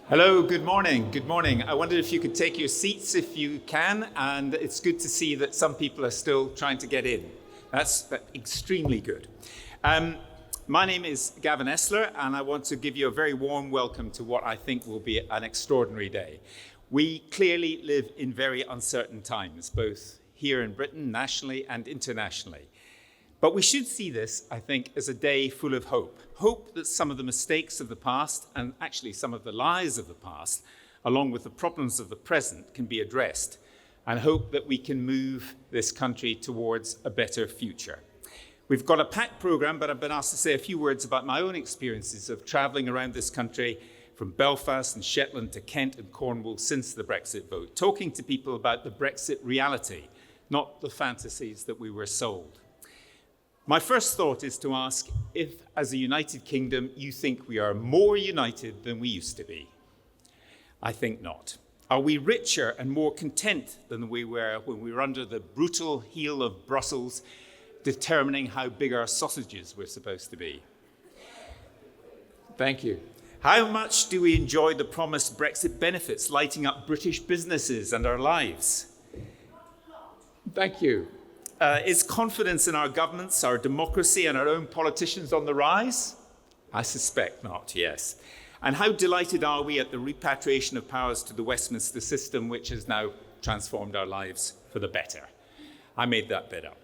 Hello, good morning. Good morning. I wondered if you could take your seats if you can, and it's good to see that some people are still trying to get in. That's extremely good. My name is Gavin Essler, and I want to give you a very warm welcome to what I think will be an extraordinary day. We clearly live in very uncertain times, both here in Britain, nationally and internationally. But we should see this, I think, as a day full of hope. Hope that some of the mistakes of the past, and actually some of the lies of the past, along with the problems of the present, can be addressed. And hope that we can move this country towards a better future. We've got a packed programme, but I've been asked to say a few words about my own experiences of travelling around this country from Belfast and Shetland to Kent and Cornwall since the Brexit vote, talking to people about the Brexit reality, not the fantasies that we were sold. My first thought is to ask if, as a United Kingdom, you think we are more united than we used to be. I think not. Are we richer and more content than we were when we were under the brutal heel of Brussels, determining how big our sausages were supposed to be? Thank you. How much do we enjoy the promised Brexit benefits lighting up British businesses and our lives? Thank you. Is confidence in our governments, our democracy, and our own politicians on the rise? I suspect not, yes. And how delighted are we at the repatriation of powers to the Westminster system, which has now transformed our lives for the better? I made that bit up.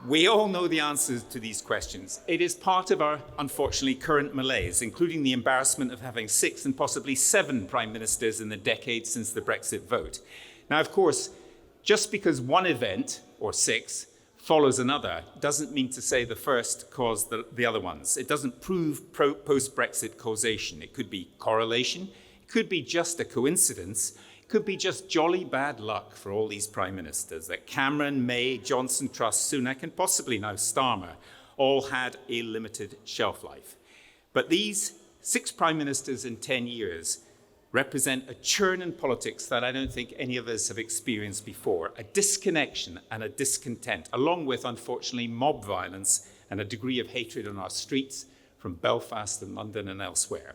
We all know the answers to these questions. It is part of our, unfortunately, current malaise, including the embarrassment of having 6 and possibly 7 prime ministers in the decade since the Brexit vote. Now, of course, just because one event, or 6, follows another doesn't mean to say the first caused the other ones. It doesn't prove post-Brexit causation. It could be correlation. It could be just a coincidence. It could be just jolly bad luck for all these prime ministers that Cameron, May, Johnson, Truss, Sunak, and possibly now Starmer all had a limited shelf life. But these 6 prime ministers in 10 years represent a churn in politics that I don't think any of us have experienced before, a disconnection and a discontent, along with, unfortunately, mob violence and a degree of hatred on our streets from Belfast and London and elsewhere.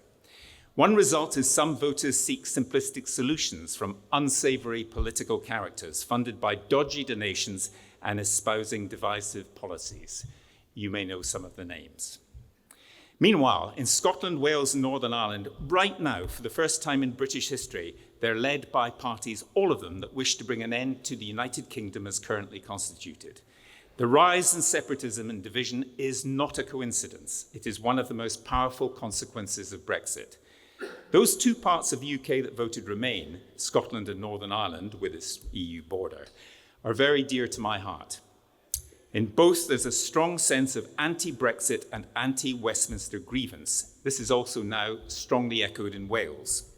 One result is some voters seek simplistic solutions from unsavory political characters funded by dodgy donations and espousing divisive policies. You may know some of the names. Meanwhile, in Scotland, Wales, and Northern Ireland, right now, for the first time in British history, they're led by parties, all of them, that wish to bring an end to the United Kingdom as currently constituted. The rise in separatism and division is not a coincidence. It is one of the most powerful consequences of Brexit. Those 2 parts of the UK that voted Remain, Scotland and Northern Ireland, with its EU border, are very dear to my heart. In both, there's a strong sense of anti-Brexit and anti-Westminster grievance. This is also now strongly echoed in Wales.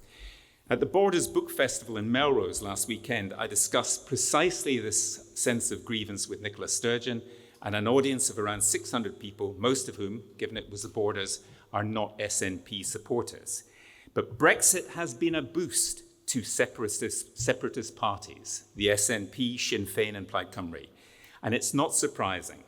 At the Borders Book Festival in Melrose last weekend, I discussed precisely this sense of grievance with Nicola Sturgeon and an audience of around 600 people, most of whom, given it was the Borders, are not SNP supporters. But Brexit has been a boost to separatist parties, the SNP, Sinn Féin and Plaid Cymru. And it's not surprising.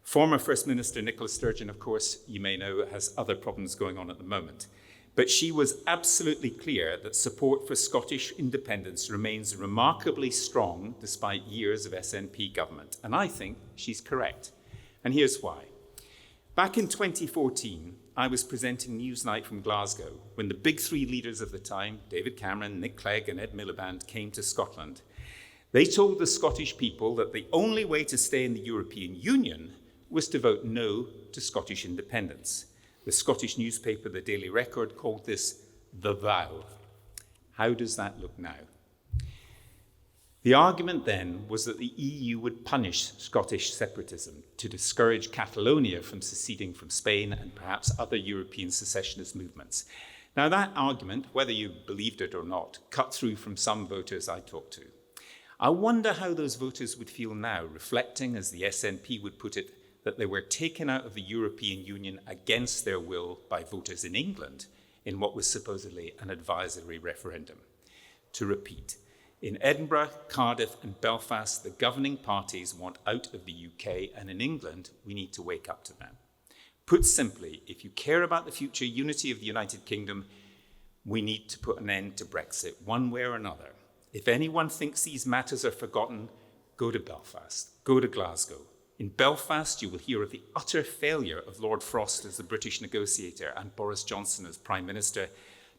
Former First Minister Nicola Sturgeon, of course, you may know, has other problems going on at the moment. But she was absolutely clear that support for Scottish independence remains remarkably strong despite years of SNP government. And I think she's correct. And here's why. Back in 2014, I was presenting Newsnight from Glasgow when the big 3 leaders of the time, David Cameron, Nick Clegg and Ed Miliband, came to Scotland. They told the Scottish people that the only way to stay in the European Union was to vote no to Scottish independence. The Scottish newspaper, the Daily Record, called this the vow. How does that look now? The argument then was that the EU would punish Scottish separatism to discourage Catalonia from seceding from Spain and perhaps other European secessionist movements. Now that argument, whether you believed it or not, cut through from some voters I talked to. I wonder how those voters would feel now, reflecting, as the SNP would put it, that they were taken out of the European Union against their will by voters in England in what was supposedly an advisory referendum. To repeat, in Edinburgh, Cardiff and Belfast, the governing parties want out of the UK, and in England, we need to wake up to them. Put simply, if you care about the future unity of the United Kingdom, We need to put an end to Brexit one way or another. If anyone thinks these matters are forgotten, go to Belfast, go to Glasgow. In Belfast, you will hear of the utter failure of Lord Frost as the British negotiator and Boris Johnson as Prime Minister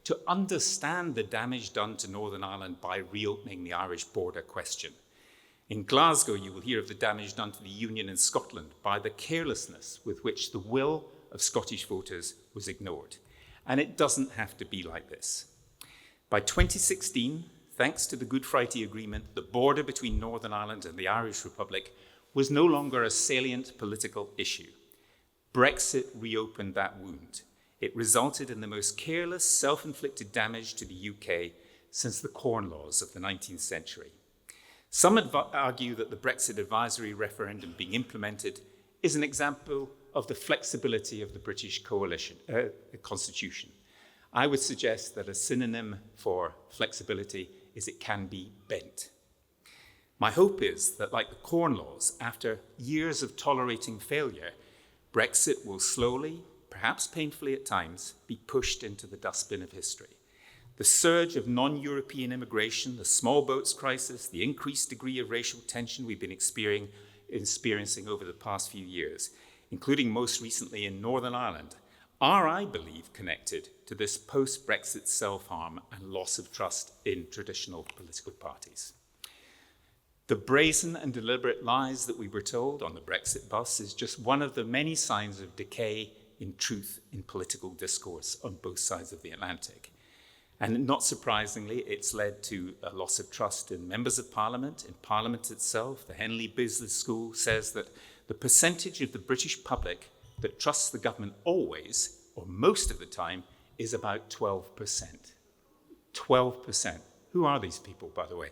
to understand the damage done to Northern Ireland by reopening the Irish border question. In Glasgow, you will hear of the damage done to the Union in Scotland by the carelessness with which the will of Scottish voters was ignored. And it doesn't have to be like this. By 2016, thanks to the Good Friday Agreement, the border between Northern Ireland and the Irish Republic was no longer a salient political issue. Brexit reopened that wound. It resulted in the most careless, self-inflicted damage to the UK since the Corn Laws of the 19th century. Some argue that the Brexit advisory referendum being implemented is an example of the flexibility of the British constitution. I would suggest that a synonym for flexibility is it can be bent. My hope is that, like the Corn Laws, after years of tolerating failure, Brexit will slowly, perhaps painfully at times, be pushed into the dustbin of history. The surge of non-European immigration, the small boats crisis, the increased degree of racial tension we've been experiencing over the past few years, including most recently in Northern Ireland, are, I believe, connected to this post-Brexit self-harm and loss of trust in traditional political parties. The brazen and deliberate lies that we were told on the Brexit bus is just one of the many signs of decay in truth in political discourse on both sides of the Atlantic. And not surprisingly, it's led to a loss of trust in members of Parliament, in Parliament itself. The Henley Business School says that the percentage of the British public that trusts the government always, or most of the time, is about 12%. 12%. Who are these people, by the way?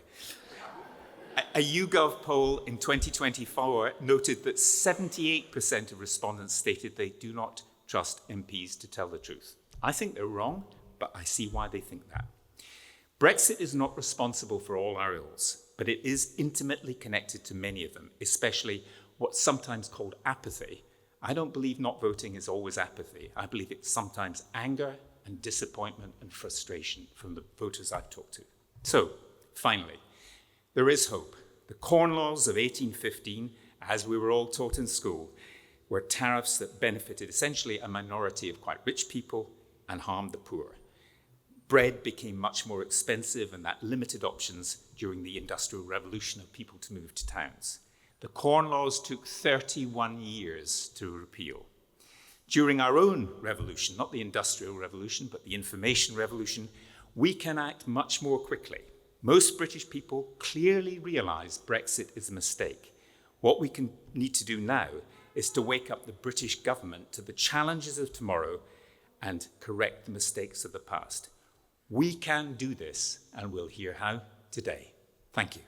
A YouGov poll in 2024 noted that 78% of respondents stated they do not trust MPs to tell the truth. I think they're wrong, but I see why they think that. Brexit is not responsible for all our ills, but it is intimately connected to many of them, especially what's sometimes called apathy. I don't believe not voting is always apathy. I believe it's sometimes anger and disappointment and frustration from the voters I've talked to. So, finally, there is hope. The Corn Laws of 1815, as we were all taught in school, were tariffs that benefited essentially a minority of quite rich people and harmed the poor. Bread became much more expensive, and that limited options during the Industrial Revolution of people to move to towns. The Corn Laws took 31 years to repeal. During our own revolution, not the Industrial Revolution, but the Information Revolution, we can act much more quickly. Most British people clearly realise Brexit is a mistake. What we need to do now is to wake up the British government to the challenges of tomorrow and correct the mistakes of the past. We can do this, and we'll hear how today. Thank you.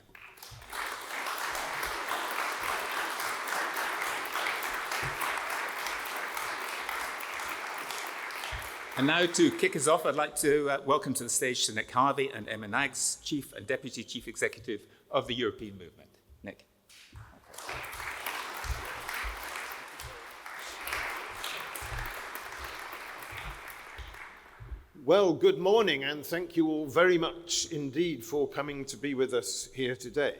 And now to kick us off, I'd like to welcome to the stage to Nick Harvey and Emma Naggs, Chief and Deputy Chief Executive of the European Movement. Nick. Well, good morning, and thank you all very much indeed for coming to be with us here today.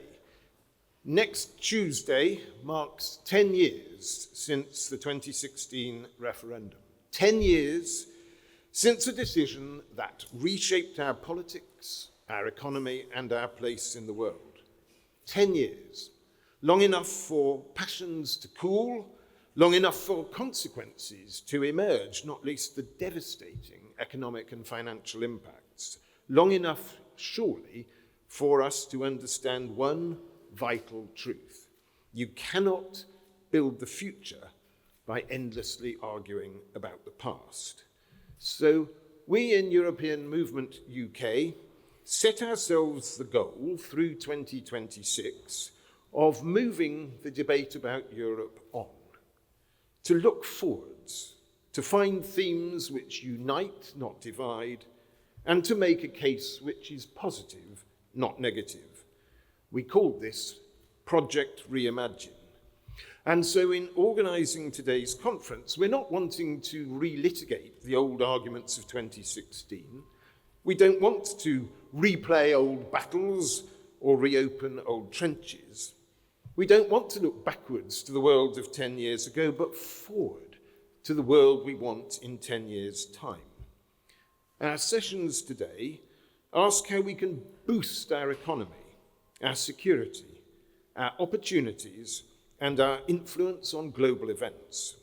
Next Tuesday marks 10 years since the 2016 referendum. 10 years since a decision that reshaped our politics, our economy, and our place in the world. 10 years. Long enough for passions to cool, long enough for consequences to emerge, not least the devastating economic and financial impacts. Long enough, surely, for us to understand one vital truth. You cannot build the future by endlessly arguing about the past. So we in European Movement UK set ourselves the goal through 2026 of moving the debate about Europe on, to look forwards, to find themes which unite, not divide, and to make a case which is positive, not negative. We called this Project Reimagine. And so in organising today's conference, we're not wanting to relitigate the old arguments of 2016. We don't want to replay old battles or reopen old trenches. We don't want to look backwards to the world of 10 years ago, but forward to the world we want in 10 years' time. Our sessions today ask how we can boost our economy, our security, our opportunities, and our influence on global events.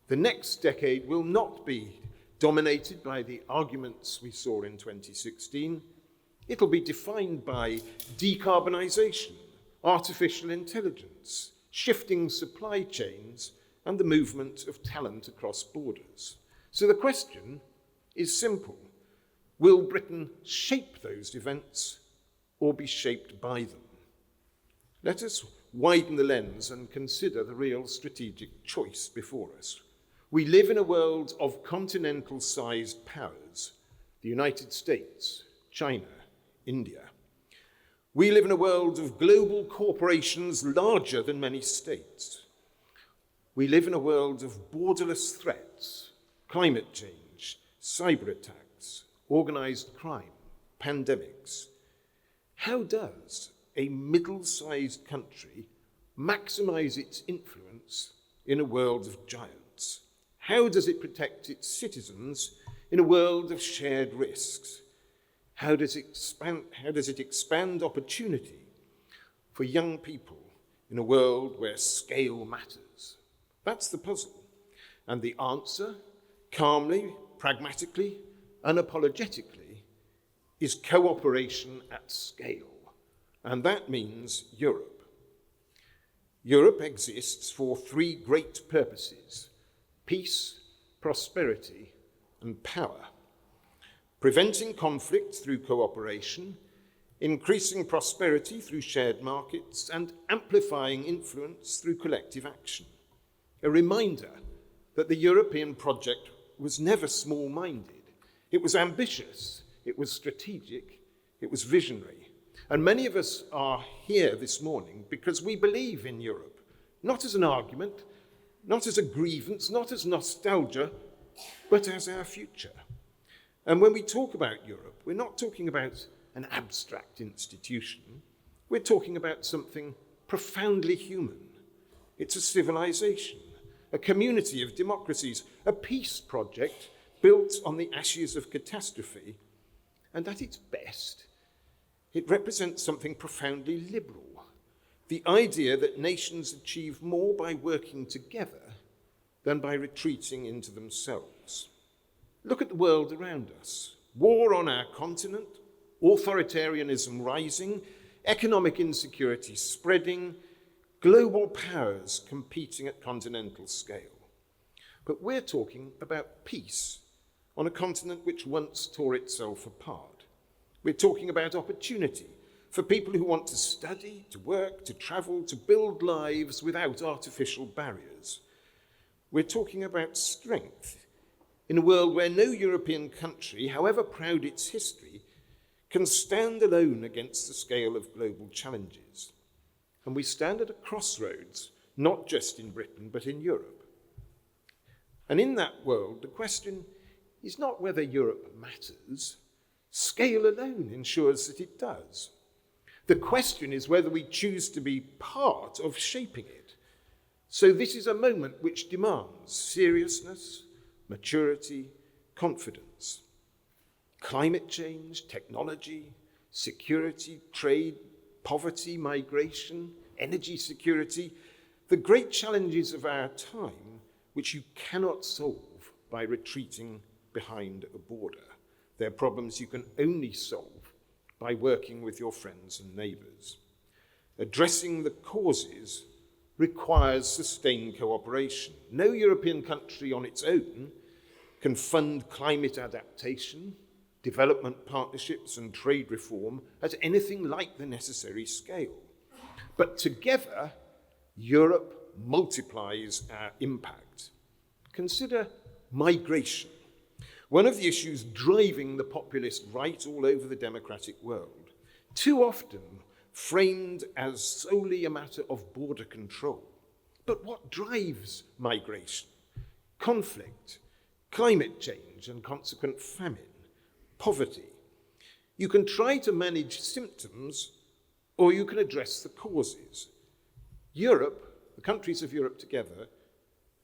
The next decade will not be dominated by the arguments we saw in 2016. It'll be defined by decarbonisation, artificial intelligence, shifting supply chains, and the movement of talent across borders. So the question is simple. Will Britain shape those events or be shaped by them? Let us widen the lens and consider the real strategic choice before us. We live in a world of continental-sized powers, the United States, China, India. We live in a world of global corporations larger than many states. We live in a world of borderless threats, climate change, cyber attacks, organized crime, pandemics. How does a middle-sized country maximize its influence in a world of giants? How does it protect its citizens in a world of shared risks? How does it expand opportunity for young people in a world where scale matters? That's the puzzle. And the answer, calmly, pragmatically, unapologetically, is cooperation at scale. And that means Europe. Europe exists for three great purposes: peace, prosperity, and power. Preventing conflict through cooperation, increasing prosperity through shared markets, and amplifying influence through collective action. A reminder that the European project was never small-minded. It was ambitious, it was strategic, it was visionary. And many of us are here this morning because we believe in Europe, not as an argument, not as a grievance, not as nostalgia, but as our future. And when we talk about Europe, we're not talking about an abstract institution. We're talking about something profoundly human. It's a civilization, a community of democracies, a peace project built on the ashes of catastrophe. And at its best, it represents something profoundly liberal, the idea that nations achieve more by working together than by retreating into themselves. Look at the world around us. War on our continent, authoritarianism rising, economic insecurity spreading, global powers competing at continental scale. But we're talking about peace on a continent which once tore itself apart. We're talking about opportunity for people who want to study, to work, to travel, to build lives without artificial barriers. We're talking about strength in a world where no European country, however proud its history, can stand alone against the scale of global challenges. And we stand at a crossroads, not just in Britain, but in Europe. And in that world, the question is not whether Europe matters. Scale alone ensures that it does. The question is whether we choose to be part of shaping it. So this is a moment which demands seriousness, maturity, confidence. Climate change, technology, security, trade, poverty, migration, energy security, the great challenges of our time, which you cannot solve by retreating behind a border. They're problems you can only solve by working with your friends and neighbours. Addressing the causes requires sustained cooperation. No European country on its own can fund climate adaptation, development partnerships, and trade reform at anything like the necessary scale. But together, Europe multiplies our impact. Consider migration, one of the issues driving the populist right all over the democratic world, too often framed as solely a matter of border control. But what drives migration? Conflict, climate change and consequent famine, poverty, You can try to manage symptoms, or you can address the causes. Europe, the countries of Europe together,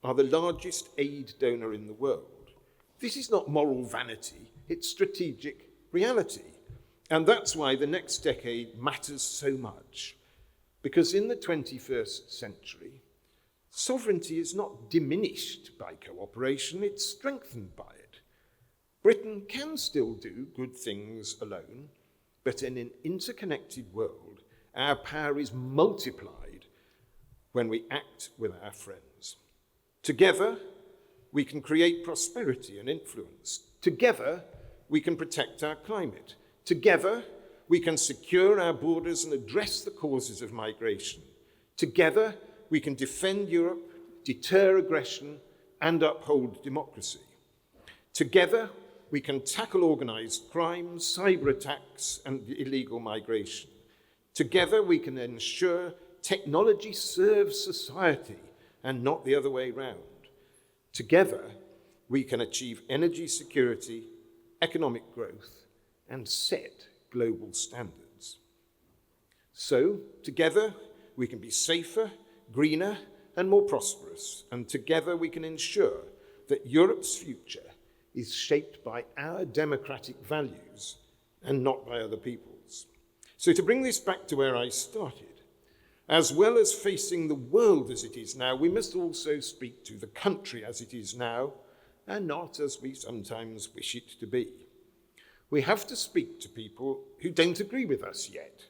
are the largest aid donor in the world. This is not moral vanity, it's strategic reality. And that's why the next decade matters so much. Because in the 21st century, sovereignty is not diminished by cooperation, it's strengthened by it. Britain can still do good things alone, but in an interconnected world, our power is multiplied when we act with our friends. Together, we can create prosperity and influence. Together, we can protect our climate. Together, we can secure our borders and address the causes of migration. Together, we can defend Europe, deter aggression, and uphold democracy. Together, we can tackle organised crime, cyber attacks, and illegal migration. Together, we can ensure technology serves society and not the other way round. Together, we can achieve energy security, economic growth, and set global standards. So, together, we can be safer, greener, and more prosperous. And together, we can ensure that Europe's future is shaped by our democratic values and not by other people's. So to bring this back to where I started, as well as facing the world as it is now, we must also speak to the country as it is now, and not as we sometimes wish it to be. We have to speak to people who don't agree with us yet,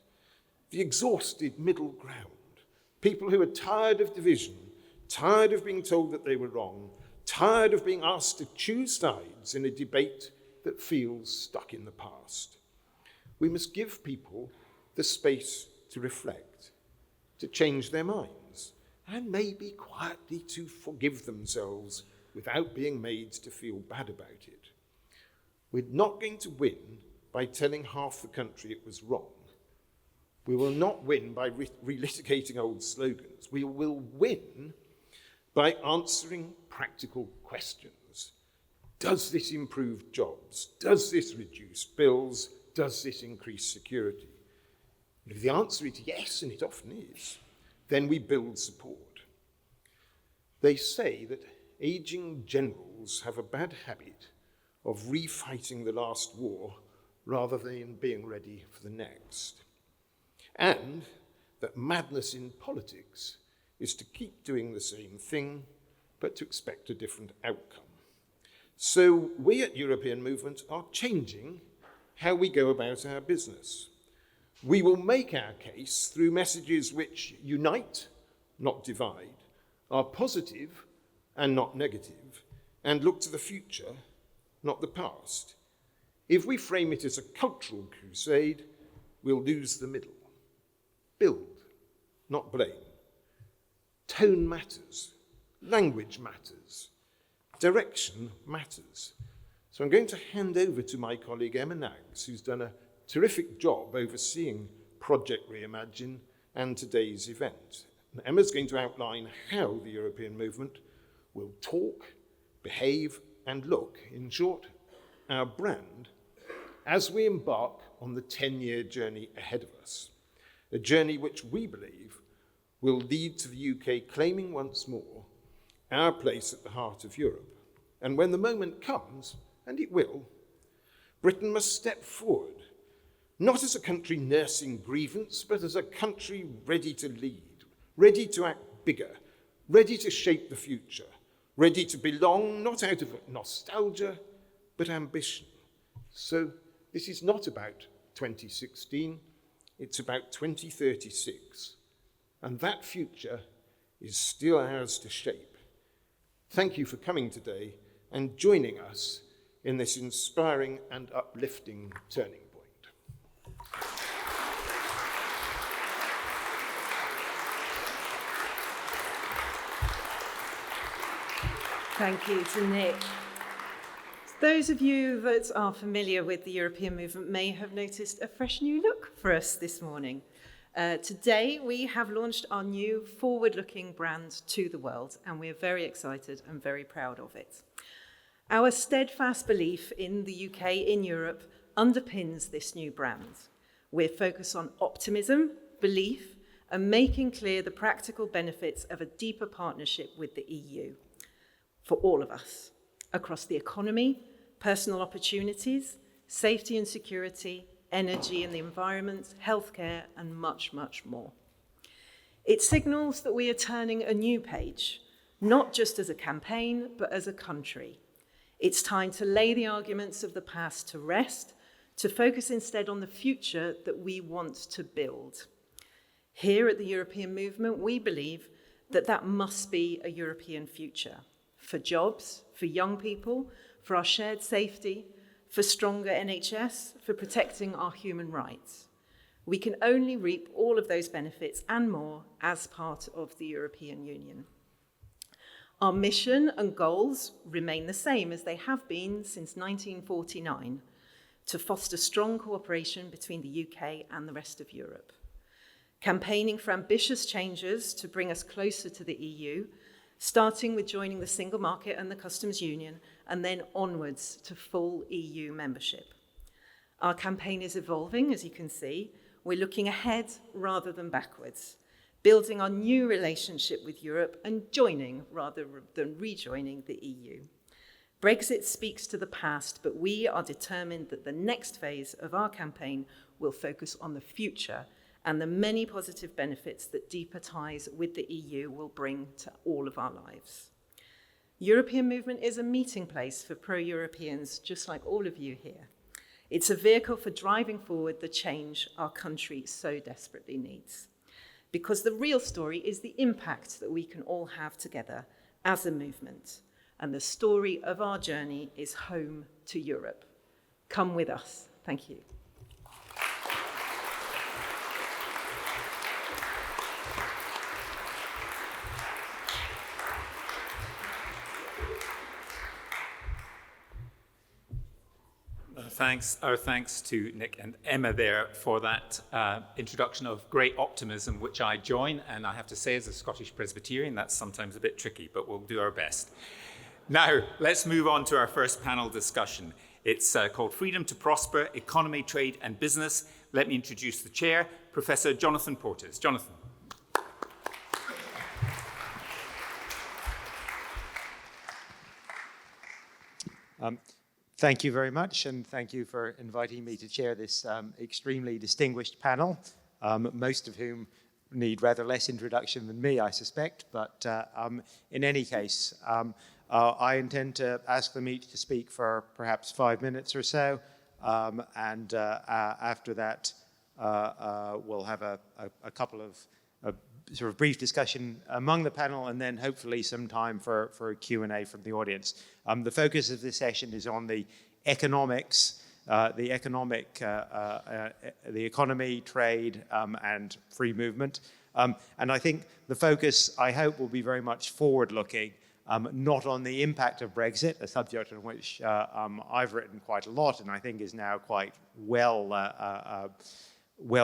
the exhausted middle ground, people who are tired of division, tired of being told that they were wrong, tired of being asked to choose sides in a debate that feels stuck in the past. We must give people the space to reflect, to change their minds, and maybe quietly to forgive themselves without being made to feel bad about it. We're not going to win by telling half the country it was wrong. We will not win by relitigating old slogans. We will win by answering practical questions. Does this improve jobs? Does this reduce bills? Does this increase security? And if the answer is yes, and it often is, then we build support. They say that aging generals have a bad habit of refighting the last war rather than being ready for the next. And that madness in politics is to keep doing the same thing, but to expect a different outcome. So we at European Movement are changing how we go about our business. We will make our case through messages which unite, not divide, are positive and not negative, and look to the future, not the past. If we frame it as a cultural crusade, we'll lose the middle. Build, not blame. Tone matters, language matters, direction matters. So I'm going to hand over to my colleague Emma Naggs, who's done a terrific job overseeing Project Reimagine and today's event. And Emma's going to outline how the European movement will talk, behave, and look, in short, our brand, as we embark on the 10-year journey ahead of us, a journey which we believe will lead to the UK claiming once more our place at the heart of Europe. And when the moment comes, and it will, Britain must step forward, not as a country nursing grievance, but as a country ready to lead, ready to act bigger, ready to shape the future, ready to belong, not out of nostalgia, but ambition. So this is not about 2016, it's about 2036. And that future is still ours to shape. Thank you for coming today and joining us in this inspiring and uplifting turning point. Thank you to Nick. Those of you that are familiar with the European movement may have noticed a fresh new look for us this morning. Today, we have launched our new forward-looking brand to the world, and we're very excited and very proud of it. Our steadfast belief in the UK, in Europe, underpins this new brand. We're focused on optimism, belief, and making clear the practical benefits of a deeper partnership with the EU for all of us, across the economy, personal opportunities, safety and security, energy and the environment, healthcare, and much, much more. It signals that we are turning a new page, not just as a campaign, but as a country. It's time to lay the arguments of the past to rest, to focus instead on the future that we want to build. Here at the European Movement, we believe that that must be a European future for jobs, for young people, for our shared safety, for stronger NHS, for protecting our human rights. We can only reap all of those benefits and more as part of the European Union. Our mission and goals remain the same as they have been since 1949, to foster strong cooperation between the UK and the rest of Europe. Campaigning for ambitious changes to bring us closer to the EU, starting with joining the single market and the customs union, and then onwards to full EU membership. Our campaign is evolving, as you can see. We're looking ahead rather than backwards, building our new relationship with Europe and joining rather than rejoining the EU. Brexit speaks to the past, but we are determined that the next phase of our campaign will focus on the future and the many positive benefits that deeper ties with the EU will bring to all of our lives. European Movement is a meeting place for pro-Europeans, just like all of you here. It's a vehicle for driving forward the change our country so desperately needs. Because the real story is the impact that we can all have together as a movement. And the story of our journey is home to Europe. Come with us. Thank you. Our thanks to Nick and Emma there for that introduction of great optimism, which I join. And I have to say, as a Scottish Presbyterian, that's sometimes a bit tricky, but we'll do our best. Now, let's move on to our first panel discussion. It's called Freedom to Prosper, Economy, Trade and Business. Let me introduce the chair, Professor Jonathan Portes. Jonathan. Thank you very much, and thank you for inviting me to chair this extremely distinguished panel, most of whom need rather less introduction than me, I suspect. But in any case, I intend to ask them each to speak for perhaps 5 minutes or so, and after that, we'll have a couple of sort of brief discussion among the panel, and then hopefully some time for a Q&A from the audience. The focus of this session is on the economics, the economy, trade, and free movement. And I think the focus, I hope, will be very much forward-looking, not on the impact of Brexit, a subject on which I've written quite a lot and I think is now quite well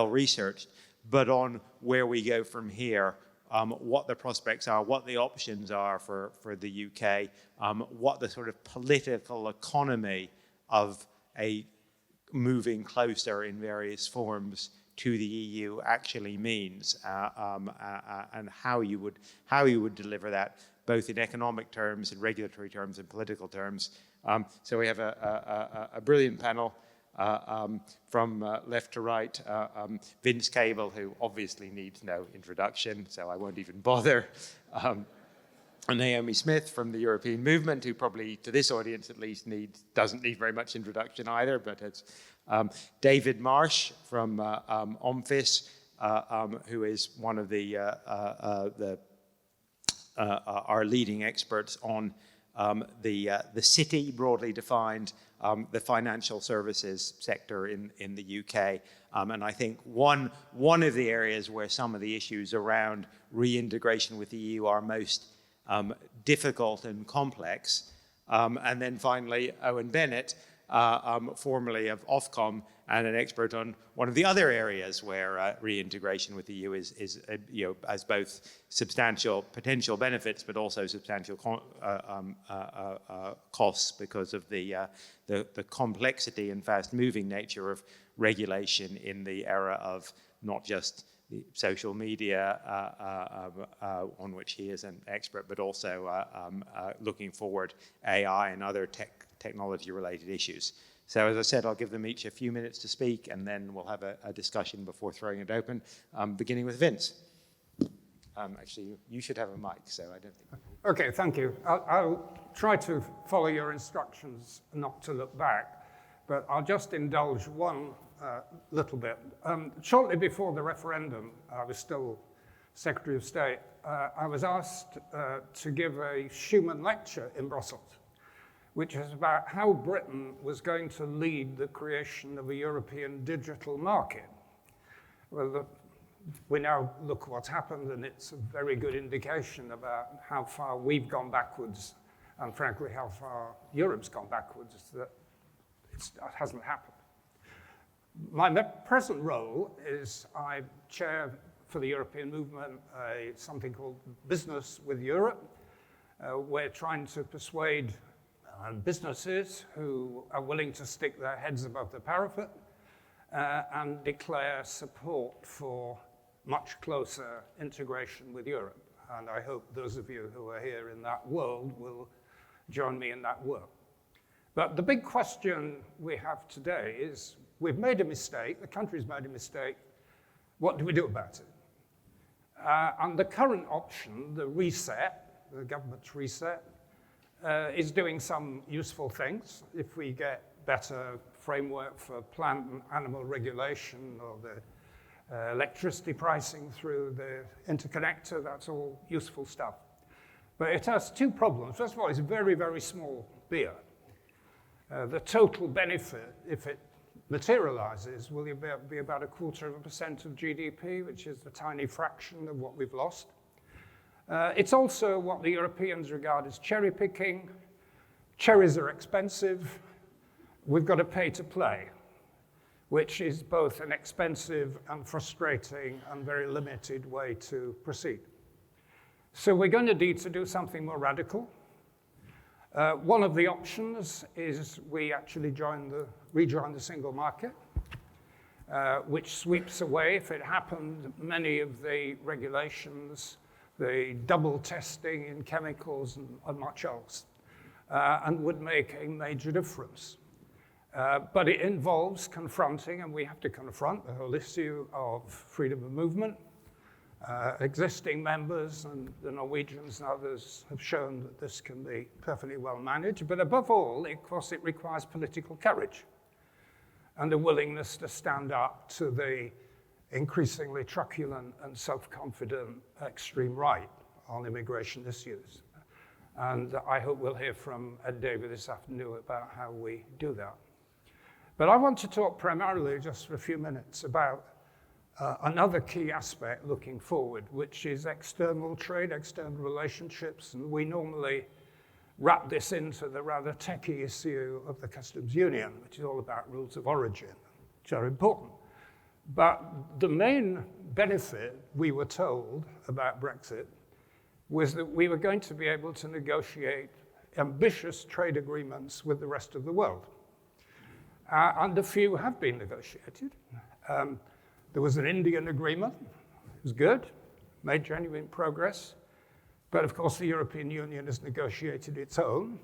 researched, but on where we go from here, what the prospects are, what the options are for the UK, what the sort of political economy of a moving closer in various forms to the EU actually means, and how you would deliver that, both in economic terms, in regulatory terms, and political terms. So we have a brilliant panel. From left to right, Vince Cable, who obviously needs no introduction, so I won't even bother. And Naomi Smith from the European Movement, who probably, to this audience at least, doesn't need very much introduction either, but it's David Marsh from OMFIS, who is one of our leading experts on the city, broadly defined, the financial services sector in the UK. And I think one of the areas where some of the issues around reintegration with the EU are most difficult and complex. And then finally, Owen Bennett, formerly of Ofcom, and an expert on one of the other areas where reintegration with the EU has both substantial potential benefits, but also substantial costs because of the complexity and fast-moving nature of regulation in the era of not just the social media, on which he is an expert, but also looking forward AI and other technology-related issues. So as I said, I'll give them each a few minutes to speak, and then we'll have a discussion before throwing it open, beginning with Vince. Actually, you should have a mic, so I don't think... Okay, thank you. I'll try to follow your instructions not to look back, but I'll just indulge one little bit. Shortly before the referendum, I was still Secretary of State, I was asked to give a Schumann lecture in Brussels, which is about how Britain was going to lead the creation of a European digital market. Well, we now look what's happened, and it's a very good indication about how far we've gone backwards, and frankly, how far Europe's gone backwards, that it hasn't happened. My present role is I chair for the European movement something called Business with Europe. We're trying to persuade businesses who are willing to stick their heads above the parapet and declare support for much closer integration with Europe. And I hope those of you who are here in that world will join me in that work. But the big question we have today is, we've made a mistake, the country's made a mistake, what do we do about it? And the current option, the reset, the government's reset, is doing some useful things. If we get better framework for plant and animal regulation, or the electricity pricing through the interconnector, that's all useful stuff. But it has two problems. First of all, it's very, very small beer. The total benefit, if it materializes, will be about 0.25% of GDP, which is a tiny fraction of what we've lost. It's also what the Europeans regard as cherry picking. Cherries are expensive. We've got to pay to play, which is both an expensive and frustrating and very limited way to proceed. So we're going to need to do something more radical. One of the options is we actually rejoin the single market, which sweeps away, if it happened, many of the regulations, the double testing in chemicals and much else, and would make a major difference. But it involves confronting, and we have to confront, the whole issue of freedom of movement. Existing members and the Norwegians and others have shown that this can be perfectly well managed, but above all, of course, it requires political courage and a willingness to stand up to the increasingly truculent and self-confident extreme right on immigration issues. And I hope we'll hear from Davey this afternoon about how we do that. But I want to talk primarily, just for a few minutes, about another key aspect looking forward, which is external trade, external relationships, and we normally wrap this into the rather techie issue of the customs union, which is all about rules of origin, which are important. But the main benefit, we were told, about Brexit was that we were going to be able to negotiate ambitious trade agreements with the rest of the world. And a few have been negotiated. There was an Indian agreement. It was good, made genuine progress. But of course, the European Union has negotiated its own,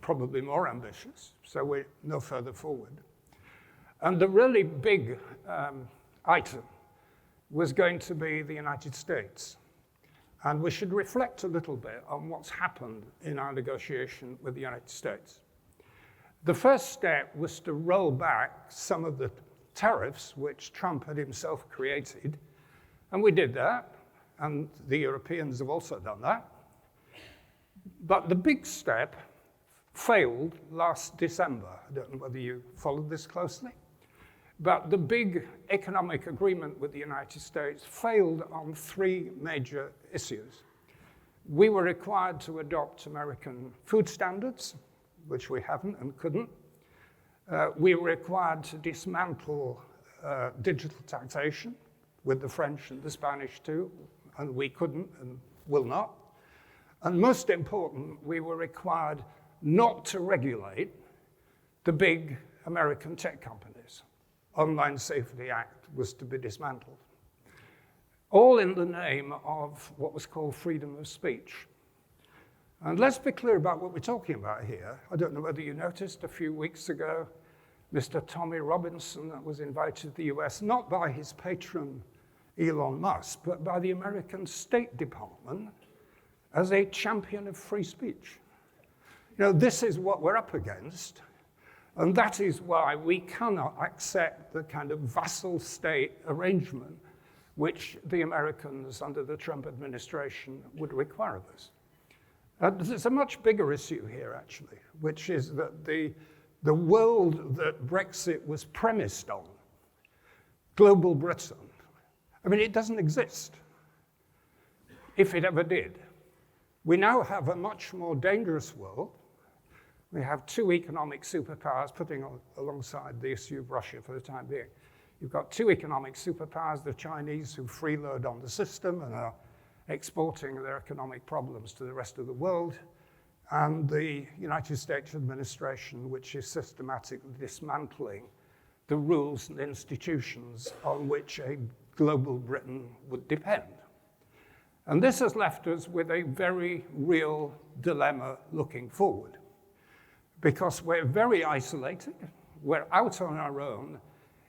probably more ambitious, so we're no further forward. And the really big item was going to be the United States. And we should reflect a little bit on what's happened in our negotiation with the United States. The first step was to roll back some of the tariffs which Trump had himself created, and we did that, and the Europeans have also done that. But the big step failed last December. I don't know whether you followed this closely, but the big economic agreement with the United States failed on three major issues. We were required to adopt American food standards, which we haven't and couldn't. We were required to dismantle digital taxation with the French and the Spanish too, and we couldn't and will not. And most important, we were required not to regulate the big American tech companies. Online Safety Act was to be dismantled. All in the name of what was called freedom of speech. And let's be clear about what we're talking about here. I don't know whether you noticed a few weeks ago, Mr. Tommy Robinson was invited to the US, not by his patron Elon Musk, but by the American State Department as a champion of free speech. You know, this is what we're up against, and that is why we cannot accept the kind of vassal state arrangement which the Americans under the Trump administration would require of us. There's a much bigger issue here, actually, which is that the world that Brexit was premised on, global Britain, I mean, it doesn't exist, if it ever did. We now have a much more dangerous world. We have two economic superpowers putting alongside the issue of Russia for the time being. You've got two economic superpowers, the Chinese, who freeload on the system and are exporting their economic problems to the rest of the world, and the United States administration, which is systematically dismantling the rules and institutions on which a global Britain would depend. And this has left us with a very real dilemma looking forward, because we're very isolated, we're out on our own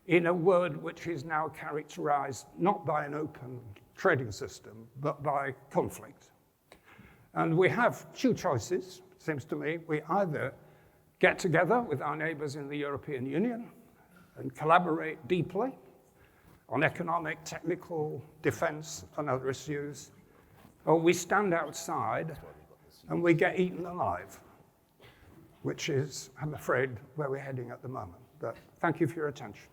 in a world which is now characterized not by an open trading system, but by conflict. And we have two choices, it seems to me. We either get together with our neighbors in the European Union and collaborate deeply on economic, technical, defense, and other issues, or we stand outside and we get eaten alive, which is, I'm afraid, where we're heading at the moment. But thank you for your attention.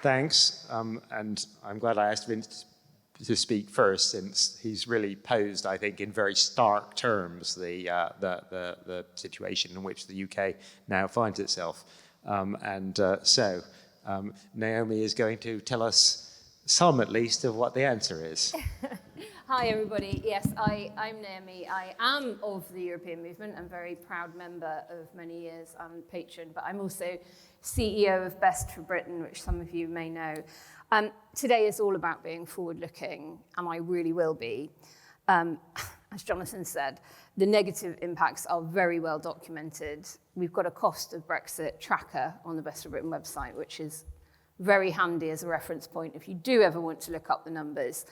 Thanks, and I'm glad I asked Vince to speak first, since he's really posed, I think, in very stark terms the situation in which the UK now finds itself. So Naomi is going to tell us some, at least, of what the answer is. Hi, everybody. Yes, I'm Naomi. I am of the European movement. I'm a very proud member of many years and patron, but I'm also CEO of Best for Britain, which some of you may know. Today is all about being forward-looking, and I really will be. As Jonathan said, the negative impacts are very well documented. We've got a cost of Brexit tracker on the Best for Britain website, which is very handy as a reference point if you do ever want to look up the numbers.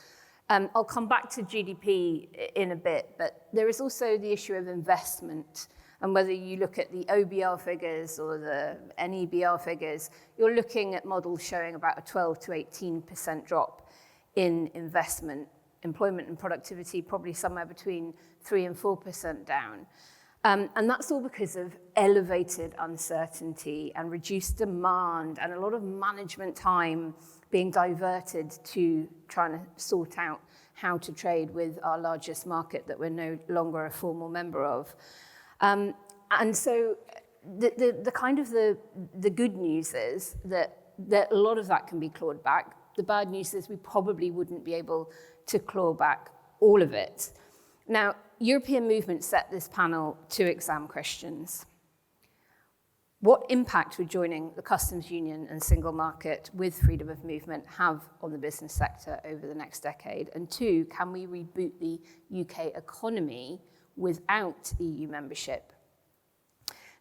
I'll come back to GDP in a bit, but there is also the issue of investment. And whether you look at the OBR figures or the NEBR figures, you're looking at models showing about a 12 to 18% drop in investment. Employment and productivity probably somewhere between 3 and 4% down. And that's all because of elevated uncertainty and reduced demand and a lot of management time being diverted to trying to sort out how to trade with our largest market that we're no longer a formal member of. And so the kind of the good news is that a lot of that can be clawed back. The bad news is we probably wouldn't be able to claw back all of it. Now, European Movement set this panel 2 exam questions. What impact would joining the customs union and single market with freedom of movement have on the business sector over the next decade? And 2, can we reboot the UK economy without EU membership?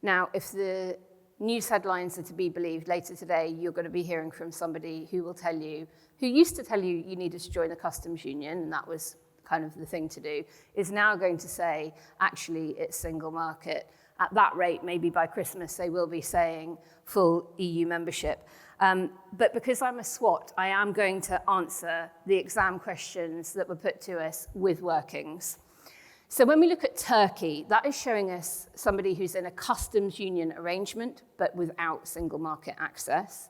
Now, if the news headlines are to be believed, later today you're going to be hearing from somebody who will tell you, who used to tell you you needed to join the customs union, and that was kind of the thing to do, is now going to say, actually, it's single market. At that rate, maybe by Christmas, they will be saying full EU membership. But because I'm a SWAT, I am going to answer the exam questions that were put to us with workings. So when we look at Turkey, that is showing us somebody who's in a customs union arrangement, but without single market access.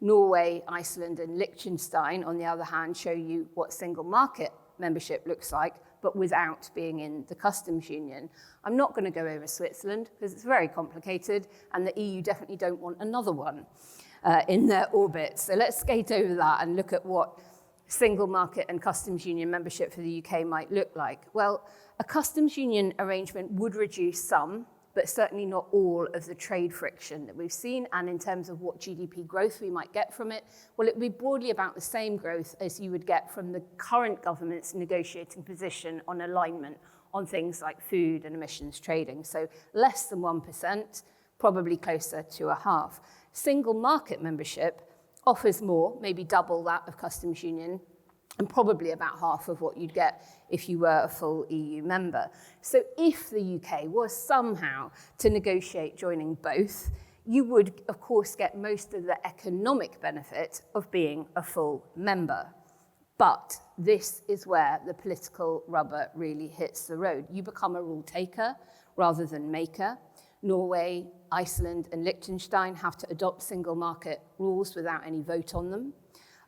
Norway, Iceland, and Liechtenstein, on the other hand, show you what single market membership looks like, but without being in the customs union. I'm not going to go over Switzerland because it's very complicated, and the EU definitely don't want another one in their orbit. So let's skate over that and look at what single market and customs union membership for the UK might look like. Well, a customs union arrangement would reduce some, but certainly not all of the trade friction that we've seen. And in terms of what GDP growth we might get from it, well, it would be broadly about the same growth as you would get from the current government's negotiating position on alignment on things like food and emissions trading. So less than 1%, probably closer to a half. Single market membership offers more, maybe double that of customs union, and probably about half of what you'd get if you were a full EU member. So if the UK was somehow to negotiate joining both, you would, of course, get most of the economic benefit of being a full member. But this is where the political rubber really hits the road. You become a rule taker rather than maker. Norway, Iceland, and Liechtenstein have to adopt single market rules without any vote on them.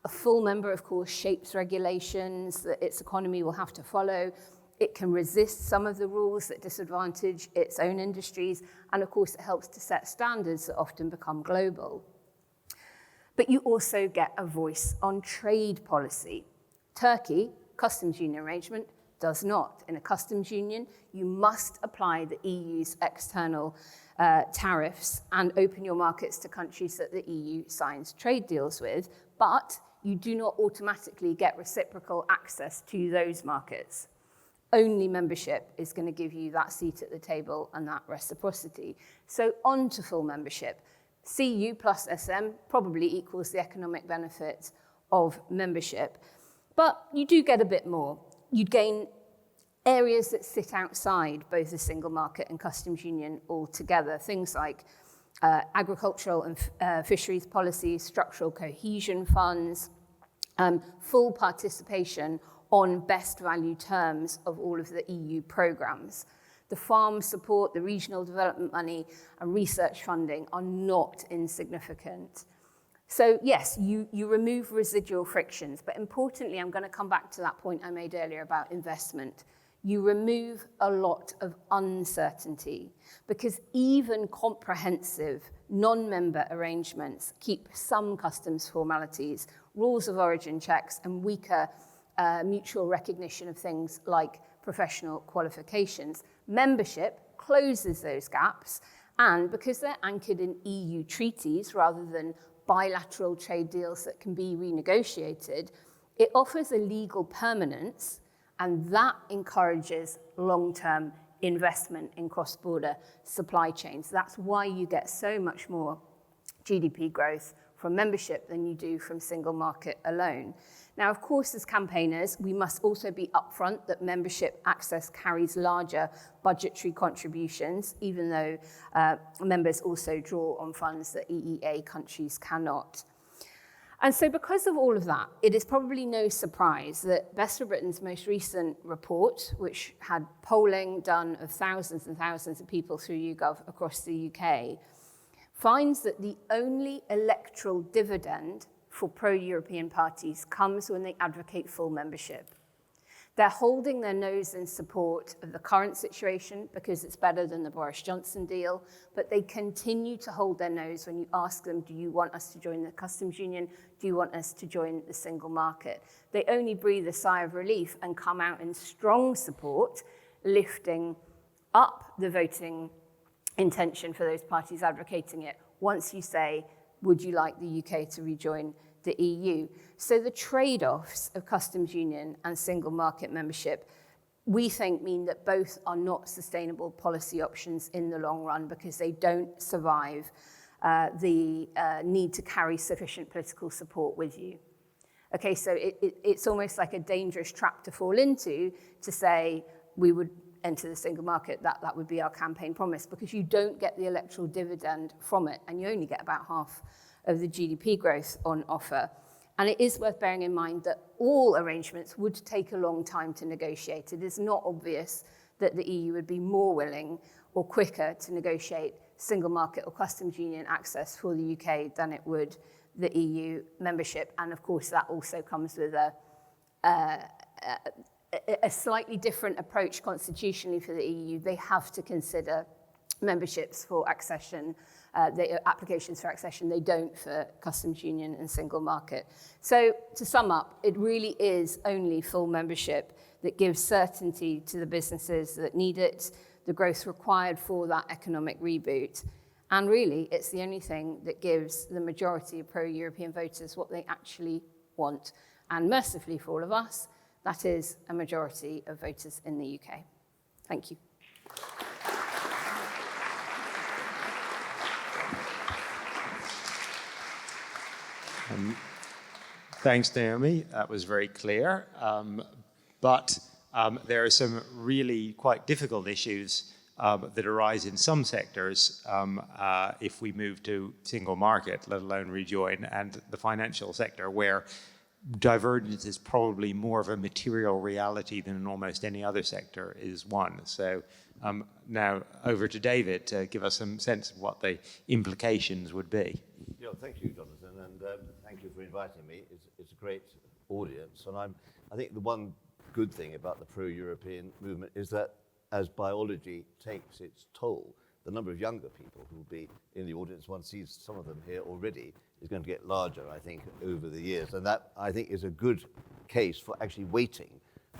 A full member, of course, shapes regulations that its economy will have to follow. It can resist some of the rules that disadvantage its own industries, and of course, it helps to set standards that often become global. But you also get a voice on trade policy. Turkey, customs union arrangement, does not. In a customs union, you must apply the EU's external tariffs and open your markets to countries that the EU signs trade deals with, but you do not automatically get reciprocal access to those markets. Only membership is going to give you that seat at the table and that reciprocity. So on to full membership. CU plus SM probably equals the economic benefit of membership, but you do get a bit more. You'd gain areas that sit outside both the single market and customs union altogether, things like agricultural and fisheries policies, structural cohesion funds, full participation on best value terms of all of the EU programs. The farm support, the regional development money, and research funding are not insignificant. So yes, you remove residual frictions, but importantly, I'm going to come back to that point I made earlier about investment. You remove a lot of uncertainty because even comprehensive non-member arrangements keep some customs formalities, rules of origin checks, and weaker mutual recognition of things like professional qualifications. Membership closes those gaps, and because they're anchored in EU treaties rather than bilateral trade deals that can be renegotiated, it offers a legal permanence, and that encourages long-term investment in cross-border supply chains. That's why you get so much more GDP growth from membership than you do from single market alone. Now, of course, as campaigners, we must also be upfront that membership access carries larger budgetary contributions, even though members also draw on funds that EEA countries cannot. And so because of all of that, it is probably no surprise that Best for Britain's most recent report, which had polling done of thousands and thousands of people through YouGov across the UK, finds that the only electoral dividend for pro-European parties comes when they advocate full membership. They're holding their nose in support of the current situation because it's better than the Boris Johnson deal, but they continue to hold their nose when you ask them, do you want us to join the customs union? Do you want us to join the single market? They only breathe a sigh of relief and come out in strong support, lifting up the voting intention for those parties advocating it once you say, would you like the UK to rejoin the EU? So the trade-offs of customs union and single market membership, we think, mean that both are not sustainable policy options in the long run because they don't survive the need to carry sufficient political support with you. Okay, so it's almost like a dangerous trap to fall into to say we would enter the single market, that would be our campaign promise, because you don't get the electoral dividend from it, and you only get about half of the GDP growth on offer. And it is worth bearing in mind that all arrangements would take a long time to negotiate. It is not obvious that the EU would be more willing or quicker to negotiate single market or customs union access for the UK than it would the EU membership. And of course, that also comes with a slightly different approach constitutionally for the EU. They have to consider memberships for accession, applications for accession. They don't for customs union and single market. So to sum up, it really is only full membership that gives certainty to the businesses that need it, the growth required for that economic reboot. And really, it's the only thing that gives the majority of pro-European voters what they actually want. And mercifully for all of us, that is a majority of voters in the UK. Thank you. Thanks, Naomi. That was very clear. But there are some really quite difficult issues that arise in some sectors if we move to single market, let alone rejoin, and the financial sector, where divergence is probably more of a material reality than in almost any other sector is one. So now over to David to give us some sense of what the implications would be. Yeah, thank you, Jonathan, and thank you for inviting me. It's a great audience, and I think the one good thing about the pro-European movement is that as biology takes its toll, the number of younger people who will be in the audience, one sees some of them here already, is going to get larger, I think, over the years. And that, I think, is a good case for actually waiting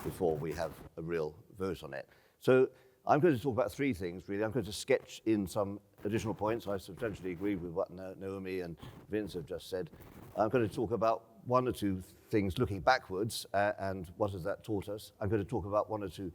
before we have a real vote on it. So I'm going to talk about three things, really. I'm going to sketch in some additional points. I substantially agree with what Naomi and Vince have just said. I'm going to talk about one or two things looking backwards and what has that taught us. I'm going to talk about one or two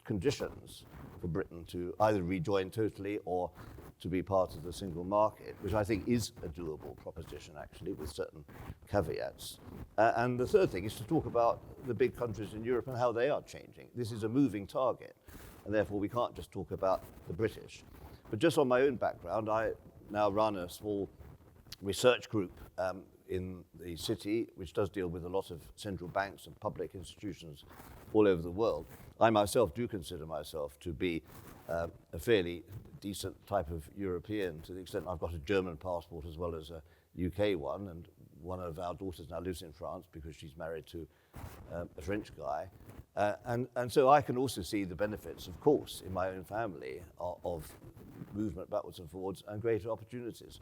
conditions for Britain to either rejoin totally or to be part of the single market, which I think is a doable proposition, actually, with certain caveats. And the third thing is to talk about the big countries in Europe and how they are changing. This is a moving target, and therefore we can't just talk about the British. But just on my own background, I now run a small research group in the city, which does deal with a lot of central banks and public institutions all over the world. I myself do consider myself to be a fairly decent type of European, to the extent I've got a German passport as well as a UK one, and one of our daughters now lives in France because she's married to a French guy. And so I can also see the benefits, of course, in my own family of movement backwards and forwards and greater opportunities.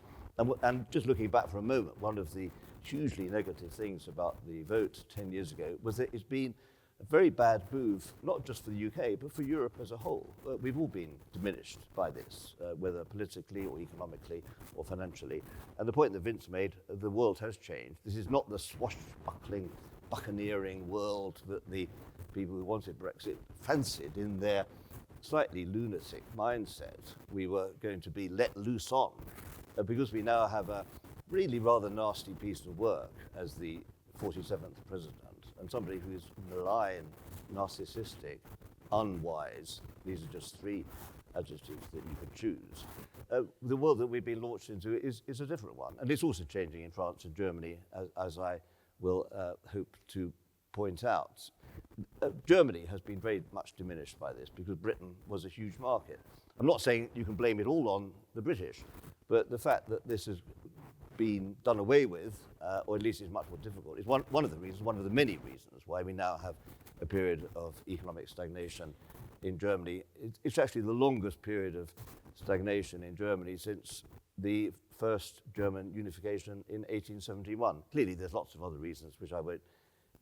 And just looking back for a moment, one of the hugely negative things about the vote 10 years ago was that it's been a very bad move, not just for the UK, but for Europe as a whole. We've all been diminished by this, whether politically or economically or financially. And the point that Vince made, the world has changed. This is not the swashbuckling, buccaneering world that the people who wanted Brexit fancied in their slightly lunatic mindset. We were going to be let loose on, because we now have a really rather nasty piece of work as the 47th president, and somebody who is malign, narcissistic, unwise. These are just three adjectives that you could choose. The world that we've been launched into is a different one, and it's also changing in France and Germany, as I will hope to point out. Germany has been very much diminished by this because Britain was a huge market. I'm not saying you can blame it all on the British, but the fact that this has been done away with, or at least is much more difficult, is one of the reasons, one of the many reasons why we now have a period of economic stagnation in Germany. It's actually the longest period of stagnation in Germany since the first German unification in 1871. Clearly, there's lots of other reasons which I won't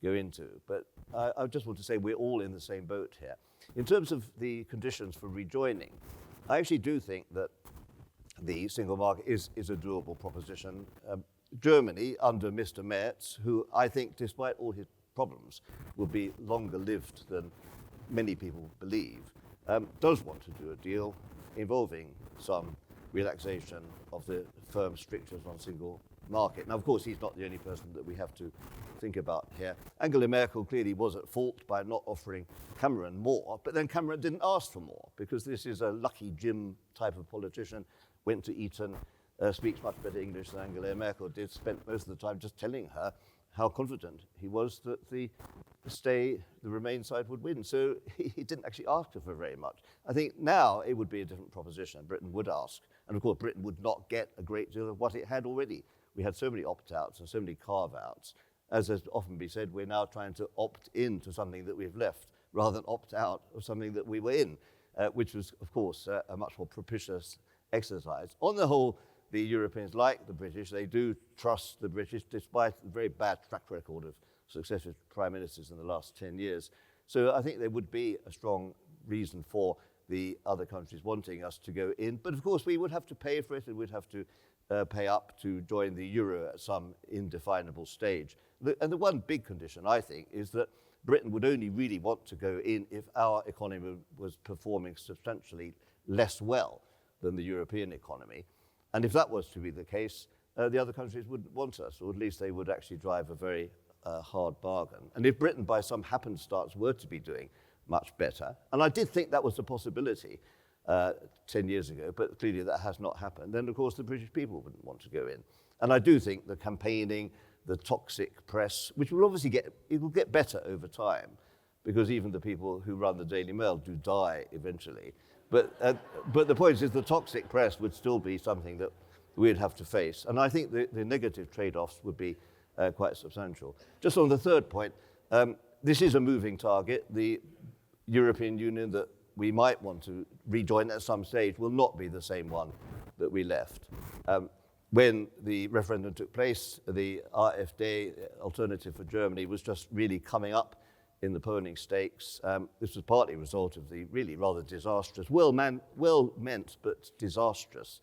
go into, but I just want to say we're all in the same boat here. In terms of the conditions for rejoining, I actually do think that the single market is a doable proposition. Germany, under Mr. Merz, who I think, despite all his problems, will be longer lived than many people believe, does want to do a deal involving some relaxation of the firm strictures on single market. Now, of course, he's not the only person that we have to think about here. Angela Merkel clearly was at fault by not offering Cameron more, but then Cameron didn't ask for more because this is a lucky Jim type of politician, went to Eton, speaks much better English than Angela Merkel did, spent most of the time just telling her how confident he was that the Remain side would win. So he didn't actually ask her for very much. I think now it would be a different proposition. Britain would ask. And of course, Britain would not get a great deal of what it had already we had so many opt-outs and so many carve-outs. As has often been said, we're now trying to opt in to something that we've left rather than opt out of something that we were in, which was, of course, a much more propitious exercise. On the whole, the Europeans, like the British, they do trust the British, despite the very bad track record of successive prime ministers in the last 10 years. So I think there would be a strong reason for the other countries wanting us to go in. But of course, we would have to pay for it, and we'd have to pay up to join the euro at some indefinable stage. And the one big condition, I think, is that Britain would only really want to go in if our economy was performing substantially less well than the European economy. And if that was to be the case, the other countries wouldn't want us, or at least they would actually drive a very hard bargain. And if Britain, by some happenstance, were to be doing much better, and I did think that was a possibility 10 years ago, but clearly that has not happened, then of course the British people wouldn't want to go in. And I do think the campaigning, the toxic press, which will obviously get better over time, because even the people who run the Daily Mail do die eventually. But the point is the toxic press would still be something that we'd have to face. And I think the negative trade-offs would be quite substantial. Just on the third point, this is a moving target. The European Union that we might want to rejoin at some stage will not be the same one that we left. When the referendum took place, the AfD, Alternative for Germany, was just really coming up in the polling stakes. This was partly a result of the really rather disastrous, well-meant but disastrous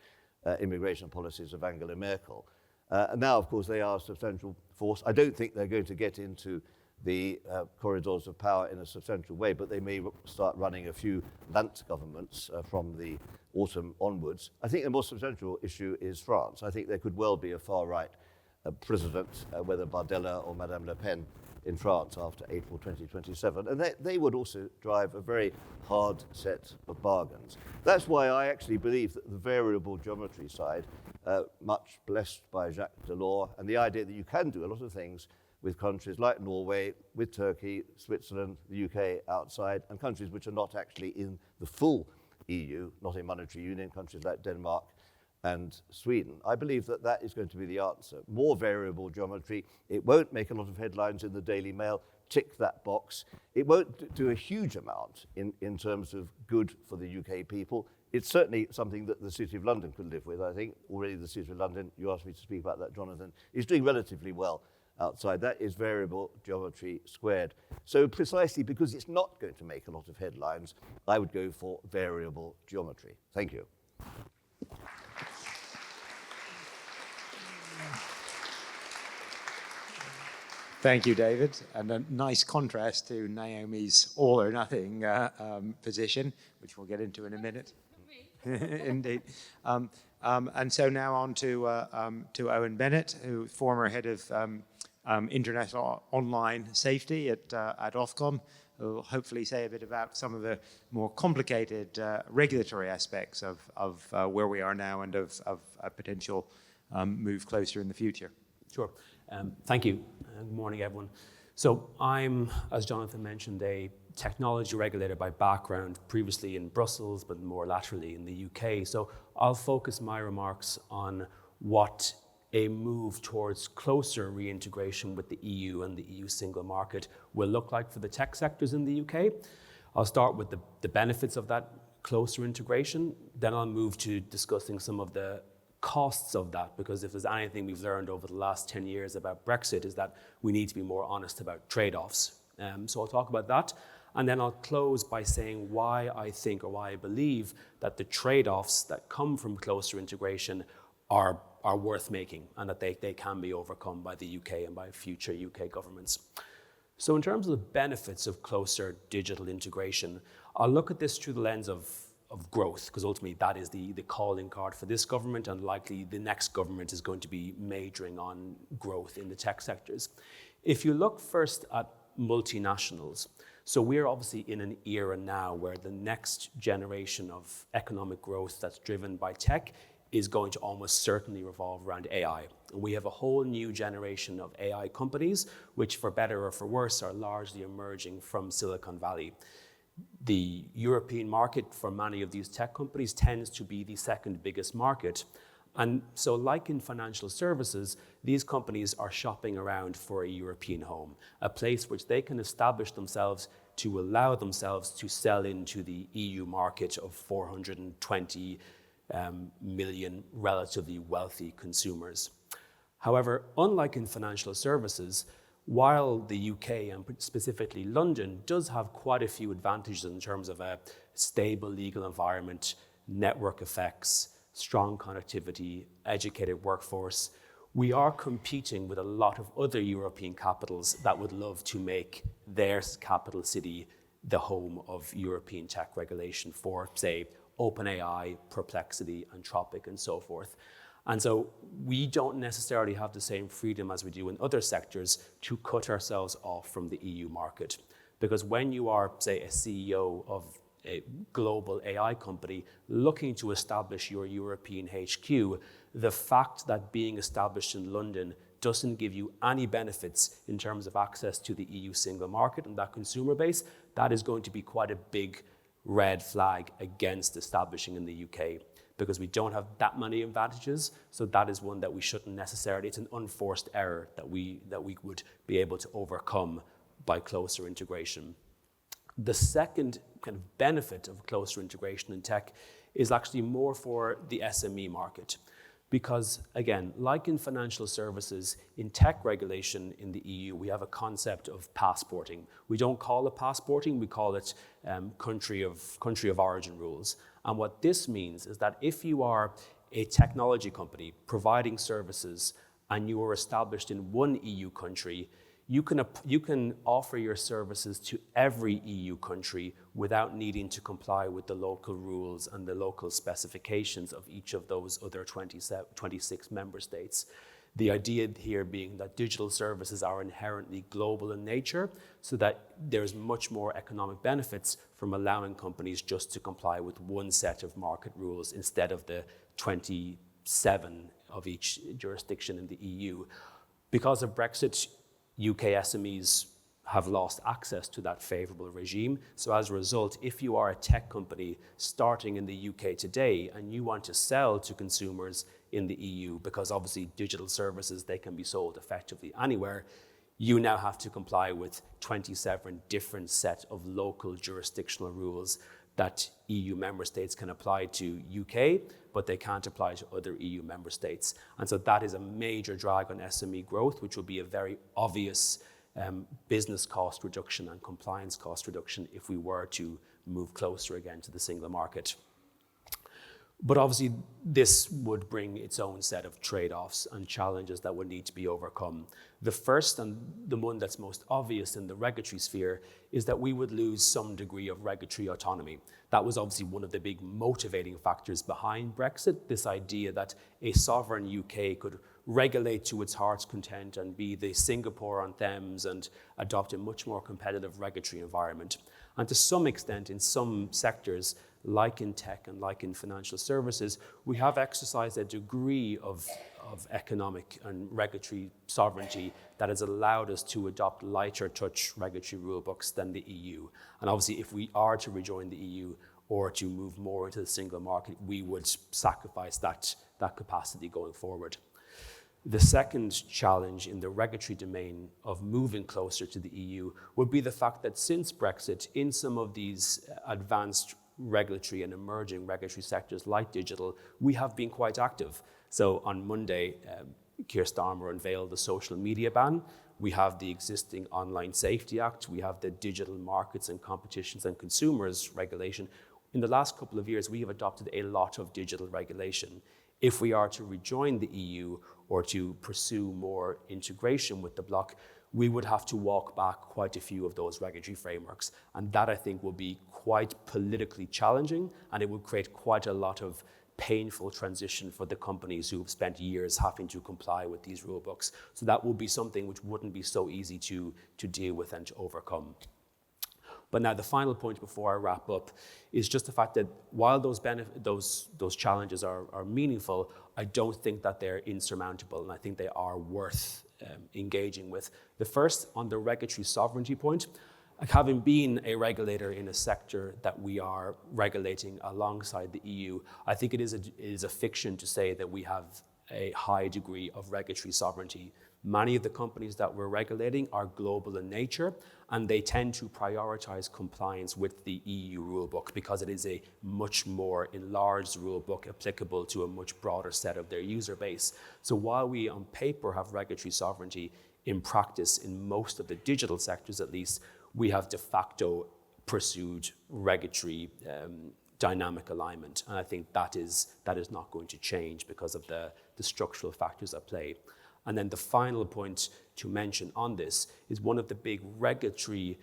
immigration policies of Angela Merkel. And now, of course, they are a substantial force. I don't think they're going to get into the corridors of power in a substantial way, but they may start running a few Land governments from the autumn onwards. I think the more substantial issue is France. I think there could well be a far-right president, whether Bardella or Madame Le Pen, in France after April 2027, and they would also drive a very hard set of bargains. That's why I actually believe that the variable geometry side, much blessed by Jacques Delors, and the idea that you can do a lot of things with countries like Norway, with Turkey, Switzerland, the UK outside, and countries which are not actually in the full EU, not in monetary union, countries like Denmark and Sweden. I believe that that is going to be the answer. More variable geometry. It won't make a lot of headlines in the Daily Mail. Tick that box. It won't do a huge amount in terms of good for the UK people. It's certainly something that the City of London could live with. I think already the City of London, you asked me to speak about that, Jonathan, is doing relatively well outside. That is variable geometry squared. So precisely because it's not going to make a lot of headlines, I would go for variable geometry. Thank you. Thank you, David. And a nice contrast to Naomi's all or nothing position, which we'll get into in a minute. Indeed. And so now on to Owen Bennett, who former head of international online safety at Ofcom, who will hopefully say a bit about some of the more complicated regulatory aspects of where we are now and of a potential move closer in the future. Sure. Thank you. Good morning, everyone. So I'm, as Jonathan mentioned, a technology regulator by background, previously in Brussels, but more laterally in the UK. So I'll focus my remarks on what a move towards closer reintegration with the EU and the EU single market will look like for the tech sectors in the UK. I'll start with the benefits of that closer integration. Then I'll move to discussing some of the costs of that, because if there's anything we've learned over the last 10 years about Brexit is that we need to be more honest about trade-offs. So I'll talk about that. And then I'll close by saying why I think or why I believe that the trade-offs that come from closer integration are worth making and that they can be overcome by the UK and by future UK governments. So in terms of the benefits of closer digital integration, I'll look at this through the lens of growth, because ultimately that is the calling card for this government, and likely the next government is going to be majoring on growth in the tech sectors. If you look first at multinationals, so we're obviously in an era now where the next generation of economic growth that's driven by tech is going to almost certainly revolve around AI. And we have a whole new generation of AI companies, which for better or for worse are largely emerging from Silicon Valley. The European market for many of these tech companies tends to be the second biggest market. And so like in financial services, these companies are shopping around for a European home, a place which they can establish themselves to allow themselves to sell into the EU market of 420 million relatively wealthy consumers. However, unlike in financial services, while the UK and specifically London does have quite a few advantages in terms of a stable legal environment, network effects, strong connectivity, educated workforce, we are competing with a lot of other European capitals that would love to make their capital city the home of European tech regulation for, say, OpenAI, Perplexity, Anthropic, and so forth. And so we don't necessarily have the same freedom as we do in other sectors to cut ourselves off from the EU market. Because when you are, say, a CEO of a global AI company looking to establish your European HQ, the fact that being established in London doesn't give you any benefits in terms of access to the EU single market and that consumer base, that is going to be quite a big red flag against establishing in the UK, because we don't have that many advantages. So that is one that we shouldn't necessarily, it's an unforced error that we would be able to overcome by closer integration. The second kind of benefit of closer integration in tech is actually more for the SME market. Because again, like in financial services, in tech regulation in the EU, we have a concept of passporting. We don't call it passporting, we call it country of origin rules. And what this means is that if you are a technology company providing services and you are established in one EU country, you can offer your services to every EU country without needing to comply with the local rules and the local specifications of each of those other 26 member states. The idea here being that digital services are inherently global in nature, so that there's much more economic benefits from allowing companies just to comply with one set of market rules instead of the 27 of each jurisdiction in the EU. Because of Brexit, UK SMEs have lost access to that favourable regime. So as a result, if you are a tech company starting in the UK today and you want to sell to consumers in the EU, because obviously digital services, they can be sold effectively anywhere, you now have to comply with 27 different set of local jurisdictional rules that EU member states can apply to UK, but they can't apply to other EU member states. And so that is a major drag on SME growth, which will be a very obvious business cost reduction and compliance cost reduction if we were to move closer again to the single market. But obviously, this would bring its own set of trade-offs and challenges that would need to be overcome. The first, and the one that's most obvious in the regulatory sphere, is that we would lose some degree of regulatory autonomy. That was obviously one of the big motivating factors behind Brexit, this idea that a sovereign UK could regulate to its heart's content and be the Singapore on Thames and adopt a much more competitive regulatory environment. And to some extent, in some sectors, like in tech and like in financial services, we have exercised a degree of economic and regulatory sovereignty that has allowed us to adopt lighter touch regulatory rule books than the EU. And obviously, if we are to rejoin the EU or to move more into the single market, we would sacrifice that capacity going forward. The second challenge in the regulatory domain of moving closer to the EU would be the fact that since Brexit, in some of these advanced regulatory and emerging regulatory sectors like digital, we have been quite active. So on Monday, Keir Starmer unveiled the social media ban. We have the existing Online Safety Act. We have the Digital Markets and Competitions and Consumers regulation. In the last couple of years, we have adopted a lot of digital regulation. If we are to rejoin the EU or to pursue more integration with the bloc, we would have to walk back quite a few of those regulatory frameworks. And that, I think, will be quite politically challenging, and it will create quite a lot of painful transition for the companies who have spent years having to comply with these rule books. So that will be something which wouldn't be so easy to deal with and to overcome. But now the final point before I wrap up is just the fact that while those challenges are meaningful, I don't think that they're insurmountable, and I think they are worth engaging with. The first, on the regulatory sovereignty point, Like, having been a regulator in a sector that we are regulating alongside the EU, I think it is a fiction to say that we have a high degree of regulatory sovereignty. Many of the companies that we're regulating are global in nature, and they tend to prioritize compliance with the EU rulebook because it is a much more enlarged rulebook applicable to a much broader set of their user base. So while we on paper have regulatory sovereignty, in practice, in most of the digital sectors at least, we have de facto pursued regulatory dynamic alignment. And I think that is not going to change because of the structural factors at play. And then the final point to mention on this is one of the big regulatory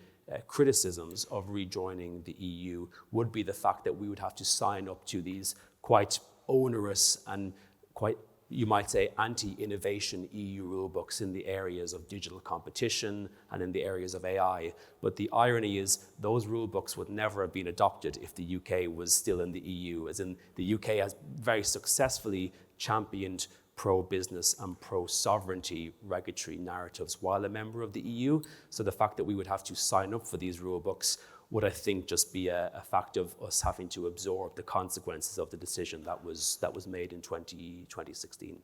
criticisms of rejoining the EU would be the fact that we would have to sign up to these quite onerous and quite, you might say, anti-innovation EU rulebooks in the areas of digital competition and in the areas of AI. But the irony is those rulebooks would never have been adopted if the UK was still in the EU, as in the UK has very successfully championed pro-business and pro-sovereignty regulatory narratives while a member of the EU. So the fact that we would have to sign up for these rulebooks would, I think, just be a fact of us having to absorb the consequences of the decision that was made in 2016.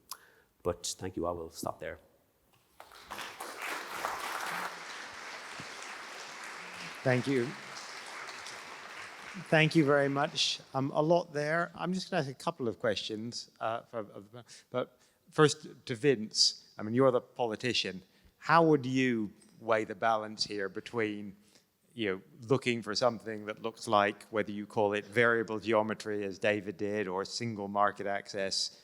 But thank you, I will stop there. Thank you. Thank you very much. A lot there. I'm just going to ask a couple of questions. But first to Vince, I mean, you're the politician. How would you weigh the balance here between looking for something that looks like, whether you call it variable geometry, as David did, or single market access,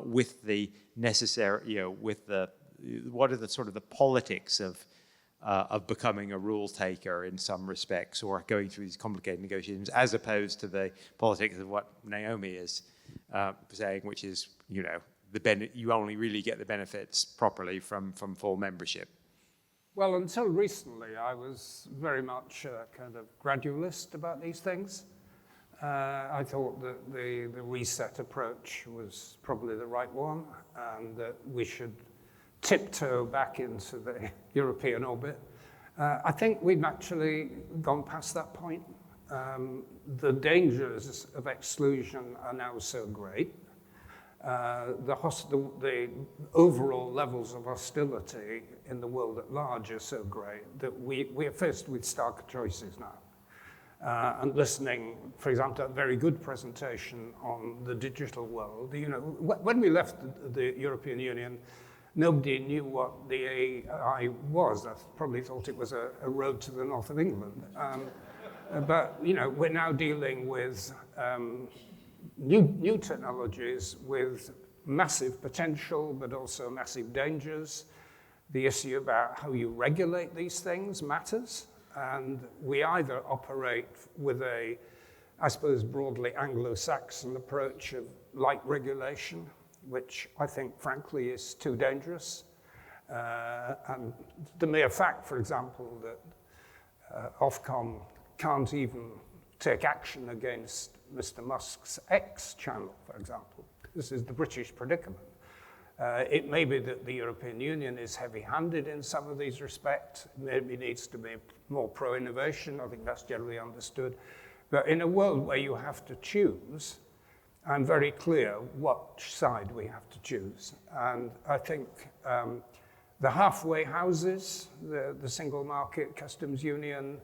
with the necessary, what are the sort of the politics of becoming a rule taker in some respects, or going through these complicated negotiations, as opposed to the politics of what Naomi is saying, which is, you only really get the benefits properly from full membership. Well, until recently, I was very much a kind of gradualist about these things. I thought that the reset approach was probably the right one, and that we should tiptoe back into the European orbit. I think we've actually gone past that point. The dangers of exclusion are now so great. The overall levels of hostility in the world at large are so great that we are faced with stark choices now. And listening, for example, to a very good presentation on the digital world, when we left the European Union, nobody knew what the AI was. I probably thought it was a road to the north of England. But we're now dealing with new technologies with massive potential, but also massive dangers. The issue about how you regulate these things matters, and we either operate with a, I suppose, broadly Anglo-Saxon approach of light regulation, which I think, frankly, is too dangerous. And the mere fact, for example, that Ofcom can't even take action against Mr. Musk's X channel, for example. This is the British predicament. It may be that the European Union is heavy-handed in some of these respects. Maybe needs to be more pro-innovation. I think that's generally understood. But in a world where you have to choose, I'm very clear what side we have to choose. And I think the halfway houses, the single market customs union,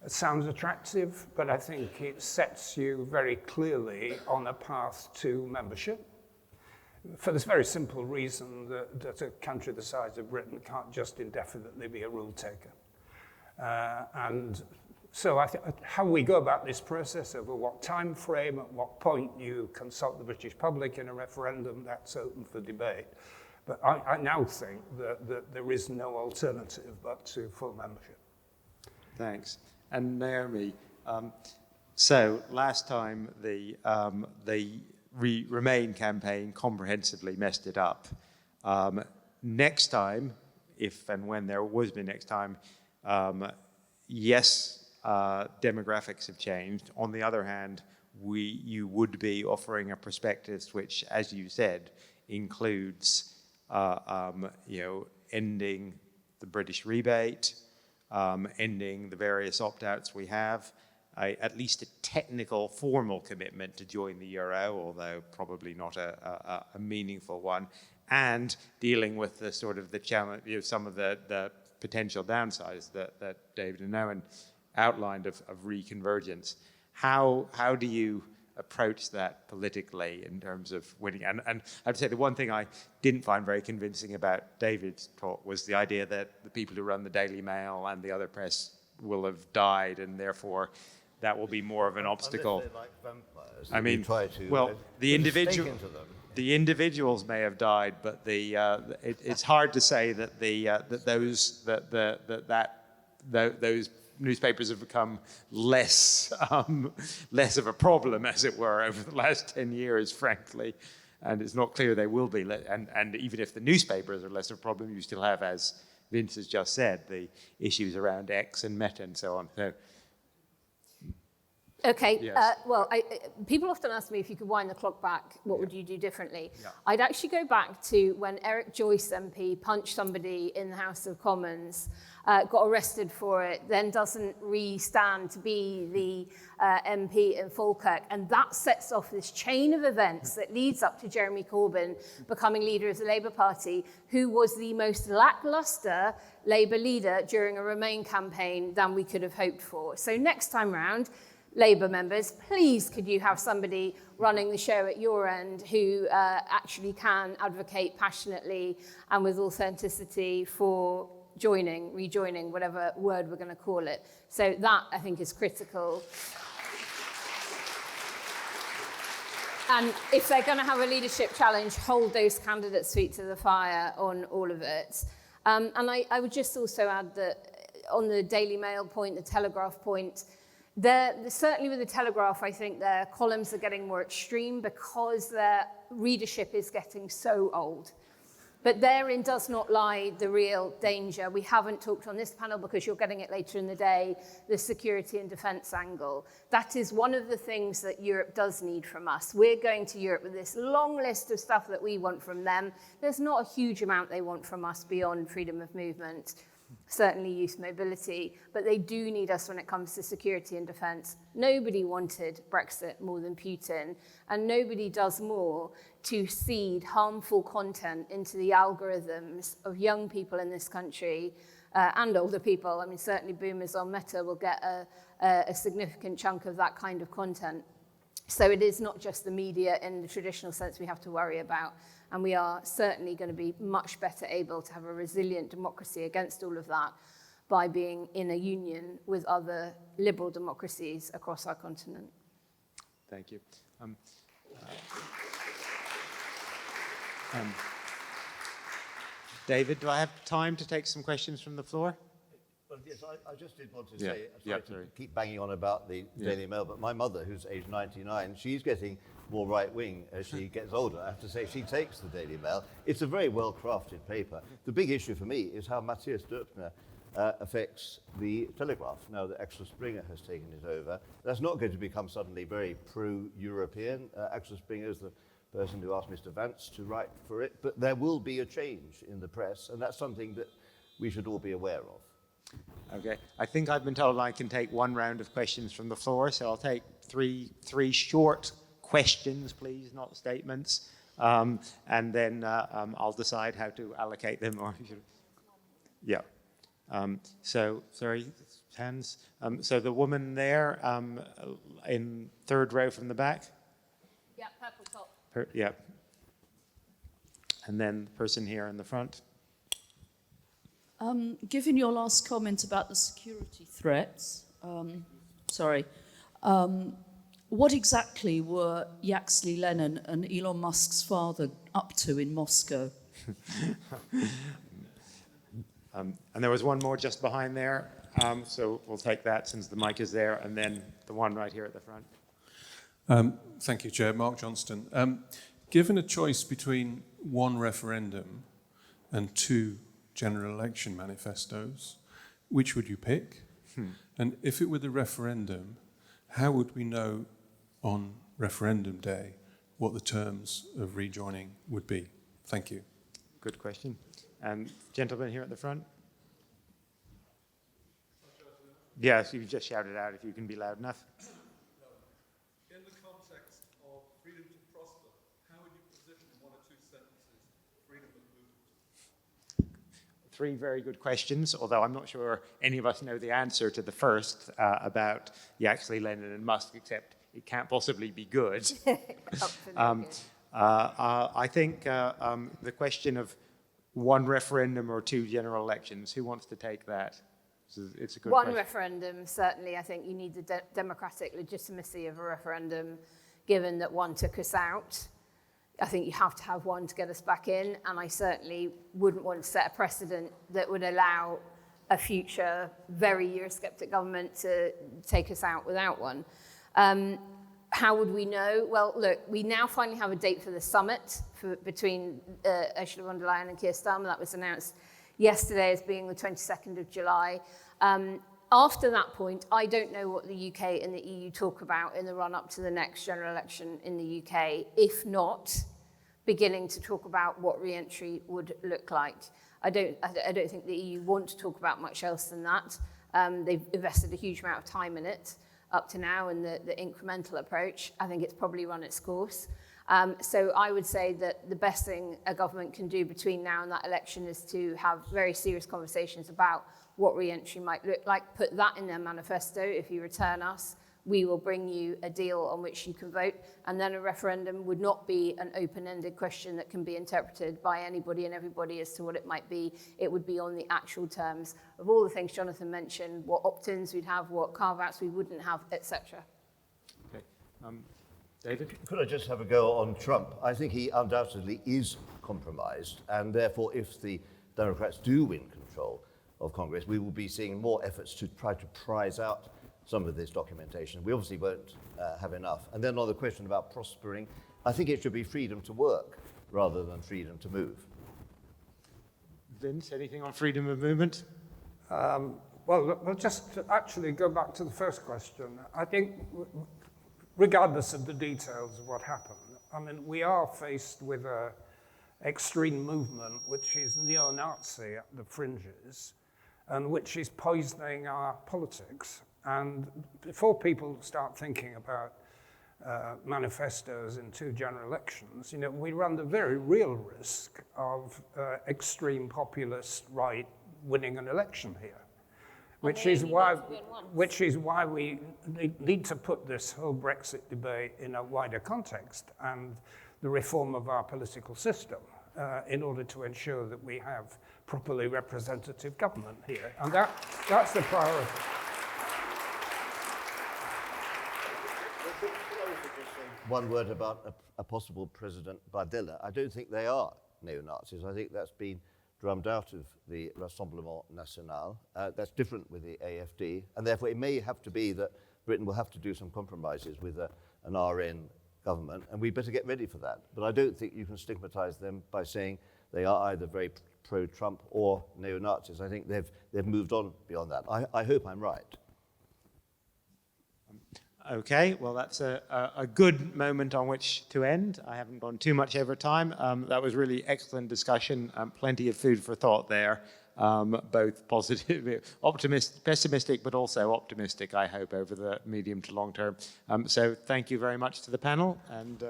sounds attractive, but I think it sets you very clearly on a path to membership for this very simple reason that a country the size of Britain can't just indefinitely be a rule taker. And so how we go about this process, over what time frame, at what point you consult the British public in a referendum, that's open for debate. But I now think that there is no alternative but to full membership. Thanks. And Naomi, so last time the Remain campaign comprehensively messed it up. Next time, if and when there was be next time, yes, demographics have changed. On the other hand, you would be offering a prospectus which, as you said, includes ending the British rebate, ending the various opt-outs we have, at least a technical, formal commitment to join the euro, although probably not a meaningful one, and dealing with the sort of the challenge, some of the potential downsides that David and Owen outlined of reconvergence. How do you approach that politically in terms of winning? And I have to say, the one thing I didn't find very convincing about David's talk was the idea that the people who run the Daily Mail and the other press will have died, and therefore that will be more of an obstacle. They're like vampires. I mean, try to well, the individual. The individuals may have died, but it's hard to say that those newspapers have become less of a problem, as it were, over the last 10 years, frankly. And it's not clear they will be. And even if the newspapers are less of a problem, you still have, as Vince has just said, the issues around X and Meta and so on. So, okay, yes. People often ask me if you could wind the clock back, what would you do differently? Yeah. I'd actually go back to when Eric Joyce MP punched somebody in the House of Commons, got arrested for it, then doesn't re-stand to be the MP in Falkirk. And that sets off this chain of events that leads up to Jeremy Corbyn becoming leader of the Labour Party, who was the most lacklustre Labour leader during a Remain campaign than we could have hoped for. So next time round, Labour members, please could you have somebody running the show at your end who actually can advocate passionately and with authenticity for rejoining, whatever word we're going to call it. So that, I think, is critical. And if they're going to have a leadership challenge, hold those candidates' feet to the fire on all of it. And I would just also add that on the Daily Mail point, the Telegraph point, certainly with the Telegraph, I think their columns are getting more extreme because their readership is getting so old. But therein does not lie the real danger. We haven't talked on this panel because you're getting it later in the day, the security and defence angle. That is one of the things that Europe does need from us. We're going to Europe with this long list of stuff that we want from them. There's not a huge amount they want from us beyond freedom of movement, certainly youth mobility, but they do need us when it comes to security and defence. Nobody wanted Brexit more than Putin, and nobody does more to seed harmful content into the algorithms of young people in this country and older people. I mean, certainly boomers on Meta will get a significant chunk of that kind of content. So it is not just the media in the traditional sense we have to worry about. And we are certainly going to be much better able to have a resilient democracy against all of that by being in a union with other liberal democracies across our continent. Thank you. David, do I have time to take some questions from the floor? Well, yes, I just did want to Yeah. say, Yeah, sorry to keep banging on about the Daily Mail, but my mother, who's aged 99, she's getting more right-wing as she gets older. I have to say, she takes the Daily Mail. It's a very well-crafted paper. The big issue for me is how Matthias Dürkner affects the Telegraph, now that Axel Springer has taken it over. That's not going to become suddenly very pro-European. Axel Springer is the person who asked Mr. Vance to write for it, but there will be a change in the press, and that's something that we should all be aware of. Okay, I think I've been told I can take one round of questions from the floor, so I'll take three short questions, please, not statements, and then I'll decide how to allocate them. Or yeah. So, sorry, hands. So the woman there in third row from the back. Yeah, purple top. Yeah. And then the person here in the front. Given your last comment about the security threats, what exactly were Yaxley Lennon and Elon Musk's father up to in Moscow? And there was one more just behind there, so we'll take that since the mic is there, and then the one right here at the front. Thank you, Chair. Mark Johnston. Given a choice between one referendum and two general election manifestos, which would you pick? And if it were the referendum, how would we know on referendum day what the terms of rejoining would be? Thank you. Good question. And gentleman here at the front. Yes, you just shout it out if you can be loud enough. In the context of freedom to prosper, how would you position in 1 or 2 sentences freedom of movement? 3 very good questions, although I'm not sure any of us know the answer to the first about Yaxley, Lennon and Musk, except it can't possibly be good. I think the question of 1 referendum or 2 general elections, who wants to take that? It's a good One question. referendum, certainly. I think you need the democratic legitimacy of a referendum, given that one took us out. I think you have to have one to get us back in, and I certainly wouldn't want to set a precedent that would allow a future very Eurosceptic government to take us out without one. How would we know? Well, look, we now finally have a date for the summit between Ursula von der Leyen and Keir Starmer. That was announced yesterday as being the 22nd of July. After that point, I don't know what the UK and the EU talk about in the run-up to the next general election in the UK, if not beginning to talk about what re-entry would look like. I don't think the EU want to talk about much else than that. They've invested a huge amount of time in it up to now, and the incremental approach, I think it's probably run its course. So I would say that the best thing a government can do between now and that election is to have very serious conversations about what re-entry might look like. Put that in their manifesto. If you return us, we will bring you a deal on which you can vote. And then a referendum would not be an open-ended question that can be interpreted by anybody and everybody as to what it might be. It would be on the actual terms of all the things Jonathan mentioned, what opt-ins we'd have, what carve-outs we wouldn't have, etc. Okay. David? Could I just have a go on Trump? I think he undoubtedly is compromised, and therefore if the Democrats do win control of Congress, we will be seeing more efforts to try to prize out some of this documentation. We obviously won't have enough. And then on the question about prospering, I think it should be freedom to work rather than freedom to move. Vince, anything on freedom of movement? Well, just to actually go back to the first question. I think, regardless of the details of what happened, I mean, we are faced with an extreme movement which is neo-Nazi at the fringes and which is poisoning our politics. And before people start thinking about manifestos in 2 general elections, you know, we run the very real risk of extreme populist right winning an election here, which is why we need to put this whole Brexit debate in a wider context and the reform of our political system in order to ensure that we have properly representative government here. And that's the priority. One word about a possible President Bardella. I don't think they are neo-Nazis. I think that's been drummed out of the Rassemblement National. That's different with the AFD, and therefore it may have to be that Britain will have to do some compromises with an RN government, and we better get ready for that. But I don't think you can stigmatise them by saying they are either very pro-Trump or neo-Nazis. I think they've moved on beyond that. I hope I'm right. Okay, well, that's a good moment on which to end. I haven't gone too much over time. That was really excellent discussion, plenty of food for thought there, both positive, pessimistic, but also optimistic, I hope, over the medium to long term. So thank you very much to the panel. And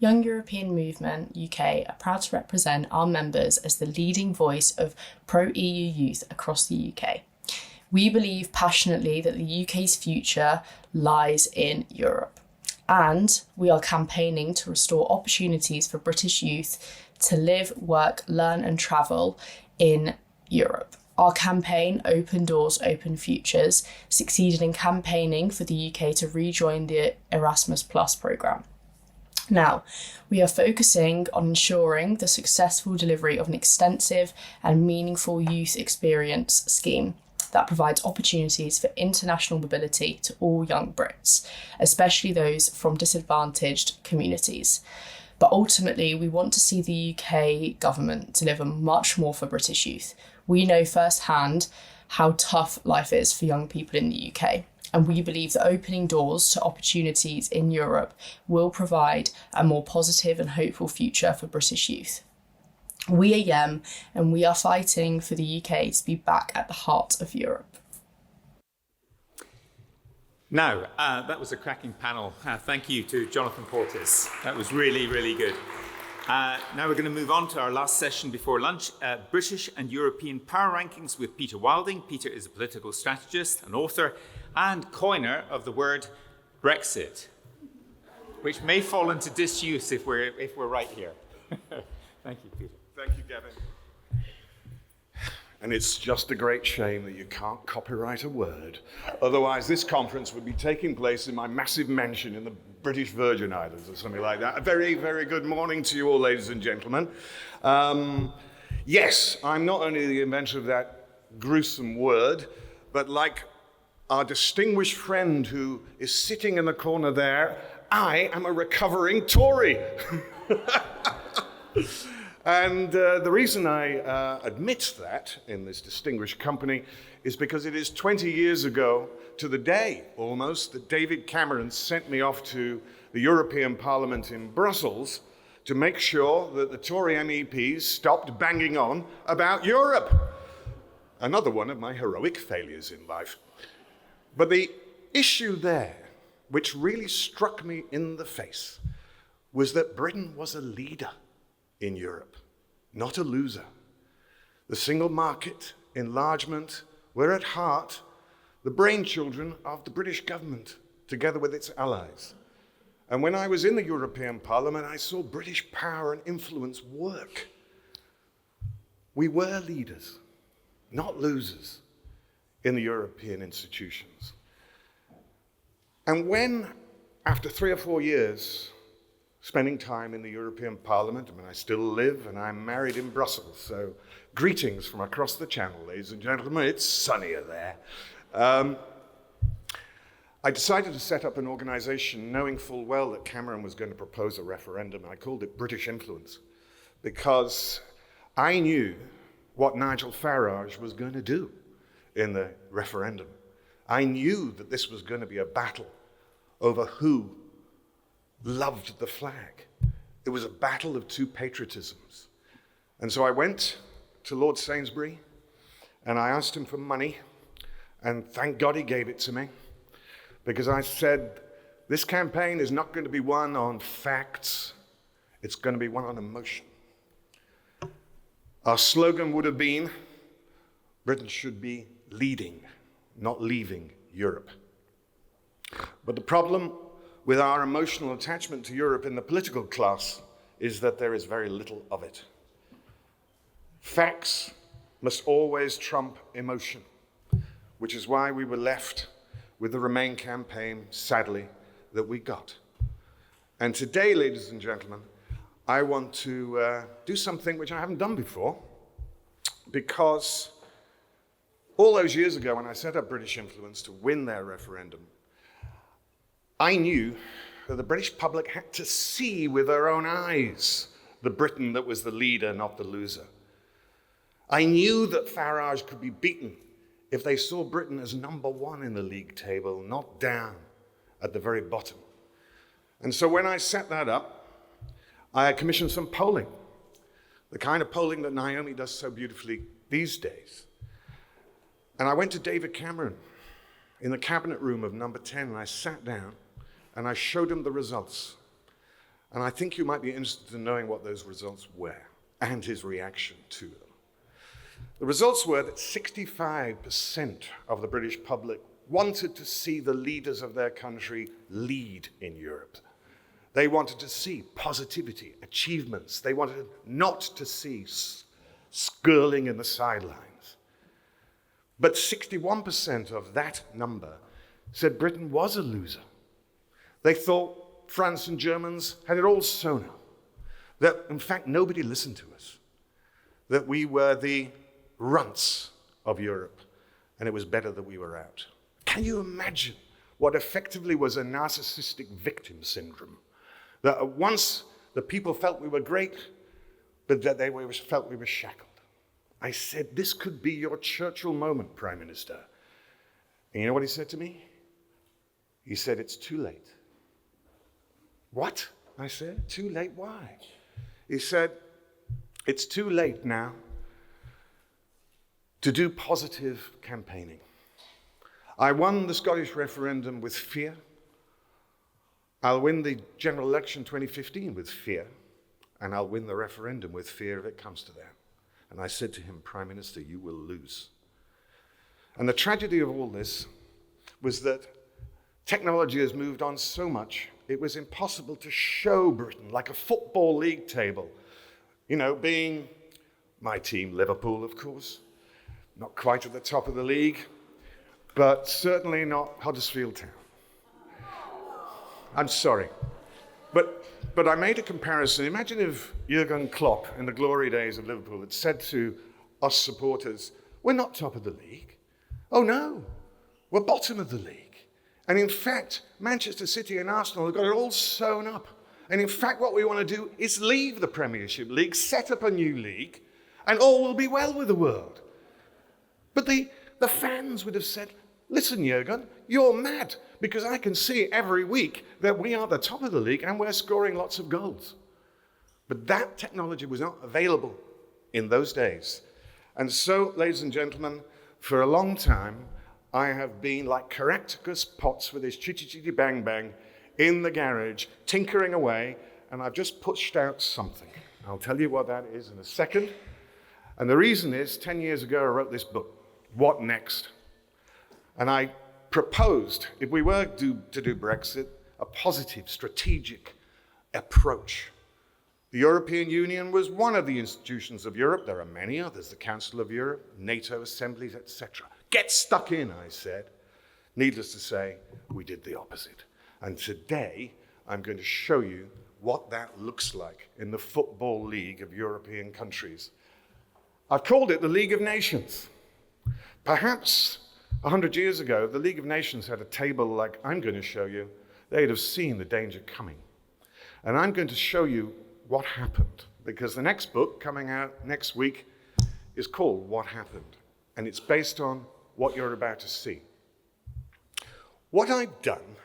Young European Movement UK are proud to represent our members as the leading voice of pro-EU youth across the UK. We believe passionately that the UK's future lies in Europe, and we are campaigning to restore opportunities for British youth to live, work, learn and travel in Europe. Our campaign, Open Doors, Open Futures, succeeded in campaigning for the UK to rejoin the Erasmus Plus programme. Now, we are focusing on ensuring the successful delivery of an extensive and meaningful youth experience scheme that provides opportunities for international mobility to all young Brits, especially those from disadvantaged communities. But ultimately, we want to see the UK government deliver much more for British youth. We know firsthand how tough life is for young people in the UK. And we believe that opening doors to opportunities in Europe will provide a more positive and hopeful future for British youth. We are YEM, and we are fighting for the UK to be back at the heart of Europe. Now, that was a cracking panel. Thank you to Jonathan Portis. That was really, really good. Now we're going to move on to our last session before lunch, British and European Power Rankings with Peter Wilding. Peter is a political strategist, an author, and coiner of the word Brexit, which may fall into disuse if we're right here. Thank you, Peter. Thank you, Gavin. And it's just a great shame that you can't copyright a word. Otherwise, this conference would be taking place in my massive mansion in the British Virgin Islands or something like that. A very, very good morning to you all, ladies and gentlemen. Yes, I'm not only the inventor of that gruesome word, but like our distinguished friend who is sitting in the corner there, I am a recovering Tory. And the reason I admit that in this distinguished company is because it is 20 years ago to the day, almost, that David Cameron sent me off to the European Parliament in Brussels to make sure that the Tory MEPs stopped banging on about Europe. Another one of my heroic failures in life. But the issue there, which really struck me in the face, was that Britain was a leader in Europe, not a loser. The single market, enlargement, were at heart the brainchildren of the British government, together with its allies. And when I was in the European Parliament, I saw British power and influence work. We were leaders, not losers, in the European institutions. And when, after 3 or 4 years, spending time in the European Parliament, I mean, I still live and I'm married in Brussels, so greetings from across the channel, ladies and gentlemen. It's sunnier there. I decided to set up an organization knowing full well that Cameron was going to propose a referendum. I called it British Influence because I knew what Nigel Farage was going to do in the referendum. I knew that this was going to be a battle over who loved the flag. It was a battle of two patriotisms. And so I went to Lord Sainsbury and I asked him for money, and thank God he gave it to me, because I said, this campaign is not going to be won on facts, it's going to be won on emotion. Our slogan would have been, Britain should be leading, not leaving Europe. But the problem with our emotional attachment to Europe in the political class is that there is very little of it. Facts must always trump emotion, which is why we were left with the Remain campaign, sadly, that we got. And today, ladies and gentlemen, I want to do something which I haven't done before, because all those years ago when I set up British Influence to win their referendum, I knew that the British public had to see with their own eyes the Britain that was the leader, not the loser. I knew that Farage could be beaten if they saw Britain as number one in the league table, not down at the very bottom. And so when I set that up, I commissioned some polling, the kind of polling that Naomi does so beautifully these days. And I went to David Cameron in the cabinet room of number 10, and I sat down and I showed him the results. And I think you might be interested in knowing what those results were and his reaction to them. The results were that 65% of the British public wanted to see the leaders of their country lead in Europe. They wanted to see positivity, achievements. They wanted not to see skirling in the sidelines. But 61% of that number said Britain was a loser. They thought France and Germans had it all sewn up, that in fact nobody listened to us, that we were the runts of Europe, and it was better that we were out. Can you imagine what effectively was a narcissistic victim syndrome? That at once the people felt we were great, but that they felt we were shackled. I said, this could be your Churchill moment, Prime Minister. And you know what he said to me? He said, "It's too late." "What?" I said. "Too late? Why?" He said, "It's too late now to do positive campaigning. I won the Scottish referendum with fear. I'll win the general election 2015 with fear, and I'll win the referendum with fear if it comes to that." And I said to him, "Prime Minister, you will lose." And the tragedy of all this was that technology has moved on so much, it was impossible to show Britain like a football league table. You know, being my team, Liverpool, of course, not quite at the top of the league, but certainly not Huddersfield Town. I'm sorry. But I made a comparison. Imagine if Jurgen Klopp, in the glory days of Liverpool, had said to us supporters, "We're not top of the league. Oh no, we're bottom of the league. And in fact, Manchester City and Arsenal have got it all sewn up. And in fact, what we want to do is leave the Premiership League, set up a new league, and all will be well with the world." But the fans would have said, "Listen, Jurgen, you're mad, because I can see every week that we are the top of the league and we're scoring lots of goals." But that technology was not available in those days. And so, ladies and gentlemen, for a long time, I have been like Caractacus Potts with his chitty-chitty bang-bang in the garage, tinkering away, and I've just pushed out something. I'll tell you what that is in a second. And the reason is, 10 years ago, I wrote this book, What Next? And I proposed, if we were to do Brexit, a positive, strategic approach. The European Union was one of the institutions of Europe. There are many others, the Council of Europe, NATO assemblies, etc. Get stuck in, I said. Needless to say, we did the opposite. And today, I'm going to show you what that looks like in the Football League of European countries. I've called it the League of Nations. Perhaps 100 years ago, the League of Nations had a table like I'm going to show you. They'd have seen the danger coming. And I'm going to show you what happened, because the next book coming out next week is called What Happened, and it's based on what you're about to see. What I've done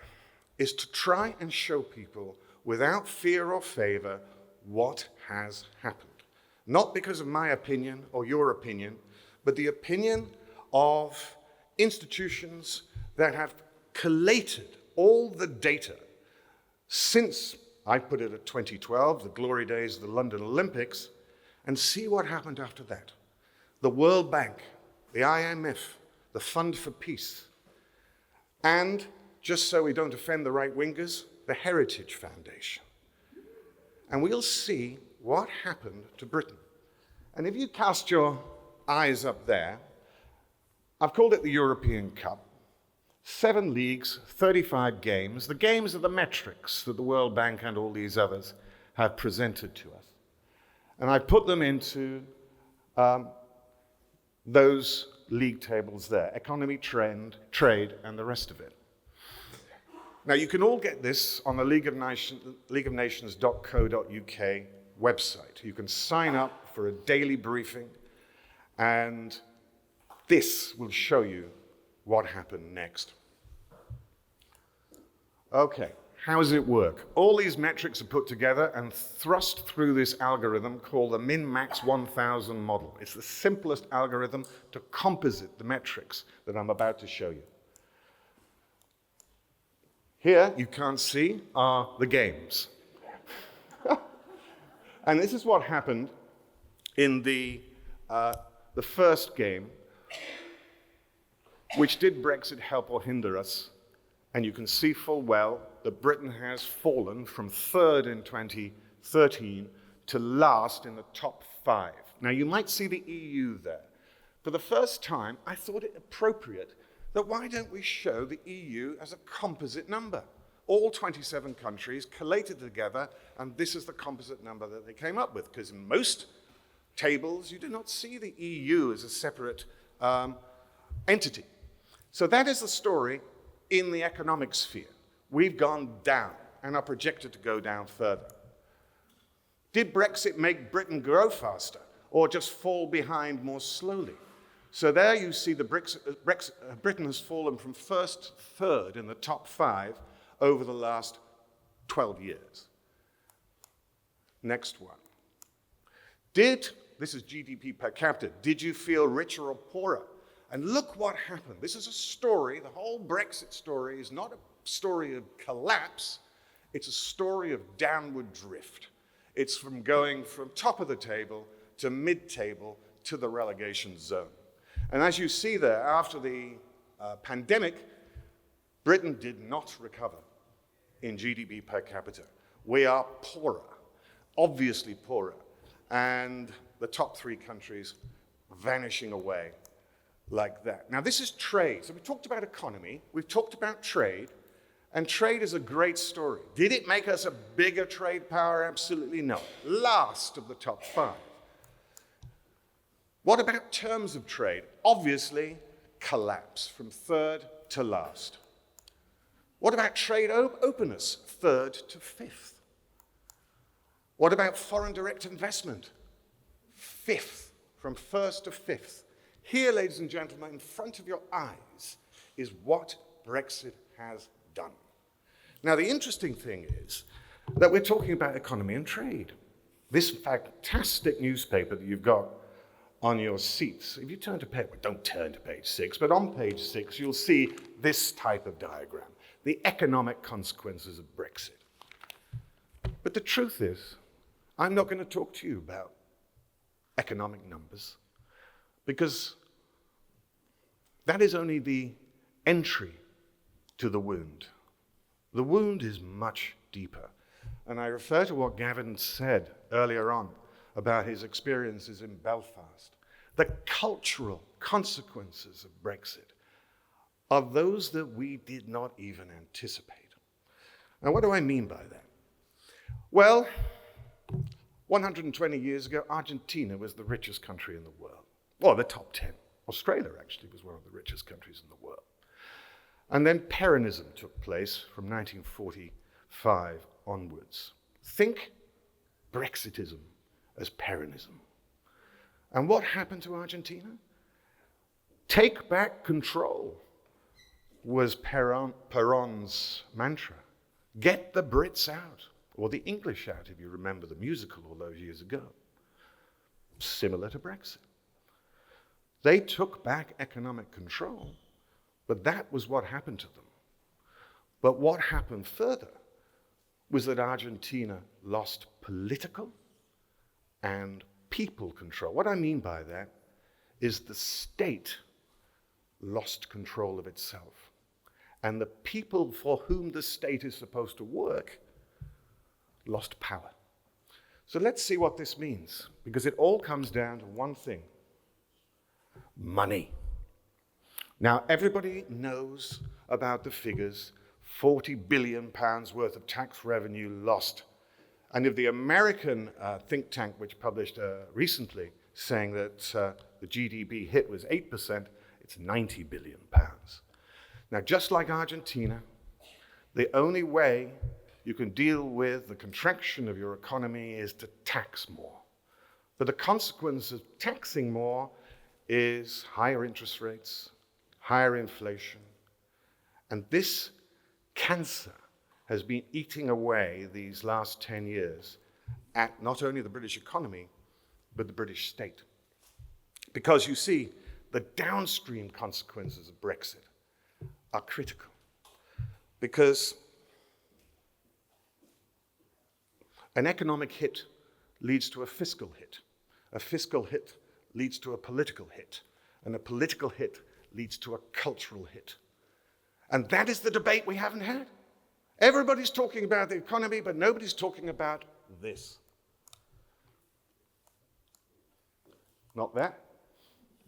is to try and show people without fear or favor what has happened. Not because of my opinion or your opinion, but the opinion of institutions that have collated all the data since, I put it at 2012, the glory days of the London Olympics, and see what happened after that. The World Bank, the IMF, the Fund for Peace, and, just so we don't offend the right-wingers, the Heritage Foundation. And we'll see what happened to Britain. And if you cast your eyes up there, I've called it the European Cup. 7 leagues, 35 games. The games are the metrics that the World Bank and all these others have presented to us. And I put them into those league tables there, economy, trade, and the rest of it. Now, you can all get this on the leagueofnations.co.uk website. You can sign up for a daily briefing, and this will show you what happened next. Okay, how does it work? All these metrics are put together and thrust through this algorithm called the Min-Max 1000 model. It's the simplest algorithm to composite the metrics that I'm about to show you. Here, you can't see, are the games. And this is what happened in the first game, which did Brexit help or hinder us? And you can see full well that Britain has fallen from 3rd in 2013 to last in the top 5. Now, you might see the EU there. For the first time, I thought it appropriate that why don't we show the EU as a composite number? All 27 countries collated together, and this is the composite number that they came up with, because in most tables, you do not see the EU as a separate entity. So that is the story in the economic sphere. We've gone down and are projected to go down further. Did Brexit make Britain grow faster or just fall behind more slowly? So there you see Britain has fallen from first third in the top 5 over the last 12 years. Next one. This is GDP per capita, did you feel richer or poorer? And look what happened. This is a story, the whole Brexit story is not a story of collapse, it's a story of downward drift. It's from going from top of the table to mid-table to the relegation zone. And as you see there, after the pandemic, Britain did not recover in GDP per capita. We are poorer, obviously poorer, and the top 3 countries vanishing away like that. Now this is trade. So we talked about economy, we've talked about trade, and trade is a great story. Did it make us a bigger trade power? Absolutely no. Last of the top 5. What about terms of trade? Obviously, collapse from 3rd to last. What about trade openness? 3rd to 5th. What about foreign direct investment? 5th, from 1st to 5th. Here, ladies and gentlemen, in front of your eyes is what Brexit has done. Now, the interesting thing is that we're talking about economy and trade. This fantastic newspaper that you've got on your seats, if you turn to page, well, don't turn to page 6, but on page 6, you'll see this type of diagram, the economic consequences of Brexit. But the truth is, I'm not going to talk to you about economic numbers, because that is only the entry to the wound. The wound is much deeper. And I refer to what Gavin said earlier on about his experiences in Belfast. The cultural consequences of Brexit are those that we did not even anticipate. Now, what do I mean by that? Well, 120 years ago, Argentina was the richest country in the world. Well, the top 10. Australia actually was one of the richest countries in the world. And then Peronism took place from 1945 onwards. Think Brexitism as Peronism. And what happened to Argentina? Take back control was Perón's mantra. Get the Brits out, or the English out, if you remember the musical all those years ago. Similar to Brexit. They took back economic control, but that was what happened to them. But what happened further was that Argentina lost political and people control. What I mean by that is the state lost control of itself. And the people for whom the state is supposed to work lost power. So let's see what this means, because it all comes down to one thing: money. Now, everybody knows about the figures, £40 billion worth of tax revenue lost. And if the American think tank, which published recently, saying that the GDP hit was 8%, it's £90 billion. Now, just like Argentina, the only way you can deal with the contraction of your economy is to tax more. But the consequence of taxing more is higher interest rates, higher inflation. And this cancer has been eating away these last 10 years at not only the British economy, but the British state. Because you see, the downstream consequences of Brexit are critical. Because an economic hit leads to a fiscal hit. A fiscal hit leads to a political hit. And a political hit leads to a cultural hit. And that is the debate we haven't had. Everybody's talking about the economy, but nobody's talking about this. Not that.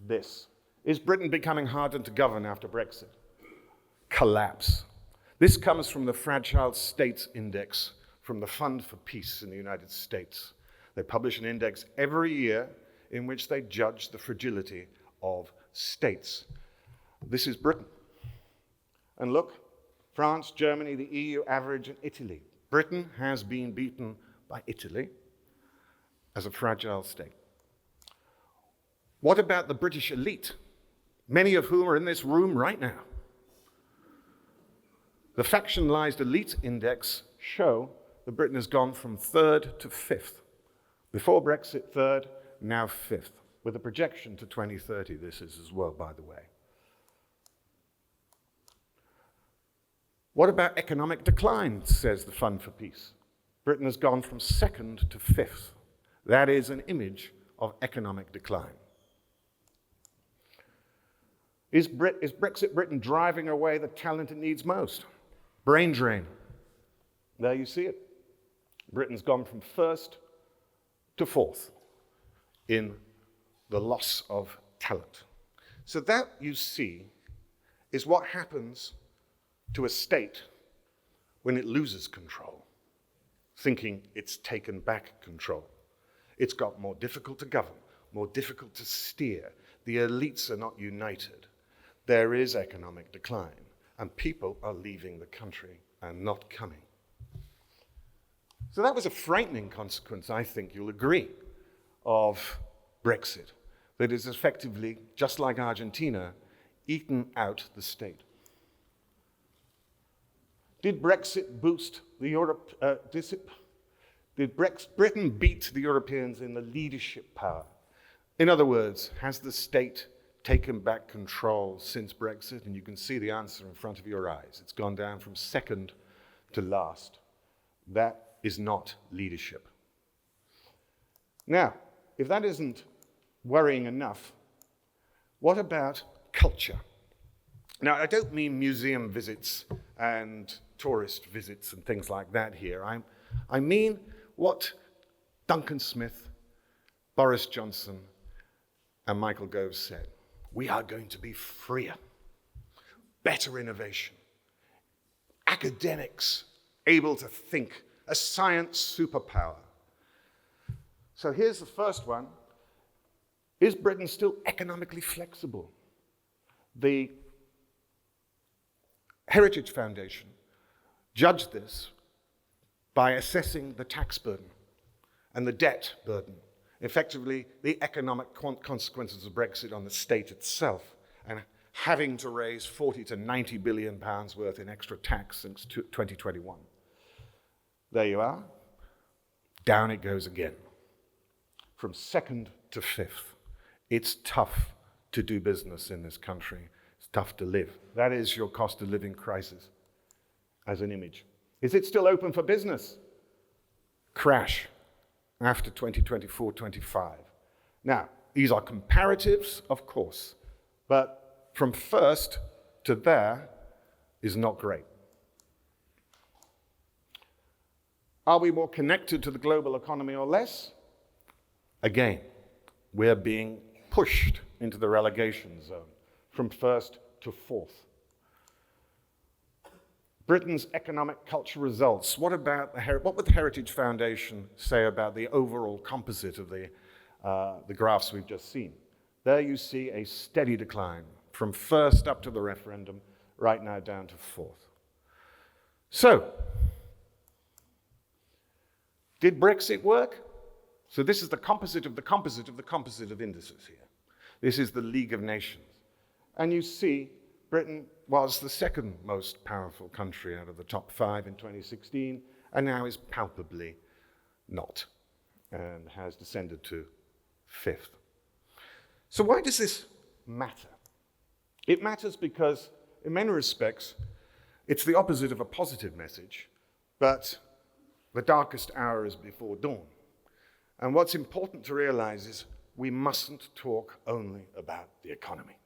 This. Is Britain becoming harder to govern after Brexit? Collapse. This comes from the Fragile States Index from the Fund for Peace in the United States. They publish an index every year in which they judge the fragility of states. This is Britain. And look, France, Germany, the EU average, and Italy. Britain has been beaten by Italy as a fragile state. What about the British elite? many of whom are in this room right now. The factionalized elite index show that Britain has gone from third to fifth. Before Brexit, third, now fifth, with a projection to 2030, this is as well, by the way. What about economic decline, says the Fund for Peace? Britain has gone from second to fifth. That is an image of economic decline. Is Brexit Britain driving away the talent it needs most? Brain drain. There you see it. Britain's gone from first to fourth in the loss of talent. So that, you see, is what happens to a state when it loses control, thinking it's taken back control. It's got more difficult to govern, more difficult to steer. The elites are not united. There is economic decline, and people are leaving the country and not coming. So that was a frightening consequence, I think you'll agree, of Brexit, that is effectively, just like Argentina, eaten out the state. Did Brexit boost the Did Britain beat the Europeans in the leadership power? In other words, has the state taken back control since Brexit? And you can see the answer in front of your eyes. It's gone down from second to last. That is not leadership. Now, if that isn't worrying enough, what about culture? Now, I don't mean museum visits and tourist visits and things like that here. I mean what Duncan Smith, Boris Johnson, and Michael Gove said. We are going to be freer, better innovation, academics able to think, a science superpower. So here's the first one. Is Britain still economically flexible? The Heritage Foundation judged this by assessing the tax burden and the debt burden, effectively the economic consequences of Brexit on the state itself, and having to raise 40 to 90 billion pounds worth in extra tax since 2021. There you are. Down it goes again. From second to fifth. It's tough to do business in this country. It's tough to live. That is your cost of living crisis as an image. Is it still open for business? Crash after 2024-25. Now, these are comparatives, of course, but from first to there is not great. Are we more connected to the global economy or less? Again, we're being pushed into the relegation zone from first to fourth. Britain's economic culture results. What would the Heritage Foundation say about the overall composite of the graphs we've just seen? There you see a steady decline from first up to the referendum, right now down to fourth. So, did Brexit work? So this is the composite of the composite of the composite of indices here. This is the League of Nations. And you see Britain was the second most powerful country out of the top 5 in 2016, and now is palpably not, and has descended to 5th. So why does this matter? It matters because, in many respects, it's the opposite of a positive message, but the darkest hour is before dawn. And what's important to realize is we mustn't talk only about the economy.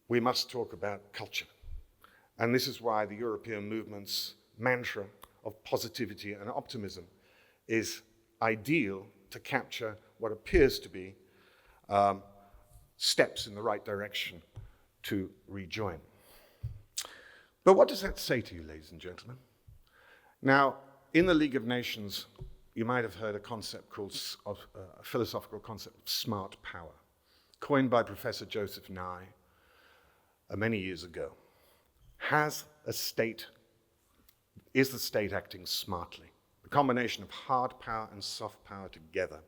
We must talk about culture. And this is why the European movement's mantra of positivity and optimism is ideal to capture what appears to be steps in the right direction to rejoin. But what does that say to you, ladies and gentlemen? Now, in the League of Nations, you might have heard a concept called, a philosophical concept of smart power, coined by Professor Joseph Nye many years ago. Is the state acting smartly? The combination of hard power and soft power together.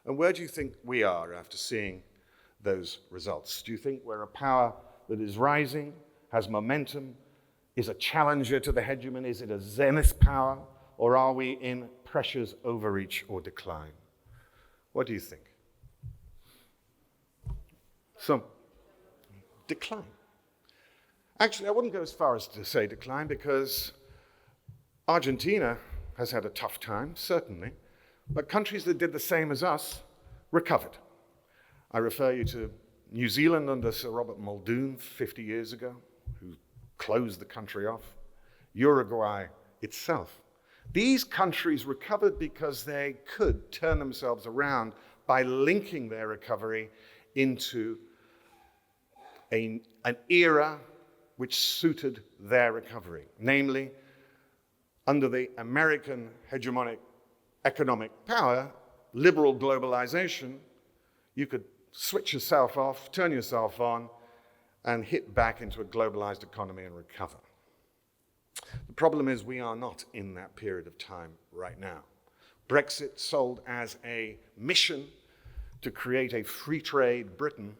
And where do you think we are after seeing those results? Do you think we're a power that is rising, has momentum, is a challenger to the hegemon? Is it a zenith power? Or are we in pressures, overreach, or decline? What do you think? So, decline. Actually, I wouldn't go as far as to say decline, because Argentina has had a tough time, certainly, but countries that did the same as us recovered. I refer you to New Zealand under Sir Robert Muldoon 50 years ago, who closed the country off. Uruguay itself. These countries recovered because they could turn themselves around by linking their recovery into an era which suited their recovery. Namely, under the American hegemonic economic power, liberal globalization, you could switch yourself off, turn yourself on, and hit back into a globalized economy and recover. The problem is we are not in that period of time right now. Brexit, sold as a mission to create a free trade Britain,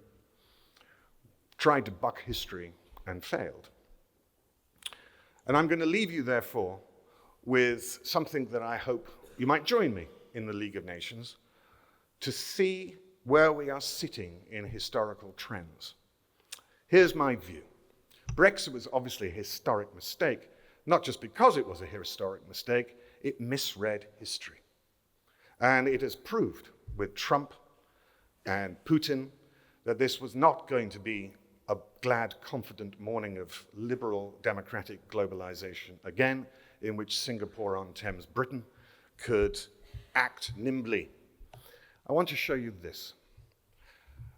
tried to buck history and failed. And I'm going to leave you, therefore, with something that I hope you might join me in the League of Nations to see where we are sitting in historical trends. Here's my view. Brexit was obviously a historic mistake, not just because it was a historic mistake, it misread history. And it has proved with Trump and Putin that this was not going to be a glad, confident morning of liberal democratic globalization again, in which Singapore-on-Thames Britain could act nimbly. I want to show you this,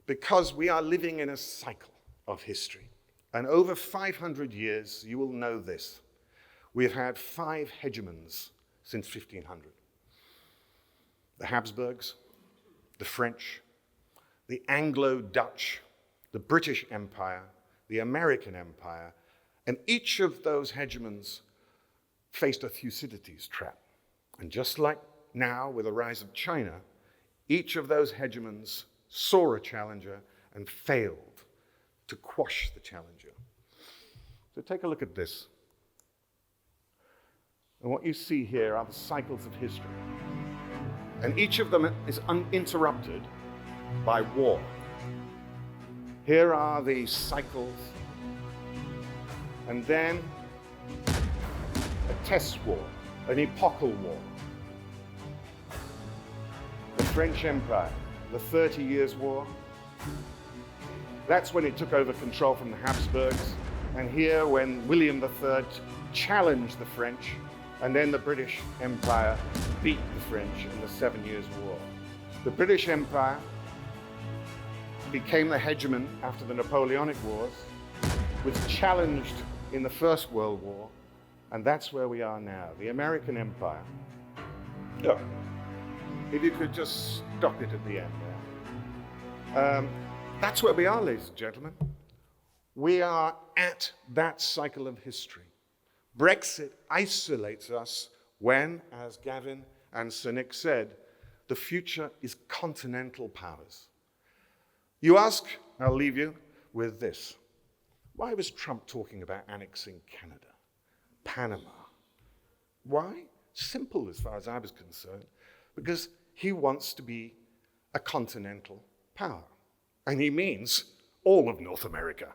because we are living in a cycle of history. And over 500 years, you will know this, we've had 5 hegemons since 1500. The Habsburgs, the French, the Anglo-Dutch, the British Empire, the American Empire, and each of those hegemons faced a Thucydides trap. And just like now with the rise of China, each of those hegemons saw a challenger and failed to quash the challenger. So take a look at this. And what you see here are the cycles of history. And each of them is uninterrupted by war. Here are the cycles. And then a test war, an epochal war. The French Empire, the 30 Years' War. That's when it took over control from the Habsburgs. And here when William III challenged the French, and then the British Empire beat the French in the 7 Years' War. The British Empire became the hegemon after the Napoleonic Wars, was challenged in the First World War, and that's where we are now, the American Empire. Look, if you could just stop it at the end there. That's where we are, ladies and gentlemen. We are at that cycle of history. Brexit isolates us when, as Gavin and Sir Nick said, the future is continental powers. You ask, I'll leave you with this. Why was Trump talking about annexing Canada, Panama? Why? Simple as far as I was concerned, because he wants to be a continental power. And he means all of North America.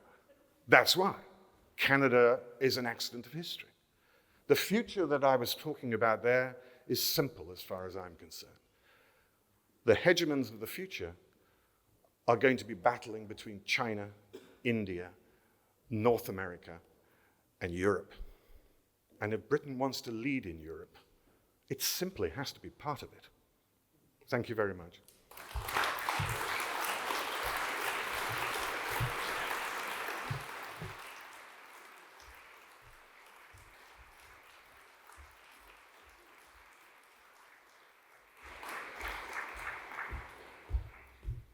That's why. Canada is an accident of history. The future that I was talking about there is simple as far as I'm concerned. The hegemons of the future are going to be battling between China, India, North America, and Europe. And if Britain wants to lead in Europe, it simply has to be part of it. Thank you very much.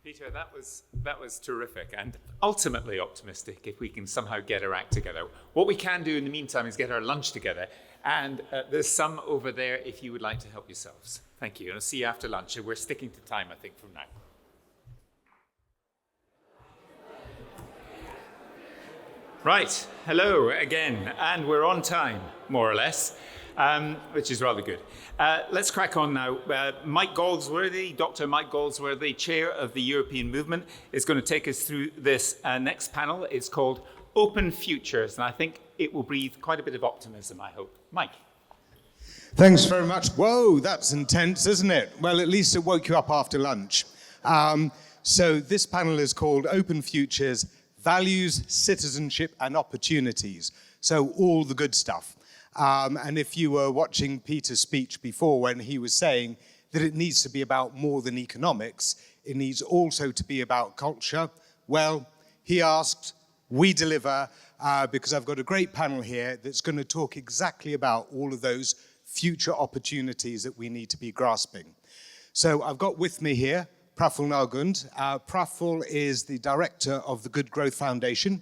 Peter, that was terrific and ultimately optimistic if we can somehow get our act together. What we can do in the meantime is get our lunch together, and there's some over there if you would like to help yourselves. Thank you, and I'll see you after lunch. We're sticking to time, I think, from now. Right, hello again, and we're on time, more or less, which is rather good. Let's crack on now. Mike Goldsworthy, Dr. Mike Goldsworthy, Chair of the European Movement, is going to take us through this next panel. It's called Open Futures, and I think it will breathe quite a bit of optimism, I hope. Mike. Thanks very much. Whoa, that's intense, isn't it? Well, at least it woke you up after lunch. So this panel is called Open Futures, Values, Citizenship and Opportunities. So all the good stuff. And if you were watching Peter's speech before when he was saying that it needs to be about more than economics, it needs also to be about culture, well, he asked, we deliver, because I've got a great panel here that's going to talk exactly about all of those future opportunities that we need to be grasping. So I've got with me here Praful Nargund. Praful is the director of the Good Growth Foundation.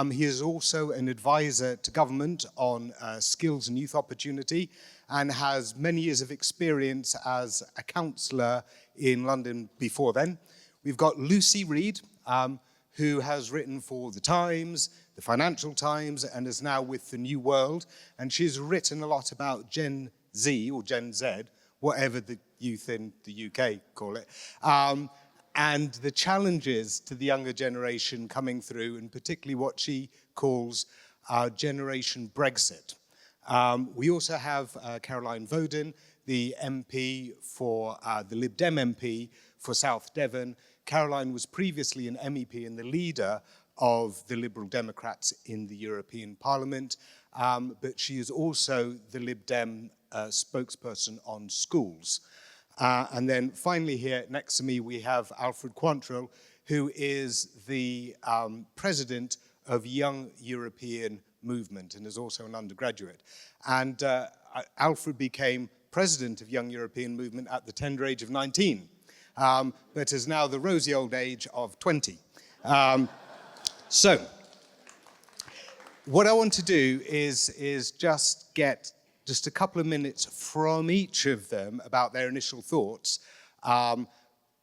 He is also an advisor to government on skills and youth opportunity and has many years of experience as a councillor in London before then. We've got Lucy Reed, who has written for The Times, The Financial Times, and is now with The New World. And she's written a lot about Gen Z or Gen Z, whatever the youth in the UK call it, and the challenges to the younger generation coming through, and particularly what she calls Generation Brexit. We also have Caroline Voaden, the MP for the Lib Dem MP for South Devon. Caroline was previously an MEP and the leader of the Liberal Democrats in the European Parliament, but she is also the Lib Dem spokesperson on schools. And then finally here next to me we have Alfred Quantrill, who is the president of Young European Movement and is also an undergraduate. And Alfred became president of Young European Movement at the tender age of 19, but is now the rosy old age of 20. So what I want to do is just get just a couple of minutes from each of them about their initial thoughts,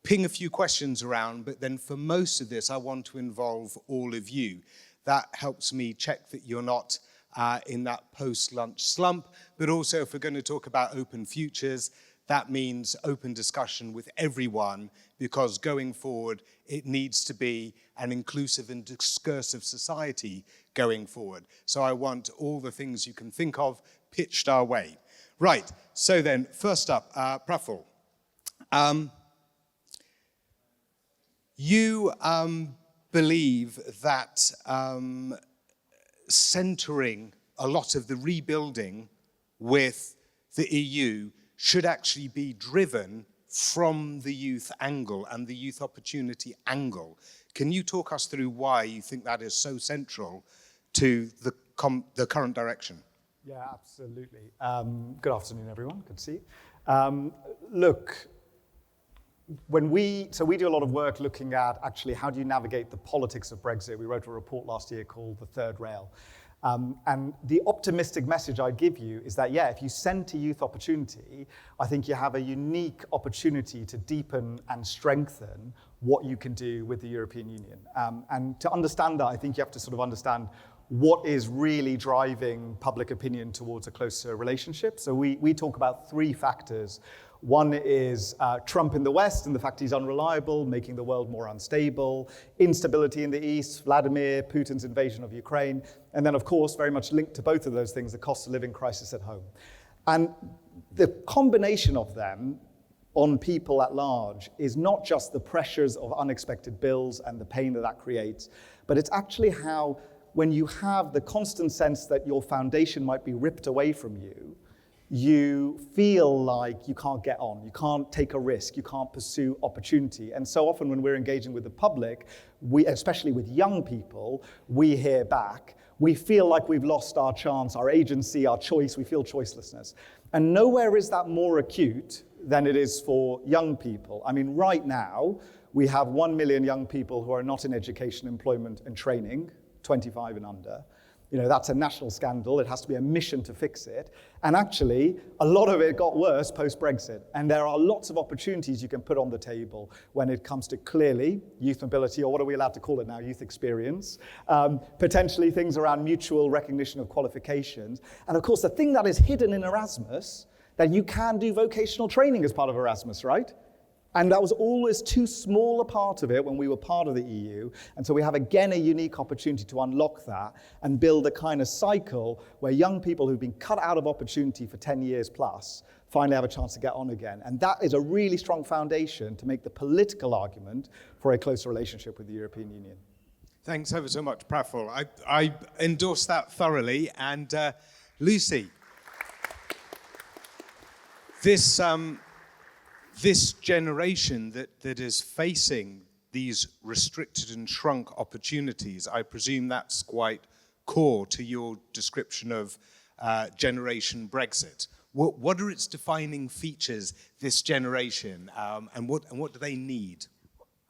ping a few questions around, but then for most of this, I want to involve all of you. That helps me check that you're not in that post-lunch slump, but also if we're going to talk about open futures, that means open discussion with everyone, because going forward, it needs to be an inclusive and discursive society going forward. So I want all the things you can think of pitched our way. Right, so then, first up, Praful. You believe that centering a lot of the rebuilding with the EU should actually be driven from the youth angle and the youth opportunity angle. Can you talk us through why you think that is so central to the current direction? Yeah, absolutely. Good afternoon, everyone. Good to see you. Look, we do a lot of work looking at actually how do you navigate the politics of Brexit. We wrote a report last year called The Third Rail. And the optimistic message I'd give you is that, yeah, if you center youth opportunity, I think you have a unique opportunity to deepen and strengthen what you can do with the European Union. And to understand that, I think you have to sort of understand what is really driving public opinion towards a closer relationship. So we talk about three factors. One is Trump in the West and the fact he's unreliable, making the world more unstable, instability in the East, Vladimir Putin's invasion of Ukraine, and then, of course, very much linked to both of those things, the cost of living crisis at home. And the combination of them on people at large is not just the pressures of unexpected bills and the pain that that creates, but it's actually how, when you have the constant sense that your foundation might be ripped away from you, you feel like you can't get on, you can't take a risk, you can't pursue opportunity. And so often when we're engaging with the public, especially with young people, we hear back, we feel like we've lost our chance, our agency, our choice, we feel choicelessness. And nowhere is that more acute than it is for young people. I mean, right now, we have 1 million young people who are not in education, employment, and training, 25 and under. That's a national scandal. It has to be a mission to fix it. And actually, a lot of it got worse post-Brexit. And there are lots of opportunities you can put on the table when it comes to clearly youth mobility, or what are we allowed to call it now, youth experience, potentially things around mutual recognition of qualifications. And of course, the thing that is hidden in Erasmus, that you can do vocational training as part of Erasmus, right? And that was always too small a part of it when we were part of the EU. And so we have, again, a unique opportunity to unlock that and build a kind of cycle where young people who've been cut out of opportunity for 10 years plus finally have a chance to get on again. And that is a really strong foundation to make the political argument for a closer relationship with the European Union. Thanks ever so much, Praful. I endorse that thoroughly. And Lucy, this generation that is facing these restricted and shrunk opportunities, I presume that's quite core to your description of Generation Brexit. What are its defining features, this generation, and what do they need?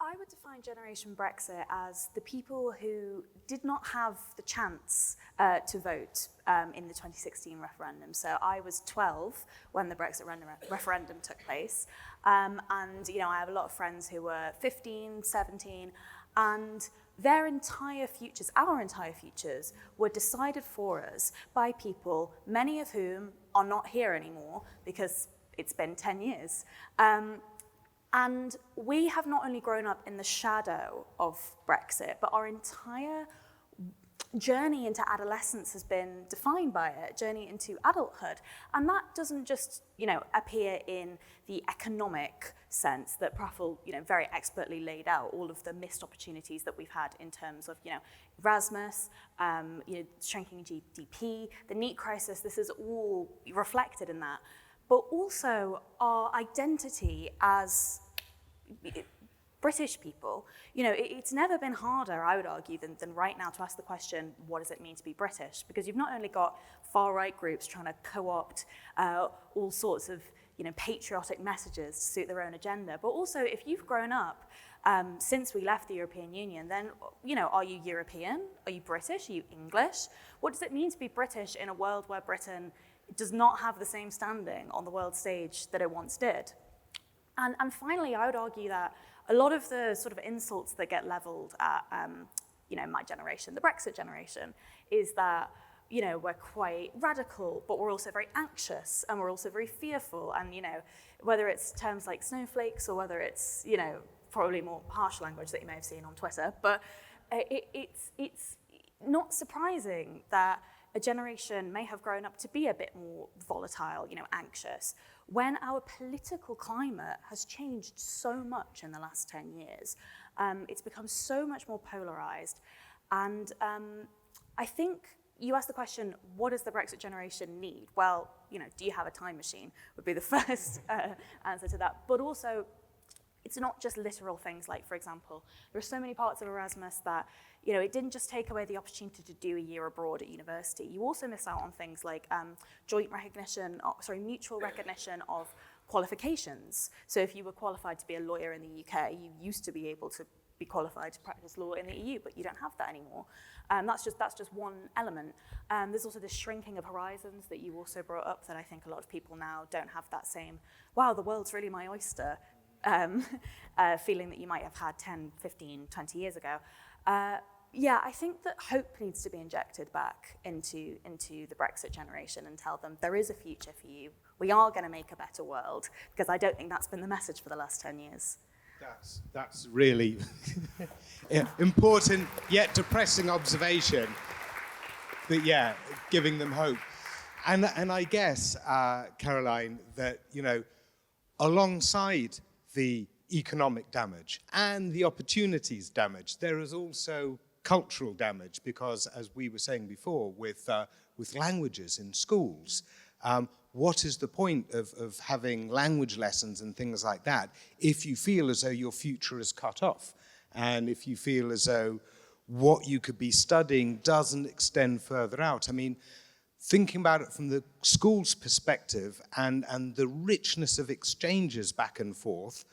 I would define Generation Brexit as the people who did not have the chance to vote in the 2016 referendum. So I was 12 when the Brexit referendum took place. And, I have a lot of friends who were 15, 17, and their entire futures, our entire futures, were decided for us by people, many of whom are not here anymore because it's been 10 years. And we have not only grown up in the shadow of Brexit, but our entire journey into adolescence has been defined by it, journey into adulthood. And that doesn't just, appear in the economic sense that Praful, very expertly laid out, all of the missed opportunities that we've had in terms of, Erasmus, shrinking GDP, the NEET crisis. This is all reflected in that. But also our identity as British people. It's never been harder, I would argue, than right now to ask the question, what does it mean to be British? Because you've not only got far-right groups trying to co-opt all sorts of patriotic messages to suit their own agenda, but also if you've grown up since we left the European Union, then, are you European? Are you British? Are you English? What does it mean to be British in a world where Britain does not have the same standing on the world stage that it once did? And finally, I would argue that a lot of the sort of insults that get leveled at, my generation, the Brexit generation, is that, we're quite radical, but we're also very anxious, and we're also very fearful. And, whether it's terms like snowflakes or whether it's, probably more harsh language that you may have seen on Twitter, but it's not surprising that a generation may have grown up to be a bit more volatile, anxious, when our political climate has changed so much in the last 10 years. It's become so much more polarized. And I think you asked the question, what does the Brexit generation need? Well, do you have a time machine would be the first answer to that. But also, it's not just literal things like, for example, there are so many parts of Erasmus that, it didn't just take away the opportunity to do a year abroad at university. You also miss out on things like mutual recognition of qualifications. So if you were qualified to be a lawyer in the UK, you used to be able to be qualified to practice law in the EU, but you don't have that anymore. That's just one element. There's also the shrinking of horizons that you also brought up, that I think a lot of people now don't have that same, wow, the world's really my oyster, feeling that you might have had 10, 15, 20 years ago. I think that hope needs to be injected back into the Brexit generation and tell them there is a future for you. We are going to make a better world, because I don't think that's been the message for the last 10 years. That's really important yet depressing observation. But yeah, giving them hope. And I guess, Caroline, that, alongside the economic damage and the opportunities damage, there is also cultural damage, because, as we were saying before, with languages in schools, what is the point of having language lessons and things like that if you feel as though your future is cut off, and if you feel as though what you could be studying doesn't extend further out? I mean, thinking about it from the school's perspective and the richness of exchanges back and forth,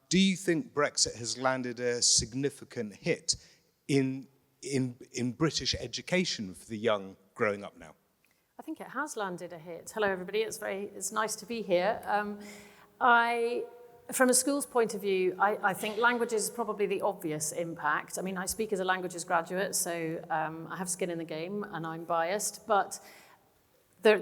do you think Brexit has landed a significant hit in in British education for the young growing up now? I think it has landed a hit. Hello, everybody. It's nice to be here. From a school's point of view, I think languages is probably the obvious impact. I mean, I speak as a languages graduate, so I have skin in the game and I'm biased, but there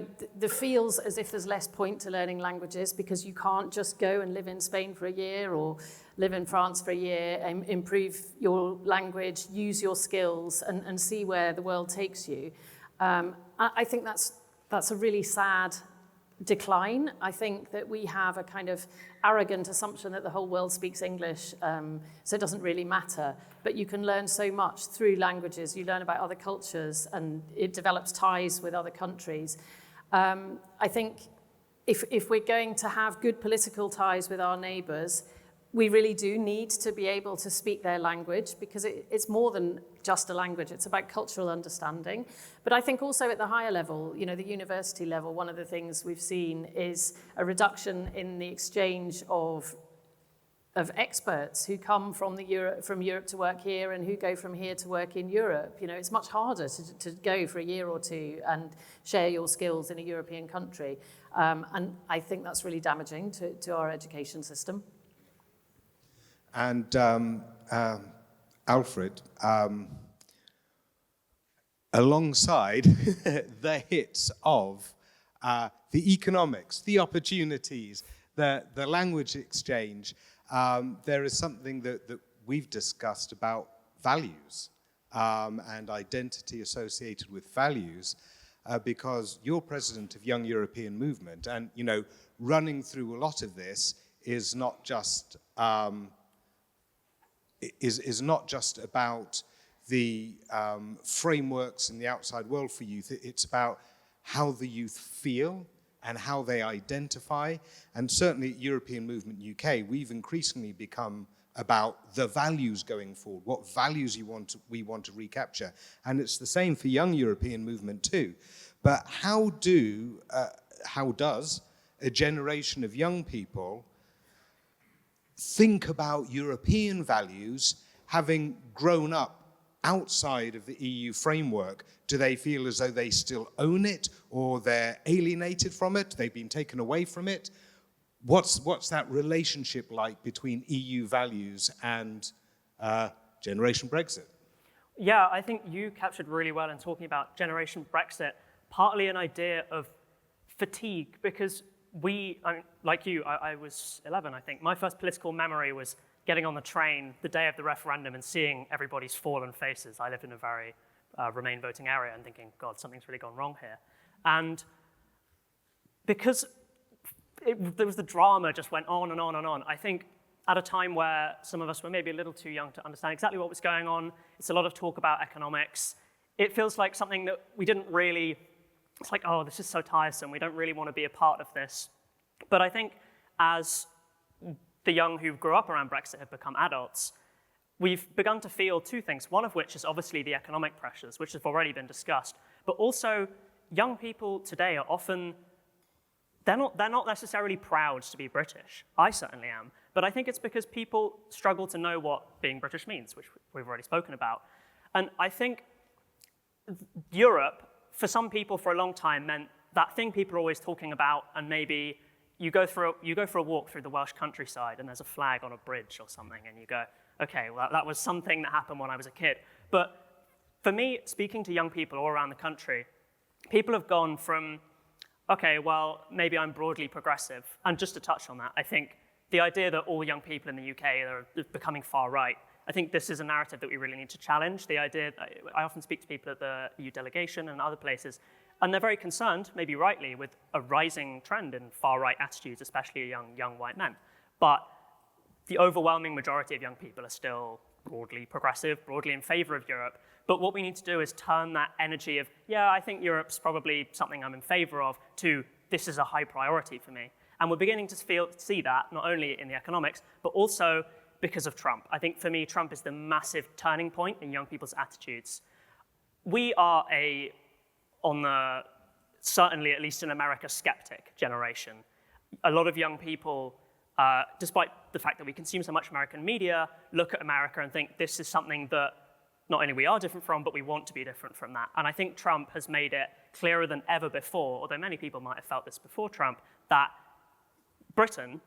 feels as if there's less point to learning languages because you can't just go and live in Spain for a year or live in France for a year and improve your language, use your skills and see where the world takes you. I think that's a really sad decline. I think that we have a kind of arrogant assumption that the whole world speaks English, so it doesn't really matter. But you can learn so much through languages. You learn about other cultures, and it develops ties with other countries. I think if we're going to have good political ties with our neighbours, we really do need to be able to speak their language because it's more than just a language. It's about cultural understanding. But I think also at the higher level, the university level, one of the things we've seen is a reduction in the exchange of experts who come from Europe to work here and who go from here to work in Europe. It's much harder to go for a year or two and share your skills in a European country. And I think that's really damaging to our education system. And Alfred, alongside the hits of the economics, the opportunities, the language exchange, there is something that we've discussed about values and identity associated with values, because you're president of Young European Movement, and running through a lot of this is not just is not just about the frameworks in the outside world for youth. It's about how the youth feel and how they identify. And certainly at European Movement UK, we've increasingly become about the values going forward, what values we want to recapture. And it's the same for Young European Movement too. But how does a generation of young people think about European values having grown up outside of the EU framework? Do they feel as though they still own it, or they're alienated from it, they've been taken away from it? What's that relationship like between EU values and Generation Brexit? Yeah, I think you captured really well in talking about Generation Brexit, partly an idea of fatigue, because like you, I was 11, I think. My first political memory was getting on the train the day of the referendum and seeing everybody's fallen faces. I lived in a very Remain voting area and thinking, God, something's really gone wrong here. And because there was the drama just went on and on and on, I think at a time where some of us were maybe a little too young to understand exactly what was going on, it's a lot of talk about economics. It feels like something that we didn't really, it's like, oh, this is so tiresome, we don't really want to be a part of this. But I think as the young who grew up around Brexit have become adults, we've begun to feel two things, one of which is obviously the economic pressures, which have already been discussed, but also young people today are often, they're not necessarily proud to be British. I certainly am. But I think it's because people struggle to know what being British means, which we've already spoken about. And I think Europe, for some people for a long time, meant that thing people are always talking about, and maybe you go for a walk through the Welsh countryside and there's a flag on a bridge or something, and you go, okay, well, that was something that happened when I was a kid. But for me, speaking to young people all around the country, people have gone from, okay, well, maybe I'm broadly progressive. And just to touch on that, I think the idea that all young people in the UK are becoming far right, I think this is a narrative that we really need to challenge. The idea, I often speak to people at the EU delegation and other places, and they're very concerned, maybe rightly, with a rising trend in far-right attitudes, especially young white men. But the overwhelming majority of young people are still broadly progressive, broadly in favor of Europe. But what we need to do is turn that energy of, yeah, I think Europe's probably something I'm in favor of, to this is a high priority for me. And we're beginning to see that, not only in the economics, but also because of Trump. I think for me, Trump is the massive turning point in young people's attitudes. We are certainly, at least in America, skeptic generation. A lot of young people, despite the fact that we consume so much American media, look at America and think this is something that not only we are different from, but we want to be different from that. And I think Trump has made it clearer than ever before, although many people might have felt this before Trump, that Britain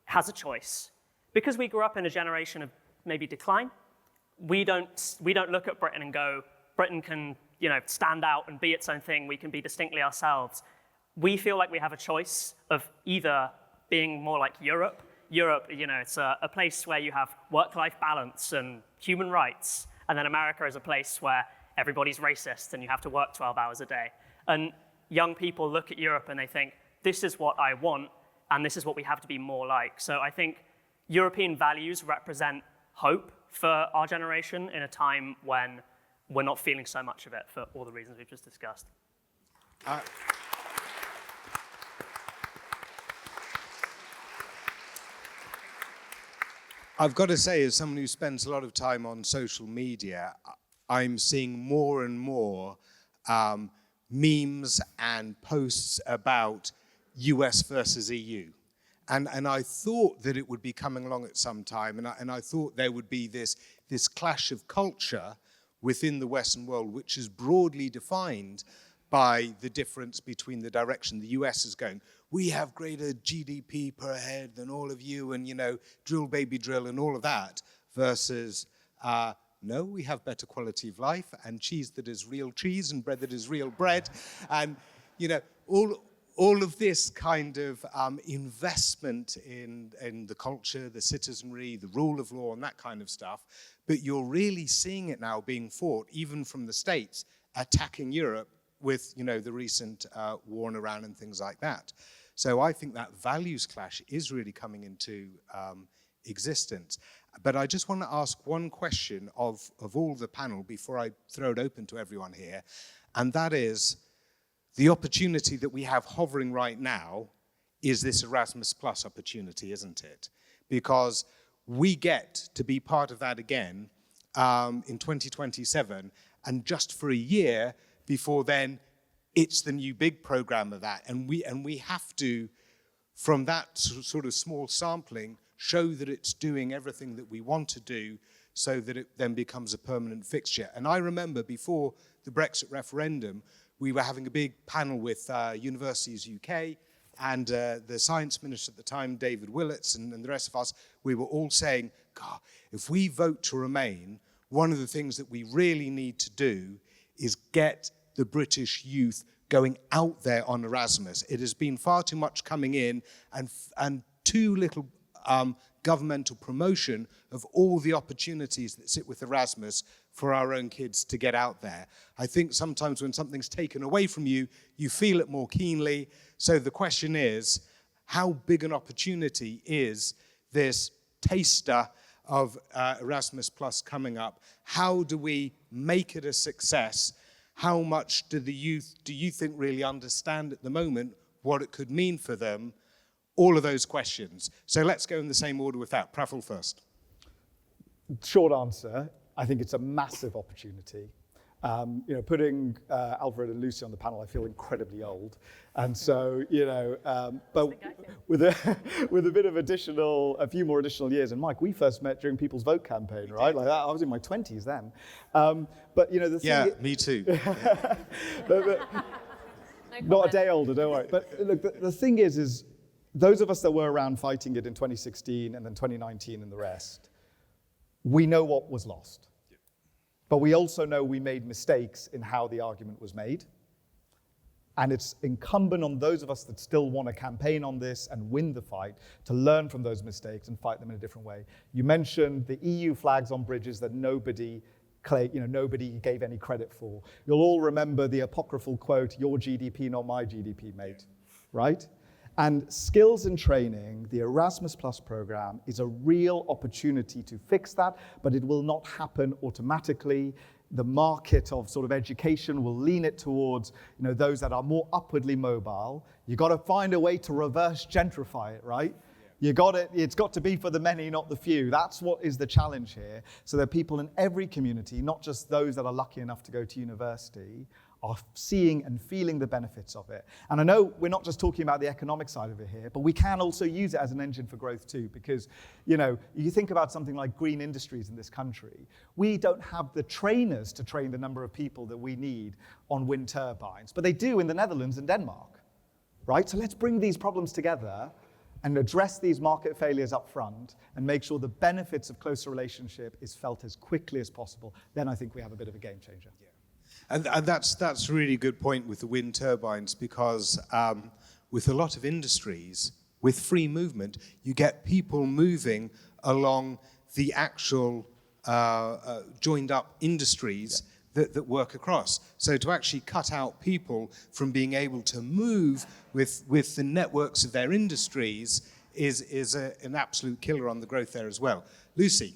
has a choice. Because we grew up in a generation of maybe decline, we don't look at Britain and go, Britain can stand out and be its own thing, we can be distinctly ourselves. We feel like we have a choice of either being more like Europe. Europe, it's a place where you have work-life balance and human rights, and then America is a place where everybody's racist and you have to work 12 hours a day. And young people look at Europe and they think, this is what I want, and this is what we have to be more like. So I think European values represent hope for our generation in a time when we're not feeling so much of it for all the reasons we've just discussed. I've got to say, as someone who spends a lot of time on social media, I'm seeing more and more memes and posts about US versus EU. And I thought that it would be coming along at some time, and I thought there would be this clash of culture within the Western world, which is broadly defined by the difference between the direction the US is going. We have greater GDP per head than all of you, and drill baby drill and all of that, versus no, we have better quality of life and cheese that is real cheese and bread that is real bread, and all of this kind of investment in the culture, the citizenry, the rule of law, and that kind of stuff. But you're really seeing it now being fought, even from the States, attacking Europe with the recent war in Iran and things like that. So I think that values clash is really coming into existence. But I just want to ask one question of all the panel before I throw it open to everyone here, and that is, the opportunity that we have hovering right now is this Erasmus Plus opportunity, isn't it? Because we get to be part of that again in 2027, and just for a year before then, it's the new big program of that. And we have to, from that sort of small sampling, show that it's doing everything that we want to do so that it then becomes a permanent fixture. And I remember before the Brexit referendum, we were having a big panel with Universities UK, and the science minister at the time, David Willits, and the rest of us, we were all saying, God, if we vote to remain, one of the things that we really need to do is get the British youth going out there on Erasmus. It has been far too much coming in and too little governmental promotion of all the opportunities that sit with Erasmus for our own kids to get out there. I think sometimes when something's taken away from you, you feel it more keenly. So the question is, how big an opportunity is this taster of Erasmus Plus coming up? How do we make it a success? How much do the youth, do you think, really understand at the moment what it could mean for them? All of those questions. So let's go in the same order with that. Praful first. Short answer, I think it's a massive opportunity. Putting Alfred and Lucy on the panel, I feel incredibly old. And so, but with a bit of a few more additional years. And Mike, we first met during People's Vote campaign, right? Like that, I was in my 20s then. But the thing me too. Not a day older, don't worry. But look, the thing is those of us that were around fighting it in 2016 and then 2019 and the rest, we know what was lost. But we also know we made mistakes in how the argument was made. And it's incumbent on those of us that still want to campaign on this and win the fight to learn from those mistakes and fight them in a different way. You mentioned the EU flags on bridges that nobody gave any credit for. You'll all remember the apocryphal quote, "Your GDP, not my GDP, mate," right? And skills and training, the Erasmus Plus program, is a real opportunity to fix that, but it will not happen automatically. The market of sort of education will lean it towards those that are more upwardly mobile. You've got to find a way to reverse gentrify it, right? It's got to be for the many, not the few. That's what is the challenge here. So that people in every community, not just those that are lucky enough to go to university, are seeing and feeling the benefits of it. And I know we're not just talking about the economic side of it here, but we can also use it as an engine for growth too, because, you think about something like green industries in this country, we don't have the trainers to train the number of people that we need on wind turbines, but they do in the Netherlands and Denmark, right? So let's bring these problems together and address these market failures up front and make sure the benefits of closer relationship is felt as quickly as possible. Then I think we have a bit of a game changer. Yeah. And that's a really good point with the wind turbines, because with a lot of industries, with free movement, you get people moving along the actual joined up industries that work across. So to actually cut out people from being able to move with the networks of their industries is an absolute killer on the growth there as well. Lucy.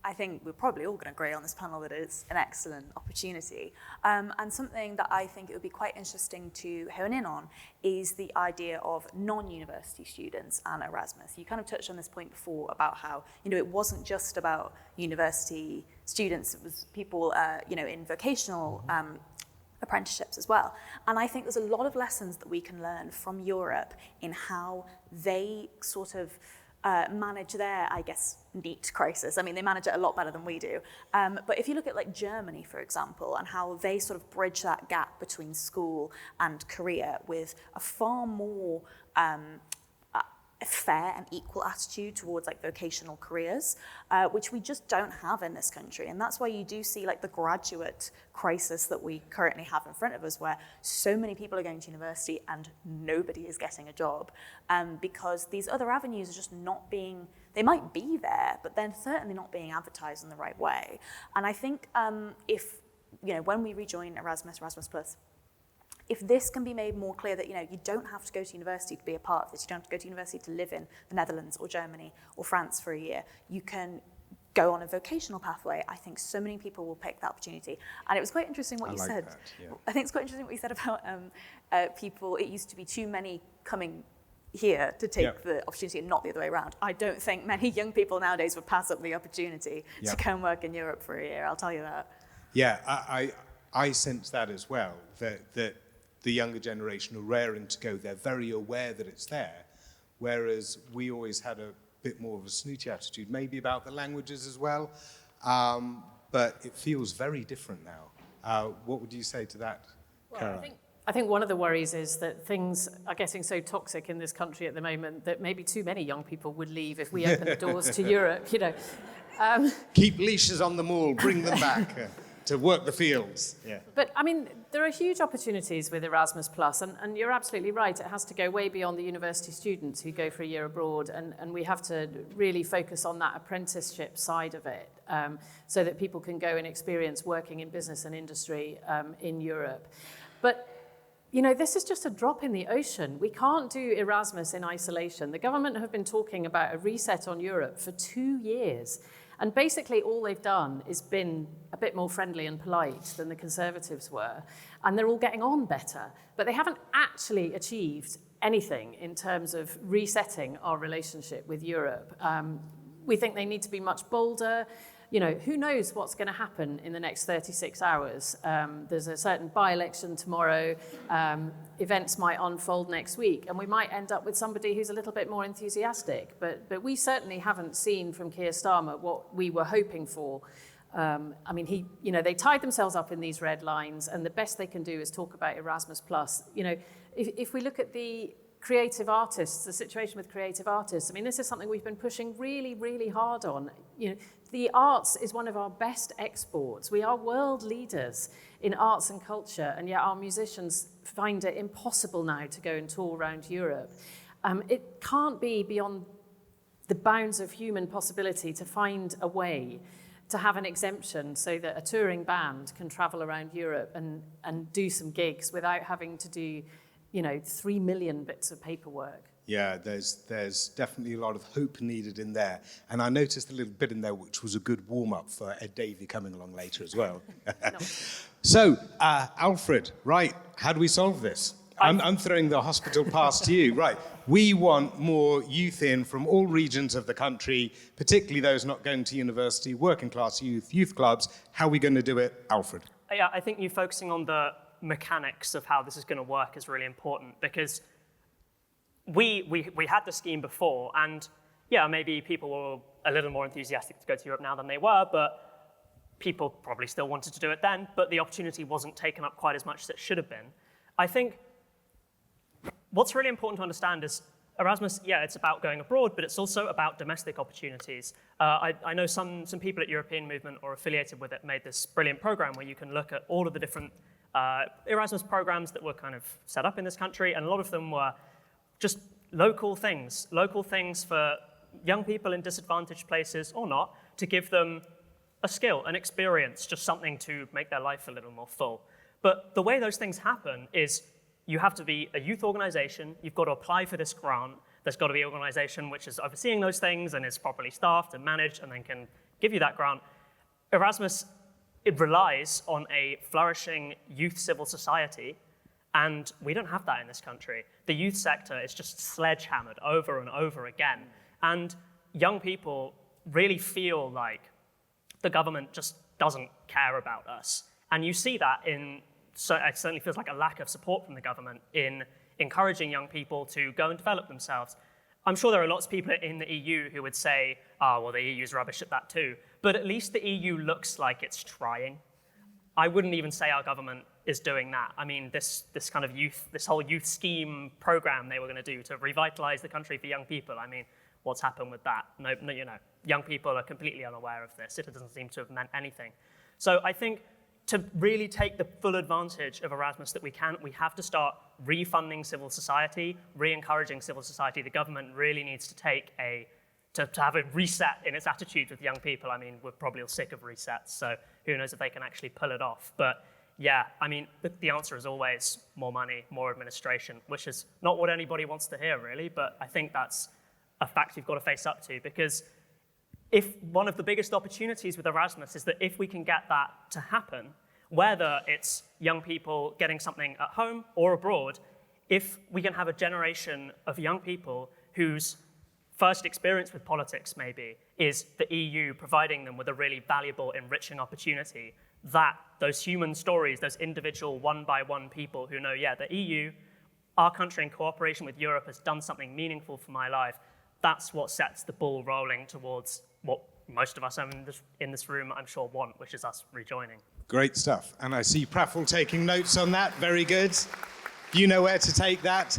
I think we're probably all going to agree on this panel that it's an excellent opportunity. And something that I think it would be quite interesting to hone in on is the idea of non-university students and Erasmus. You kind of touched on this point before about how, it wasn't just about university students, it was people, in vocational apprenticeships as well. And I think there's a lot of lessons that we can learn from Europe in how they sort of manage their, NEET crisis. I mean, they manage it a lot better than we do. But if you look at Germany, for example, and how they sort of bridge that gap between school and career with a far more fair and equal attitude towards vocational careers, which we just don't have in this country. And that's why you do see the graduate crisis that we currently have in front of us, where so many people are going to university and nobody is getting a job, because these other avenues are just not being, they might be there, but they're certainly not being advertised in the right way. And I think if, when we rejoin Erasmus Plus, if this can be made more clear that, you don't have to go to university to be a part of this, you don't have to go to university to live in the Netherlands or Germany or France for a year, you can go on a vocational pathway, I think so many people will pick that opportunity. And it was quite interesting what you said. That, yeah. I think it's quite interesting what you said about people, it used to be too many coming here to take the opportunity and not the other way around. I don't think many young people nowadays would pass up the opportunity to go and work in Europe for a year, I'll tell you that. Yeah, I sense that as well, that the younger generation are raring to go. They're very aware that it's there, whereas we always had a bit more of a snooty attitude, maybe about the languages as well, but it feels very different now. What would you say to that, Caroline? I think one of the worries is that things are getting so toxic in this country at the moment that maybe too many young people would leave if we open the doors to Europe, Keep leashes on them all, bring them back. To work the fields. Yeah. But I mean, there are huge opportunities with Erasmus Plus, and you're absolutely right. It has to go way beyond the university students who go for a year abroad, and we have to really focus on that apprenticeship side of it, so that people can go and experience working in business and industry in Europe. But this is just a drop in the ocean. We can't do Erasmus in isolation. The government have been talking about a reset on Europe for 2 years. And basically all they've done is been a bit more friendly and polite than the Conservatives were. And they're all getting on better. But they haven't actually achieved anything in terms of resetting our relationship with Europe. We think they need to be much bolder. Who knows what's going to happen in the next 36 hours? There's a certain by-election tomorrow. Events might unfold next week, and we might end up with somebody who's a little bit more enthusiastic. But we certainly haven't seen from Keir Starmer what we were hoping for. They tied themselves up in these red lines, and the best they can do is talk about Erasmus Plus. If we look at the creative artists, the situation with creative artists, this is something we've been pushing really, really hard on. The arts is one of our best exports. We are world leaders in arts and culture, and yet our musicians find it impossible now to go and tour around Europe. It can't be beyond the bounds of human possibility to find a way to have an exemption so that a touring band can travel around Europe and do some gigs without having to do 3 million bits of paperwork. Yeah, there's definitely a lot of hope needed in there. And I noticed a little bit in there which was a good warm-up for Ed Davey coming along later as well. So, Alfred, right, how do we solve this? I'm throwing the hospital pass to you. Right, we want more youth in from all regions of the country, particularly those not going to university, working class youth clubs. How are we going to do it, Alfred? I think you focusing on the mechanics of how this is going to work is really important, because we had the scheme before, and yeah, maybe people were a little more enthusiastic to go to Europe now than they were, but people probably still wanted to do it then, but the opportunity wasn't taken up quite as much as it should have been. I think what's really important to understand is Erasmus, yeah, it's about going abroad, but it's also about domestic opportunities. I know some people at European Movement or affiliated with it made this brilliant program where you can look at all of the different Erasmus programs that were kind of set up in this country, and a lot of them were just local things for young people in disadvantaged places or not, to give them a skill, an experience, just something to make their life a little more full. But the way those things happen is you have to be a youth organization, you've got to apply for this grant, there's got to be an organization which is overseeing those things and is properly staffed and managed and then can give you that grant. Erasmus, it relies on a flourishing youth civil society, and we don't have that in this country. The youth sector is just sledgehammered over and over again, and young people really feel like the government just doesn't care about us. And you see that so it certainly feels like a lack of support from the government in encouraging young people to go and develop themselves. I'm sure there are lots of people in the EU who would say, oh, well, the EU's rubbish at that too. But at least the EU looks like it's trying. I wouldn't even say our government is doing that. I mean, this kind of youth, this whole youth scheme program they were going to do to revitalize the country for young people, I mean, what's happened with that? No, young people are completely unaware of this. It doesn't seem to have meant anything. So I think to really take the full advantage of Erasmus that we can, we have to start refunding civil society, re-encouraging civil society. The government really needs to have a reset in its attitude with young people. I mean, we're probably all sick of resets, so who knows if they can actually pull it off. But yeah, I mean, the answer is always more money, more administration, which is not what anybody wants to hear, really, but I think that's a fact you've got to face up to, because if one of the biggest opportunities with Erasmus is that if we can get that to happen, whether it's young people getting something at home or abroad, if we can have a generation of young people whose first experience with politics maybe is the EU providing them with a really valuable, enriching opportunity, that those human stories, those individual one-by-one people who know, yeah, the EU, our country in cooperation with Europe has done something meaningful for my life, that's what sets the ball rolling towards what most of us in this room, I'm sure, want, which is us rejoining. Great stuff. And I see Praful taking notes on that. Very good. You know where to take that.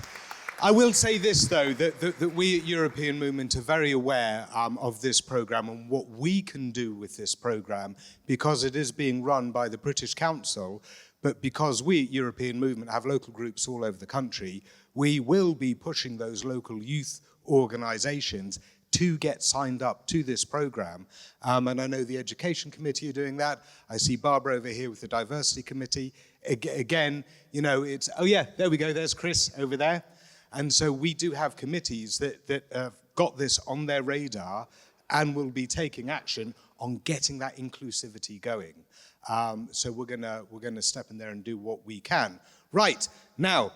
I will say this, though, that we at European Movement are very aware of this programme and what we can do with this programme, because it is being run by the British Council, but because we at European Movement have local groups all over the country, we will be pushing those local youth organisations to get signed up to this programme. And I know the Education Committee are doing that. I see Barbara over here with the Diversity Committee. Again, it's, oh yeah, there we go, there's Chris over there. And so we do have committees that have got this on their radar and will be taking action on getting that inclusivity going. So we're gonna step in there and do what we can. Right, now,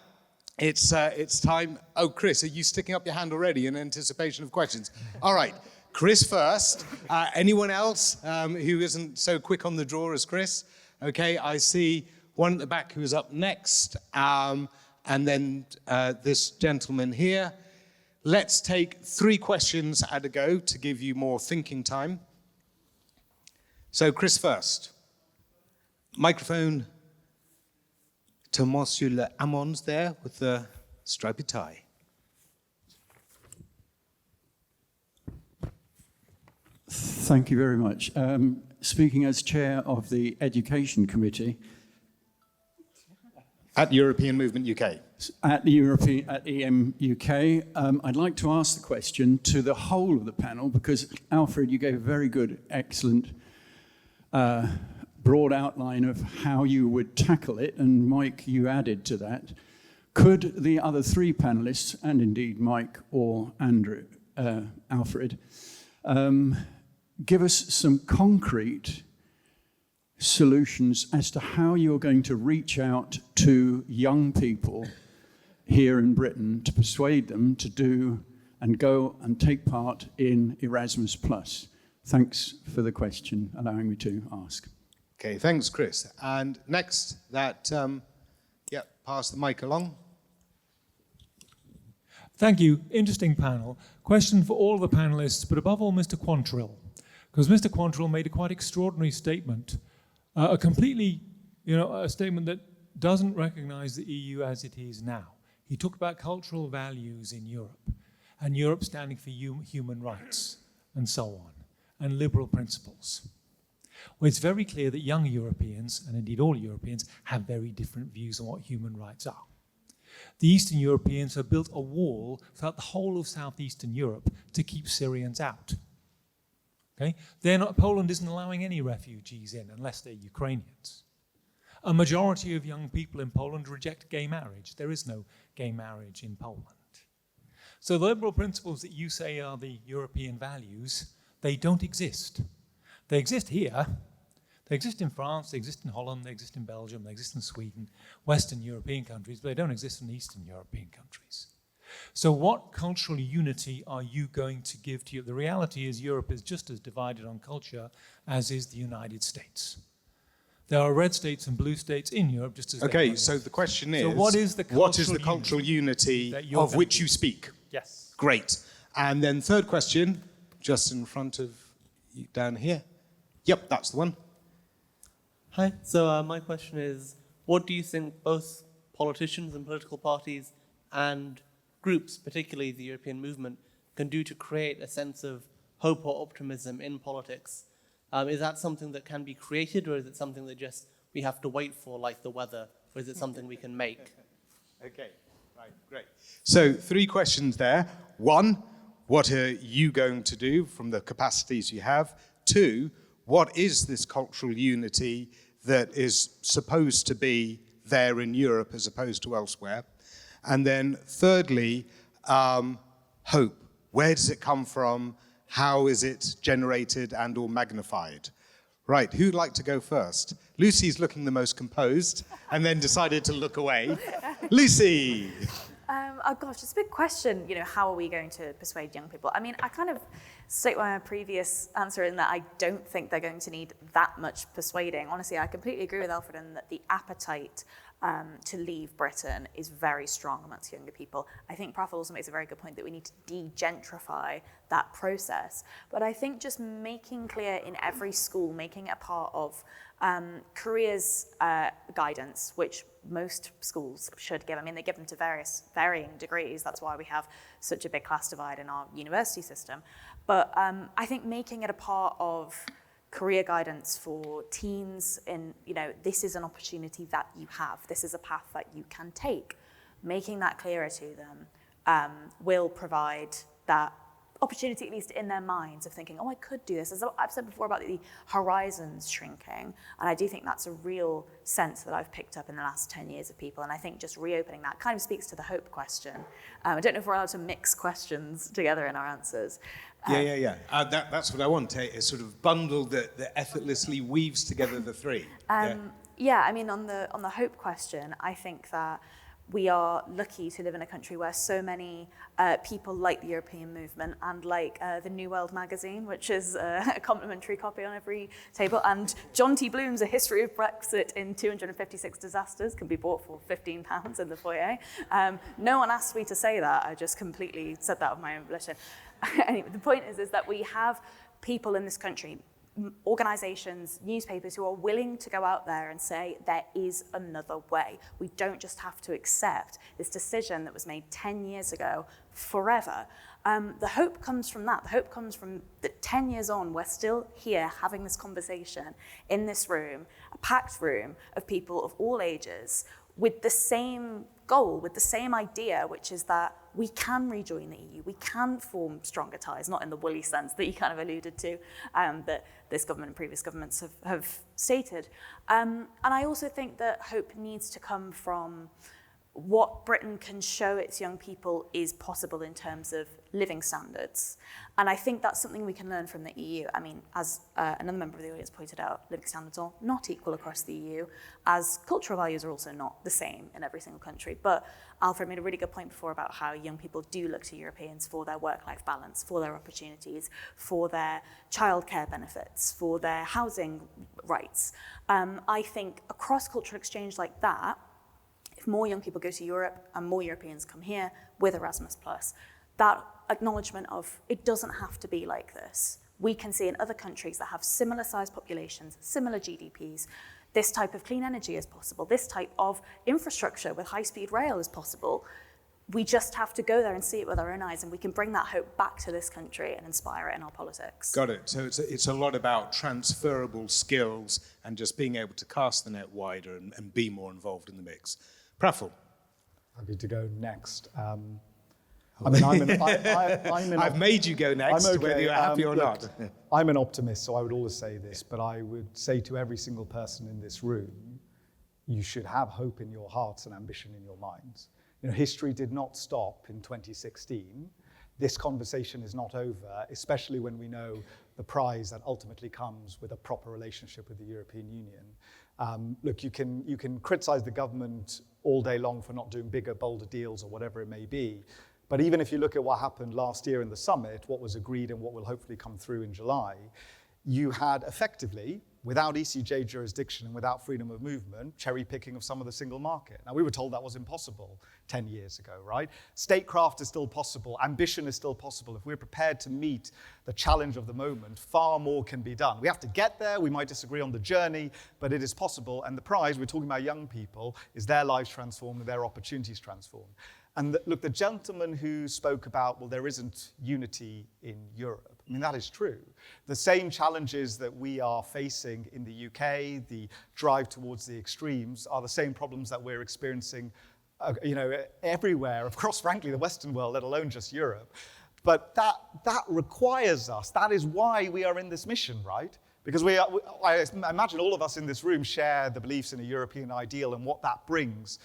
it's time. Oh, Chris, are you sticking up your hand already in anticipation of questions? All right, Chris first. Anyone else who isn't so quick on the draw as Chris? Okay, I see one at the back who is up next, and then this gentleman here. Let's take 3 questions at a go to give you more thinking time. So Chris first. Microphone to Monsieur Le Ammons there with the striped tie. Thank you very much. Speaking as chair of the Education Committee. At European Movement UK. At EM UK, I'd like to ask the question to the whole of the panel, because Alfred, you gave a very good, excellent, broad outline of how you would tackle it, and Mike, you added to that. Could the other 3 panelists, and indeed Mike or Alfred, give us some concrete solutions as to how you're going to reach out to young people here in Britain to persuade them to do and go and take part in Erasmus+. Thanks for the question, allowing me to ask. Okay, thanks, Chris. And next, pass the mic along. Thank you. Interesting panel. Question for all the panelists, but above all, Mr. Quantrill, because Mr. Quantrill made a quite extraordinary statement, a statement that doesn't recognize the EU as it is now. He talked about cultural values in Europe, and Europe standing for human rights, and so on, and liberal principles. Well, it's very clear that young Europeans, and indeed all Europeans, have very different views on what human rights are. The Eastern Europeans have built a wall throughout the whole of Southeastern Europe to keep Syrians out. Okay? Poland isn't allowing any refugees in unless they're Ukrainians. A majority of young people in Poland reject gay marriage. There is no gay marriage in Poland. So the liberal principles that you say are the European values, they don't exist. They exist here. They exist in France, they exist in Holland, they exist in Belgium, they exist in Sweden, Western European countries, but they don't exist in Eastern European countries. So what cultural unity are you going to give to Europe? The reality is Europe is just as divided on culture as is the United States. There are red states and blue states in Europe just as Okay, so the question is, so what is the cultural unity of which you speak? Yes. Great. And then third question, just in front of you down here. Yep, that's the one. Hi, so my question is, what do you think both politicians and political parties and groups, particularly the European movement, can do to create a sense of hope or optimism in politics? Is that something that can be created, or is it something that just we have to wait for, like the weather, or is it something we can make? Okay, right, great. So 3 questions there. 1, what are you going to do from the capacities you have? 2, what is this cultural unity that is supposed to be there in Europe as opposed to elsewhere? And then thirdly, hope. Where does it come from? How is it generated and or magnified? Right, who'd like to go first? Lucy's looking the most composed and then decided to look away. Lucy! Oh gosh, it's a big question, how are we going to persuade young people? I mean, I kind of stick by my previous answer in that I don't think they're going to need that much persuading. Honestly, I completely agree with Alfred in that the appetite to leave Britain is very strong amongst younger people. I think Praful also makes a very good point that we need to de-gentrify that process. But I think just making clear in every school, making it a part of careers guidance, which most schools should give. I mean, they give them to varying degrees. That's why we have such a big class divide in our university system. But I think making it a part of career guidance for teens in, this is an opportunity that you have. This is a path that you can take. Making that clearer to them will provide that opportunity, at least in their minds, of thinking, I could do this. As I've said before about the horizons shrinking, and I do think that's a real sense that I've picked up in the last 10 years of people, and I think just reopening that kind of speaks to the hope question. I don't know if we're allowed to mix questions together in our answers. Yeah. That's what I want, a sort of bundle that effortlessly weaves together the 3. Yeah, I mean, on the hope question, I think that we are lucky to live in a country where so many people like the European movement and like the New World magazine, which is a complimentary copy on every table, and John T. Bloom's A History of Brexit in 256 Disasters can be bought for £15 in the foyer. No one asked me to say that. I just completely said that of my own volition. Anyway, the point is that we have people in this country, organizations, newspapers who are willing to go out there and say there is another way. We don't just have to accept this decision that was made 10 years ago forever. The hope comes from that. The hope comes from that 10 years on, we're still here having this conversation in this room, a packed room of people of all ages with the same goal, with the same idea, which is that we can rejoin the EU, we can form stronger ties, not in the woolly sense that you kind of alluded to, that this government and previous governments have stated. And I also think that hope needs to come from what Britain can show its young people is possible in terms of living standards. And I think that's something we can learn from the EU. I mean, as another member of the audience pointed out, living standards are not equal across the EU, as cultural values are also not the same in every single country. But Alfred made a really good point before about how young people do look to Europeans for their work-life balance, for their opportunities, for their childcare benefits, for their housing rights. I think a cross-cultural exchange like that, if more young people go to Europe and more Europeans come here with Erasmus+, that acknowledgement of it doesn't have to be like this. We can see in other countries that have similar sized populations, similar GDPs, this type of clean energy is possible, this type of infrastructure with high-speed rail is possible. We just have to go there and see it with our own eyes, and we can bring that hope back to this country and inspire it in our politics. Got it. So it's a lot about transferable skills and just being able to cast the net wider and be more involved in the mix. Praful. Happy to go next. I mean, I've made you go next, I'm okay. whether you're happy or look, not. I'm an optimist, so I would always say this, but I would say to every single person in this room, you should have hope in your hearts and ambition in your minds. You know, history did not stop in 2016. This conversation is not over, especially when we know the prize that ultimately comes with a proper relationship with the European Union. Look, you can criticize the government all day long for not doing bigger, bolder deals or whatever it may be. But even if you look at what happened last year in the summit, what was agreed and what will hopefully come through in July, you had effectively, without ECJ jurisdiction and without freedom of movement, cherry picking of some of the single market. Now, we were told that was impossible 10 years ago, right? Statecraft is still possible. Ambition is still possible. If we're prepared to meet the challenge of the moment, far more can be done. We have to get there. We might disagree on the journey, but it is possible. And the prize, we're talking about young people, is their lives transformed and their opportunities transformed. And look, the gentleman who spoke about, well, there isn't unity in Europe. I mean, that is true. The same challenges that we are facing in the UK, the drive towards the extremes, are the same problems that we're experiencing everywhere, across, frankly, the Western world, let alone just Europe. But that requires us. That is why we are in this mission, right? Because I imagine all of us in this room share the beliefs in a European ideal and what that brings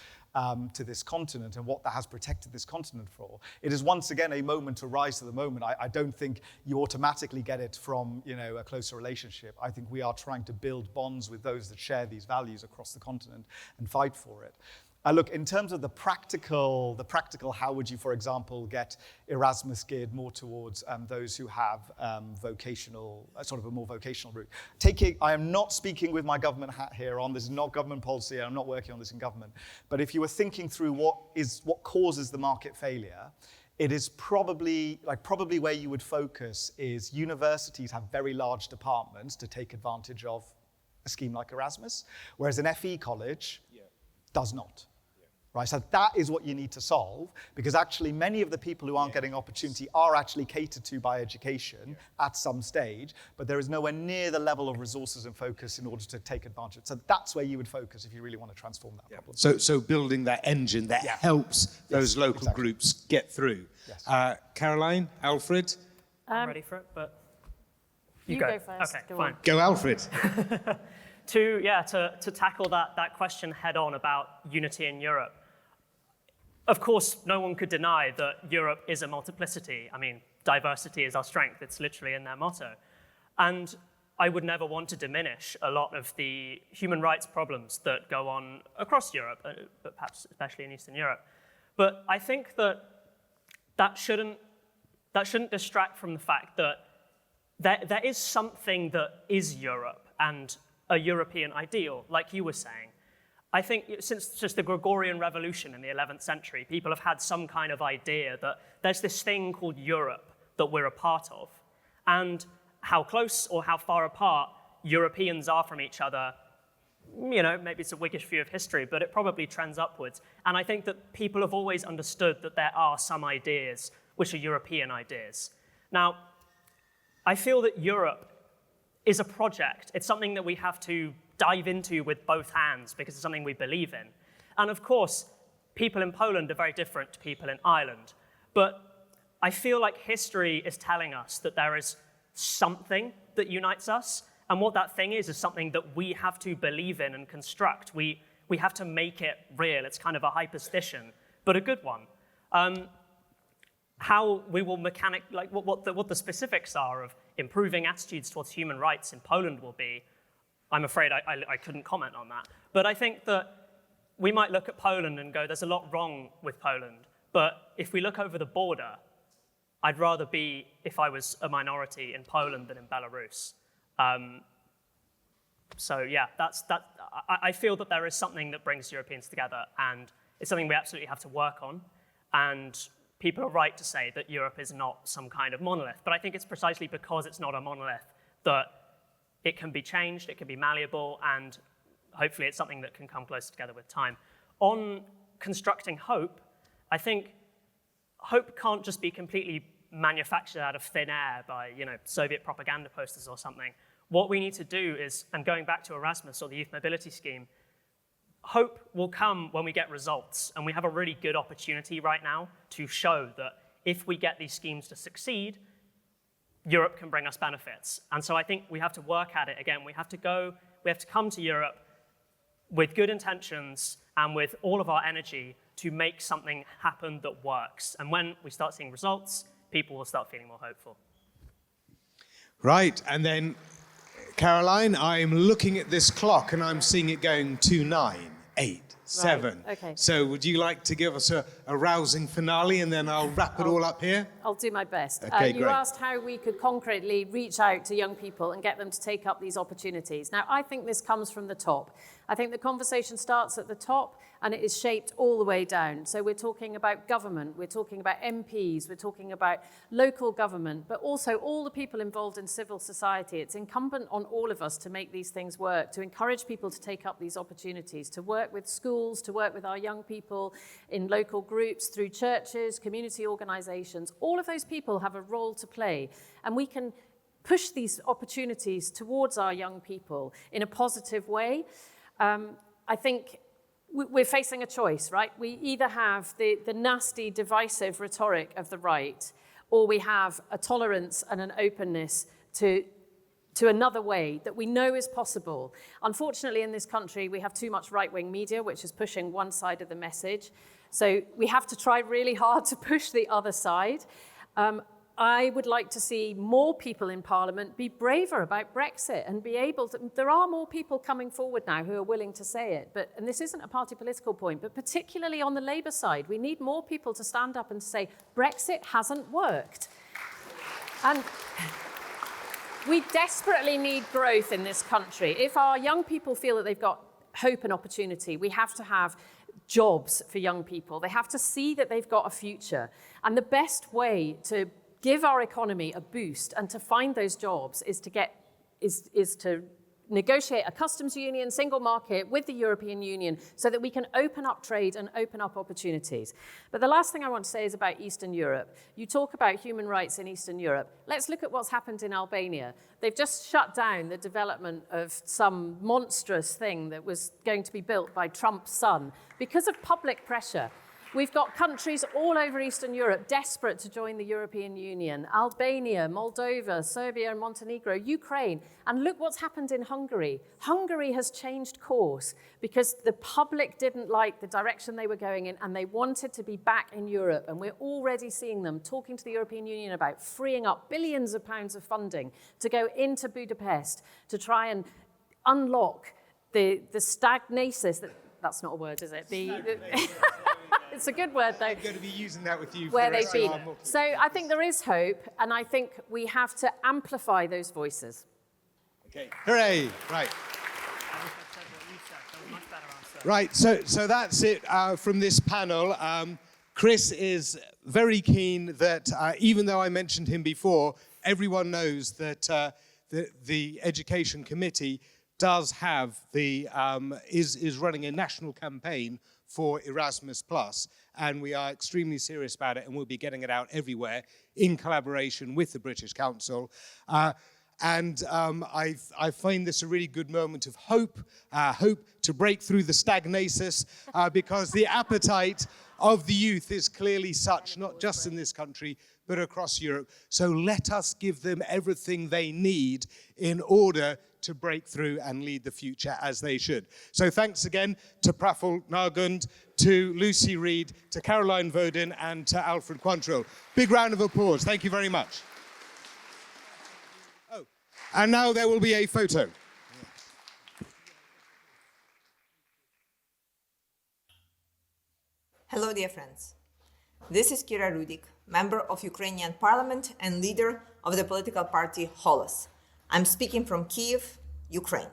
to this continent and what that has protected this continent for. It is once again a moment to rise to the moment. I don't think you automatically get it from a closer relationship. I think we are trying to build bonds with those that share these values across the continent and fight for it. Look, in terms of the practical, how would you, for example, get Erasmus geared more towards those who have vocational, sort of a more vocational route? I am not speaking with my government hat here on, this is not government policy, I'm not working on this in government, but if you were thinking through what causes the market failure, it is probably where you would focus is universities have very large departments to take advantage of a scheme like Erasmus, whereas an FE college does not. Right, so that is what you need to solve, because actually many of the people who aren't getting opportunity are actually catered to by education at some stage, but there is nowhere near the level of resources and focus in order to take advantage. So that's where you would focus if you really want to transform that problem. So building that engine that helps those local groups get through. Yes. Caroline, Alfred? I'm ready for it, but you go first. Okay, go fine. On. Go, Alfred. To tackle that question head on about unity in Europe. Of course, no one could deny that Europe is a multiplicity. I mean, diversity is our strength. It's literally in their motto. And I would never want to diminish a lot of the human rights problems that go on across Europe, but perhaps especially in Eastern Europe. But I think that shouldn't distract from the fact that there is something that is Europe and a European ideal, like you were saying. I think since just the Gregorian Revolution in the 11th century, people have had some kind of idea that there's this thing called Europe that we're a part of. And how close or how far apart Europeans are from each other, maybe it's a Whiggish view of history, but it probably trends upwards. And I think that people have always understood that there are some ideas which are European ideas. Now, I feel that Europe is a project. It's something that we have to dive into with both hands because it's something we believe in. And of course, people in Poland are very different to people in Ireland. But I feel like history is telling us that there is something that unites us. And what that thing is something that we have to believe in and construct. We we have to make it real. It's kind of a hyperstition, but a good one. How we will what the specifics are of improving attitudes towards human rights in Poland will be, I'm afraid I couldn't comment on that. But I think that we might look at Poland and go, there's a lot wrong with Poland. But if we look over the border, I'd rather be, if I was a minority, in Poland than in Belarus. So yeah, I feel that there is something that brings Europeans together, and it's something we absolutely have to work on. And people are right to say that Europe is not some kind of monolith. But I think it's precisely because it's not a monolith that it can be changed, it can be malleable, and hopefully it's something that can come closer together with time. On constructing hope, I think hope can't just be completely manufactured out of thin air by, Soviet propaganda posters or something. What we need to do is, and going back to Erasmus or the Youth Mobility Scheme, hope will come when we get results, and we have a really good opportunity right now to show that if we get these schemes to succeed, Europe can bring us benefits. And so I think we have to work at it again. We have to come to Europe with good intentions and with all of our energy to make something happen that works. And when we start seeing results, people will start feeling more hopeful. Right, and then Caroline, I'm looking at this clock and I'm seeing it going 2, 9, 8, 7. Right, okay. So would you like to give us a rousing finale, and then I'll wrap it all up here? I'll do my best. Okay, you great. asked how we could concretely reach out to young people and get them to take up these opportunities. Now, I think this comes from the top. I think the conversation starts at the top and it is shaped all the way down. So we're talking about government, we're talking about MPs, we're talking about local government, but also all the people involved in civil society. It's incumbent on all of us to make these things work, to encourage people to take up these opportunities, to work with schools, to work with our young people in local groups, through churches, community organizations. All of those people have a role to play, and we can push these opportunities towards our young people in a positive way. I think we're facing a choice, right? We either have the nasty, divisive rhetoric of the right, or we have a tolerance and an openness to another way that we know is possible. Unfortunately, in this country, we have too much right-wing media, which is pushing one side of the message. So we have to try really hard to push the other side. I would like to see more people in Parliament be braver about Brexit and be able to. There are more people coming forward now who are willing to say it, and this isn't a party political point, but particularly on the Labour side, we need more people to stand up and say, Brexit hasn't worked. And we desperately need growth in this country. If our young people feel that they've got hope and opportunity, we have to have jobs for young people. They have to see that they've got a future. And the best way to give our economy a boost and to find those jobs is to negotiate a customs union, single market with the European Union so that we can open up trade and open up opportunities. But the last thing I want to say is about Eastern Europe. You talk about human rights in Eastern Europe. Let's look at what's happened in Albania. They've just shut down the development of some monstrous thing that was going to be built by Trump's son because of public pressure. We've got countries all over Eastern Europe desperate to join the European Union. Albania, Moldova, Serbia and Montenegro, Ukraine. And look what's happened in Hungary. Hungary has changed course because the public didn't like the direction they were going in and they wanted to be back in Europe. And we're already seeing them talking to the European Union about freeing up billions of pounds of funding to go into Budapest to try and unlock the stagnasis. That's not a word, is it? It's a good word, though. I'm going to be using that with you for where the they've rest of been. our talk. So I think there is hope, and I think we have to amplify those voices. Okay. Hooray! Right. Right. So that's it from this panel. Chris is very keen that even though I mentioned him before, everyone knows that the Education Committee does have is running a national campaign for Erasmus+, and we are extremely serious about it, and we'll be getting it out everywhere in collaboration with the British Council. I find this a really good moment of hope to break through the stagnasis, because the appetite of the youth is clearly such, not just in this country, but across Europe. So let us give them everything they need in order to break through and lead the future as they should. So thanks again to Praful Nargund, to Lucy Reed, to Caroline Voaden, and to Alfred Quantrill. Big round of applause. Thank you very much. Oh, and now there will be a photo. Hello, dear friends. This is Kira Rudik, member of Ukrainian parliament and leader of the political party Holos. I'm speaking from Kyiv, Ukraine.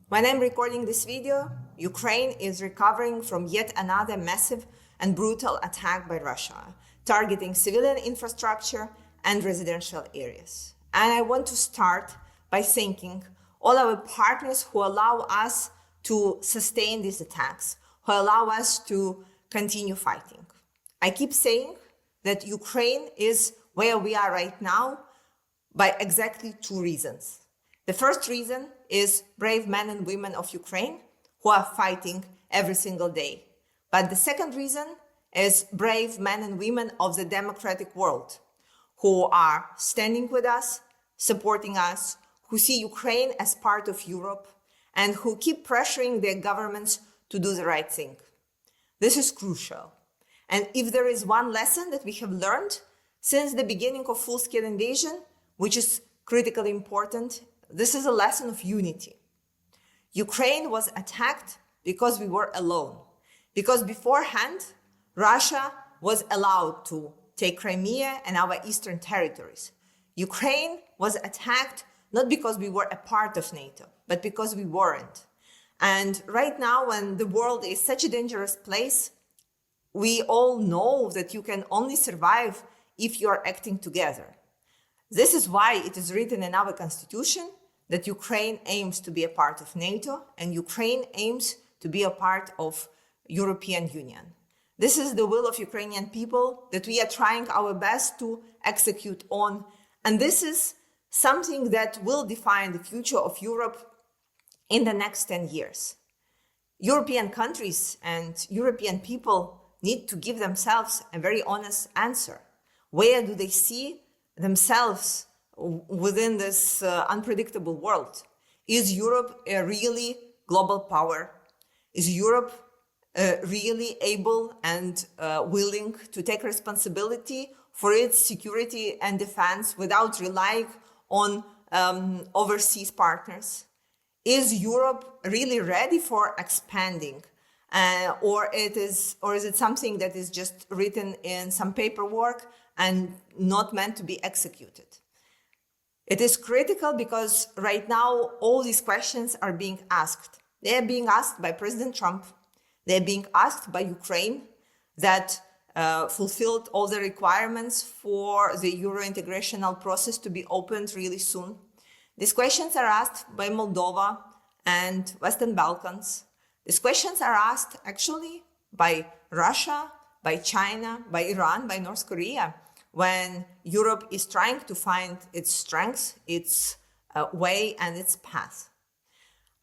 When I'm recording this video, Ukraine is recovering from yet another massive and brutal attack by Russia, targeting civilian infrastructure and residential areas. And I want to start by thanking all our partners who allow us to sustain these attacks, who allow us to continue fighting. I keep saying that Ukraine is where we are right now by exactly two reasons. The first reason is brave men and women of Ukraine who are fighting every single day. But the second reason is brave men and women of the democratic world who are standing with us, supporting us, who see Ukraine as part of Europe, and who keep pressuring their governments to do the right thing. This is crucial. And if there is one lesson that we have learned since the beginning of full-scale invasion, which is critically important, this is a lesson of unity. Ukraine was attacked because we were alone. Because beforehand, Russia was allowed to take Crimea and our eastern territories. Ukraine was attacked not because we were a part of NATO, but because we weren't. And right now, when the world is such a dangerous place, we all know that you can only survive if you are acting together. This is why it is written in our constitution that Ukraine aims to be a part of NATO and Ukraine aims to be a part of European Union. This is the will of Ukrainian people that we are trying our best to execute on. And this is something that will define the future of Europe in the next 10 years. European countries and European people need to give themselves a very honest answer. Where do they see themselves within this unpredictable world? Is Europe a really global power? Is Europe really able and willing to take responsibility for its security and defense without relying on overseas partners? Is Europe really ready for expanding? Or is it something that is just written in some paperwork and not meant to be executed? It is critical because right now all these questions are being asked. They are being asked by President Trump. They are being asked by Ukraine that fulfilled all the requirements for the Euro integrational process to be opened really soon. These questions are asked by Moldova and Western Balkans. These questions are asked actually by Russia, by China, by Iran, by North Korea, when Europe is trying to find its strengths, its way and its path.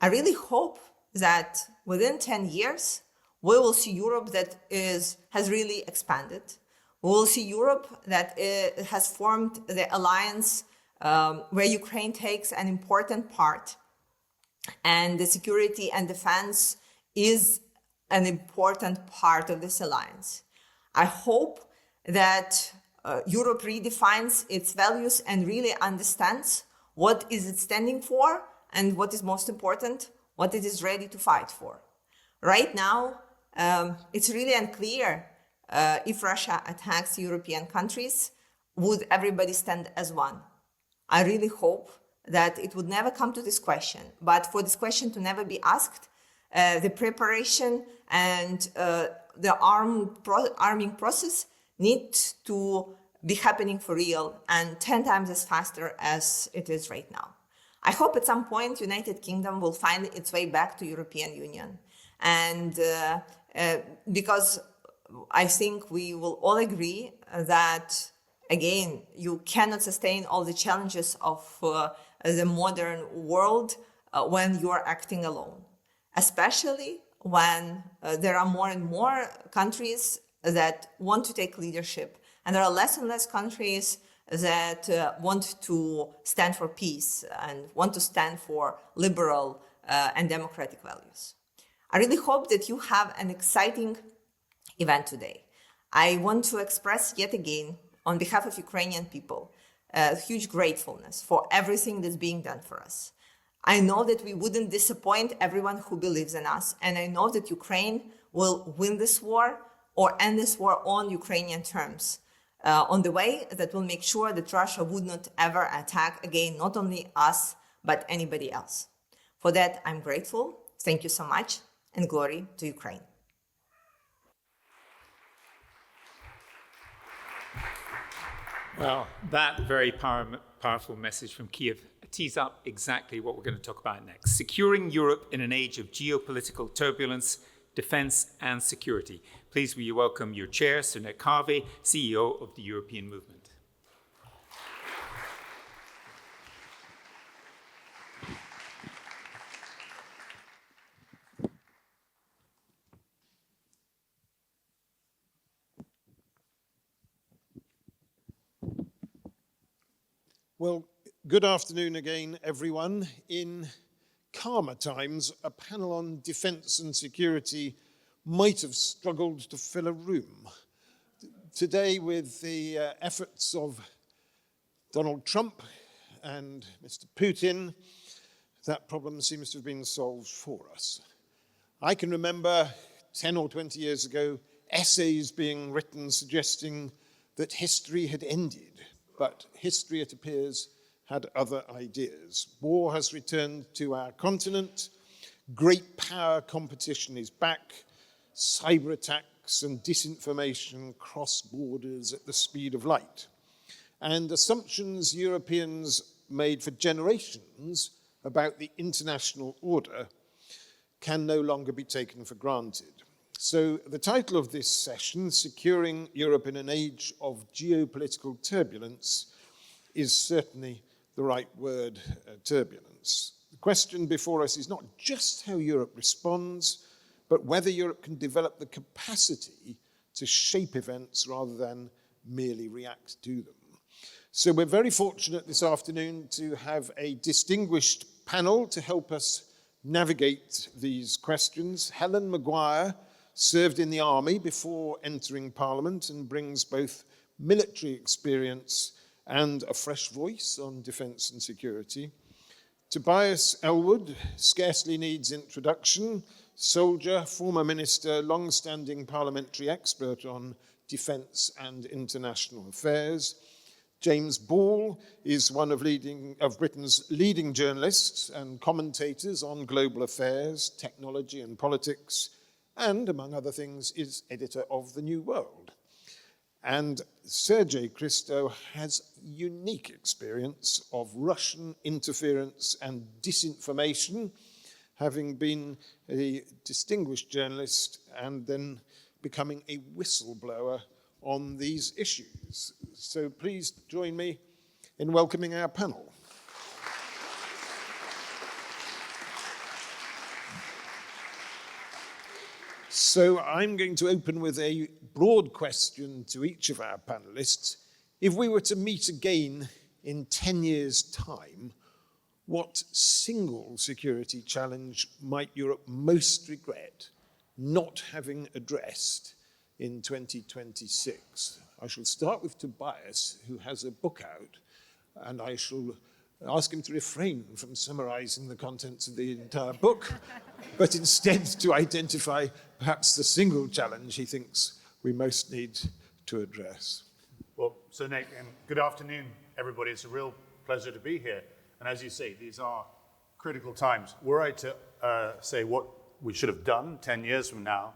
I really hope that within 10 years, we will see Europe that has really expanded. We will see Europe that has formed the alliance where Ukraine takes an important part, and the security and defense is an important part of this alliance. I hope that Europe redefines its values and really understands what is it standing for and what is most important, what it is ready to fight for. Right now, it's really unclear if Russia attacks European countries, would everybody stand as one? I really hope that it would never come to this question, but for this question to never be asked, the preparation and the arming process need to be happening for real and 10 times as faster as it is right now. I hope at some point United Kingdom will find its way back to European Union. And because I think we will all agree that, again, you cannot sustain all the challenges of the modern world when you are acting alone, especially when there are more and more countries that want to take leadership. And there are less and less countries that want to stand for peace and want to stand for liberal and democratic values. I really hope that you have an exciting event today. I want to express yet again, on behalf of Ukrainian people, a huge gratefulness for everything that's being done for us. I know that we wouldn't disappoint everyone who believes in us, and I know that Ukraine will win this war or end this war on Ukrainian terms, on the way that will make sure that Russia would not ever attack again, not only us, but anybody else. For that, I'm grateful. Thank you so much, and glory to Ukraine. Well, that very powerful message from Kiev tees up exactly what we're going to talk about next. Securing Europe in an age of geopolitical turbulence, defense and security. Please will you welcome your chair, Sir Nick Harvey, CEO of the European Movement. Well, good afternoon again, everyone. In calmer times, a panel on defence and security might have struggled to fill a room. Today, with the efforts of Donald Trump and Mr. Putin, that problem seems to have been solved for us. I can remember 10 or 20 years ago, essays being written suggesting that history had ended. But history, it appears, had other ideas. War has returned to our continent. Great power competition is back. Cyber attacks and disinformation cross borders at the speed of light. And assumptions Europeans made for generations about the international order can no longer be taken for granted. So the title of this session, Securing Europe in an Age of Geopolitical Turbulence, is certainly the right word, turbulence. The question before us is not just how Europe responds, but whether Europe can develop the capacity to shape events rather than merely react to them. So we're very fortunate this afternoon to have a distinguished panel to help us navigate these questions. Helen Maguire served in the army before entering Parliament and brings both military experience and a fresh voice on defence and security. Tobias Ellwood scarcely needs introduction. Soldier, former minister, long-standing parliamentary expert on defence and international affairs. James Ball is one of Britain's leading journalists and commentators on global affairs, technology and politics, and, among other things, is editor of The New World. And Sergei Christo has unique experience of Russian interference and disinformation, having been a distinguished journalist and then becoming a whistleblower on these issues. So please join me in welcoming our panel. So I'm going to open with a broad question to each of our panelists. If we were to meet again in 10 years' time, what single security challenge might Europe most regret not having addressed in 2026? I shall start with Tobias, who has a book out, and I shall ask him to refrain from summarizing the contents of the entire book, but instead to identify perhaps the single challenge he thinks we most need to address. Well, so Nick, and good afternoon, everybody. It's a real pleasure to be here. And as you say, these are critical times. Were I to say what we should have done 10 years from now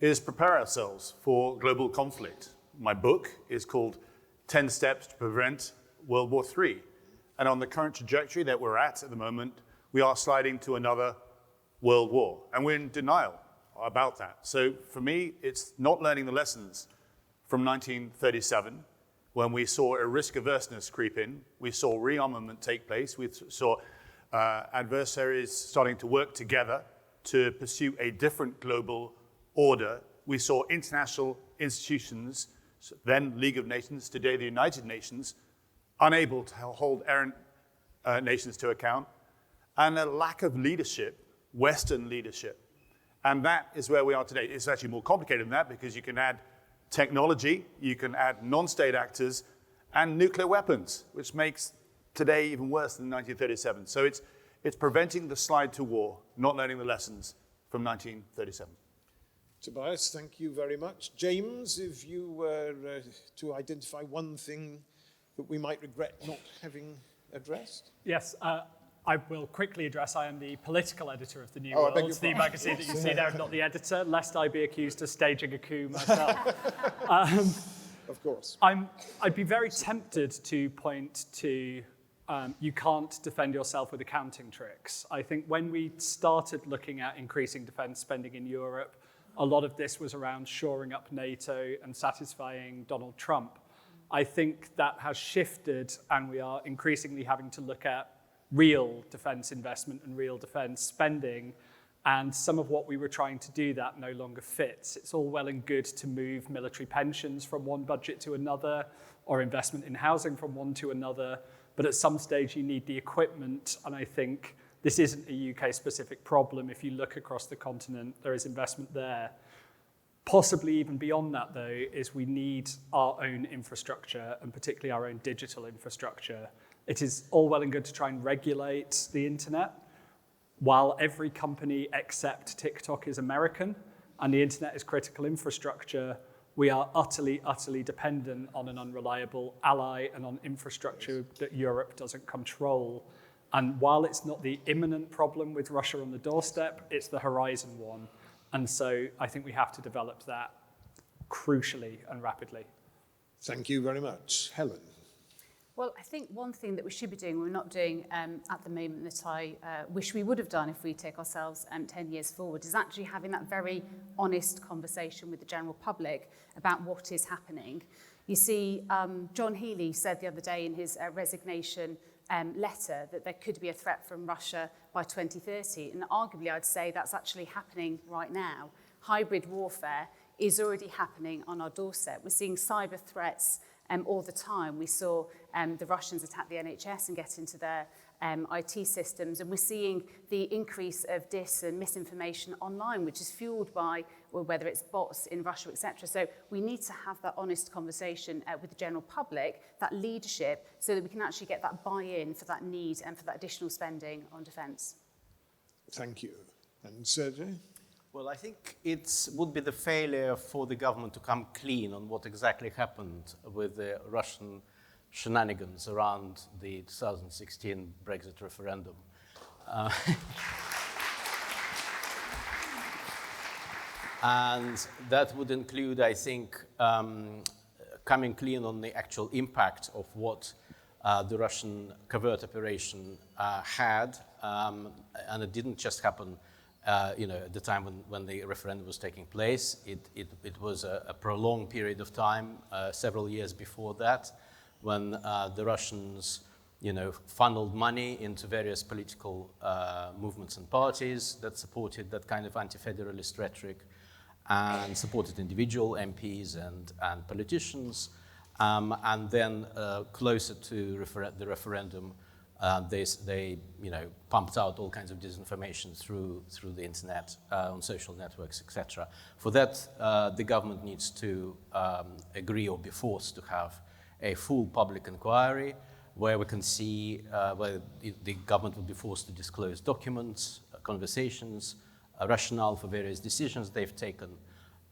is prepare ourselves for global conflict. My book is called 10 Steps to Prevent World War III. And on the current trajectory that we're at the moment, we are sliding to another world war. And we're in denial about that. So for me, it's not learning the lessons from 1937, when we saw a risk averseness creep in. We saw rearmament take place. We saw adversaries starting to work together to pursue a different global order. We saw international institutions, then League of Nations, today the United Nations, unable to hold errant nations to account, and a lack of leadership, Western leadership. And that is where we are today. It's actually more complicated than that because you can add technology, you can add non-state actors, and nuclear weapons, which makes today even worse than 1937. So it's preventing the slide to war, not learning the lessons from 1937. Tobias, thank you very much. James, if you were to identify one thing that we might regret not having addressed? Yes, I will quickly address. I am the political editor of The New Oh, I beg World, your the pardon. magazine that you see there, not the editor, lest I be accused of staging a coup myself. Of course. I'd be very tempted to point to you can't defend yourself with accounting tricks. I think when we started looking at increasing defense spending in Europe, a lot of this was around shoring up NATO and satisfying Donald Trump. I think that has shifted, and we are increasingly having to look at real defense investment and real defense spending, and some of what we were trying to do that no longer fits. It's all well and good to move military pensions from one budget to another, or investment in housing from one to another, but at some stage you need the equipment, and I think this isn't a UK-specific problem. If you look across the continent, there is investment there. Possibly even beyond that, though, is we need our own infrastructure, and particularly our own digital infrastructure. It is all well and good to try and regulate the internet, while every company except TikTok is American, and the internet is critical infrastructure. We are utterly, utterly dependent on an unreliable ally and on infrastructure that Europe doesn't control. And while it's not the imminent problem with Russia on the doorstep, it's the horizon one. And so I think we have to develop that crucially and rapidly. Thank you very much. Helen. Well, I think one thing that we should be doing, we're not doing at the moment, that I wish we would have done if we take ourselves 10 years forward, is actually having that very honest conversation with the general public about what is happening. You see, John Healey said the other day in his resignation letter that there could be a threat from Russia by 2030, and arguably I'd say that's actually happening right now. Hybrid warfare is already happening on our doorstep. We're seeing cyber threats all the time. We saw the Russians attack the NHS and get into their IT systems, and we're seeing the increase of dis and misinformation online, which is fueled by, well, whether it's bots in Russia, etc. So we need to have that honest conversation with the general public, that leadership, so that we can actually get that buy-in for that need and for that additional spending on defence. Thank you. And Sergey? Well, I think it would be the failure for the government to come clean on what exactly happened with the Russian shenanigans around the 2016 Brexit referendum. And that would include, I think, coming clean on the actual impact of what the Russian covert operation had. And it didn't just happen at the time when the referendum was taking place. It was a prolonged period of time, several years before that, when the Russians, funneled money into various political movements and parties that supported that kind of anti-federalist rhetoric and supported individual MPs and politicians. And then closer to the referendum, they pumped out all kinds of disinformation through the internet, on social networks, etc. For that, the government needs to agree or be forced to have a full public inquiry where we can see where the government will be forced to disclose documents, conversations, a rationale for various decisions they've taken.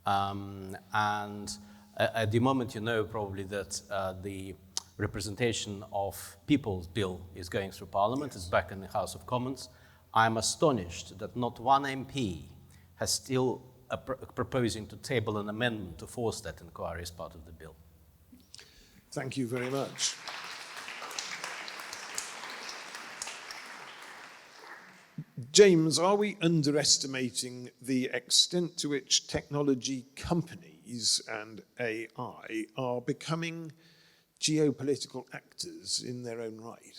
And at the moment, probably that the representation of People's Bill is going through Parliament. Yes. It's back in the House of Commons. I'm astonished that not one MP has still proposing to table an amendment to force that inquiry as part of the bill. Thank you very much. James, are we underestimating the extent to which technology companies and AI are becoming geopolitical actors in their own right?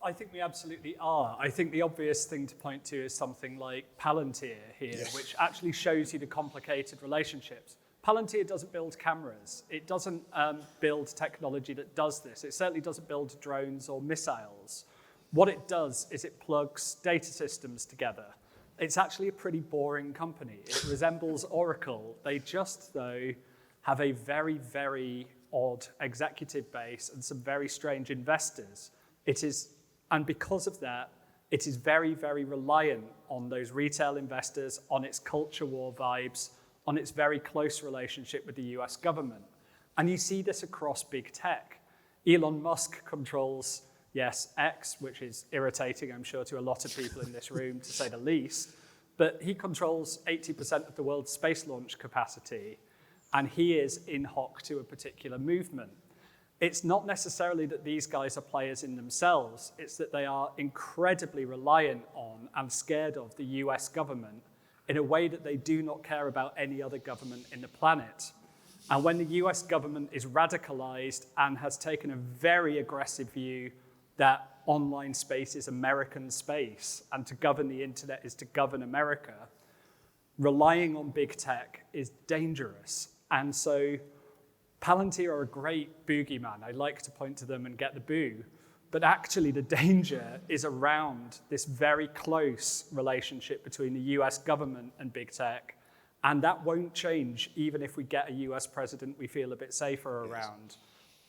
I think we absolutely are. I think the obvious thing to point to is something like Palantir here, yes, which actually shows you the complicated relationships. Palantir doesn't build cameras. It doesn't build technology that does this. It certainly doesn't build drones or missiles. What it does is it plugs data systems together. It's actually a pretty boring company. It resembles Oracle. They just, though, have a very, very odd executive base and some very strange investors. And because of that, it is very, very reliant on those retail investors, on its culture war vibes, on its very close relationship with the US government. And you see this across big tech. Elon Musk controls, yes, X, which is irritating, I'm sure, to a lot of people in this room, to say the least. But he controls 80% of the world's space launch capacity, and he is in hoc to a particular movement. It's not necessarily that these guys are players in themselves, it's that they are incredibly reliant on and scared of the US government in a way that they do not care about any other government in the planet. And when the US government is radicalized and has taken a very aggressive view that online space is American space and to govern the internet is to govern America, relying on big tech is dangerous. And so Palantir are a great boogeyman. I like to point to them and get the boo. But actually the danger is around this very close relationship between the US government and big tech. And that won't change even if we get a US president we feel a bit safer around.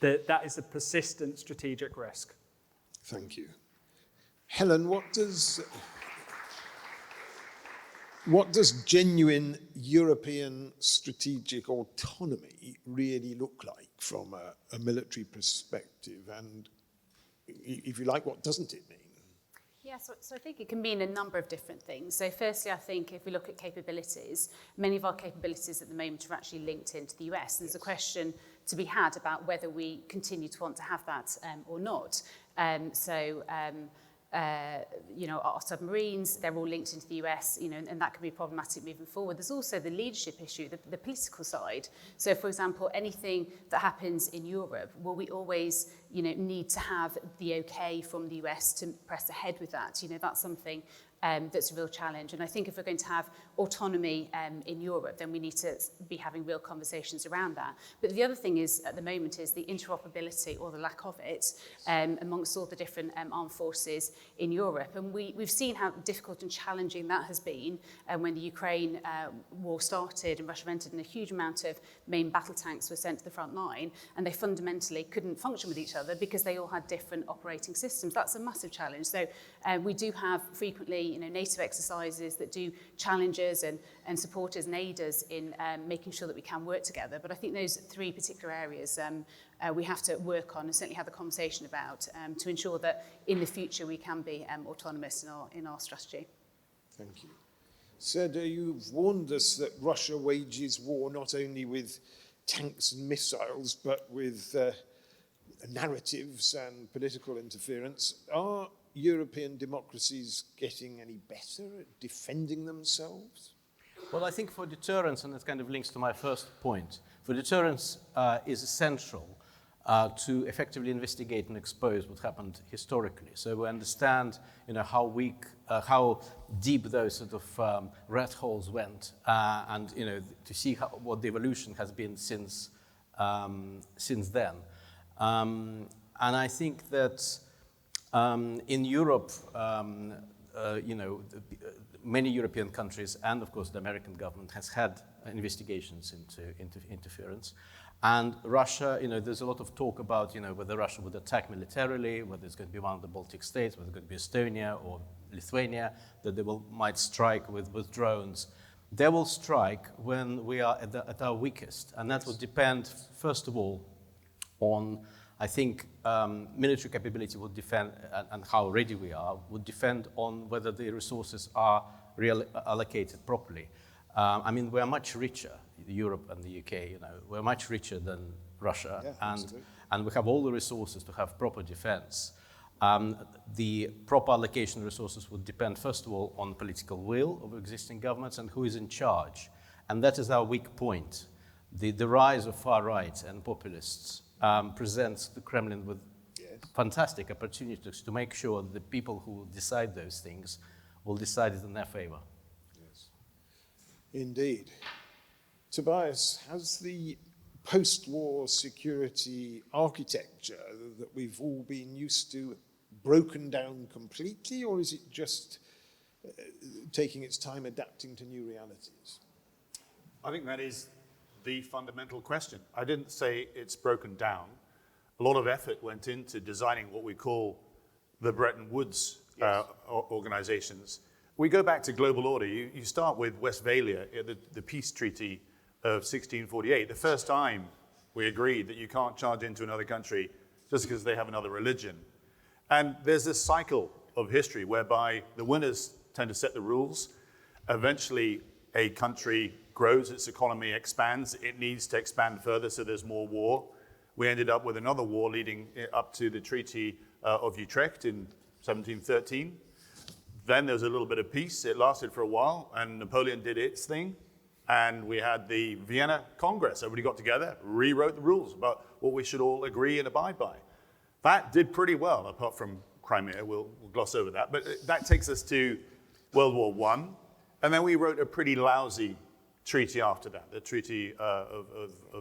That is a persistent strategic risk. Thank you. Helen, what does genuine European strategic autonomy really look like from a military perspective? And if you like, what doesn't it mean? Yeah, so I think it can mean a number of different things. So firstly, I think if we look at capabilities, many of our capabilities at the moment are actually linked into the US. And there's a question to be had about whether we continue to want to have that or not. Our submarines, they're all linked into the US, and that can be problematic moving forward. There's also the leadership issue, the political side. So, for example, anything that happens in Europe, will we always, need to have the okay from the US to press ahead with that? That's something that's a real challenge. And I think if we're going to have autonomy in Europe, then we need to be having real conversations around that. But the other thing is, at the moment, is the interoperability or the lack of it amongst all the different armed forces in Europe. And we've seen how difficult and challenging that has been when the Ukraine war started and Russia entered, and a huge amount of main battle tanks were sent to the front line, and they fundamentally couldn't function with each other because they all had different operating systems. That's a massive challenge. So we do have frequently NATO exercises that do challenge us and support us and aid us in making sure that we can work together. But I think those three particular areas we have to work on and certainly have the conversation about to ensure that in the future we can be autonomous in our strategy. Thank you. Seda, you've warned us that Russia wages war not only with tanks and missiles, but with narratives and political interference. Are European democracies getting any better at defending themselves? Well, I think for deterrence, and it kind of links to my first point, for deterrence is essential to effectively investigate and expose what happened historically. So we understand, how weak, how deep those sort of rat holes went, and to see what the evolution has been since then. And I think that in Europe, many European countries, and of course the American government, has had investigations into interference. And Russia, there's a lot of talk about, whether Russia would attack militarily, whether it's going to be one of the Baltic states, whether it's going to be Estonia or Lithuania, that they might strike with drones. They will strike when we are at our weakest. And that would depend, first of all, on, I think, military capability would depend, and how ready we are, would depend on whether the resources are allocated properly. We are much richer, Europe and the UK, we're much richer than Russia, and we have all the resources to have proper defense. The proper allocation of resources would depend, first of all, on political will of existing governments and who is in charge. And that is our weak point. The rise of far right and populists presents the Kremlin with fantastic opportunities to make sure that the people who decide those things will decide it in their favor. Yes, indeed. Tobias, has the post-war security architecture that we've all been used to broken down completely, or is it just taking its time adapting to new realities? I think that is the fundamental question. I didn't say it's broken down. A lot of effort went into designing what we call the Bretton Woods organizations. We go back to global order. You start with Westphalia, the peace treaty of 1648, the first time we agreed that you can't charge into another country just because they have another religion. And there's this cycle of history whereby the winners tend to set the rules. Eventually, a country grows, its economy expands, it needs to expand further, so there's more war. We ended up with another war leading up to the Treaty of Utrecht in 1713. Then there was a little bit of peace. It lasted for a while, and Napoleon did its thing. And we had the Vienna Congress. Everybody got together, rewrote the rules about what we should all agree and abide by. That did pretty well, apart from Crimea. We'll gloss over that. But that takes us to World War I. And then we wrote a pretty lousy treaty after that, the Treaty of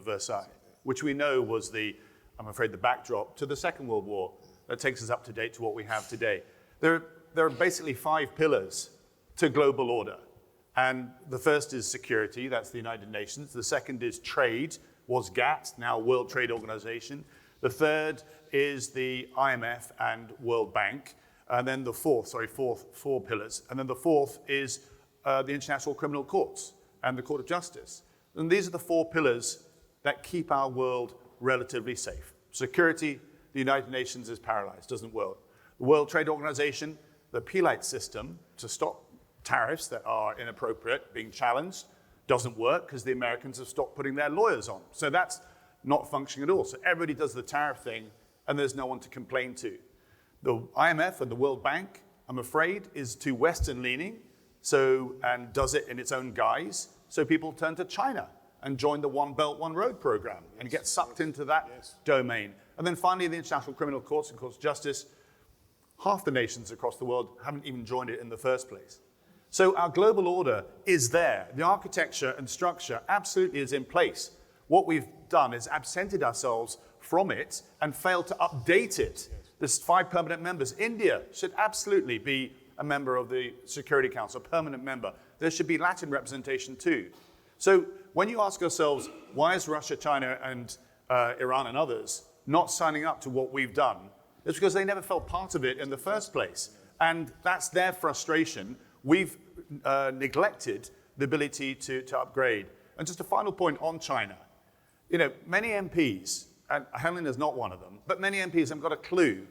Versailles, which we know was I'm afraid, the backdrop to the Second World War that takes us up to date to what we have today. There are basically 5 pillars to global order. And the first is security, that's the United Nations. The second is trade, was GATT, now World Trade Organization. The third is the IMF and World Bank. And then the four pillars. And then the fourth is the International Criminal Courts and the Court of Justice. And these are the 4 pillars that keep our world relatively safe. Security, the United Nations is paralyzed, doesn't work. The World Trade Organization, the PLAT system to stop tariffs that are inappropriate being challenged, doesn't work because the Americans have stopped putting their lawyers on. So that's not functioning at all. So everybody does the tariff thing and there's no one to complain to. The IMF and the World Bank, I'm afraid, is too Western leaning, and does it in its own guise. So people turn to China and join the One Belt, One Road program and get sucked into that domain. And then finally, the International Criminal Courts and Courts of Justice, half the nations across the world haven't even joined it in the first place. So our global order is there. The architecture and structure absolutely is in place. What we've done is absented ourselves from it and failed to update it. There's 5 permanent members. India should absolutely be a member of the Security Council, a permanent member. There should be Latin representation too. So when you ask yourselves, why is Russia, China, and Iran and others not signing up to what we've done? It's because they never felt part of it in the first place. And that's their frustration. We've neglected the ability to upgrade. And just a final point on China. You know, many MPs, and Helen is not one of them, but many MPs haven't got a clue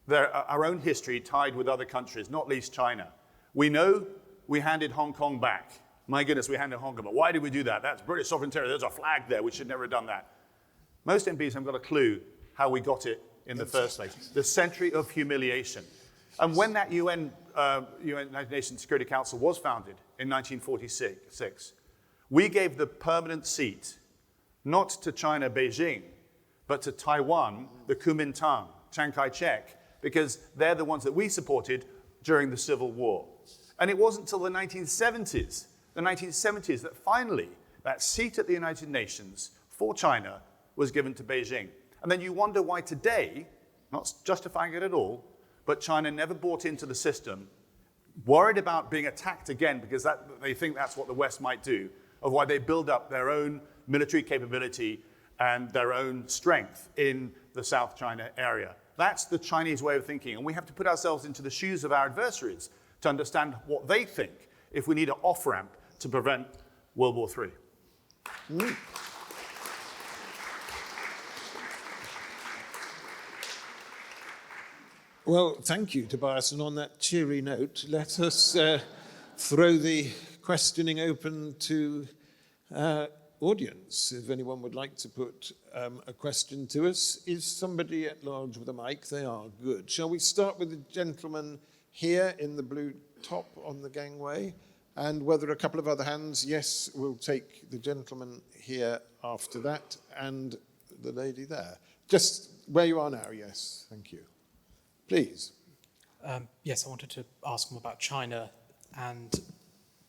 our own history tied with other countries, not least China. We know we handed Hong Kong back. My goodness, we handed Hong Kong back. Why did we do that? That's British sovereign territory. There's a flag there. We should never have done that. Most MPs haven't got a clue how we got it in the first place. The century of humiliation. And when that United Nations Security Council was founded in 1946, we gave the permanent seat not to China, Beijing, but to Taiwan, the Kuomintang, Chiang Kai-shek, because they're the ones that we supported during the Civil War. And it wasn't until the 1970s that finally that seat at the United Nations for China was given to Beijing. And then you wonder why today, not justifying it at all, but China never bought into the system, worried about being attacked again because they think that's what the West might do, of why they build up their own military capability and their own strength in the South China area. That's the Chinese way of thinking, and we have to put ourselves into the shoes of our adversaries to understand what they think if we need an off-ramp to prevent World War III. Well, thank you, Tobias. And on that cheery note, let us throw the questioning open to audience. If anyone would like to put a question to us, is somebody at large with a mic? They are. Good. Shall we start with the gentleman here in the blue top on the gangway? And whether a couple of other hands? Yes, we'll take the gentleman here after that and the lady there. Just where you are now, yes. Thank you. Please. Yes, I wanted to ask more about China and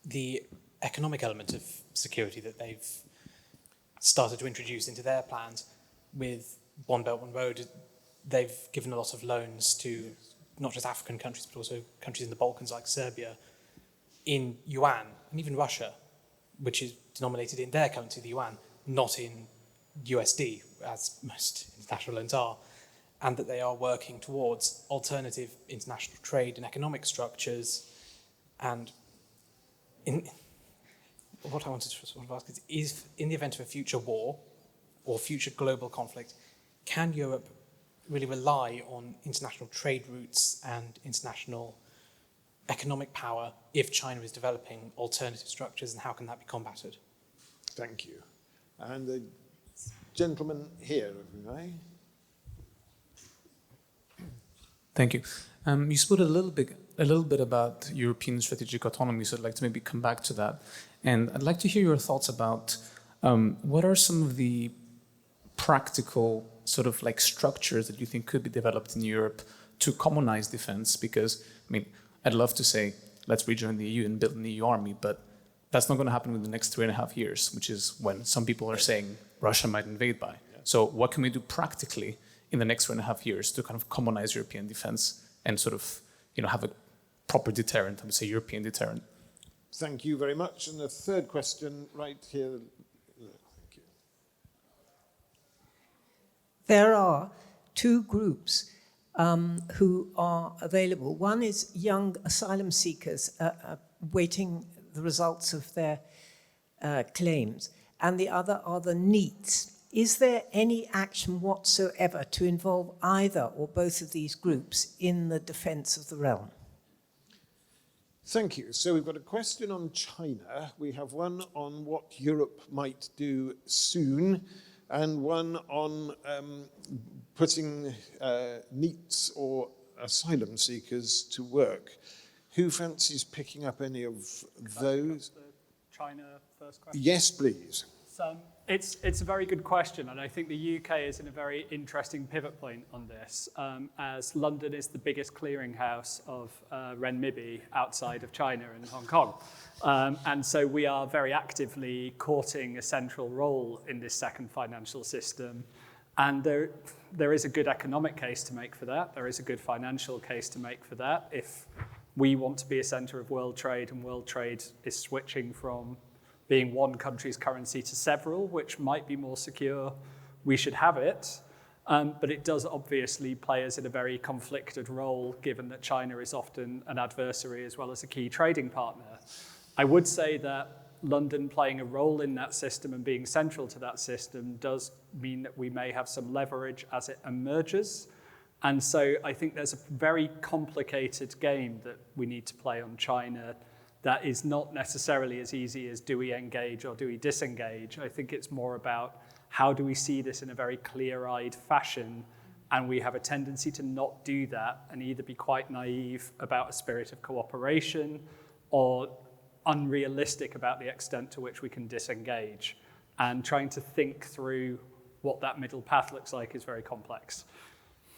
the economic element of security that they've started to introduce into their plans with One Belt, One Road. They've given a lot of loans to not just African countries, but also countries in the Balkans like Serbia, in yuan, and even Russia, which is denominated in their currency, the yuan, not in USD, as most international loans are, and that they are working towards alternative international trade and economic structures. And what I wanted to sort of ask is, in the event of a future war or future global conflict, can Europe really rely on international trade routes and international economic power if China is developing alternative structures, and how can that be combated? Thank you. And the gentleman here, if I may. Thank you. You spoke a little bit about European strategic autonomy, so I'd like to maybe come back to that. And I'd like to hear your thoughts about what are some of the practical sort of like structures that you think could be developed in Europe to commonize defense? Because, I mean, I'd love to say, let's rejoin the EU and build an EU army, but that's not going to happen within the next 3.5 years, which is when some people are saying Russia might invade by. So what can we do practically in the next 3.5 years to kind of commonize European defense and sort of, you know, have a proper deterrent, I would say European deterrent? Thank you very much. And the third question right here. Thank you. There are two groups who are available. One is young asylum seekers waiting the results of their claims, and the other are the NEETs. Is there any action whatsoever to involve either or both of these groups in the defence of the realm? Thank you. So we've got a question on China. We have one on what Europe might do soon, and one on putting NEETs or asylum seekers to work. Who fancies picking up any of those? China first question? Yes, please. So it's a very good question, and I think the UK is in a very interesting pivot point on this, as London is the biggest clearinghouse of renminbi outside of China and Hong Kong. And so we are very actively courting a central role in this second financial system. And there is a good economic case to make for that. There is a good financial case to make for that. If we want to be a center of world trade, and world trade is switching from being one country's currency to several, which might be more secure, we should have it. But it does obviously play us in a very conflicted role, given that China is often an adversary as well as a key trading partner. I would say that London playing a role in that system and being central to that system does mean that we may have some leverage as it emerges. And so I think there's a very complicated game that we need to play on China that is not necessarily as easy as do we engage or do we disengage. I think it's more about how do we see this in a very clear-eyed fashion, and we have a tendency to not do that and either be quite naive about a spirit of cooperation or unrealistic about the extent to which we can disengage. And trying to think through what that middle path looks like is very complex.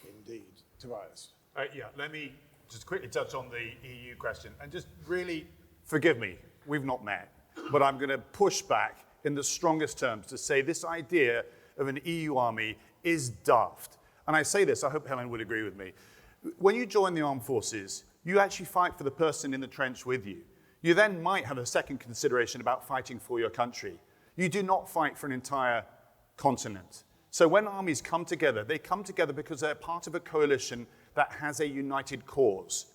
Indeed. Tobias. Yeah, let me just quickly touch on the EU question and just really, forgive me, we've not met, but I'm going to push back in the strongest terms to say this idea of an EU army is daft. And I say this, I hope Helen would agree with me. When you join the armed forces, you actually fight for the person in the trench with you. You then might have a second consideration about fighting for your country. You do not fight for an entire continent. So when armies come together, they come together because they're part of a coalition that has a united cause.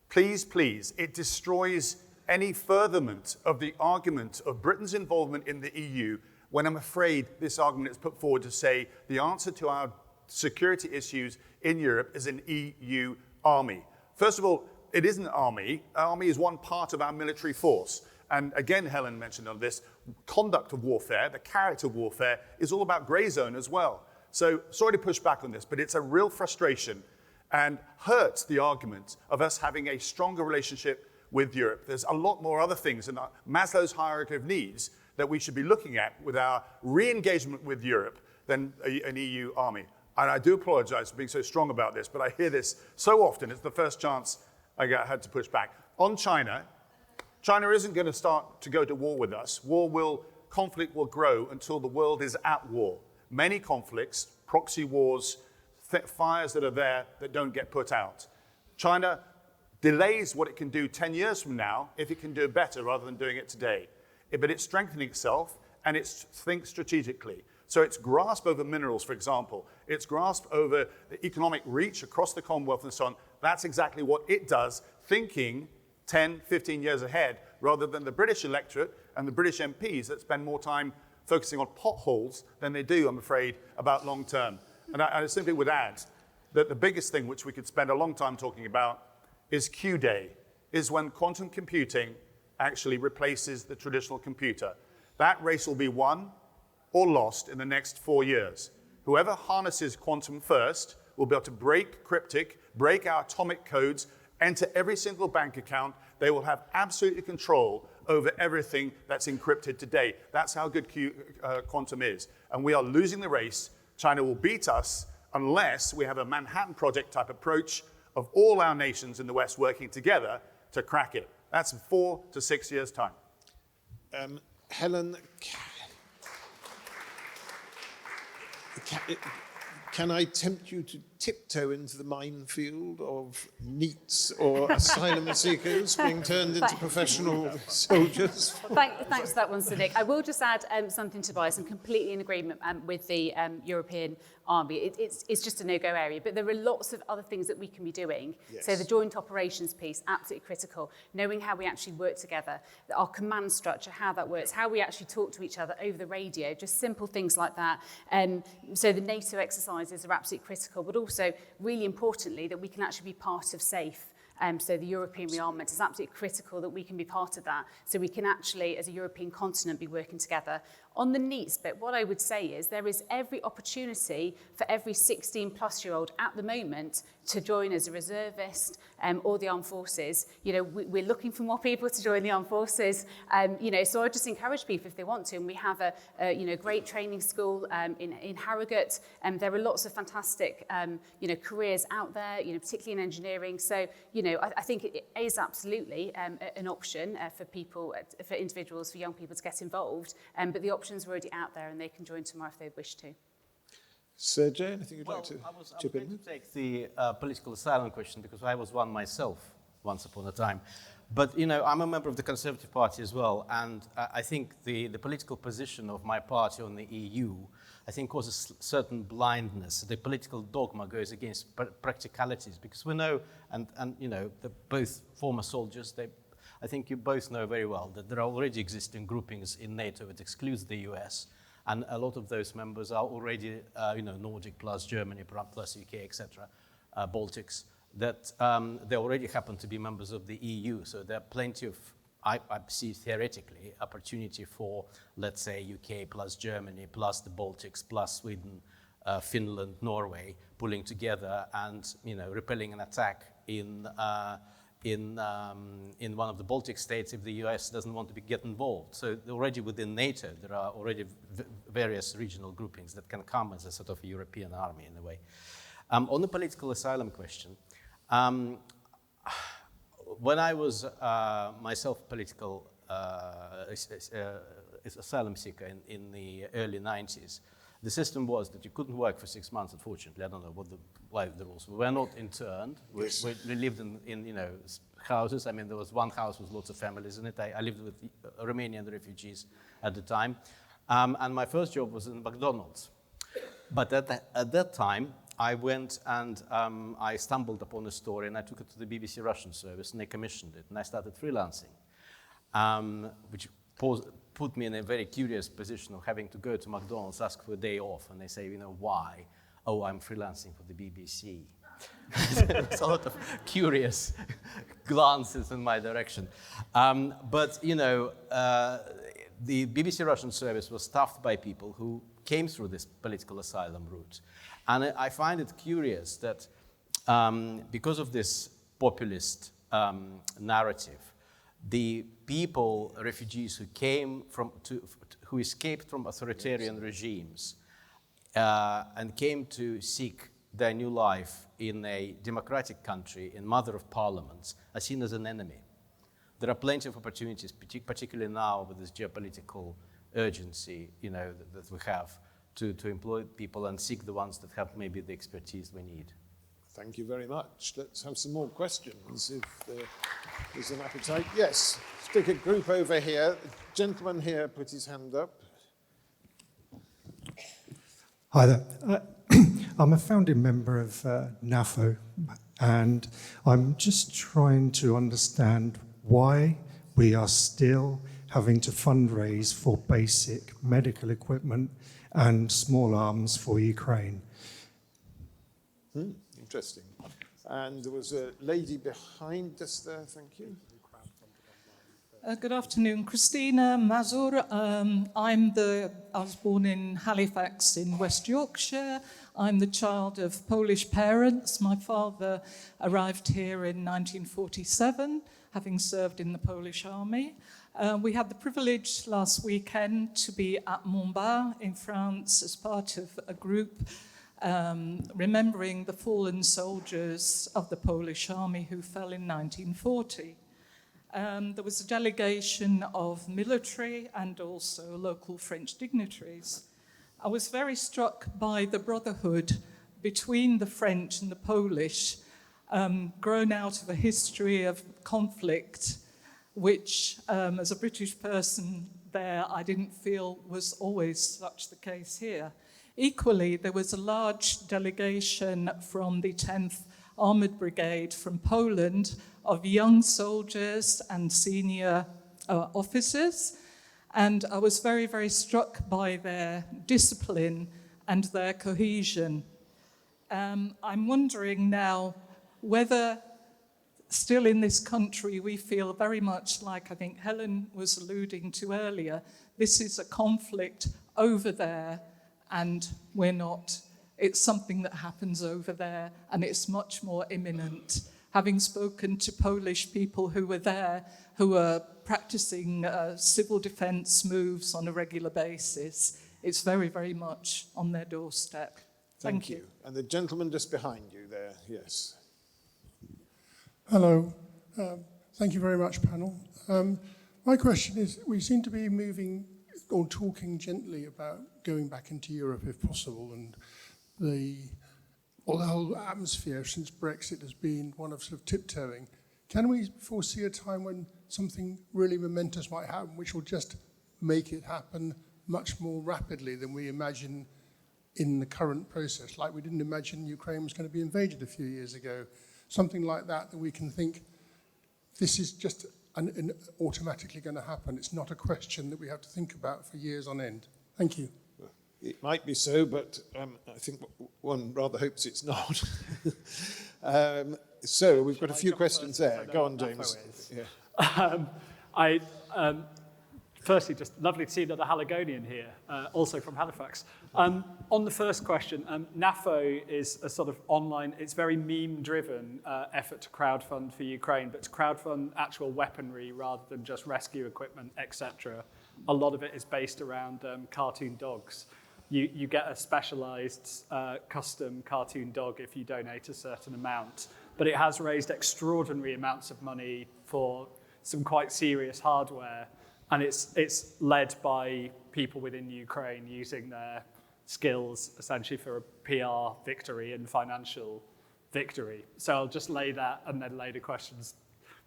Please, please, it destroys any furtherment of the argument of Britain's involvement in the EU when I'm afraid this argument is put forward to say the answer to our security issues in Europe is an EU army. First of all, it isn't an army. An army is one part of our military force. And again, Helen mentioned on this, conduct of warfare, the character of warfare, is all about grey zone as well. So sorry to push back on this, but it's a real frustration and hurts the argument of us having a stronger relationship with Europe. There's a lot more other things in Maslow's hierarchy of needs that we should be looking at with our re-engagement with Europe than an EU army. And I do apologize for being so strong about this, but I hear this so often. It's the first chance I had to push back. On China, China isn't going to start to go to war with us. War will conflict will grow until the world is at war. Many conflicts, proxy wars, fires that are there that don't get put out. China delays what it can do 10 years from now if it can do it better rather than doing it today. But it's strengthening itself and it thinks strategically. So its grasp over minerals, for example, its grasp over the economic reach across the Commonwealth and so on, that's exactly what it does, thinking 10, 15 years ahead, rather than the British electorate and the British MPs that spend more time focusing on potholes than they do, I'm afraid, about long term. And I simply would add that the biggest thing which we could spend a long time talking about is Q-Day, is when quantum computing actually replaces the traditional computer. That race will be won or lost in the next 4 years. Whoever harnesses quantum first will be able to break cryptic, break our atomic codes, enter every single bank account. They will have absolute control over everything that's encrypted today. That's how good quantum is. And we are losing the race. China will beat us unless we have a Manhattan Project type approach of all our nations in the West working together to crack it. That's in 4 to 6 years' time. Helen, can I tempt you to tiptoe into the minefield of NEETs or asylum seekers being turned into professional soldiers? Thanks for that one, Sadiq. I will just add something, Tobias. I'm completely in agreement with the European Army. It's just a no-go area, but there are lots of other things that we can be doing. Yes. So the joint operations piece, absolutely critical. Knowing how we actually work together, our command structure, how that works, how we actually talk to each other over the radio, just simple things like that. So the NATO exercises are absolutely critical, but also, really importantly, that we can actually be part of SAFE. So the European rearmament is absolutely critical that we can be part of that. So we can actually, as a European continent, be working together. On the NEETs bit, what I would say is there is every opportunity for every 16-plus-year-old at the moment to join as a reservist or the armed forces. You know, we're looking for more people to join the armed forces. You know, so I just encourage people if they want to. And we have a great training school in Harrogate. There are lots of fantastic, careers out there. You know, particularly in engineering. So, you know, I think it is absolutely an option for people, for individuals, for young people to get involved. But the options are already out there, and they can join tomorrow if they wish to. Sergey, anything you'd like to chip in? I was going to take the political asylum question because I was one myself once upon a time. But, you know, I'm a member of the Conservative Party as well, and I think the political position of my party on the EU, I think, causes certain blindness. The political dogma goes against practicalities because we know, and you know, both former soldiers, I think you both know very well that there are already existing groupings in NATO that excludes the US, and a lot of those members are already, Nordic plus Germany plus UK, etc., Baltics, that they already happen to be members of the EU. So there are plenty of, I see theoretically, opportunity for, let's say, UK plus Germany plus the Baltics plus Sweden, Finland, Norway, pulling together and, you know, repelling an attack in one of the Baltic states if the US doesn't want to get involved. So already within NATO, there are already various regional groupings that can come as a sort of European army in a way. On the political asylum question, when I was myself political asylum seeker in the early 90s, the system was that you couldn't work for 6 months, unfortunately. I don't know why the rules were. We were not interned. Yes. We lived in houses. I mean, there was one house with lots of families in it. I lived with Romanian refugees at the time. And my first job was in McDonald's. But at that time, I went and I stumbled upon a story, and I took it to the BBC Russian service, and they commissioned it. And I started freelancing, which put me in a very curious position of having to go to McDonald's, ask for a day off, and they say, you know, why? Oh, I'm freelancing for the BBC. There's a lot of curious glances in my direction. But, you know, the BBC Russian service was staffed by people who came through this political asylum route. And I find it curious that because of this populist narrative, the people, refugees who came who escaped from authoritarian regimes and came to seek their new life in a democratic country, in mother of parliaments, are seen as an enemy. There are plenty of opportunities, particularly now with this geopolitical urgency, that we have to employ people and seek the ones that have maybe the expertise we need. Thank you very much. Let's have some more questions if there's an appetite. Yes, stick a group over here. Gentleman here put his hand up. Hi there. I'm a founding member of NAFO, and I'm just trying to understand why we are still having to fundraise for basic medical equipment and small arms for Ukraine. Interesting. And there was a lady behind us there, thank you. Good afternoon, Christina Mazur. I was born in Halifax in West Yorkshire. I'm the child of Polish parents. My father arrived here in 1947, having served in the Polish army. We had the privilege last weekend to be at Montbard in France as part of a group remembering the fallen soldiers of the Polish army who fell in 1940. There was a delegation of military and also local French dignitaries. I was very struck by the brotherhood between the French and the Polish, grown out of a history of conflict, which, as a British person there, I didn't feel was always such the case here. Equally, there was a large delegation from the 10th Armoured Brigade from Poland of young soldiers and senior officers, and I was very, very struck by their discipline and their cohesion. I'm wondering now whether still in this country we feel very much like I think Helen was alluding to earlier, this is a conflict over there and we're not. It's something that happens over there and it's much more imminent. Having spoken to Polish people who were there, who were practicing civil defence moves on a regular basis, it's very, very much on their doorstep. Thank you. And the gentleman just behind you there, yes. Hello. Thank you very much, panel. My question is, we seem to be moving or talking gently about going back into Europe if possible, and the whole atmosphere since Brexit has been one of sort of tiptoeing. Can we foresee a time when something really momentous might happen, which will just make it happen much more rapidly than we imagine in the current process? Like we didn't imagine Ukraine was going to be invaded a few years ago. Something like that we can think, this is just automatically going to happen. It's not a question that we have to think about for years on end. Thank you. It might be so, but I think one rather hopes it's not. So we've got a few questions there. Go on, James. Yeah. Firstly, just lovely to see another Haligonian here, also from Halifax. On the first question, NAFO is a sort of online, it's very meme-driven effort to crowdfund for Ukraine, but to crowdfund actual weaponry rather than just rescue equipment, etc. A lot of it is based around cartoon dogs. You get a specialised custom cartoon dog if you donate a certain amount, but it has raised extraordinary amounts of money for some quite serious hardware. And it's led by people within Ukraine using their skills essentially for a PR victory and financial victory. So I'll just lay that and then lay the questions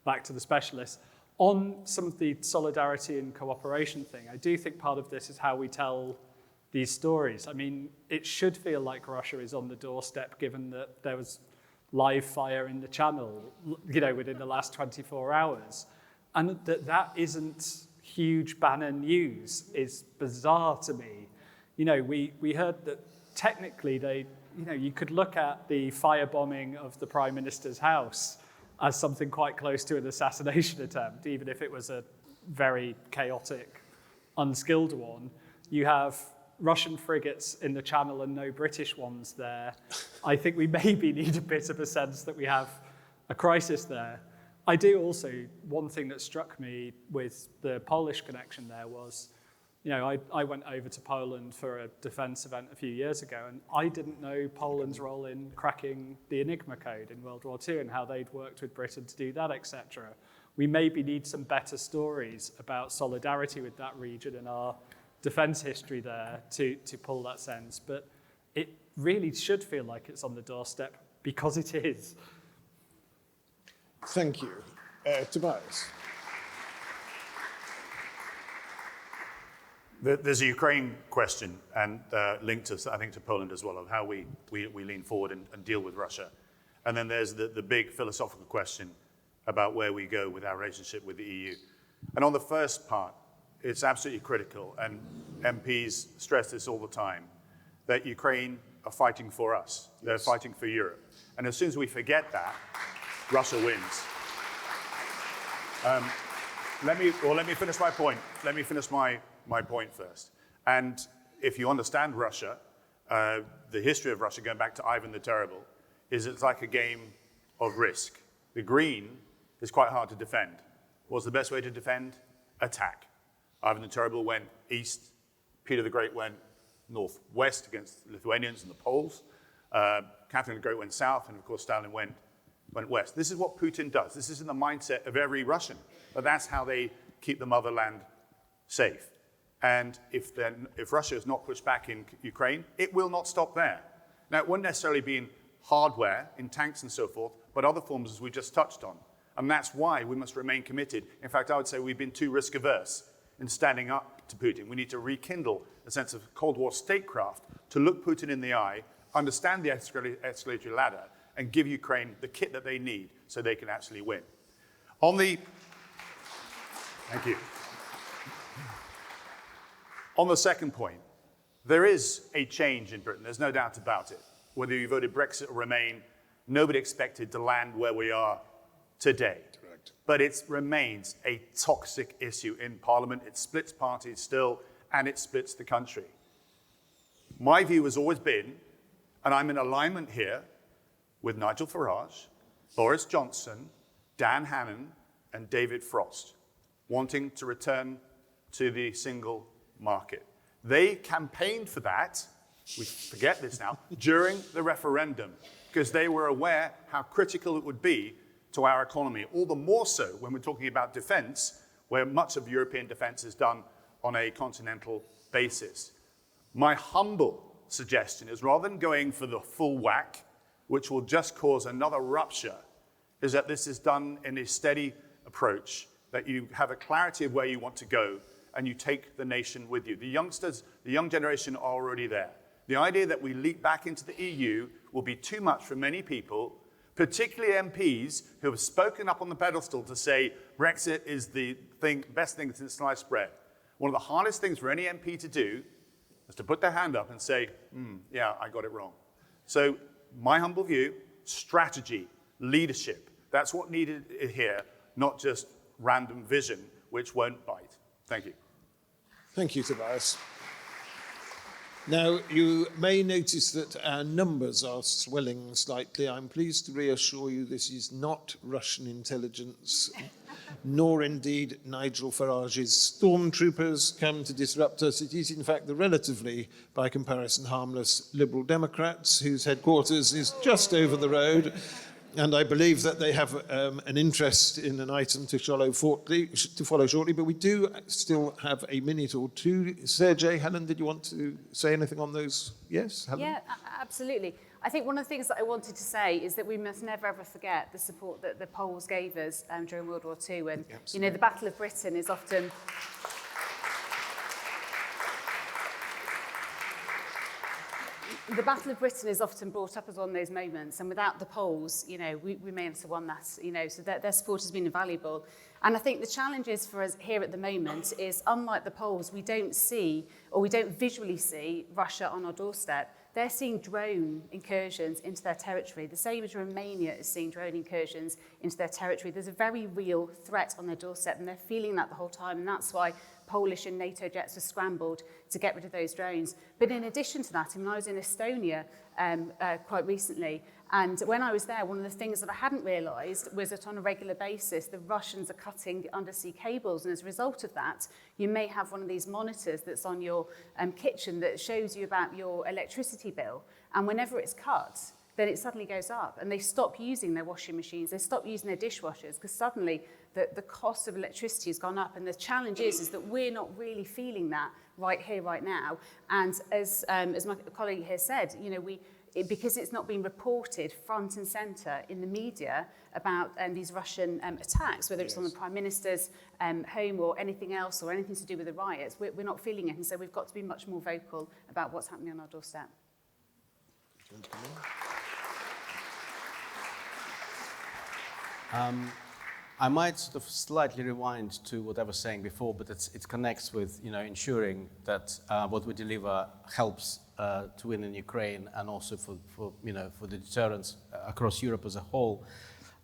back to the specialists. On some of the solidarity and cooperation thing, I do think part of this is how we tell these stories. I mean, it should feel like Russia is on the doorstep given that there was live fire in the channel, within the last 24 hours. And that isn't huge banner news is bizarre to me. We heard that technically you could look at the firebombing of the Prime Minister's house as something quite close to an assassination attempt, even if it was a very chaotic, unskilled one. You have Russian frigates in the Channel and no British ones there. I think we maybe need a bit of a sense that we have a crisis there. I do also, one thing that struck me with the Polish connection there was, I went over to Poland for a defence event a few years ago, and I didn't know Poland's role in cracking the Enigma code in World War II and how they'd worked with Britain to do that, etc. We maybe need some better stories about solidarity with that region in our defense history there to pull that sense, but it really should feel like it's on the doorstep because it is. Thank you. Tobias. There's a Ukraine question and linked to, I think, to Poland as well, of how we lean forward and deal with Russia. And then there's the big philosophical question about where we go with our relationship with the EU. And on the first part, it's absolutely critical, and MPs stress this all the time, that Ukraine are fighting for us. They're fighting for Europe. And as soon as we forget that, Russia wins. Let me finish my point. Let me finish my point first. And if you understand Russia, the history of Russia, going back to Ivan the Terrible, is it's like a game of risk. The green is quite hard to defend. What's the best way to defend? Attack. Ivan the Terrible went east. Peter the Great went northwest against the Lithuanians and the Poles. Catherine the Great went south, and of course Stalin went west. This is what Putin does. This is in the mindset of every Russian, but that's how they keep the motherland safe. And if Russia is not pushed back in Ukraine, it will not stop there. Now, it won't necessarily be in hardware, in tanks and so forth, but other forms, as we just touched on. And that's why we must remain committed. In fact, I would say we've been too risk averse in standing up to Putin. We need to rekindle a sense of Cold War statecraft, to look Putin in the eye, understand the escalatory ladder, and give Ukraine the kit that they need so they can actually win. Thank you. On the second point, there is a change in Britain. There's no doubt about it. Whether you voted Brexit or Remain, nobody expected to land where we are today. Correct. But it remains a toxic issue in Parliament. It splits parties still, and it splits the country. My view has always been, and I'm in alignment here with Nigel Farage, Boris Johnson, Dan Hannan, and David Frost, wanting to return to the single market. They campaigned for that, we forget this now, during the referendum, because they were aware how critical it would be to our economy, all the more so when we're talking about defense, where much of European defense is done on a continental basis. My humble suggestion is, rather than going for the full whack, which will just cause another rupture, is that this is done in a steady approach, that you have a clarity of where you want to go, and you take the nation with you. The youngsters, the young generation are already there. The idea that we leap back into the EU will be too much for many people, particularly MPs who have spoken up on the pedestal to say Brexit is the best thing since sliced bread. One of the hardest things for any MP to do is to put their hand up and say, yeah, I got it wrong. So my humble view, strategy, leadership, that's what needed here, not just random vision, which won't bite. Thank you. Thank you, Tobias. Now, you may notice that our numbers are swelling slightly. I'm pleased to reassure you this is not Russian intelligence, nor indeed Nigel Farage's stormtroopers come to disrupt us. It is, in fact, the relatively, by comparison, harmless Liberal Democrats, whose headquarters is just over the road. And I believe that they have an interest in an item to follow shortly, but we do still have a minute or two. Sergey, Helen, did you want to say anything on those? Yes, Helen? Yeah, absolutely. I think one of the things that I wanted to say is that we must never ever forget the support that the Poles gave us during World War II. And, you know, the Battle of Britain is often... The Battle of Britain is often brought up as one of those moments, and without the Poles, you know, we may not have won that, you know, so their support has been invaluable. And I think the challenges for us here at the moment is, unlike the Poles, we don't see, or we don't visually see, Russia on our doorstep. They're seeing drone incursions into their territory, the same as Romania is seeing drone incursions into their territory. There's a very real threat on their doorstep, and they're feeling that the whole time, and that's why Polish and NATO jets were scrambled to get rid of those drones. But in addition to that, I mean, I was in Estonia quite recently, and when I was there, one of the things that I hadn't realised was that on a regular basis, the Russians are cutting undersea cables, and as a result of that, you may have one of these monitors that's on your kitchen that shows you about your electricity bill, and whenever it's cut, then it suddenly goes up, and they stop using their washing machines, they stop using their dishwashers, because suddenly the cost of electricity has gone up. And the challenge is that we're not really feeling that right here, right now. And as my colleague here said, because it's not been reported front and centre in the media about these Russian attacks, whether it's on the Prime Minister's home or anything else, or anything to do with the riots, we're not feeling it. And so we've got to be much more vocal about what's happening on our doorstep. I might sort of slightly rewind to what I was saying before, but it connects with ensuring that what we deliver helps to win in Ukraine, and also for the deterrence across Europe as a whole.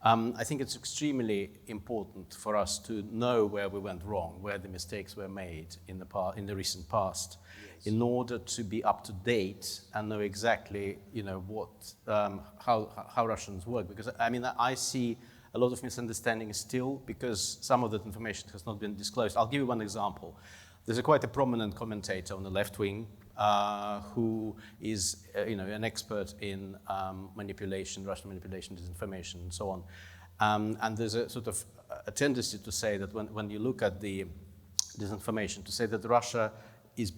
I think it's extremely important for us to know where we went wrong, where the mistakes were made in the recent past, in order to be up to date and know exactly how Russians work. Because I see a lot of misunderstanding still, because some of that information has not been disclosed. I'll give you one example. There's quite a prominent commentator on the left wing who is an expert in manipulation, Russian manipulation, disinformation, and so on. And there's a sort of a tendency to say that when you look at the disinformation, to say that Russia is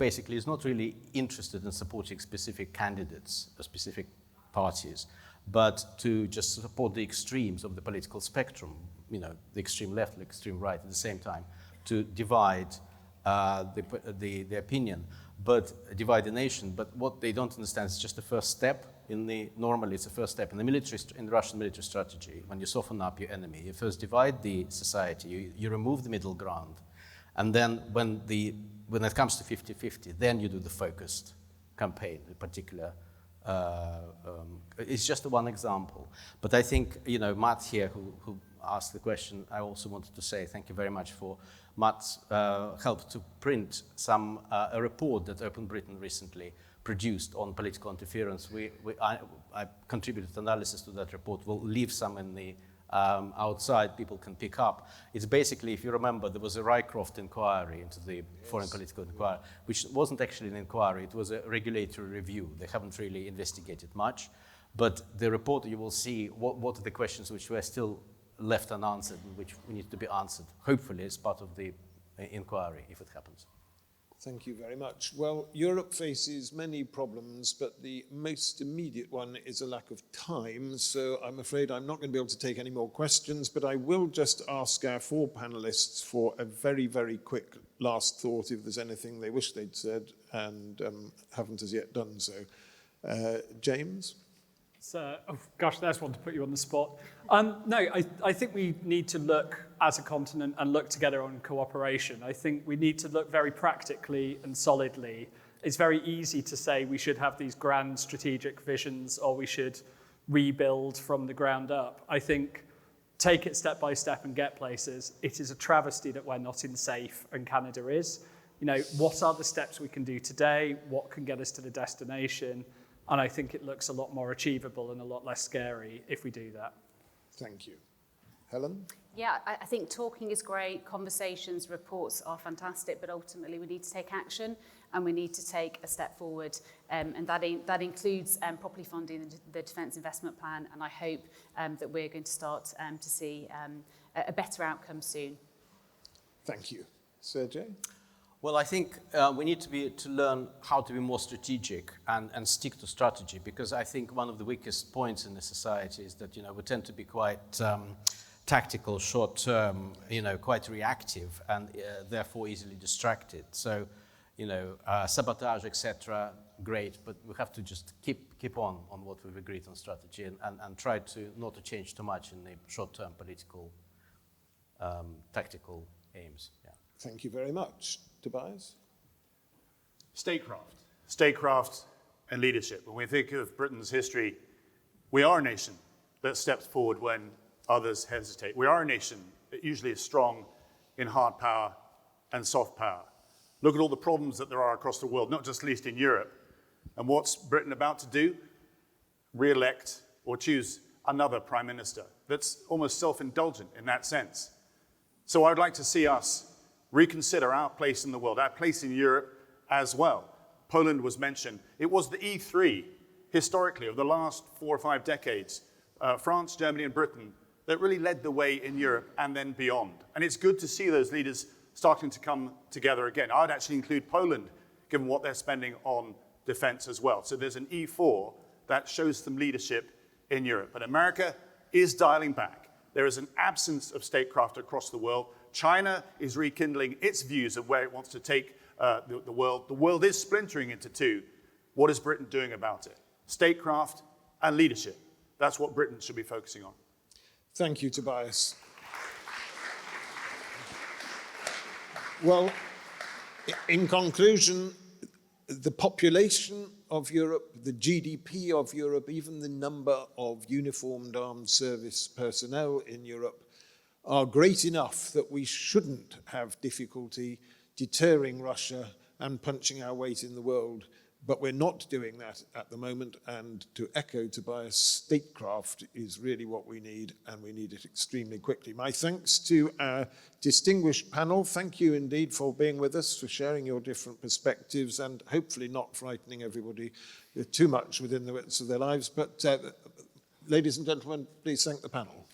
not really interested in supporting specific candidates or specific parties, but to just support the extremes of the political spectrum, the extreme left, the extreme right, at the same time, to divide the opinion, but divide the nation. But what they don't understand is just the first step normally it's the first step in the Russian military strategy. When you soften up your enemy, you first divide the society, you remove the middle ground, and then when it comes to 50-50, then you do the focused campaign, the particular. It's just one example. But I think, Matt here, who asked the question, I also wanted to say thank you very much for Matt's help to print a report that Open Britain recently produced on political interference. I contributed analysis to that report. We'll leave some in the outside, people can pick up. It's basically, if you remember, there was a Rycroft inquiry into the foreign political inquiry, which wasn't actually an inquiry, it was a regulatory review. They haven't really investigated much, but the report, you will see what are the questions which were still left unanswered and which need to be answered, hopefully as part of the inquiry, if it happens. Thank you very much. Well, Europe faces many problems, but the most immediate one is a lack of time. So I'm afraid I'm not going to be able to take any more questions, but I will just ask our four panelists for a very, very quick last thought, if there's anything they wish they'd said and haven't as yet done so. James? So, that's one to put you on the spot. No, I think we need to look as a continent and look together on cooperation. I think we need to look very practically and solidly. It's very easy to say we should have these grand strategic visions or we should rebuild from the ground up. I think take it step by step and get places. It is a travesty that we're not in SAFE and Canada is. What are the steps we can do today? What can get us to the destination? And I think it looks a lot more achievable and a lot less scary if we do that. Thank you. Helen? Yeah, I think talking is great, conversations, reports are fantastic, but ultimately we need to take action and we need to take a step forward. And that includes properly funding the Defence Investment Plan, and I hope that we're going to start to see a better outcome soon. Thank you. Sergey? Well, I think we need to learn how to be more strategic and stick to strategy, because I think one of the weakest points in the society is that we tend to be quite tactical, short-term, quite reactive, and therefore easily distracted. So, sabotage, etc., great, but we have to just keep on what we've agreed on strategy and try not to change too much in the short-term political, tactical aims. Yeah. Thank you very much. Tobias? Statecraft and leadership. When we think of Britain's history, we are a nation that steps forward when others hesitate. We are a nation that usually is strong in hard power and soft power. Look at all the problems that there are across the world, not just least in Europe. And what's Britain about to do? Re-elect or choose another prime minister that's almost self-indulgent in that sense. So I'd like to see us reconsider our place in the world, our place in Europe as well. Poland was mentioned. It was the E3 historically, over the last 4 or 5 decades, France, Germany, and Britain, that really led the way in Europe and then beyond. And it's good to see those leaders starting to come together again. I'd actually include Poland, given what they're spending on defense as well. So there's an E4 that shows some leadership in Europe. But America is dialing back. There is an absence of statecraft across the world. China is rekindling its views of where it wants to take the world. The world is splintering into two. What is Britain doing about it? Statecraft and leadership. That's what Britain should be focusing on. Thank you, Tobias. Well, in conclusion, the population of Europe, the GDP of Europe, even the number of uniformed armed service personnel in Europe are great enough that we shouldn't have difficulty deterring Russia and punching our weight in the world. But we're not doing that at the moment, and to echo Tobias, statecraft is really what we need, and we need it extremely quickly. My thanks to our distinguished panel. Thank you indeed for being with us, for sharing your different perspectives, and hopefully not frightening everybody too much within the widths of their lives. But ladies and gentlemen, please thank the panel.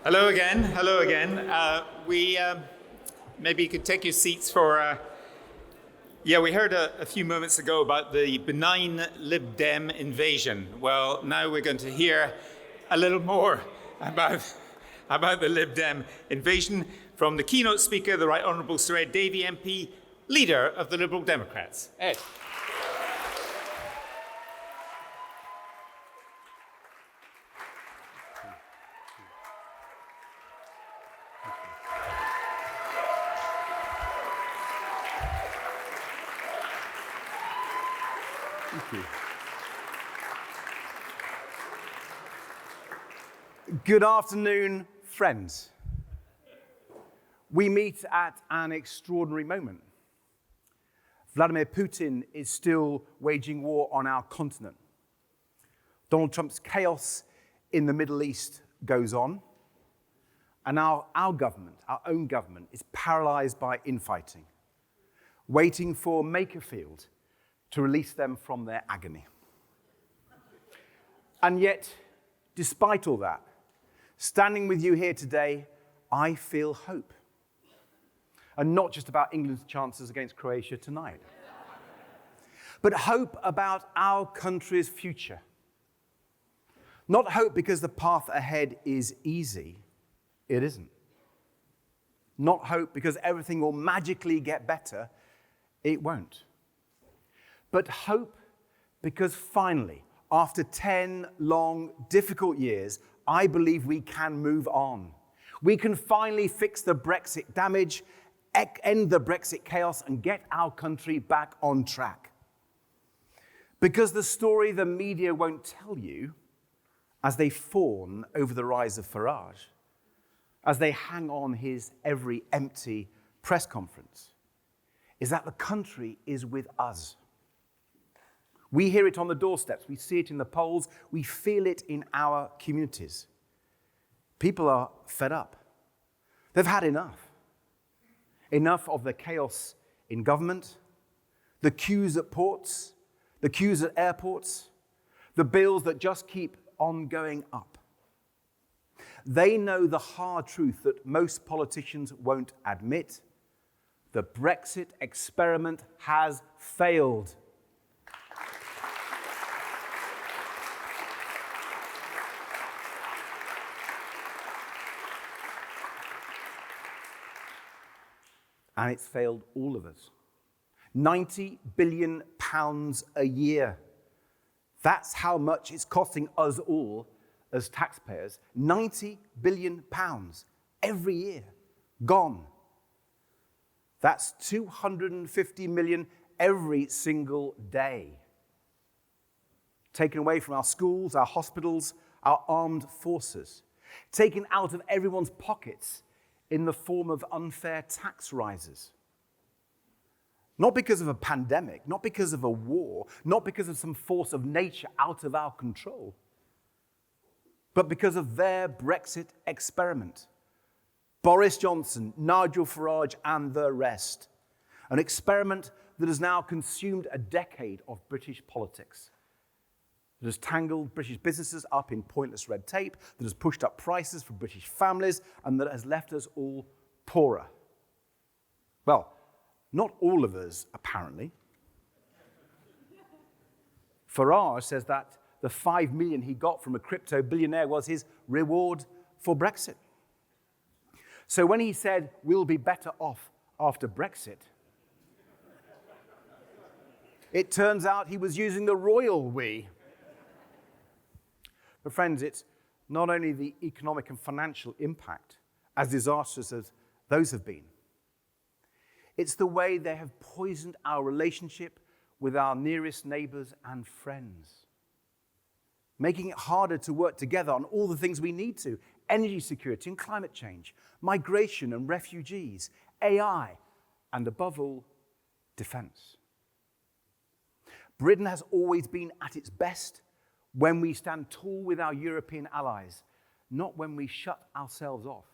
Hello again, hello again. Maybe you could take your seats for, we heard a few moments ago about the benign Lib Dem invasion. Well, now we're going to hear a little more about the Lib Dem invasion from the keynote speaker, the Right Honourable Sir Ed Davey MP, leader of the Liberal Democrats. Ed. Good afternoon, friends. We meet at an extraordinary moment. Vladimir Putin is still waging war on our continent. Donald Trump's chaos in the Middle East goes on. And our government, our own government, is paralyzed by infighting, waiting for Makerfield to release them from their agony. And yet, despite all that, standing with you here today, I feel hope. And not just about England's chances against Croatia tonight, but hope about our country's future. Not hope because the path ahead is easy. It isn't. Not hope because everything will magically get better. It won't. But hope because finally, after 10 long, difficult years, I believe we can move on. We can finally fix the Brexit damage, end the Brexit chaos, and get our country back on track. Because the story the media won't tell you, as they fawn over the rise of Farage, as they hang on his every empty press conference, is that the country is with us. We hear it on the doorsteps, we see it in the polls, we feel it in our communities. People are fed up. They've had enough. Enough of the chaos in government, the queues at ports, the queues at airports, the bills that just keep on going up. They know the hard truth that most politicians won't admit. The Brexit experiment has failed. And it's failed all of us. £90 billion a year. That's how much it's costing us all as taxpayers. £90 billion every year. Gone. That's 250 million every single day. Taken away from our schools, our hospitals, our armed forces. Taken out of everyone's pockets in the form of unfair tax rises. Not because of a pandemic, not because of a war, not because of some force of nature out of our control, but because of their Brexit experiment. Boris Johnson, Nigel Farage, and the rest. An experiment that has now consumed a decade of British politics. That has tangled British businesses up in pointless red tape, that has pushed up prices for British families, and that has left us all poorer. Well, not all of us, apparently. Farage says that the 5 million he got from a crypto billionaire was his reward for Brexit. So when he said, we'll be better off after Brexit, it turns out he was using the royal we. But friends, it's not only the economic and financial impact, as disastrous as those have been. It's the way they have poisoned our relationship with our nearest neighbors and friends, making it harder to work together on all the things we need to: energy security and climate change, migration and refugees, AI, and above all, defense. Britain has always been at its best when we stand tall with our European allies, not when we shut ourselves off.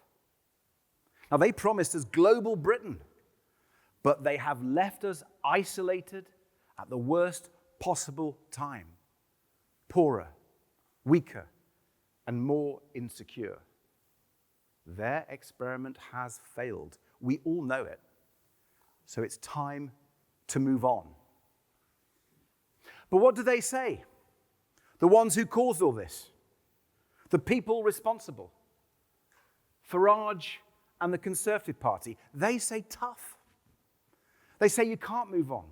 Now, they promised us global Britain, but they have left us isolated at the worst possible time, poorer, weaker, and more insecure. Their experiment has failed. We all know it. So it's time to move on. But what do they say? The ones who caused all this, the people responsible, Farage and the Conservative Party, they say tough. They say you can't move on.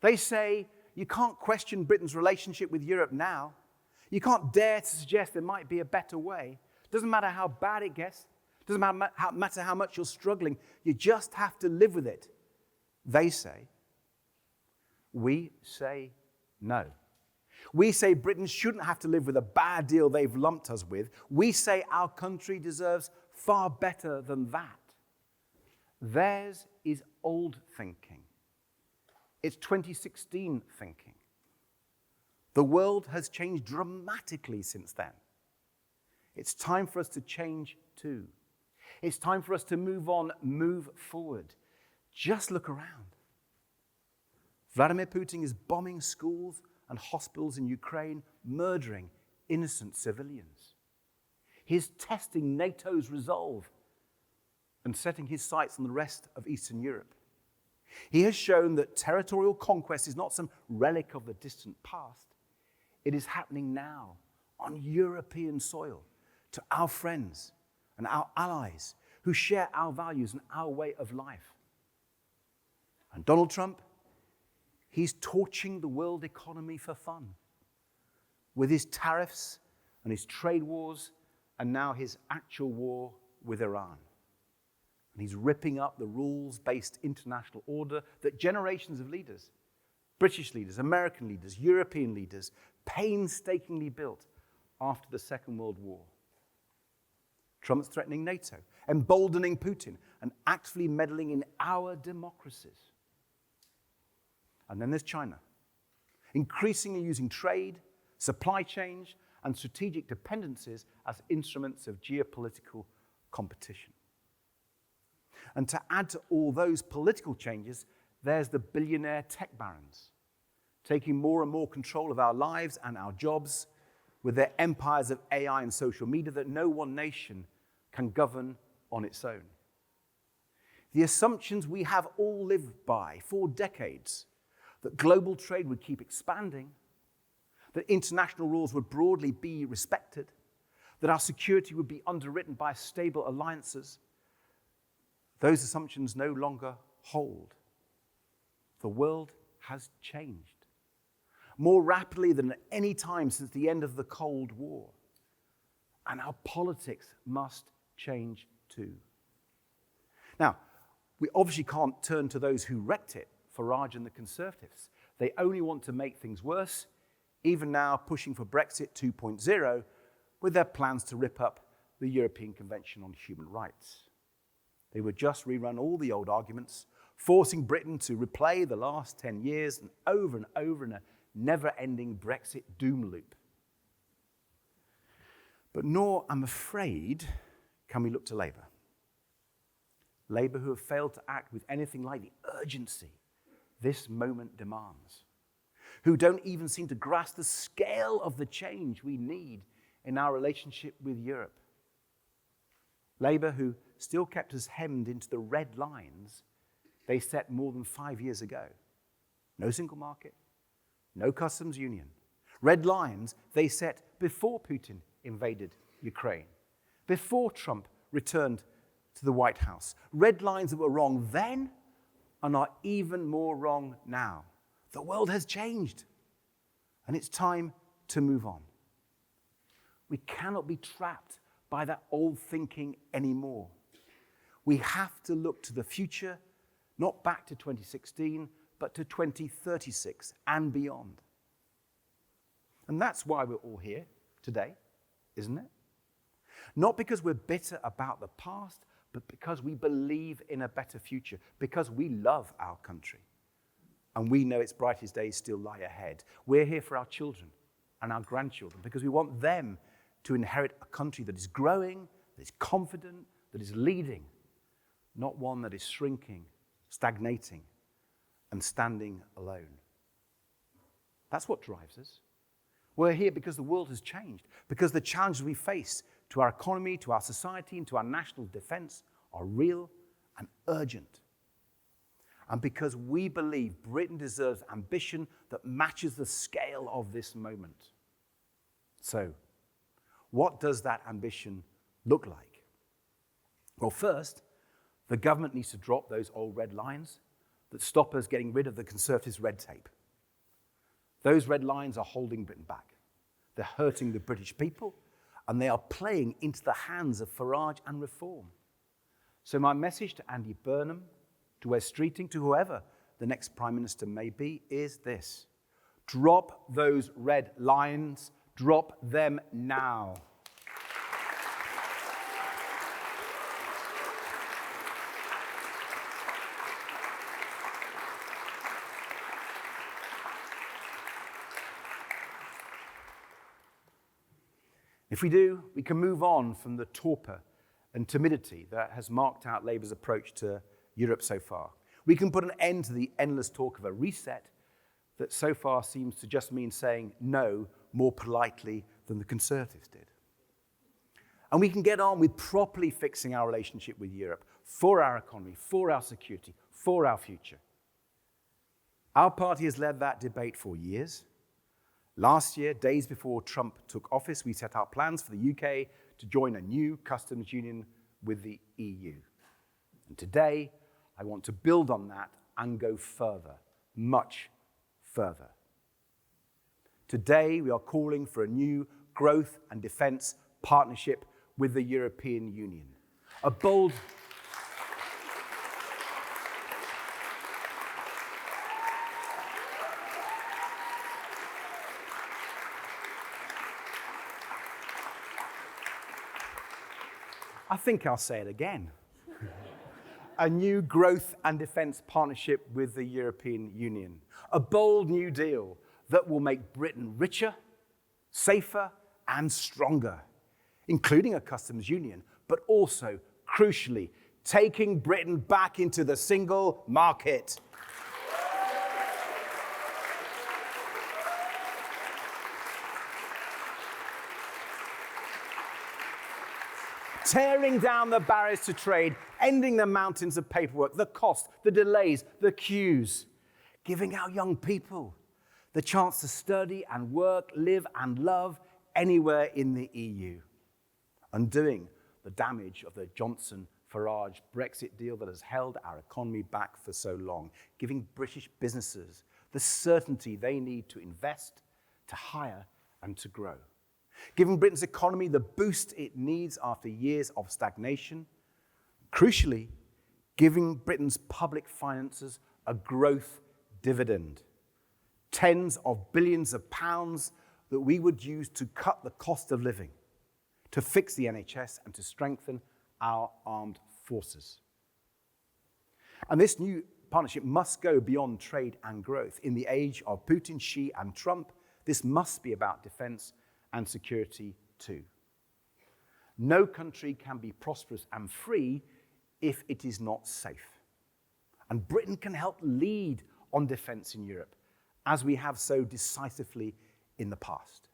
They say you can't question Britain's relationship with Europe now. You can't dare to suggest there might be a better way. Doesn't matter how bad it gets. Doesn't matter how much you're struggling. You just have to live with it. They say. We say no. We say Britain shouldn't have to live with a bad deal they've lumped us with. We say our country deserves far better than that. Theirs is old thinking. It's 2016 thinking. The world has changed dramatically since then. It's time for us to change too. It's time for us to move on, move forward. Just look around. Vladimir Putin is bombing schools and hospitals in Ukraine, murdering innocent civilians. He's testing NATO's resolve and setting his sights on the rest of Eastern Europe. He has shown that territorial conquest is not some relic of the distant past. It is happening now on European soil to our friends and our allies who share our values and our way of life. And Donald Trump, he's torching the world economy for fun with his tariffs and his trade wars and now his actual war with Iran. And he's ripping up the rules-based international order that generations of leaders, British leaders, American leaders, European leaders, painstakingly built after the Second World War. Trump's threatening NATO, emboldening Putin, and actively meddling in our democracies. And then there's China, increasingly using trade, supply chains, and strategic dependencies as instruments of geopolitical competition. And to add to all those political changes, there's the billionaire tech barons, taking more and more control of our lives and our jobs with their empires of AI and social media that no one nation can govern on its own. The assumptions we have all lived by for decades, that global trade would keep expanding, that international rules would broadly be respected, that our security would be underwritten by stable alliances, those assumptions no longer hold. The world has changed more rapidly than at any time since the end of the Cold War. And our politics must change too. Now, we obviously can't turn to those who wrecked it, Farage and the Conservatives. They only want to make things worse, even now pushing for Brexit 2.0 with their plans to rip up the European Convention on Human Rights. They would just rerun all the old arguments, forcing Britain to replay the last 10 years and over in a never-ending Brexit doom loop. But nor, I'm afraid, can we look to Labour. Labour who have failed to act with anything like the urgency this moment demands, who don't even seem to grasp the scale of the change we need in our relationship with Europe. Labour who still kept us hemmed into the red lines they set more than 5 years ago. No single market, no customs union. Red lines they set before Putin invaded Ukraine, before Trump returned to the White House. Red lines that were wrong then and are even more wrong now. The world has changed, and it's time to move on. We cannot be trapped by that old thinking anymore. We have to look to the future, not back to 2016, but to 2036 and beyond. And that's why we're all here today, isn't it? Not because we're bitter about the past, but because we believe in a better future, because we love our country, and we know its brightest days still lie ahead. We're here for our children and our grandchildren, because we want them to inherit a country that is growing, that is confident, that is leading, not one that is shrinking, stagnating, and standing alone. That's what drives us. We're here because the world has changed, because the challenges we face to our economy, to our society, and to our national defense are real and urgent. And because we believe Britain deserves ambition that matches the scale of this moment. So, what does that ambition look like? Well, first, the government needs to drop those old red lines that stop us getting rid of the Conservatives' red tape. Those red lines are holding Britain back. They're hurting the British people, and they are playing into the hands of Farage and Reform. So my message to Andy Burnham, to Wes Streeting, to whoever the next Prime Minister may be, is this: drop those red lines, drop them now. If we do, we can move on from the torpor and timidity that has marked out Labour's approach to Europe so far. We can put an end to the endless talk of a reset that so far seems to just mean saying no more politely than the Conservatives did. And we can get on with properly fixing our relationship with Europe for our economy, for our security, for our future. Our party has led that debate for years. Last year, days before Trump took office, we set out plans for the UK to join a new customs union with the EU. And today, I want to build on that and go further, much further. Today, we are calling for a new growth and defence partnership with the European Union. A bold... I think I'll say it again. A new growth and defence partnership with the European Union. A bold new deal that will make Britain richer, safer, and stronger, including a customs union, but also, crucially, taking Britain back into the single market. Tearing down the barriers to trade, ending the mountains of paperwork, the cost, the delays, the queues, giving our young people the chance to study and work, live and love anywhere in the EU, undoing the damage of the Johnson-Farage Brexit deal that has held our economy back for so long, giving British businesses the certainty they need to invest, to hire and to grow. Giving Britain's economy the boost it needs after years of stagnation. Crucially, giving Britain's public finances a growth dividend. Tens of billions of pounds that we would use to cut the cost of living, to fix the NHS and to strengthen our armed forces. And this new partnership must go beyond trade and growth. In the age of Putin, Xi and Trump, this must be about defense and security too. No country can be prosperous and free if it is not safe. And Britain can help lead on defence in Europe, as we have so decisively in the past.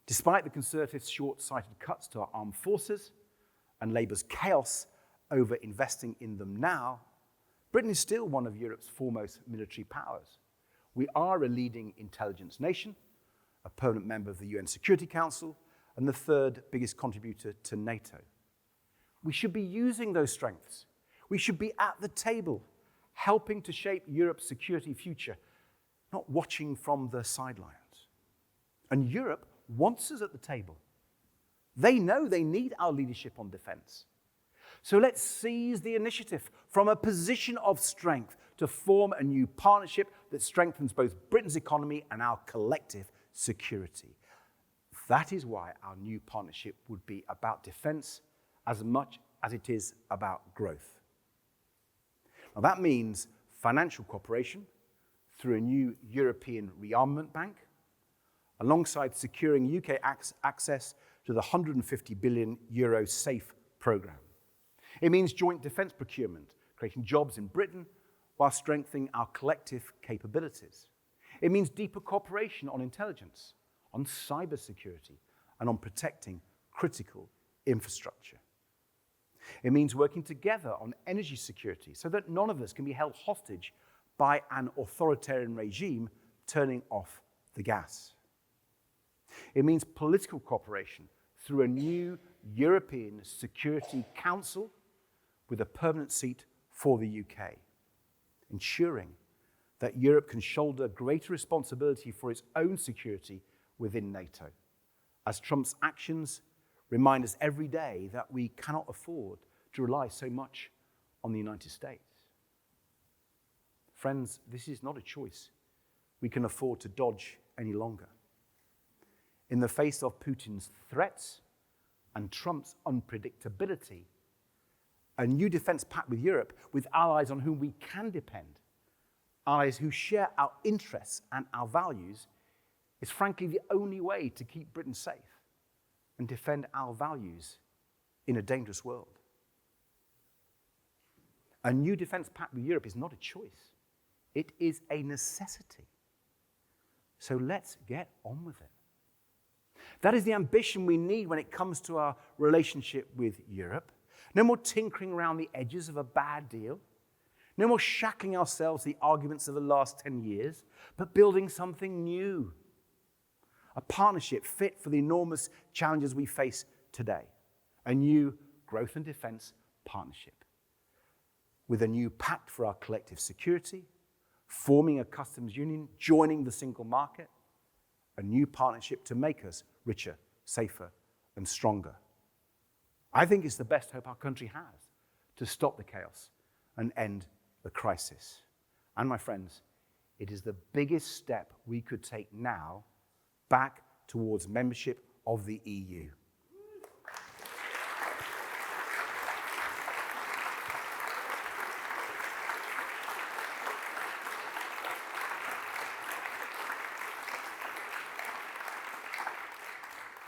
Despite the Conservatives' short-sighted cuts to our armed forces and Labour's chaos over investing in them now, Britain is still one of Europe's foremost military powers. We are a leading intelligence nation, a permanent member of the UN Security Council, and the third biggest contributor to NATO. We should be using those strengths. We should be at the table, helping to shape Europe's security future, not watching from the sidelines. And Europe wants us at the table. They know they need our leadership on defense. So let's seize the initiative from a position of strength to form a new partnership that strengthens both Britain's economy and our collective security. That is why our new partnership would be about defense as much as it is about growth. Now that means financial cooperation through a new European rearmament bank, alongside securing UK access to the €150 billion SAFE programme. It means joint defence procurement, creating jobs in Britain while strengthening our collective capabilities. It means deeper cooperation on intelligence, on cybersecurity, and on protecting critical infrastructure. It means working together on energy security so that none of us can be held hostage by an authoritarian regime turning off the gas. It means political cooperation through a new European Security Council with a permanent seat for the UK, ensuring that Europe can shoulder greater responsibility for its own security within NATO, as Trump's actions remind us every day that we cannot afford to rely so much on the United States. Friends, this is not a choice we can afford to dodge any longer. In the face of Putin's threats and Trump's unpredictability, a new defense pact with Europe, with allies on whom we can depend, allies who share our interests and our values, is frankly the only way to keep Britain safe and defend our values in a dangerous world. A new defense pact with Europe is not a choice. It is a necessity. So let's get on with it. That is the ambition we need when it comes to our relationship with Europe. No more tinkering around the edges of a bad deal. No more shackling ourselves to the arguments of the last 10 years, but building something new. A partnership fit for the enormous challenges we face today. A new growth and defense partnership. With a new pact for our collective security, forming a customs union, joining the single market, a new partnership to make us richer, safer, and stronger. I think it's the best hope our country has to stop the chaos and end the crisis. And my friends, it is the biggest step we could take now back towards membership of the EU.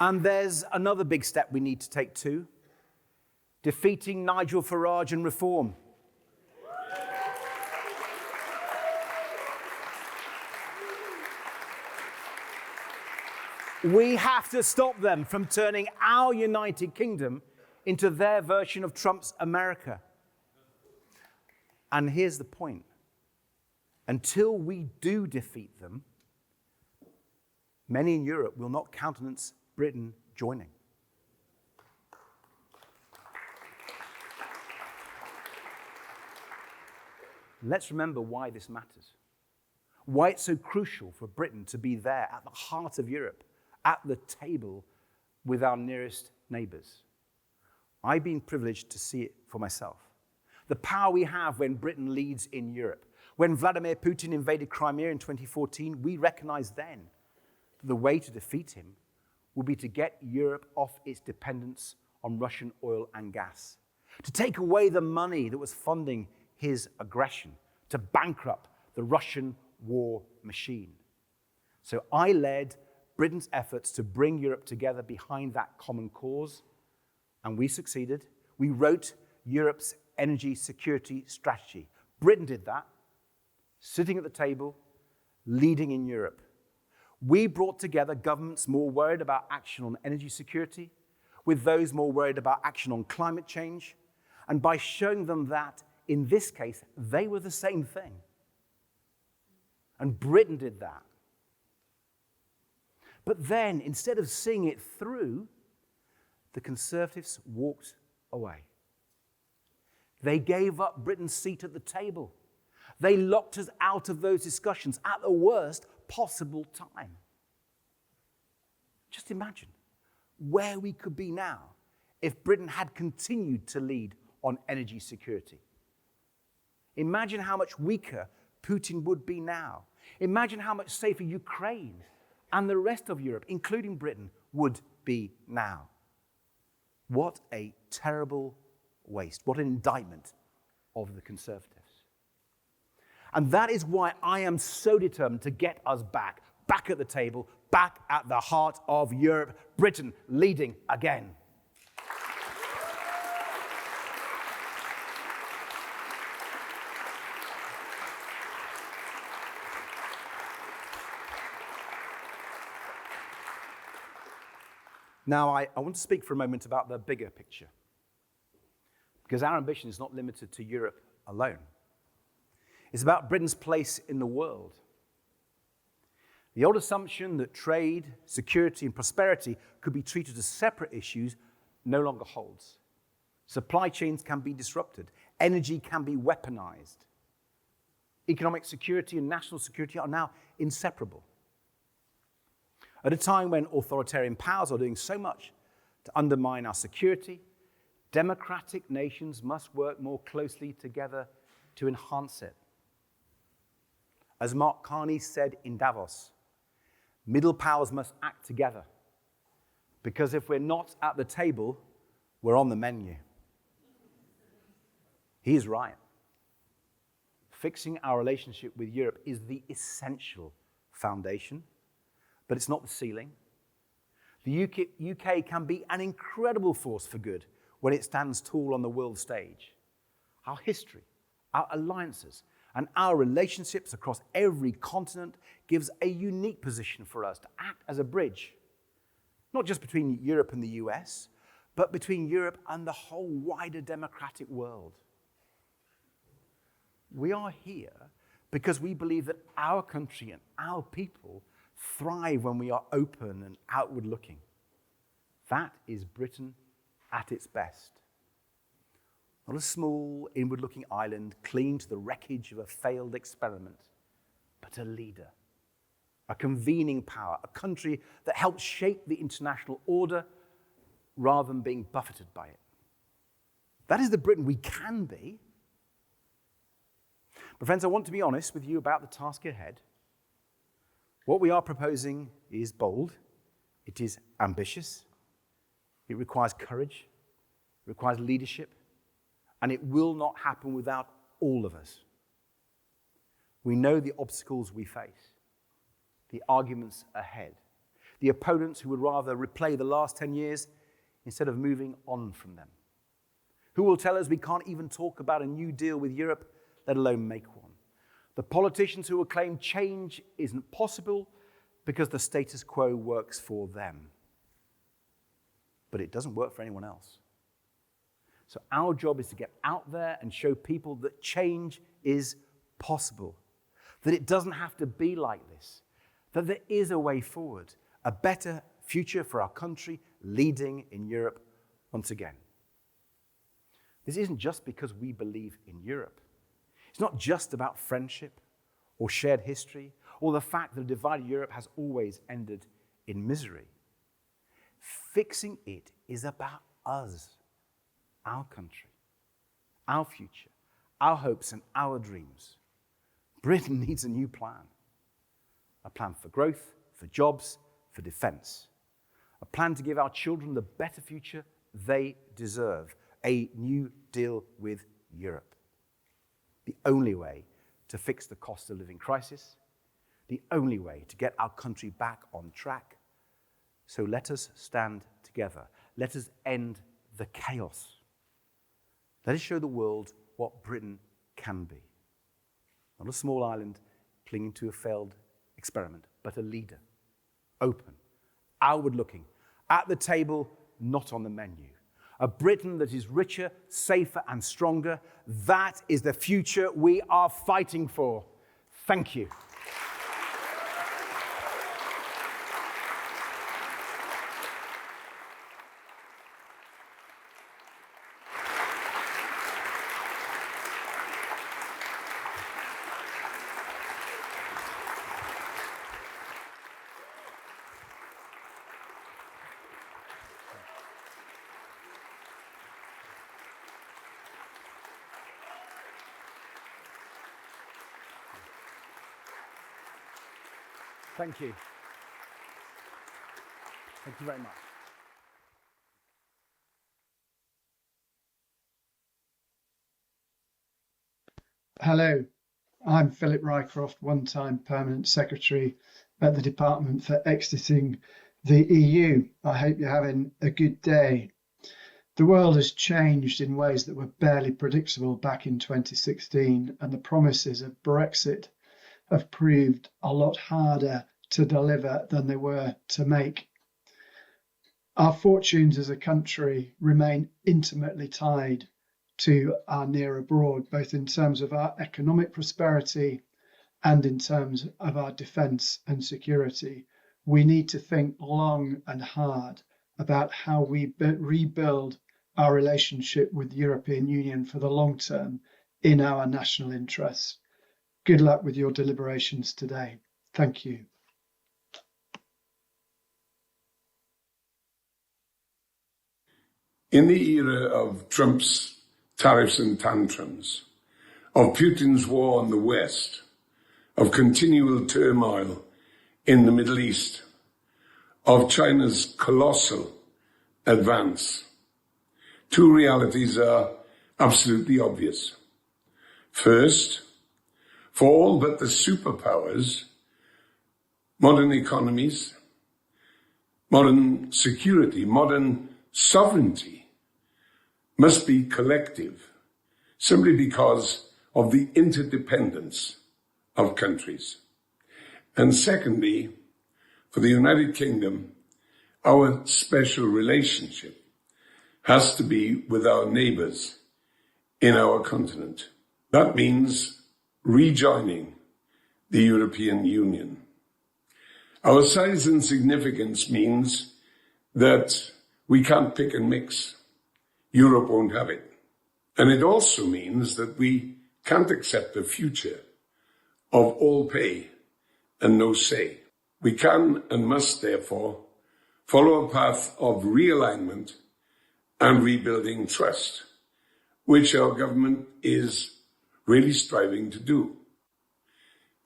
And there's another big step we need to take too, defeating Nigel Farage and reform. We have to stop them from turning our United Kingdom into their version of Trump's America. And here's the point. Until we do defeat them, many in Europe will not countenance Britain joining. Let's remember why this matters. Why it's so crucial for Britain to be there at the heart of Europe, at the table with our nearest neighbours. I've been privileged to see it for myself. The power we have when Britain leads in Europe. When Vladimir Putin invaded Crimea in 2014, we recognized then that the way to defeat him would be to get Europe off its dependence on Russian oil and gas, to take away the money that was funding his aggression, to bankrupt the Russian war machine. So I led Britain's efforts to bring Europe together behind that common cause, and we succeeded. We wrote Europe's energy security strategy. Britain did that, sitting at the table, leading in Europe. We brought together governments more worried about action on energy security with those more worried about action on climate change, and by showing them that, in this case, they were the same thing. And Britain did that. But then, instead of seeing it through, the Conservatives walked away. They gave up Britain's seat at the table. They locked us out of those discussions at the worst possible time. Just imagine where we could be now if Britain had continued to lead on energy security. Imagine how much weaker Putin would be now. Imagine how much safer Ukraine and the rest of Europe, including Britain, would be now. What a terrible waste. What an indictment of the Conservatives. And that is why I am so determined to get us back at the table, back at the heart of Europe, Britain leading again. Now, I want to speak for a moment about the bigger picture, because our ambition is not limited to Europe alone. It's about Britain's place in the world. The old assumption that trade, security, and prosperity could be treated as separate issues no longer holds. Supply chains can be disrupted. Energy can be weaponized. Economic security and national security are now inseparable. At a time when authoritarian powers are doing so much to undermine our security, democratic nations must work more closely together to enhance it. As Mark Carney said in Davos, middle powers must act together, because if we're not at the table, we're on the menu. He's right. Fixing our relationship with Europe is the essential foundation, but it's not the ceiling. The UK can be an incredible force for good when it stands tall on the world stage. Our history, our alliances, and our relationships across every continent gives a unique position for us to act as a bridge, not just between Europe and the US, but between Europe and the whole wider democratic world. We are here because we believe that our country and our people thrive when we are open and outward looking. That is Britain at its best. Not a small, inward-looking island clinging to the wreckage of a failed experiment, but a leader, a convening power, a country that helps shape the international order rather than being buffeted by it. That is the Britain we can be. But friends, I want to be honest with you about the task ahead. What we are proposing is bold, it is ambitious, it requires courage, it requires leadership, and it will not happen without all of us. We know the obstacles we face, the arguments ahead, the opponents who would rather replay the last 10 years instead of moving on from them, who will tell us we can't even talk about a new deal with Europe, let alone make one. The politicians who will claim change isn't possible because the status quo works for them. But it doesn't work for anyone else. So our job is to get out there and show people that change is possible, that it doesn't have to be like this, that there is a way forward, a better future for our country leading in Europe once again. This isn't just because we believe in Europe. It's not just about friendship or shared history or the fact that a divided Europe has always ended in misery. Fixing it is about us, our country, our future, our hopes and our dreams. Britain needs a new plan for growth, for jobs, for defense, a plan to give our children the better future they deserve, a new deal with Europe. The only way to fix the cost of living crisis, the only way to get our country back on track. So let us stand together. Let us end the chaos. Let us show the world what Britain can be. Not a small island clinging to a failed experiment, but a leader, open, outward-looking, at the table, not on the menu. A Britain that is richer, safer, and stronger. That is the future we are fighting for. Thank you. Thank you. Thank you very much. Hello, I'm Philip Rycroft, one-time Permanent Secretary at the Department for Exiting the EU. I hope you're having a good day. The world has changed in ways that were barely predictable back in 2016, and the promises of Brexit have proved a lot harder to deliver than they were to make. Our fortunes as a country remain intimately tied to our near abroad, both in terms of our economic prosperity and in terms of our defence and security. We need to think long and hard about how we rebuild our relationship with the European Union for the long term in our national interests. Good luck with your deliberations today. Thank you. In the era of Trump's tariffs and tantrums, of Putin's war on the West, of continual turmoil in the Middle East, of China's colossal advance, two realities are absolutely obvious. First, for all but the superpowers, modern economies, modern security, modern sovereignty must be collective, simply because of the interdependence of countries. And secondly, for the United Kingdom, our special relationship has to be with our neighbours in our continent. That means rejoining the European Union. Our size and significance means that we can't pick and mix. Europe won't have it. And it also means that we can't accept a future of all pay and no say. We can and must therefore follow a path of realignment and rebuilding trust, which our government is really striving to do.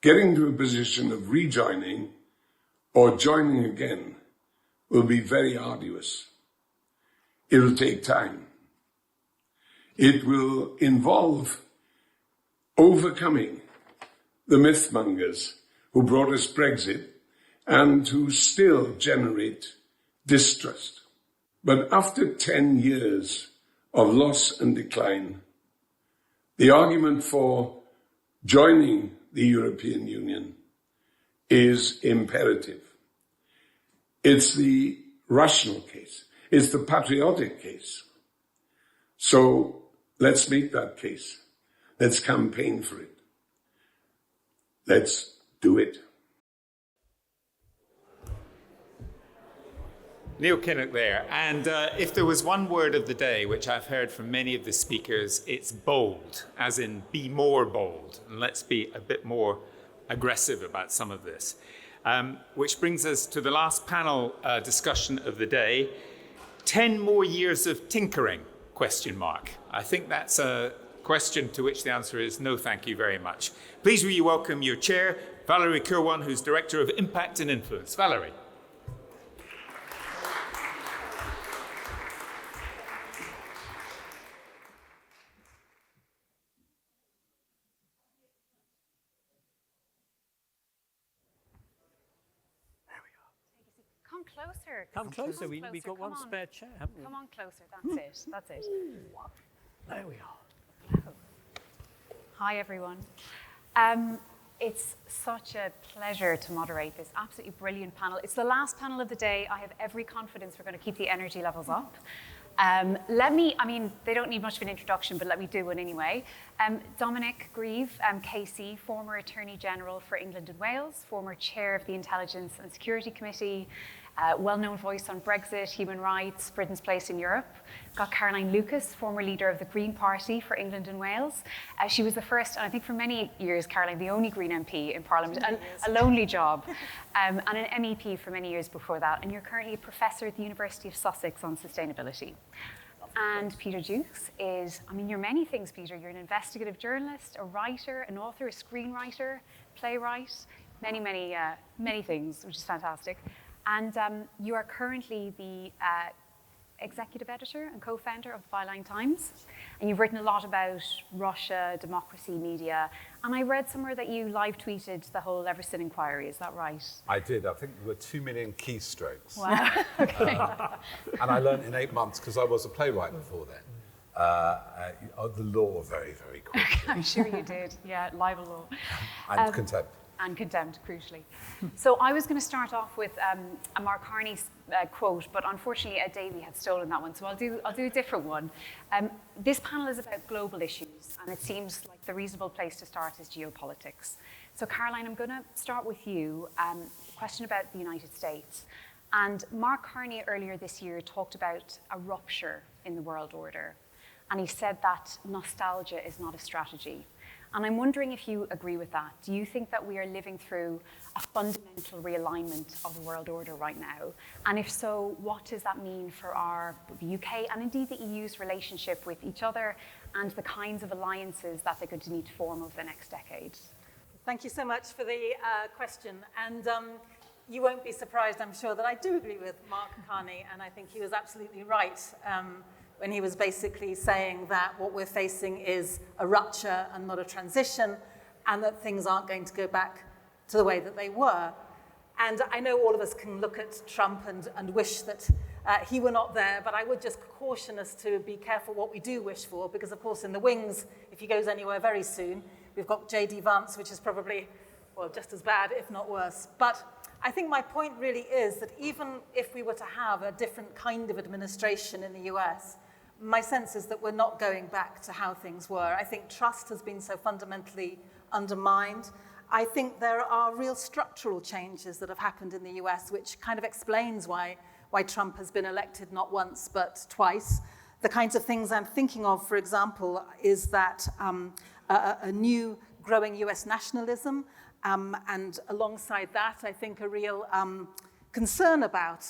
Getting to a position of rejoining or joining again will be very arduous. It will take time. It will involve overcoming the mythmongers who brought us Brexit and who still generate distrust. But after 10 years of loss and decline, the argument for joining the European Union is imperative. It's the rational case. It's the patriotic case. So let's make that case. Let's campaign for it. Let's do it. Neil Kinnock there. And if there was one word of the day, which I've heard from many of the speakers, it's bold, as in be more bold. And let's be a bit more aggressive about some of this. Which brings us to the last panel discussion of the day. 10 more years of tinkering, ? I think that's a question to which the answer is no, thank you very much. Please will you welcome your chair, Valerie Kirwan, who's Director of Impact and Influence. Valerie. on closer. Come closer. We've got one spare chair, haven't we? Come on closer. That's it. That's it. There we are. Hi, everyone. It's such a pleasure to moderate this absolutely brilliant panel. It's the last panel of the day. I have every confidence we're going to keep the energy levels up. They don't need much of an introduction, but let me do one anyway. Dominic Grieve, KC, former Attorney General for England and Wales, former Chair of the Intelligence and Security Committee, well-known voice on Brexit, human rights, Britain's place in Europe. Got Caroline Lucas, former leader of the Green Party for England and Wales. She was the first, and I think for many years, Caroline, the only Green MP in Parliament, and a lonely job, and an MEP for many years before that. And you're currently a professor at the University of Sussex on sustainability. And Peter Jukes is, you're many things, Peter. You're an investigative journalist, a writer, an author, a screenwriter, playwright, many things, which is fantastic. And you are currently the executive editor and co-founder of the Byline Times. And you've written a lot about Russia, democracy, media. And I read somewhere that you live tweeted the whole Everson inquiry. Is that right? I did. I think there were 2 million keystrokes. Wow. Okay. And I learned in 8 months, because I was a playwright before then, the law very, very quickly. I'm sure you did. Yeah, libel law. And contempt. And contempt, crucially. So I was going to start off with a Mark Carney's quote, but unfortunately Davey had stolen that one, so I'll do a different one. This panel is about global issues, and it seems like the reasonable place to start is geopolitics. So Caroline, I'm going to start with you. A question about the United States. And Mark Carney earlier this year talked about a rupture in the world order, and he said that nostalgia is not a strategy. And I'm wondering if you agree with that. Do you think that we are living through a fundamental realignment of the world order right now? And if so, what does that mean for the UK and indeed the EU's relationship with each other and the kinds of alliances that they're going to need to form over the next decade? Thank you so much for the question. And you won't be surprised, I'm sure, that I do agree with Mark Carney, and I think he was absolutely right when he was basically saying that what we're facing is a rupture and not a transition, and that things aren't going to go back to the way that they were. And I know all of us can look at Trump and wish that he were not there, but I would just caution us to be careful what we do wish for, because of course in the wings, if he goes anywhere very soon, we've got J.D. Vance, which is probably, well, just as bad, if not worse. But I think my point really is that even if we were to have a different kind of administration in the US, my sense is that we're not going back to how things were. I think trust has been so fundamentally undermined. I think there are real structural changes that have happened in the US, which kind of explains why Trump has been elected not once but twice. The kinds of things I'm thinking of, for example, is that a new growing US nationalism, and alongside that, I think a real concern about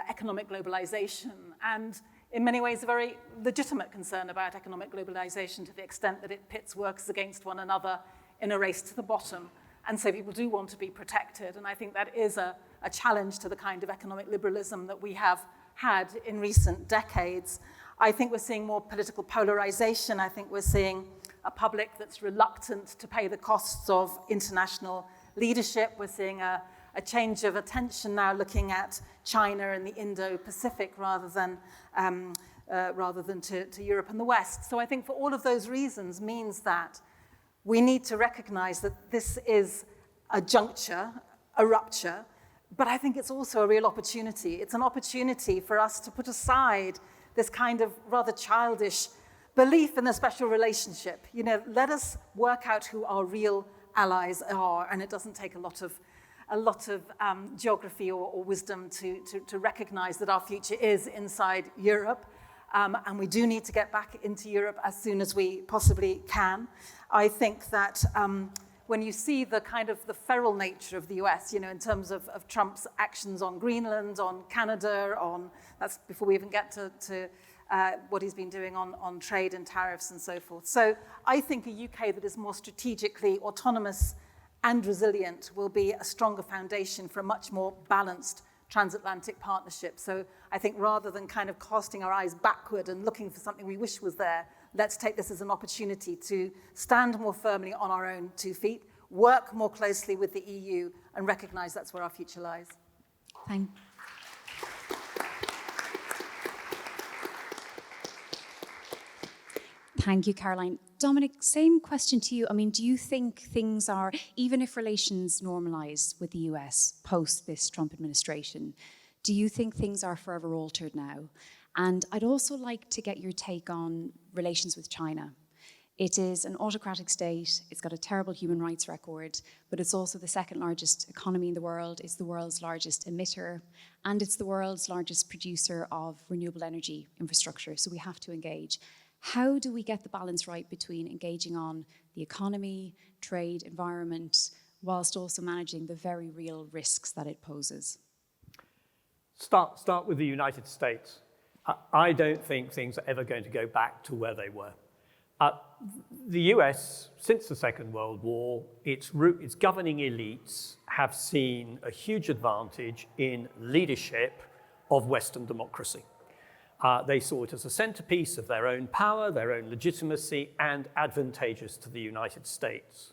economic globalization, and in many ways a very legitimate concern about economic globalization to the extent that it pits workers against one another in a race to the bottom. And so people do want to be protected, and I think that is a challenge to the kind of economic liberalism that we have had in recent decades. I think we're seeing more political polarization. I think we're seeing a public that's reluctant to pay the costs of international leadership. We're seeing a change of attention now looking at China and the Indo-Pacific rather than to Europe and the West. So I think for all of those reasons means that we need to recognize that this is a juncture, a rupture, but I think it's also a real opportunity. It's an opportunity for us to put aside this kind of rather childish belief in a special relationship. You know, let us work out who our real allies are, and it doesn't take a lot of geography or wisdom to recognize that our future is inside Europe, and we do need to get back into Europe as soon as we possibly can. I think that when you see the kind of the feral nature of the US, you know, in terms of Trump's actions on Greenland, on Canada, that's before we even get to what he's been doing on trade and tariffs and so forth. So I think a UK that is more strategically autonomous and resilient will be a stronger foundation for a much more balanced transatlantic partnership. So I think rather than kind of casting our eyes backward and looking for something we wish was there, let's take this as an opportunity to stand more firmly on our own 2 feet, work more closely with the EU, and recognize that's where our future lies. Thank you, Caroline. Dominic, same question to you. I mean, do you think things are, even if relations normalise with the US post this Trump administration, do you think things are forever altered now? And I'd also like to get your take on relations with China. It is an autocratic state, it's got a terrible human rights record, but it's also the second largest economy in the world, it's the world's largest emitter, and it's the world's largest producer of renewable energy infrastructure, so we have to engage. How do we get the balance right between engaging on the economy, trade, environment, whilst also managing the very real risks that it poses? Start with the United States. I don't think things are ever going to go back to where they were. The US, since the Second World War, its governing elites have seen a huge advantage in leadership of Western democracy. They saw it as a centerpiece of their own power, their own legitimacy, and advantageous to the United States.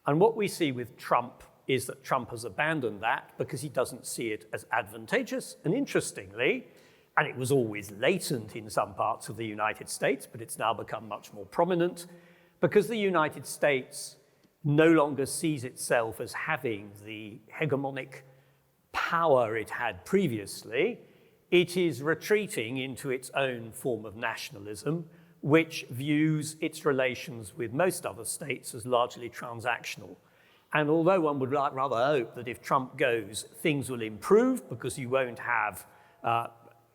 And what we see with Trump is that Trump has abandoned that because he doesn't see it as advantageous. And interestingly, and it was always latent in some parts of the United States, but it's now become much more prominent, because the United States no longer sees itself as having the hegemonic power it had previously. It is retreating into its own form of nationalism, which views its relations with most other states as largely transactional. And although one would rather hope that if Trump goes, things will improve because you won't have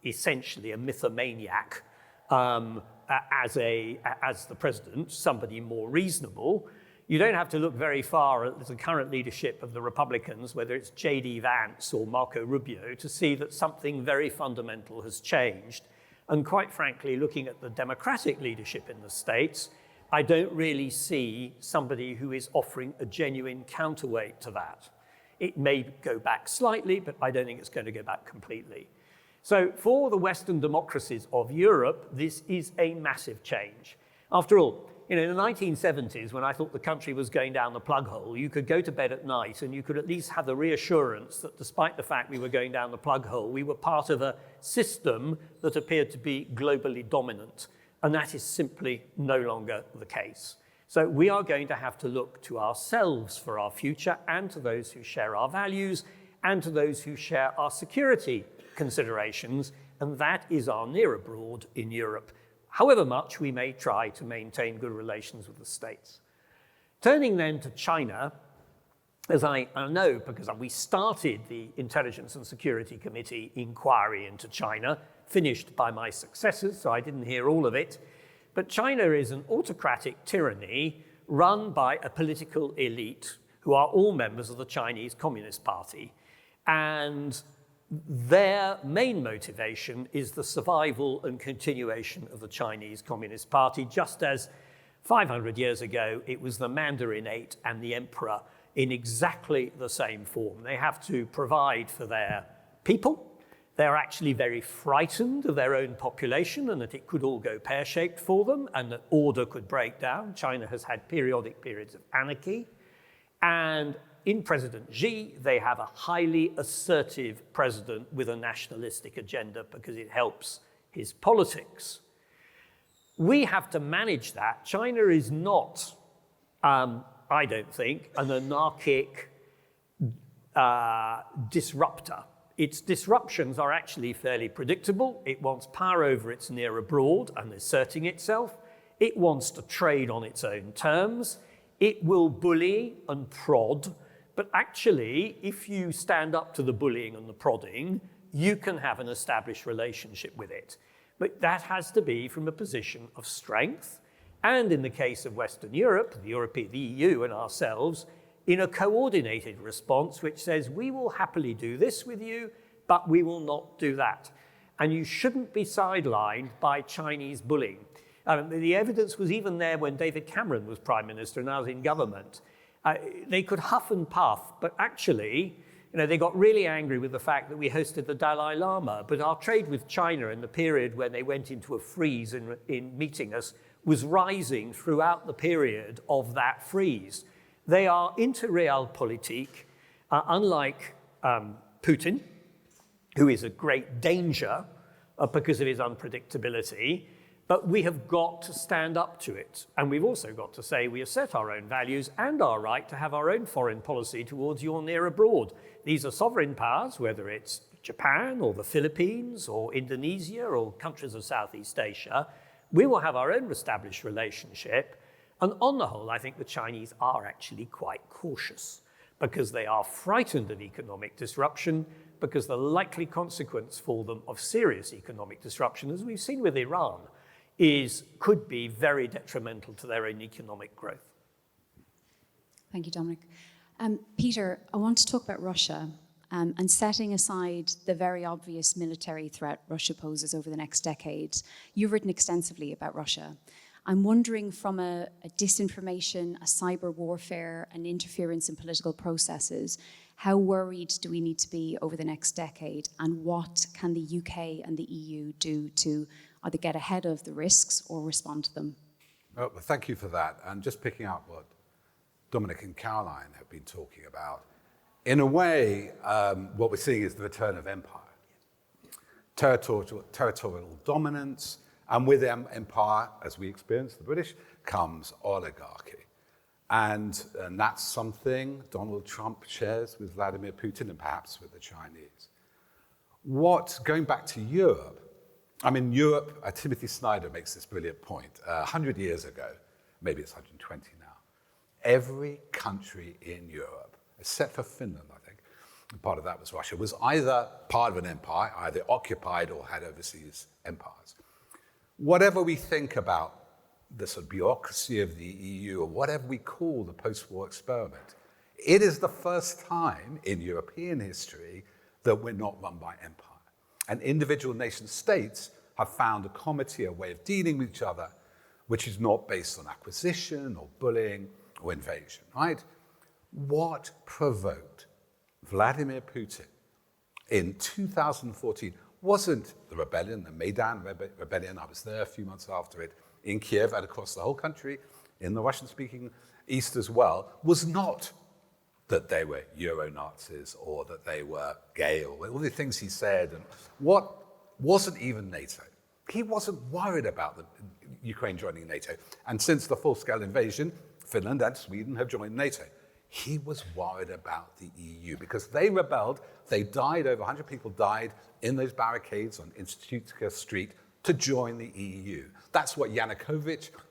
essentially a mythomaniac as the president, somebody more reasonable, you don't have to look very far at the current leadership of the Republicans, whether it's J.D. Vance or Marco Rubio, to see that something very fundamental has changed. And quite frankly, looking at the Democratic leadership in the States, I don't really see somebody who is offering a genuine counterweight to that. It may go back slightly, but I don't think it's going to go back completely. So for the Western democracies of Europe, this is a massive change. After all, in the 1970s, when I thought the country was going down the plug hole, you could go to bed at night and you could at least have the reassurance that despite the fact we were going down the plug hole, we were part of a system that appeared to be globally dominant. And that is simply no longer the case. So we are going to have to look to ourselves for our future and to those who share our values and to those who share our security considerations, and that is our near abroad in Europe, however much we may try to maintain good relations with the States. Turning then to China, as I know, because we started the Intelligence and Security Committee inquiry into China, finished by my successors, so I didn't hear all of it, but China is an autocratic tyranny run by a political elite who are all members of the Chinese Communist Party, and their main motivation is the survival and continuation of the Chinese Communist Party, just as 500 years ago it was the Mandarinate and the emperor in exactly the same form. They have to provide for their people. They're actually very frightened of their own population and that it could all go pear-shaped for them and that order could break down. China has had periodic periods of anarchy. And in President Xi, they have a highly assertive president with a nationalistic agenda because it helps his politics. We have to manage that. China is not, I don't think, an anarchic disruptor. Its disruptions are actually fairly predictable. It wants power over its near abroad and asserting itself. It wants to trade on its own terms. It will bully and prod. But actually, if you stand up to the bullying and the prodding, you can have an established relationship with it. But that has to be from a position of strength, and in the case of Western Europe, the EU and ourselves, in a coordinated response which says, we will happily do this with you, but we will not do that. And you shouldn't be sidelined by Chinese bullying. The evidence was even there when David Cameron was Prime Minister and I was in government. They could huff and puff, but actually, they got really angry with the fact that we hosted the Dalai Lama, but our trade with China in the period when they went into a freeze in meeting us was rising throughout the period of that freeze. They are into realpolitik, unlike Putin, who is a great danger because of his unpredictability, But we have got to stand up to it. And we've also got to say we assert our own values and our right to have our own foreign policy towards your near abroad. These are sovereign powers, whether it's Japan or the Philippines or Indonesia or countries of Southeast Asia. We will have our own established relationship. And on the whole, I think the Chinese are actually quite cautious because they are frightened of economic disruption, because the likely consequence for them of serious economic disruption, as we've seen with Iran, could be very detrimental to their own economic growth. Thank you, Dominic. Peter, I want to talk about Russia and setting aside the very obvious military threat Russia poses over the next decade. You've written extensively about Russia. I'm wondering, from a disinformation, a cyber warfare, an interference in political processes, how worried do we need to be over the next decade, and what can the UK and the EU do to either get ahead of the risks or respond to them? Well, thank you for that. And just picking up what Dominic and Caroline have been talking about, in a way, what we're seeing is the return of empire. Territorial dominance, and with empire, as we experience the British, comes oligarchy. And that's something Donald Trump shares with Vladimir Putin and perhaps with the Chinese. Going back to Europe, Europe, Timothy Snyder makes this brilliant point. 100 years ago, maybe it's 120 now, every country in Europe, except for Finland, I think, and part of that was Russia, was either part of an empire, either occupied or had overseas empires. Whatever we think about the sort of bureaucracy of the EU, or whatever we call the post-war experiment, it is the first time in European history that we're not run by empire. And individual nation states have found a comity, a way of dealing with each other, which is not based on acquisition or bullying or invasion, right? What provoked Vladimir Putin in 2014 wasn't the rebellion, the Maidan rebellion. I was there a few months after it in Kiev and across the whole country, in the Russian-speaking East as well, was not that they were Euro-Nazis or that they were gay or all the things he said. And what wasn't even NATO. He wasn't worried about the Ukraine joining NATO. And since the full-scale invasion, Finland and Sweden have joined NATO. He was worried about the EU because they rebelled. They died, over 100 people died in those barricades on Institutka Street to join the EU. That's what Viktor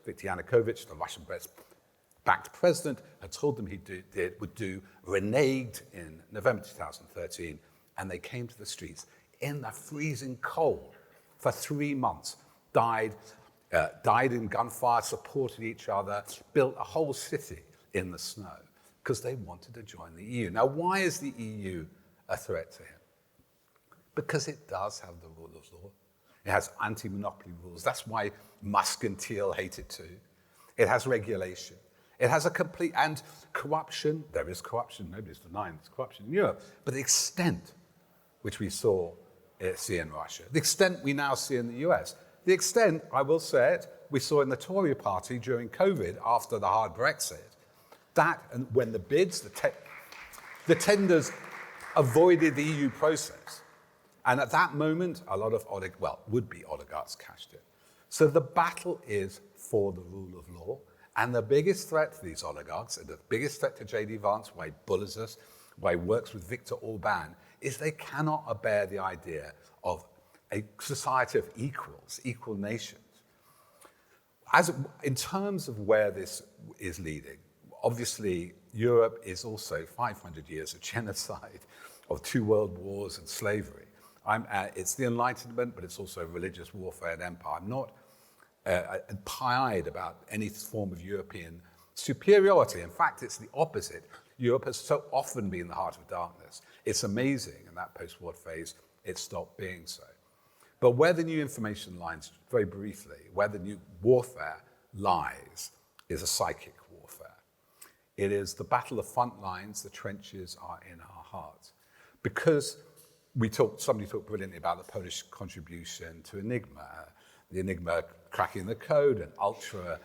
Yanukovych, the Russian-backed president, had told them he would do, reneged in November 2013, and they came to the streets in the freezing cold for 3 months, died in gunfire, supported each other, built a whole city in the snow because they wanted to join the EU. Now, why is the EU a threat to him? Because it does have the rule of law. It has anti-monopoly rules. That's why Musk and Thiel hate it too. It has regulation. It has and corruption. There is corruption. Nobody's denying there's corruption in Europe. But the extent which we see in Russia, the extent we now see in the US, the extent, I will say it, we saw in the Tory party during COVID after the hard Brexit, that and when the bids, the tenders avoided the EU process. And at that moment, a lot of would-be oligarchs cashed in. So the battle is for the rule of law. And the biggest threat to these oligarchs, and the biggest threat to J.D. Vance, why he bullies us, why he works with Viktor Orban, is they cannot bear the idea of a society of equals, equal nations. In terms of where this is leading, obviously Europe is also 500 years of genocide, of 2 world wars and slavery. It's the Enlightenment, but it's also religious warfare and empire. I'm not pied about any form of European superiority. In fact, it's the opposite. Europe has so often been the heart of darkness. It's amazing in that post-war phase, it stopped being so. But where the new information lines, very briefly, where the new warfare lies is a psychic warfare. It is the battle of front lines, the trenches are in our hearts. Because somebody talked brilliantly about the Polish contribution to Enigma, the Enigma cracking the code and Ultra.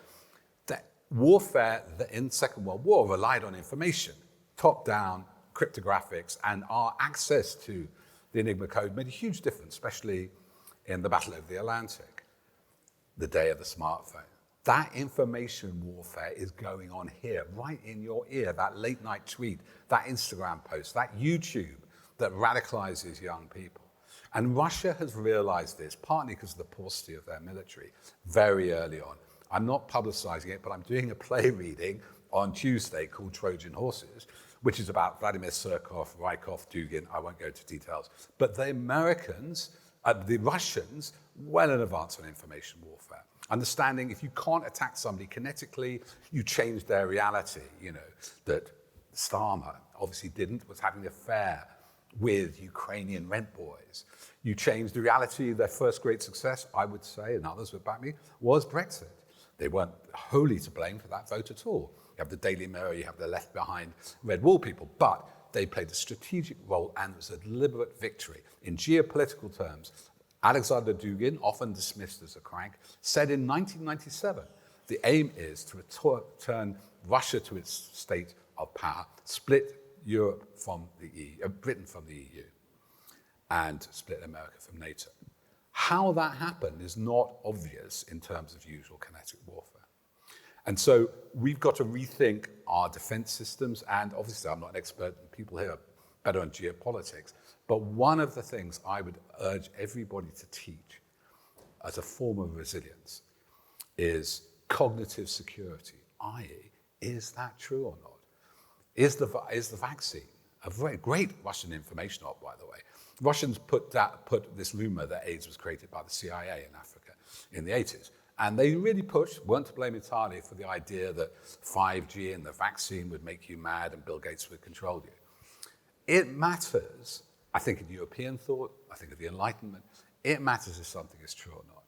That warfare in the Second World War relied on information, top-down cryptographics, and our access to the Enigma code made a huge difference, especially in the battle over the Atlantic. the day of the smartphone. That information warfare is going on here, right in your ear, that late night tweet, that Instagram post, that YouTube that radicalizes young people. And Russia has realized this, partly because of the paucity of their military, very early on. I'm not publicizing it, but I'm doing a play reading on Tuesday called Trojan Horses, which is about Vladimir Surkov, Rykov, Dugin. I won't go into details. But the Americans, the Russians, well in advance on information warfare. Understanding if you can't attack somebody kinetically, you change their reality. You know, that Starmer obviously was having an affair with Ukrainian rent boys. You changed the reality. Their first great success, I would say, and others would back me, was Brexit. They weren't wholly to blame for that vote at all. You have the Daily Mirror, you have the left behind red wall people, but they played a strategic role and it was a deliberate victory. In geopolitical terms, Alexander Dugin, often dismissed as a crank, said in 1997, the aim is to return Russia to its state of power, split Europe from the EU, Britain from the EU, and split America from NATO. How that happened is not obvious in terms of usual kinetic warfare. And so we've got to rethink our defense systems, and obviously I'm not an expert, and people here are better on geopolitics, but one of the things I would urge everybody to teach as a form of resilience is cognitive security, i.e., is that true or not? Is the vaccine, a very great Russian information op, by the way. Russians put this rumor that AIDS was created by the CIA in Africa in the 80s. And they really weren't to blame entirely for the idea that 5G and the vaccine would make you mad and Bill Gates would control you. It matters, I think in European thought, I think of the Enlightenment, it matters if something is true or not.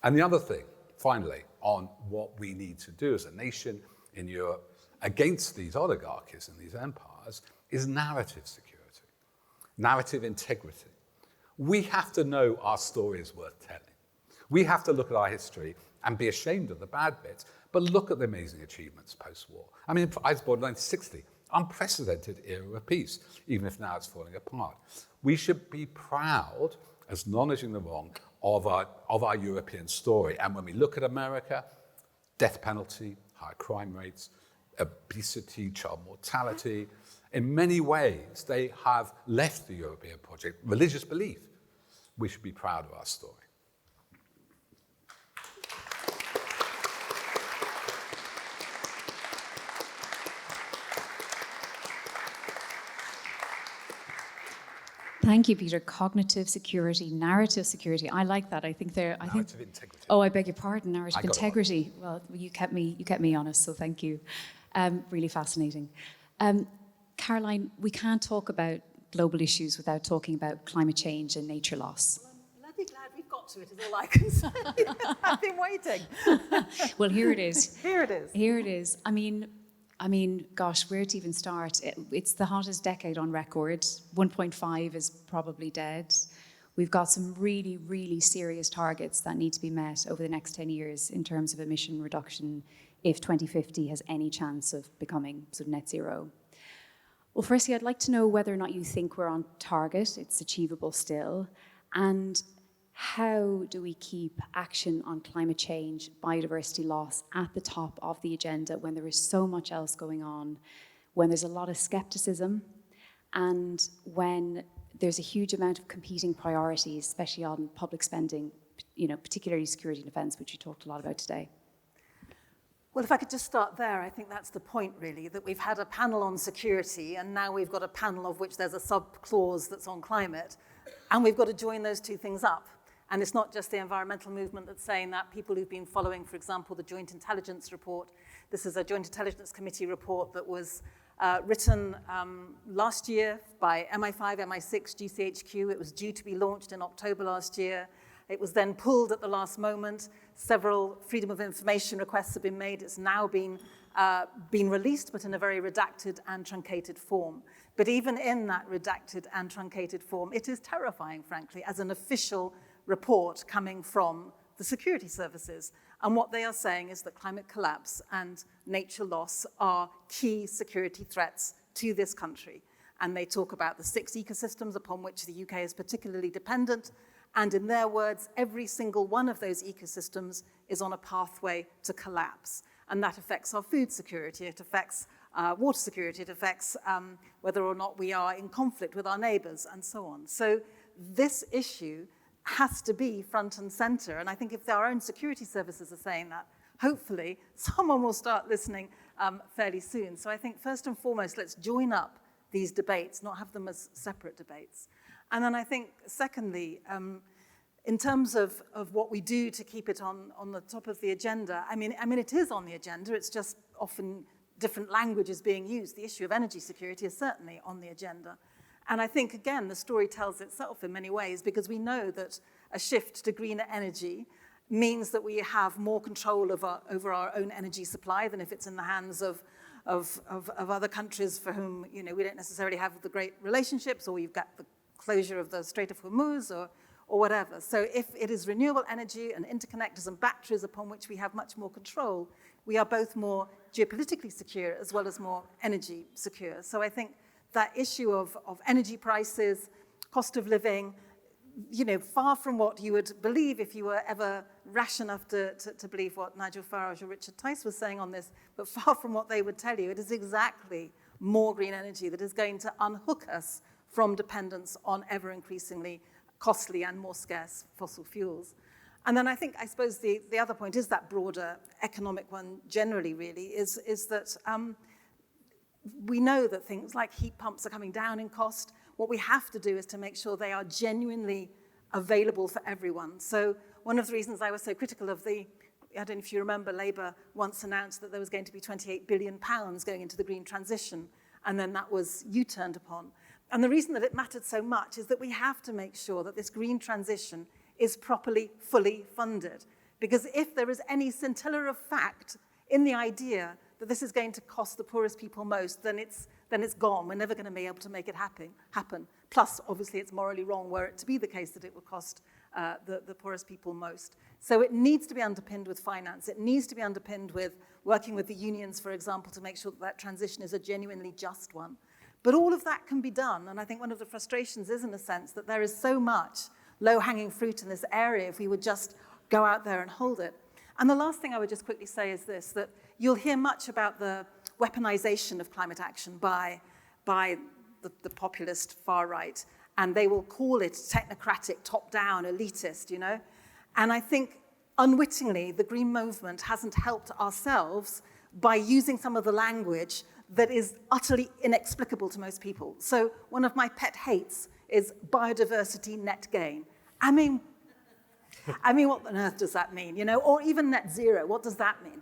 And the other thing, finally, on what we need to do as a nation in Europe against these oligarchies and these empires is narrative security, narrative integrity. We have to know our story is worth telling. We have to look at our history and be ashamed of the bad bits, but look at the amazing achievements post-war. I mean, I was born in 1960, unprecedented era of peace, even if now it's falling apart. We should be proud, acknowledging the wrong, of our European story. And when we look at America, death penalty, higher crime rates, obesity, child mortality, in many ways, they have left the European project, religious belief. We should be proud of our story. Thank you, Peter. Cognitive security, narrative security. I like that. I think they're. Narrative integrity. Oh, I beg your pardon. Narrative integrity. Well, you kept me honest, so thank you. Really fascinating. Caroline, we can't talk about global issues without talking about climate change and nature loss. Well, I'm bloody glad we've got to it, is all I can say. I've been waiting. Well, here it is. Here it is. Here it is. I mean, gosh, where to even start? It's the hottest decade on record. 1.5 is probably dead. We've got some really, really serious targets that need to be met over the next 10 years in terms of emission reduction if 2050 has any chance of becoming sort of net zero. Well, firstly, I'd like to know whether or not you think we're on target, it's achievable still, and how do we keep action on climate change, biodiversity loss at the top of the agenda when there is so much else going on, when there's a lot of skepticism, and when there's a huge amount of competing priorities, especially on public spending, particularly security and defence, which you talked a lot about today? Well, if I could just start there, I think that's the point, really, that we've had a panel on security, and now we've got a panel of which there's a sub-clause that's on climate, and we've got to join those two things up. And it's not just the environmental movement that's saying that. People who've been following, for example, the Joint Intelligence Report. This is a Joint Intelligence Committee report that was written last year by MI5, MI6, GCHQ. It was due to be launched in October last year. It was then pulled at the last moment. Several freedom of information requests have been made. It's now been released, but in a very redacted and truncated form. But even in that redacted and truncated form, it is terrifying, frankly, as an official report coming from the security services. And what they are saying is that climate collapse and nature loss are key security threats to this country. And they talk about the 6 ecosystems upon which the UK is particularly dependent, And in their words, every single one of those ecosystems is on a pathway to collapse. And that affects our food security, it affects water security, it affects whether or not we are in conflict with our neighbors, and so on. So this issue has to be front and center. And I think if our own security services are saying that, hopefully someone will start listening fairly soon. So I think first and foremost, let's join up these debates, not have them as separate debates. And then I think secondly, in terms of what we do to keep it on the top of the agenda, I mean, it is on the agenda, it's just often different language is being used. The issue of energy security is certainly on the agenda. And I think, again, the story tells itself in many ways, because we know that a shift to greener energy means that we have more control over our own energy supply than if it's in the hands of other countries for whom, you know, we don't necessarily have the great relationships, or we've got the closure of the Strait of Hormuz or whatever. So if it is renewable energy and interconnectors and batteries upon which we have much more control, we are both more geopolitically secure as well as more energy secure. So I think that issue of energy prices, cost of living, you know, far from what you would believe if you were ever rash enough to believe what Nigel Farage or Richard Tice was saying on this, but far from what they would tell you, it is exactly more green energy that is going to unhook us from dependence on ever increasingly costly and more scarce fossil fuels. And then I suppose the other point is that broader economic one generally really, is that we know that things like heat pumps are coming down in cost. What we have to do is to make sure they are genuinely available for everyone. So one of the reasons I was so critical of I don't know if you remember, Labour once announced that there was going to be £28 billion going into the green transition, and then that was U-turned upon. And the reason that it mattered so much is that we have to make sure that this green transition is properly, fully funded. Because if there is any scintilla of fact in the idea that this is going to cost the poorest people most, then it's gone. We're never going to be able to make it happen. Plus, obviously, it's morally wrong were it to be the case that it will cost the poorest people most. So it needs to be underpinned with finance. It needs to be underpinned with working with the unions, for example, to make sure that transition is a genuinely just one. But all of that can be done, and I think one of the frustrations is, in a sense, that there is so much low-hanging fruit in this area if we would just go out there and hold it. And the last thing I would just quickly say is this, that you'll hear much about the weaponization of climate action by the populist far right, and they will call it technocratic, top-down, elitist, you know? And I think, unwittingly, the green movement hasn't helped ourselves by using some of the language that is utterly inexplicable to most people. So one of my pet hates is biodiversity net gain. I mean, what on earth does that mean, you know? Or even net zero, what does that mean?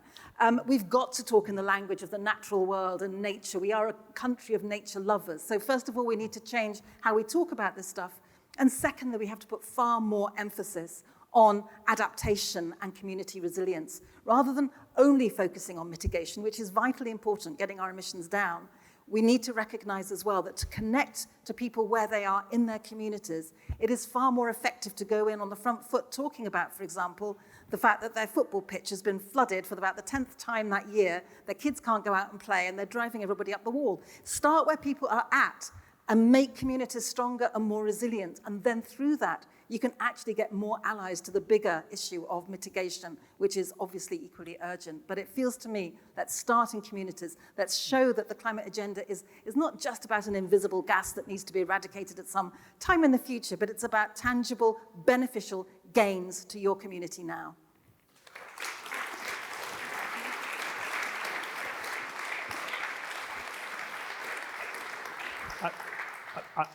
We've got to talk in the language of the natural world and nature. We are a country of nature lovers. So first of all, we need to change how we talk about this stuff. And secondly, we have to put far more emphasis on adaptation and community resilience, rather than only focusing on mitigation, which is vitally important, getting our emissions down. We need to recognize as well that to connect to people where they are in their communities, it is far more effective to go in on the front foot talking about, for example, the fact that their football pitch has been flooded for about the 10th time that year, their kids can't go out and play, and they're driving everybody up the wall. Start where people are at and make communities stronger and more resilient, and then through that, you can actually get more allies to the bigger issue of mitigation, which is obviously equally urgent. But it feels to me, let's start in communities. Let's show that the climate agenda is not just about an invisible gas that needs to be eradicated at some time in the future, but it's about tangible, beneficial gains to your community now.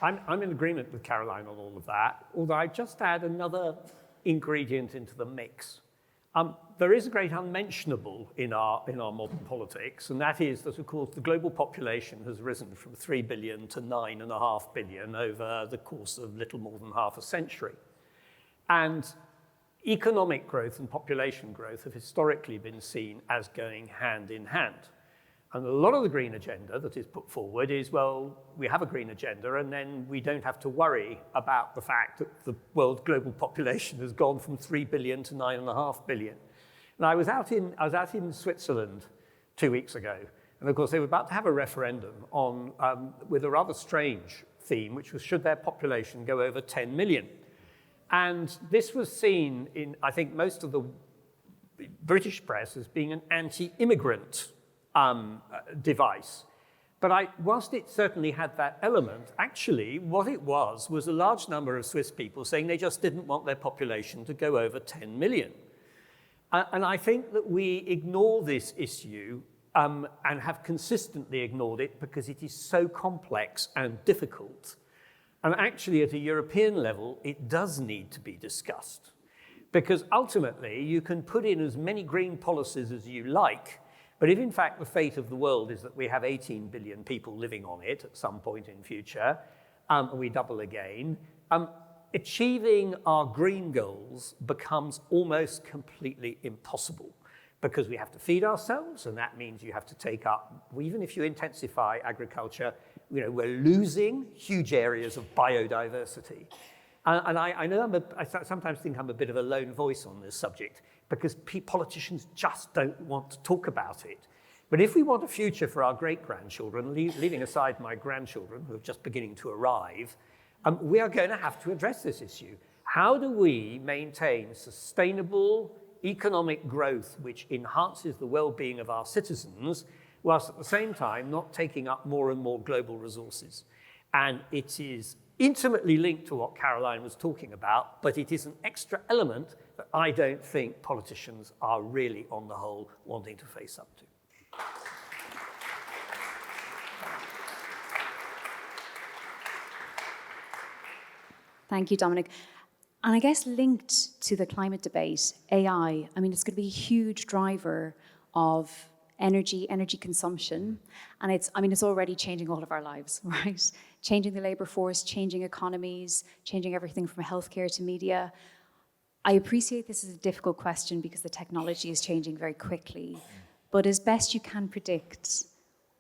I'm in agreement with Caroline on all of that, although I just add another ingredient into the mix. There is a great unmentionable in our modern politics, and that is that, of course, the global population has risen from 3 billion to 9.5 billion over the course of little more than half a century. And economic growth and population growth have historically been seen as going hand in hand. And a lot of the green agenda that is put forward is, well, we have a green agenda and then we don't have to worry about the fact that the world's global population has gone from 3 billion to 9.5 billion. And I was out in Switzerland 2 weeks ago, and of course they were about to have a referendum on, with a rather strange theme, which was should their population go over 10 million? And this was seen in, I think, most of the British press as being an anti-immigrant device. But whilst it certainly had that element, actually what it was a large number of Swiss people saying they just didn't want their population to go over 10 million. And I think that we ignore this issue and have consistently ignored it because it is so complex and difficult. And actually at a European level, it does need to be discussed. Because ultimately, you can put in as many green policies as you like, but if in fact the fate of the world is that we have 18 billion people living on it at some point in future, and we double again, achieving our green goals becomes almost completely impossible because we have to feed ourselves, and that means you have to take up, even if you intensify agriculture, we're losing huge areas of biodiversity. And I know I sometimes think I'm a bit of a lone voice on this subject because politicians just don't want to talk about it. But if we want a future for our great-grandchildren, leaving aside my grandchildren who are just beginning to arrive, we are going to have to address this issue. How do we maintain sustainable economic growth which enhances the well-being of our citizens whilst at the same time not taking up more and more global resources? And it is intimately linked to what Caroline was talking about, but it is an extra element that I don't think politicians are really, on the whole, wanting to face up to. Thank you, Dominic. And I guess linked to the climate debate, AI, it's going to be a huge driver of energy consumption. And it's already changing all of our lives, right? Changing the labor force, changing economies, changing everything from healthcare to media. I appreciate this is a difficult question because the technology is changing very quickly. But as best you can predict,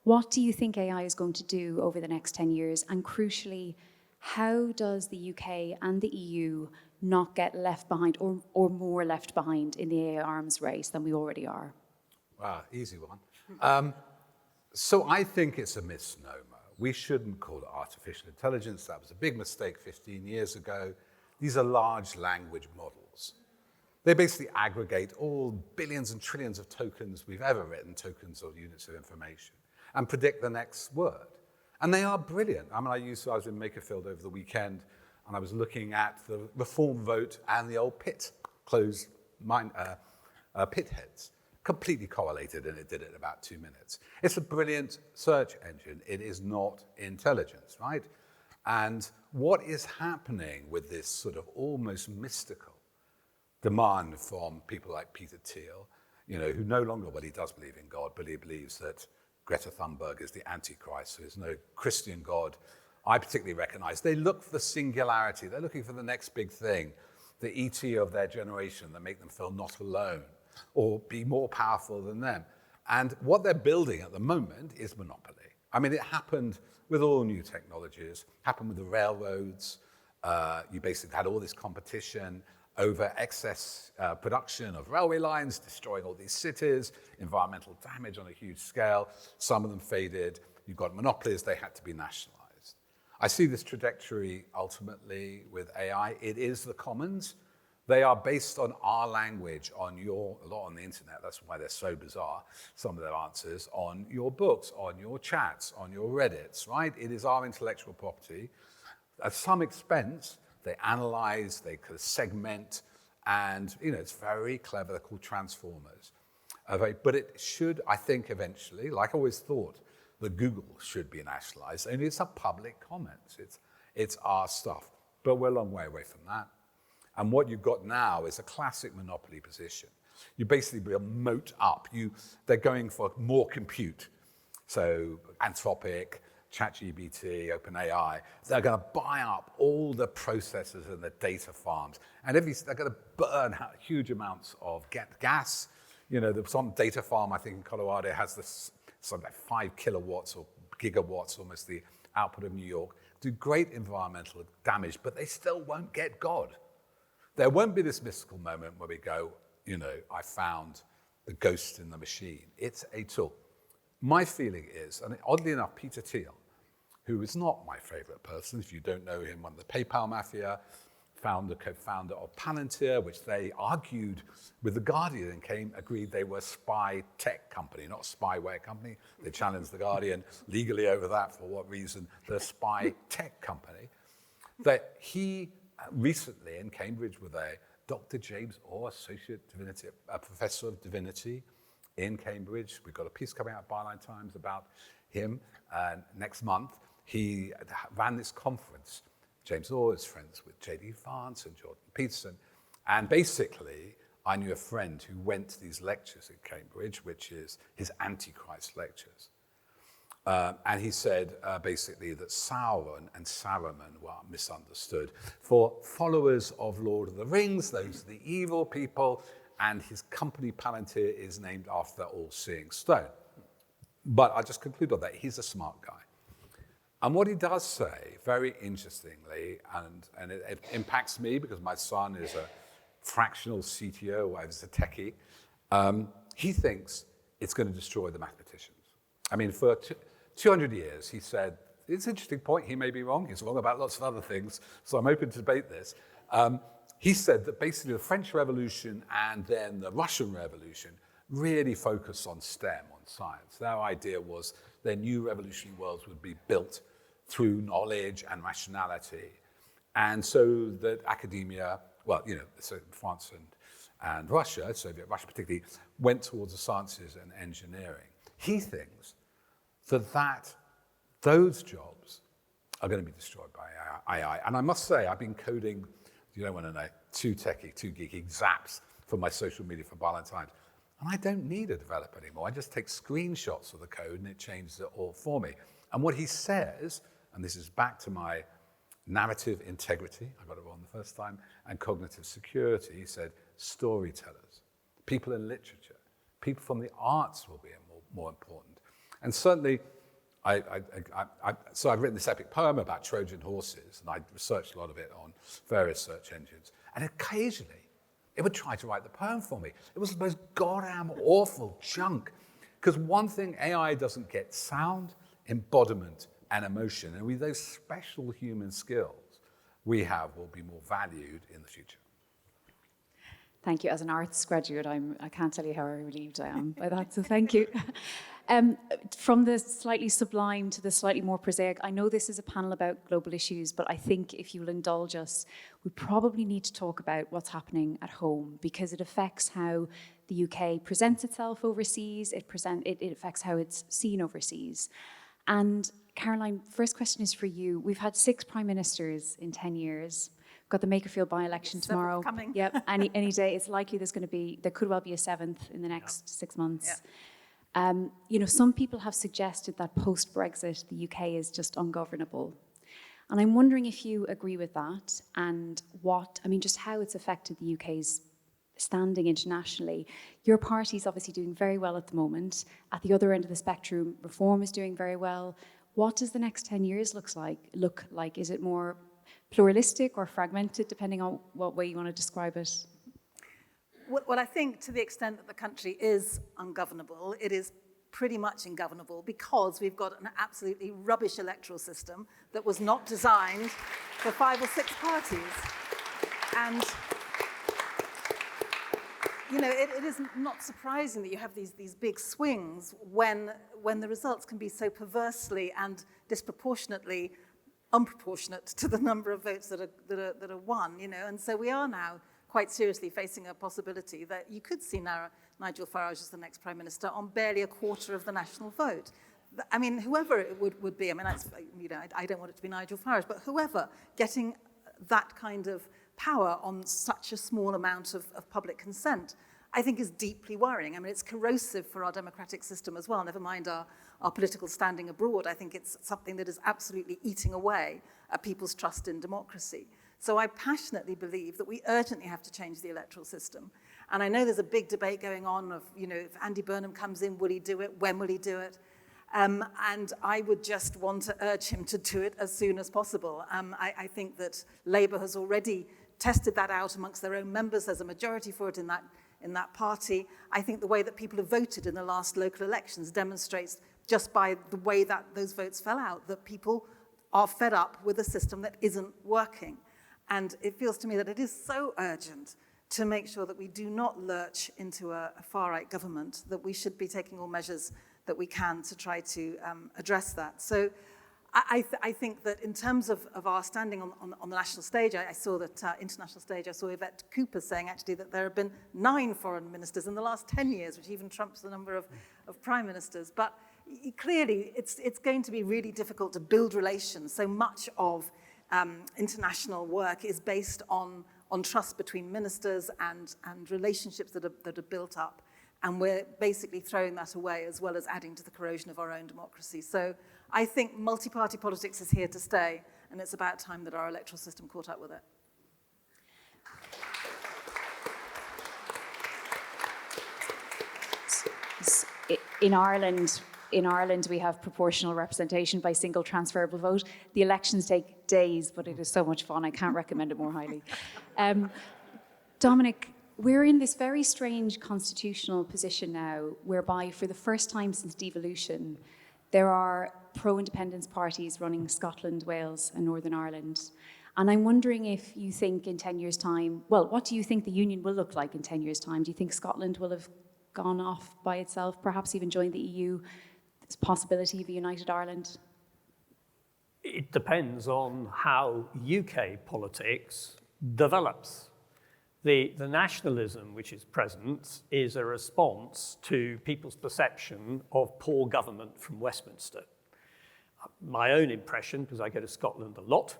what do you think AI is going to do over the next 10 years? And crucially, how does the UK and the EU not get left behind or more left behind in the AI arms race than we already are? Wow, easy one. So I think it's a misnomer. We shouldn't call it artificial intelligence. That was a big mistake 15 years ago. These are large language models. They basically aggregate all billions and trillions of tokens we've ever written, tokens or units of information, and predict the next word. And they are brilliant. I was in Makerfield over the weekend, and I was looking at the reform vote and the old pit heads. Completely correlated, and it did it in about 2 minutes. It's a brilliant search engine. It is not intelligence, right? And what is happening with this sort of almost mystical demand from people like Peter Thiel, who no longer, he does believe in God, but he believes that Greta Thunberg is the Antichrist, so there's no Christian God I particularly recognize. They look for the singularity. They're looking for the next big thing, the ET of their generation that make them feel not alone or be more powerful than them. And what they're building at the moment is monopoly. It happened with all new technologies, happened with the railroads. You basically had all this competition over excess production of railway lines, destroying all these cities, environmental damage on a huge scale. Some of them faded. You've got monopolies, they had to be nationalized. I see this trajectory ultimately with AI. It is the commons. They are based on our language, a lot on the internet. That's why they're so bizarre, some of their answers, on your books, on your chats, on your Reddits, right? It is our intellectual property. At some expense, they analyze, they kind of segment, and it's very clever. They're called transformers. But it should, I think, eventually, like I always thought, that Google should be nationalized. And it's a public comments. It's our stuff. But we're a long way away from that. And what you've got now is a classic monopoly position. You basically moat up. They're going for more compute. So Anthropic, ChatGPT, OpenAI, they're going to buy up all the processors and the data farms. And they're going to burn huge amounts of gas. Some data farm, I think in Colorado, has something like 5 kilowatts or gigawatts, almost the output of New York, do great environmental damage, but they still won't get God. There won't be this mystical moment where we go, I found the ghost in the machine. It's a tool. My feeling is, and oddly enough, Peter Thiel, who is not my favorite person, if you don't know him, one of the PayPal mafia, co-founder of Palantir, which they argued with The Guardian and agreed they were a spy tech company, not a spyware company. They challenged The Guardian legally over that, for what reason, the spy tech company. That he recently in Cambridge with a Dr. James Orr, a professor of divinity in Cambridge. We've got a piece coming out of Byline Times about him next month. He ran this conference. James Orr is friends with J.D. Vance and Jordan Peterson. And basically, I knew a friend who went to these lectures at Cambridge, which is his Antichrist lectures. And he said basically that Sauron and Saruman were misunderstood. For followers of Lord of the Rings, those are the evil people, and his company Palantir is named after the all-seeing stone. But I'll just conclude on that. He's a smart guy. And what he does say, very interestingly, and it impacts me because my son is a fractional CTO, or is a techie, he thinks it's going to destroy the mathematicians. I mean, for 200 years, he said, it's an interesting point, he may be wrong, he's wrong about lots of other things, so I'm open to debate this. He said that basically the French Revolution and then the Russian Revolution really focused on STEM, on science. Their idea was their new revolutionary worlds would be built through knowledge and rationality. And so that academia, well, you know, so France and Russia, Soviet Russia particularly, went towards the sciences and engineering. He thinks that those jobs are going to be destroyed by AI. And I must say, I've been coding, you don't want to know, too techie, too geeky, zaps for my social media for Byline Times. And I don't need a developer anymore. I just take screenshots of the code and it changes it all for me. And what he says, and this is back to my narrative integrity, I got it wrong the first time, and cognitive security, he said, storytellers, people in literature, people from the arts will be more important. And certainly, so I've written this epic poem about Trojan horses, and I researched a lot of it on various search engines. And occasionally, it would try to write the poem for me. It was the most goddamn awful junk. Because one thing AI doesn't get, sound, embodiment, and emotion. And with those special human skills we have will be more valued in the future. Thank you. As an arts graduate, I can't tell you how relieved I am by that, so thank you. From the slightly sublime to the slightly more prosaic, I know this is a panel about global issues, but I think if you will indulge us, we probably need to talk about what's happening at home, because it affects how the UK presents itself overseas, it affects how it's seen overseas. And Caroline, first question is for you. We've had 6 prime ministers in 10 years. We've got the Makerfield by-election tomorrow. Coming. Yep, any day. It's likely there could well be a 7th in the next 6 months. Yeah. You know, some people have suggested that post-Brexit, the UK is just ungovernable. And I'm wondering if you agree with that and just how it's affected the UK's standing internationally. Your party's obviously doing very well at the moment. At the other end of the spectrum, Reform is doing very well. What does the next 10 years look like? Is it more pluralistic or fragmented, depending on what way you want to describe it? Well, I think to the extent that the country is ungovernable, it is pretty much ungovernable because we've got an absolutely rubbish electoral system that was not designed for 5 or 6 parties. And you know, it is not surprising that you have these big swings when the results can be so perversely and disproportionately unproportionate to the number of votes that are won, you know. And so we are now quite seriously facing a possibility that you could see now Nigel Farage as the next Prime Minister on barely a quarter of the national vote. I mean, whoever it would be, I mean, I don't want it to be Nigel Farage, but whoever getting that kind of power on such a small amount of public consent, I think is deeply worrying. I mean, it's corrosive for our democratic system as well, never mind our political standing abroad. I think it's something that is absolutely eating away at people's trust in democracy. So I passionately believe that we urgently have to change the electoral system. And I know there's a big debate going on of, you know, if Andy Burnham comes in, will he do it? When will he do it? And I would just want to urge him to do it as soon as possible. I think that Labour has already tested that out amongst their own members. There's a majority for it in that party. I think the way that people have voted in the last local elections demonstrates, just by the way that those votes fell out, that people are fed up with a system that isn't working. And it feels to me that it is so urgent to make sure that we do not lurch into a far-right government, that we should be taking all measures that we can to try to address that. So I think that in terms of our standing on the national stage, I saw that international stage, I saw Yvette Cooper saying actually that there have been 9 foreign ministers in the last 10 years, which even trumps the number of prime ministers. But clearly, it's going to be really difficult to build relations. So much of international work is based on trust between ministers and relationships that are built up. And we're basically throwing that away as well as adding to the corrosion of our own democracy. So I think multi-party politics is here to stay, and it's about time that our electoral system caught up with it. In Ireland, we have proportional representation by single transferable vote. The elections take days, but it is so much fun. I can't recommend it more highly. Dominic, we're in this very strange constitutional position now, whereby for the first time since devolution, there are pro-independence parties running Scotland, Wales, and Northern Ireland. And I'm wondering if you think in 10 years' time, well, what do you think the union will look like in 10 years' time? Do you think Scotland will have gone off by itself, perhaps even joined the EU? This possibility of a united Ireland? It depends on how UK politics develops. The nationalism which is present is a response to people's perception of poor government from Westminster. My own impression, because I go to Scotland a lot,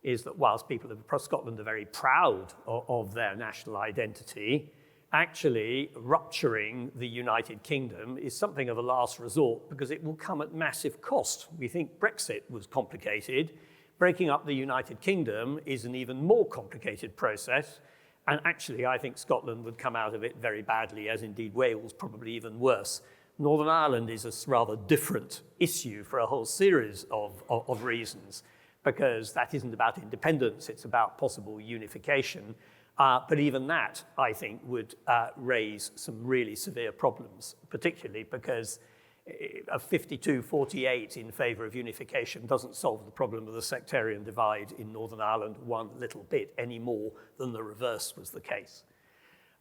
is that whilst people of Scotland are very proud of their national identity, actually rupturing the United Kingdom is something of a last resort because it will come at massive cost. We think Brexit was complicated. Breaking up the United Kingdom is an even more complicated process. And actually, I think Scotland would come out of it very badly, as indeed Wales, probably even worse. Northern Ireland is a rather different issue for a whole series of reasons, because that isn't about independence, it's about possible unification. But even that, I think, would raise some really severe problems, particularly because a 52-48 in favour of unification doesn't solve the problem of the sectarian divide in Northern Ireland one little bit any more than the reverse was the case.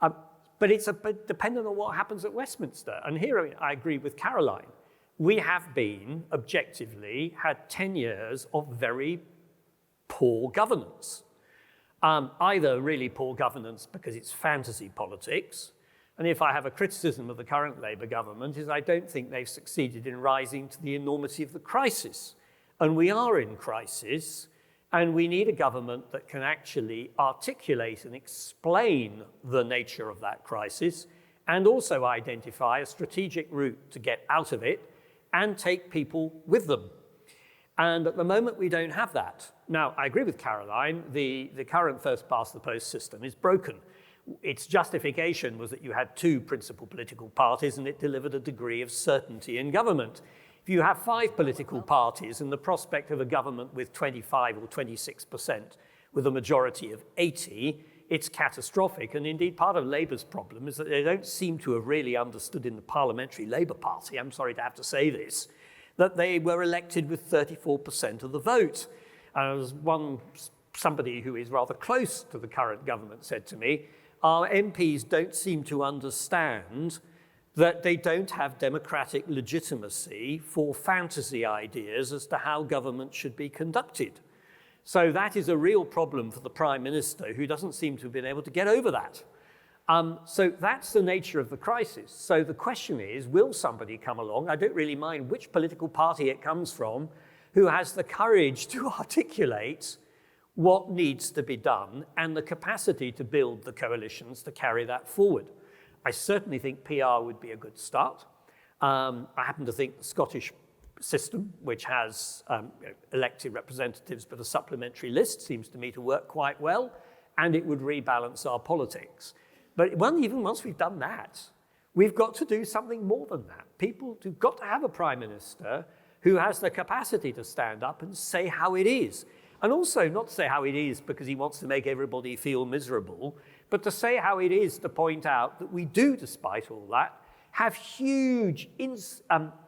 But it's dependent on what happens at Westminster. And here I agree with Caroline. We have been, objectively, had 10 years of very poor governance. Either really poor governance because it's fantasy politics, and if I have a criticism of the current Labour government is I don't think they've succeeded in rising to the enormity of the crisis. And we are in crisis, and we need a government that can actually articulate and explain the nature of that crisis, and also identify a strategic route to get out of it and take people with them. And at the moment, we don't have that. Now, I agree with Caroline, the current first-past-the-post system is broken. Its justification was that you had 2 principal political parties and it delivered a degree of certainty in government. If you have 5 political parties and the prospect of a government with 25 or 26% with a majority of 80, it's catastrophic. And indeed, part of Labour's problem is that they don't seem to have really understood in the Parliamentary Labour Party, I'm sorry to have to say this, that they were elected with 34% of the vote. As somebody who is rather close to the current government said to me, our MPs don't seem to understand that they don't have democratic legitimacy for fantasy ideas as to how government should be conducted. So that is a real problem for the Prime Minister, who doesn't seem to have been able to get over that. So that's the nature of the crisis. So the question is, will somebody come along, I don't really mind which political party it comes from, who has the courage to articulate what needs to be done and the capacity to build the coalitions to carry that forward. I certainly think PR would be a good start. I happen to think the Scottish system, which has elected representatives but a supplementary list, seems to me to work quite well, and it would rebalance our politics. But even once we've done that, we've got to do something more than that. People have got to have a prime minister who has the capacity to stand up and say how it is. And also not say how it is because he wants to make everybody feel miserable, but to say how it is to point out that we do, despite all that, have huge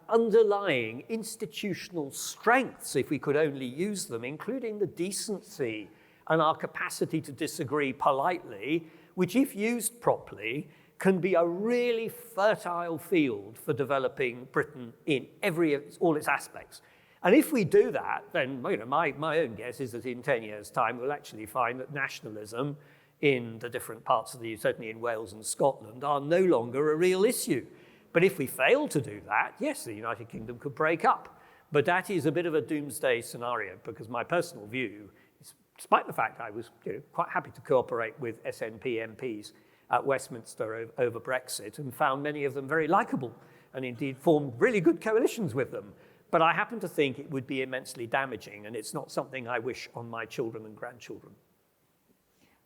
underlying institutional strengths, if we could only use them, including the decency and our capacity to disagree politely, which if used properly, can be a really fertile field for developing Britain in all its aspects. And if we do that, then my own guess is that in 10 years' time, we'll actually find that nationalism in the different parts of the, certainly in Wales and Scotland, are no longer a real issue. But if we fail to do that, yes, the United Kingdom could break up. But that is a bit of a doomsday scenario, because my personal view is, despite the fact I was quite happy to cooperate with SNP MPs at Westminster over Brexit and found many of them very likeable and indeed formed really good coalitions with them. But I happen to think it would be immensely damaging, and it's not something I wish on my children and grandchildren.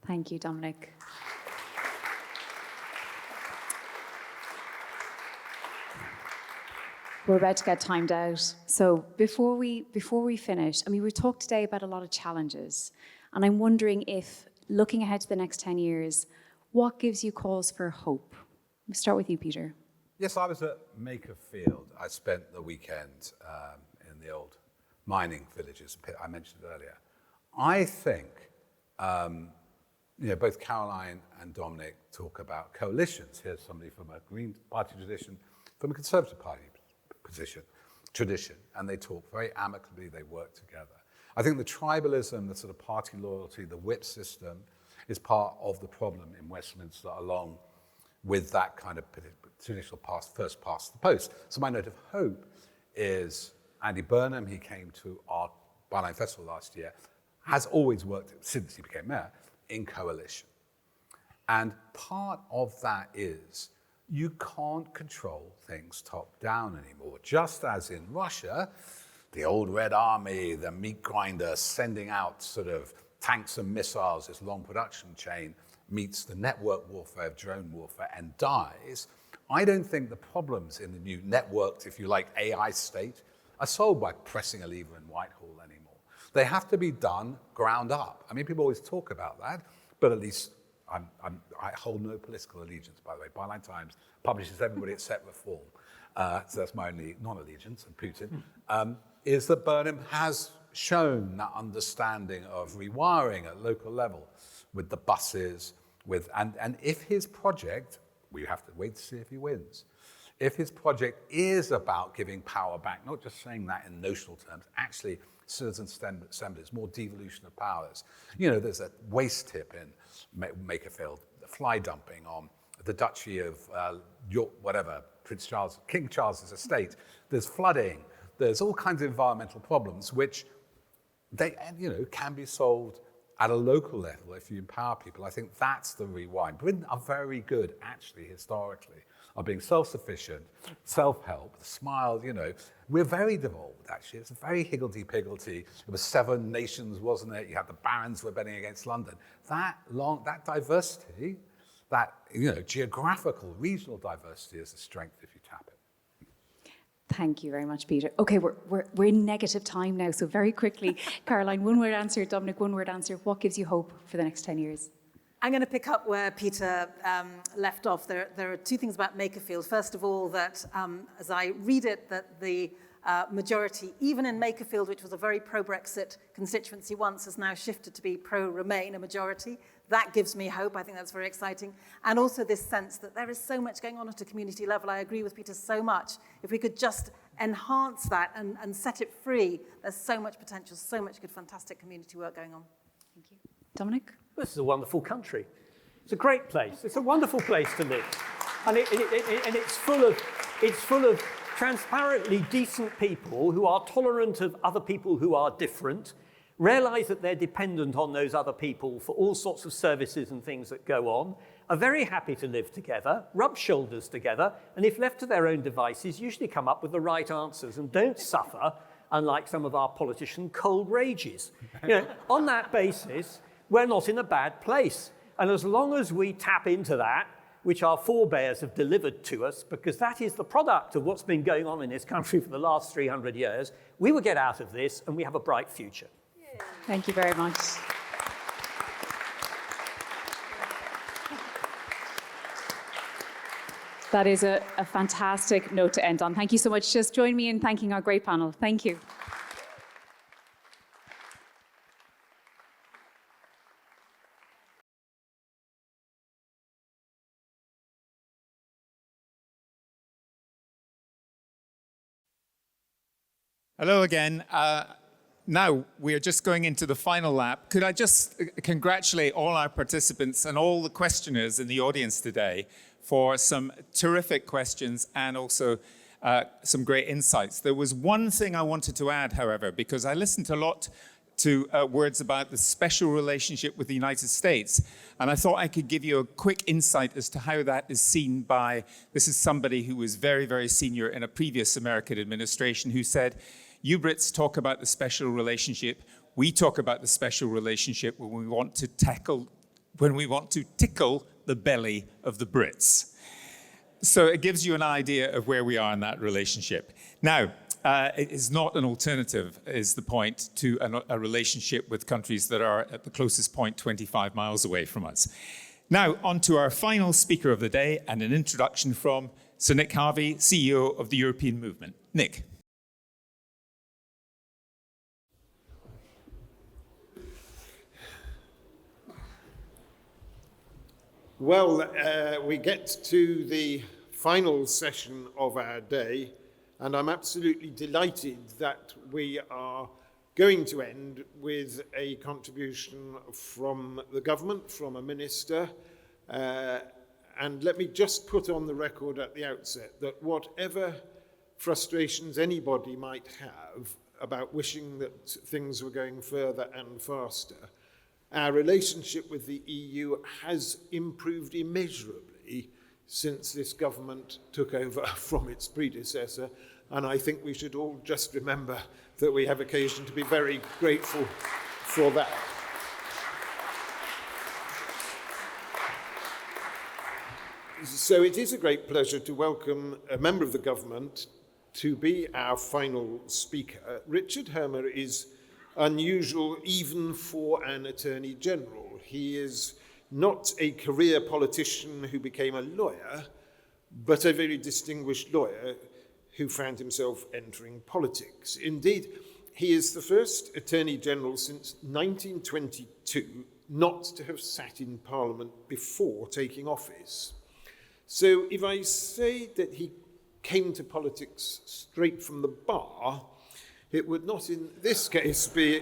Thank you, Dominic. We're about to get timed out. So before we finish, I mean, we've talked today about a lot of challenges, and I'm wondering if, looking ahead to the next 10 years, what gives you cause for hope? We'll start with you, Peter. Yes, I was at Makerfield. I spent the weekend in the old mining villages I mentioned earlier. I think, both Caroline and Dominic talk about coalitions. Here's somebody from a Green Party tradition, from a Conservative Party tradition, and they talk very amicably, they work together. I think the tribalism, the sort of party loyalty, the whip system is part of the problem in Westminster, along with that kind of traditional first past the post. So my note of hope is Andy Burnham. He came to our Byline Festival last year, has always worked, since he became mayor, in coalition. And part of that is you can't control things top down anymore. Just as in Russia, the old Red Army, the meat grinder sending out sort of tanks and missiles, this long production chain, meets the network warfare of drone warfare and dies. I don't think the problems in the new networked, if you like, AI state are solved by pressing a lever in Whitehall anymore. They have to be done ground up. I mean, people always talk about that, but at least I hold no political allegiance, by the way. Byline Times publishes everybody except Reform. So that's my only non-allegiance, and Putin, is that Burnham has shown that understanding of rewiring at local level with the buses, and if his project, we have to wait to see if he wins, if his project is about giving power back, not just saying that in notional terms, actually citizen assemblies, more devolution of powers. There's a waste tip in Makerfield, fly dumping on the Duchy of York, whatever, King Charles's estate. There's flooding. There's all kinds of environmental problems which can be solved at a local level if you empower people. I think that's the rewind. Britain are very good, actually, historically, of being self-sufficient, self-help, smile, We're very devolved, actually. It's very higgledy-piggledy. It was 7 nations, wasn't it? You had the barons who were betting against London. That diversity, that geographical, regional diversity is a strength if you tap it. Thank you very much, Peter. Okay, we're in negative time now, so very quickly, Caroline, one-word answer, Dominic, one-word answer. What gives you hope for the next 10 years? I'm going to pick up where Peter left off. There are 2 things about Makerfield. First of all, that as I read it, that the majority, even in Makerfield, which was a very pro-Brexit constituency once, has now shifted to be pro-Remain, a majority. That gives me hope. I think that's very exciting. And also this sense that there is so much going on at a community level. I agree with Peter so much. If we could just enhance that and set it free, there's so much potential, so much good, fantastic community work going on. Thank you. Dominic? This is a wonderful country. It's a great place. It's a wonderful place to live. And it's full of transparently decent people who are tolerant of other people who are different, realize that they're dependent on those other people for all sorts of services and things that go on, are very happy to live together, rub shoulders together, and if left to their own devices, usually come up with the right answers and don't suffer, unlike some of our politician cold rages. On that basis, we're not in a bad place. And as long as we tap into that, which our forebears have delivered to us, because that is the product of what's been going on in this country for the last 300 years, we will get out of this and we have a bright future. Thank you very much. That is a fantastic note to end on. Thank you so much. Just join me in thanking our great panel. Thank you. Hello again. Now we are just going into the final lap. Could I just congratulate all our participants and all the questioners in the audience today for some terrific questions and also some great insights. There was one thing I wanted to add, however, because I listened a lot to words about the special relationship with the United States. And I thought I could give you a quick insight as to how that is seen by, this is somebody who was very, very senior in a previous American administration who said, you Brits talk about the special relationship. We talk about the special relationship when we want to tickle the belly of the Brits. So it gives you an idea of where we are in that relationship. Now, it is not an alternative, is the point, to a relationship with countries that are at the closest point 25 miles away from us. Now, on to our final speaker of the day and an introduction from Sir Nick Harvey, CEO of the European Movement. Nick. Well, we get to the final session of our day, and I'm absolutely delighted that we are going to end with a contribution from the government, from a minister. And let me just put on the record at the outset that whatever frustrations anybody might have about wishing that things were going further and faster, our relationship with the EU has improved immeasurably since this government took over from its predecessor, and I think we should all just remember that we have occasion to be very grateful for that. So it is a great pleasure to welcome a member of the government to be our final speaker. Richard Hermer is unusual even for an Attorney General. He is not a career politician who became a lawyer, but a very distinguished lawyer who found himself entering politics. Indeed, he is the first Attorney General since 1922 not to have sat in Parliament before taking office. So if I say that he came to politics straight from the bar, it would not in this case be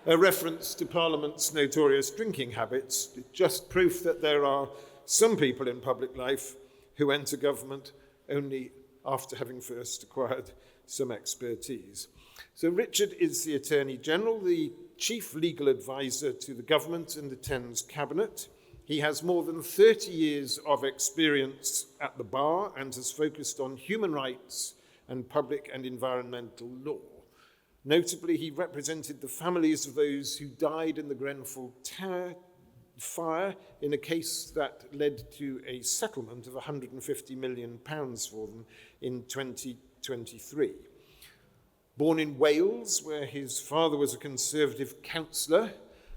a reference to Parliament's notorious drinking habits, just proof that there are some people in public life who enter government only after having first acquired some expertise. So Richard is the Attorney General, the Chief Legal Advisor to the government and the Thames Cabinet. He has more than 30 years of experience at the bar and has focused on human rights and public and environmental law. Notably, he represented the families of those who died in the Grenfell Tower fire in a case that led to a settlement of £150 million for them in 2023. Born in Wales, where his father was a Conservative councillor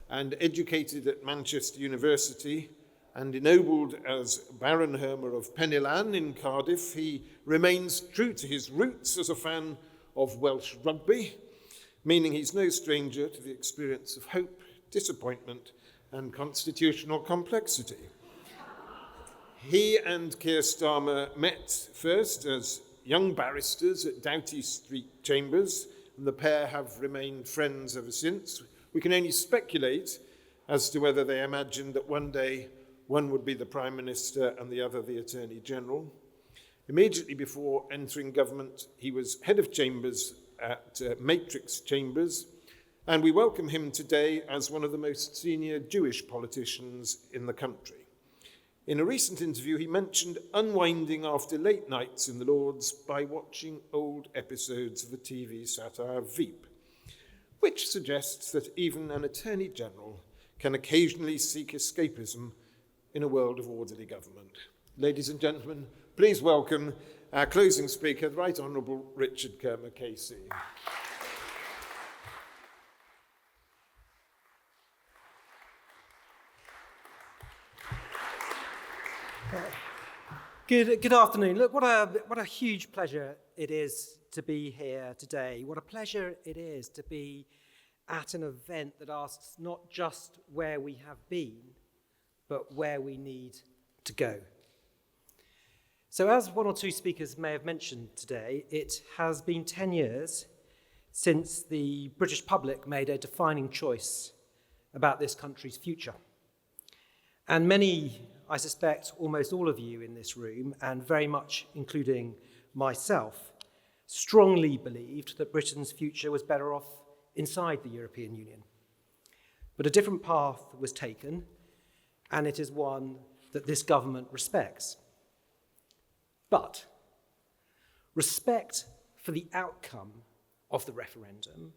and educated at Manchester University and ennobled as Baron Hermer of Penillan in Cardiff, he remains true to his roots as a fan of Welsh rugby, meaning he's no stranger to the experience of hope, disappointment, and constitutional complexity. He and Keir Starmer met first as young barristers at Doughty Street Chambers, and the pair have remained friends ever since. We can only speculate as to whether they imagined that one day one would be the Prime Minister and the other the Attorney General. Immediately before entering government, he was head of chambers at Matrix Chambers, and we welcome him today as one of the most senior Jewish politicians in the country. In a recent interview, he mentioned unwinding after late nights in the Lords by watching old episodes of the TV satire Veep, which suggests that even an Attorney General can occasionally seek escapism in a world of orderly government. Ladies and gentlemen, please welcome our closing speaker, the Right Honourable Richard Hermer, KC. Good afternoon. Look, what a huge pleasure it is to be here today. What a pleasure it is to be at an event that asks not just where we have been, but where we need to go. So as one or two speakers may have mentioned today, it has been 10 years since the British public made a defining choice about this country's future. And many, I suspect almost all of you in this room, and very much including myself, strongly believed that Britain's future was better off inside the European Union. But a different path was taken, and it is one that this government respects. But respect for the outcome of the referendum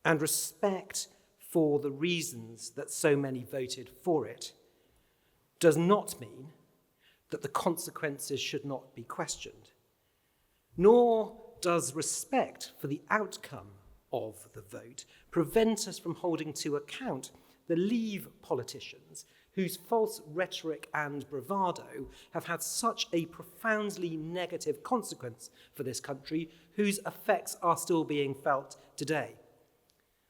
and respect for the reasons that so many voted for it does not mean that the consequences should not be questioned, nor does respect for the outcome of the vote prevent us from holding to account the Leave politicians whose false rhetoric and bravado have had such a profoundly negative consequence for this country, whose effects are still being felt today.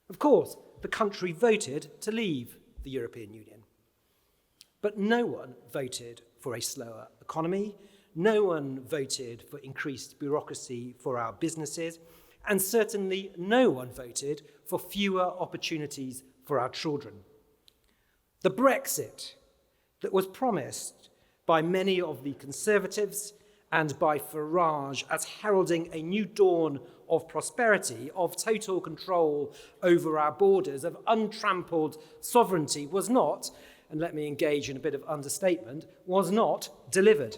Of course, the country voted to leave the European Union, but no one voted for a slower economy, no one voted for increased bureaucracy for our businesses, and certainly no one voted for fewer opportunities for our children. The Brexit that was promised by many of the Conservatives and by Farage as heralding a new dawn of prosperity, of total control over our borders, of untrampled sovereignty was not, and let me engage in a bit of understatement, was not delivered.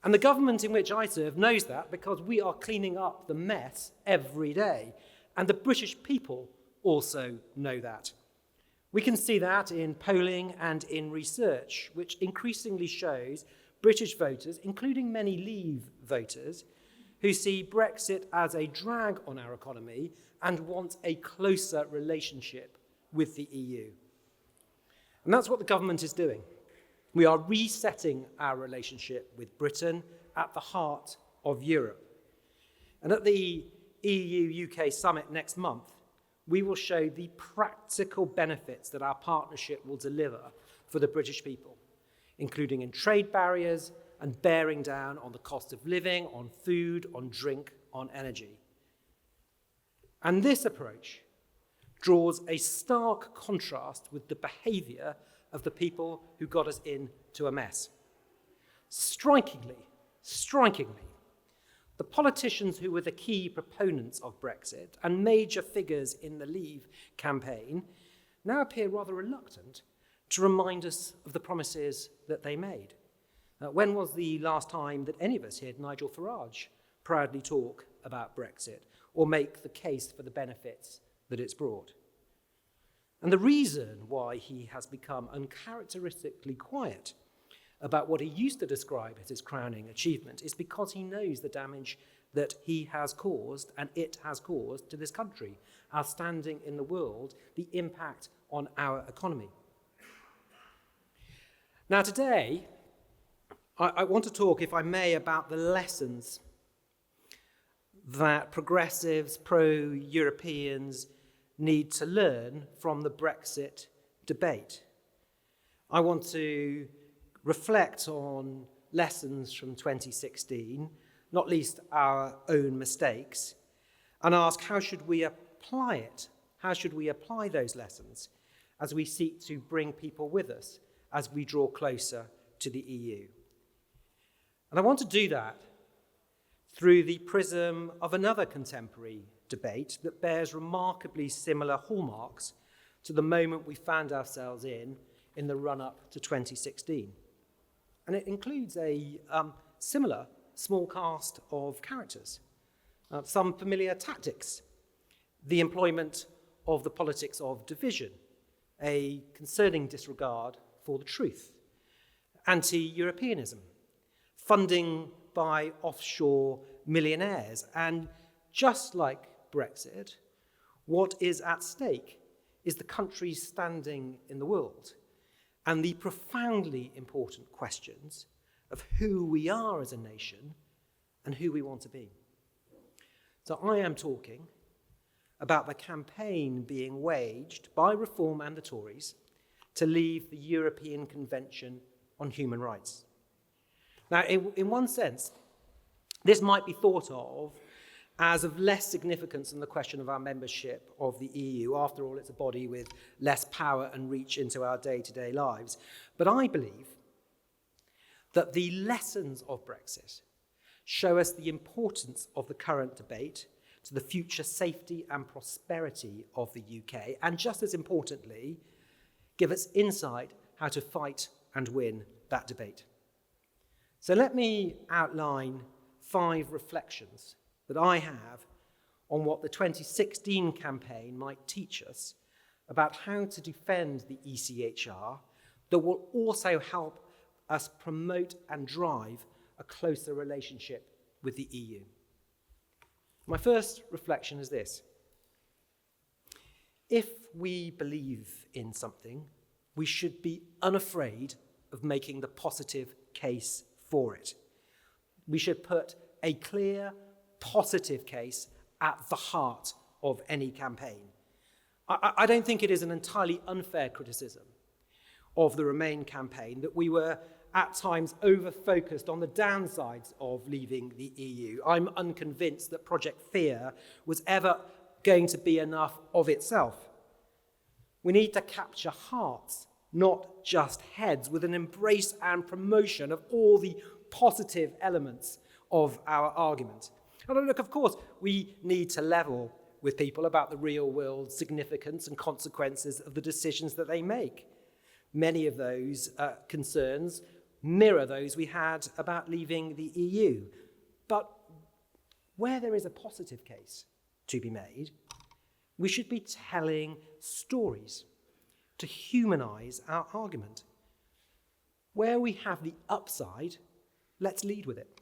And the government in which I serve knows that because we are cleaning up the mess every day. And the British people also know that. We can see that in polling and in research, which increasingly shows British voters, including many Leave voters, who see Brexit as a drag on our economy and want a closer relationship with the EU. And that's what the government is doing. We are resetting our relationship with Britain at the heart of Europe. And at the EU-UK summit next month, we will show the practical benefits that our partnership will deliver for the British people, including in trade barriers and bearing down on the cost of living, on food, on drink, on energy. And this approach draws a stark contrast with the behaviour of the people who got us into a mess. Strikingly, the politicians who were the key proponents of Brexit and major figures in the Leave campaign now appear rather reluctant to remind us of the promises that they made. When was the last time that any of us heard Nigel Farage proudly talk about Brexit or make the case for the benefits that it's brought? And the reason why he has become uncharacteristically quiet about what he used to describe as his crowning achievement is because he knows the damage that he has caused and it has caused to this country, our standing in the world, the impact on our economy. Now today, I want to talk, if I may, about the lessons that progressives, pro-Europeans need to learn from the Brexit debate. I want to reflect on lessons from 2016, not least our own mistakes, and ask how should we apply it? How should we apply those lessons as we seek to bring people with us as we draw closer to the EU? And I want to do that through the prism of another contemporary debate that bears remarkably similar hallmarks to the moment we found ourselves in the run-up to 2016. And it includes a similar small cast of characters, some familiar tactics, the employment of the politics of division, a concerning disregard for the truth, anti-Europeanism, funding by offshore millionaires, and just like Brexit, what is at stake is the country's standing in the world and the profoundly important questions of who we are as a nation and who we want to be. So I am talking about the campaign being waged by Reform and the Tories to leave the European Convention on Human Rights. Now, in one sense, this might be thought of as of less significance than the question of our membership of the EU. After all, it's a body with less power and reach into our day-to-day lives. But I believe that the lessons of Brexit show us the importance of the current debate to the future safety and prosperity of the UK, and just as importantly, give us insight how to fight and win that debate. So let me outline 5 reflections that I have on what the 2016 campaign might teach us about how to defend the ECHR that will also help us promote and drive a closer relationship with the EU. My first reflection is this. If we believe in something, we should be unafraid of making the positive case for it. We should put a clear, positive case at the heart of any campaign. I don't think it is an entirely unfair criticism of the Remain campaign that we were at times over-focused on the downsides of leaving the EU. I'm unconvinced that Project Fear was ever going to be enough of itself. We need to capture hearts, not just heads, with an embrace and promotion of all the positive elements of our argument. And look, of course, we need to level with people about the real-world significance and consequences of the decisions that they make. Many of those concerns mirror those we had about leaving the EU. But where there is a positive case to be made, we should be telling stories to humanize our argument. Where we have the upside, let's lead with it.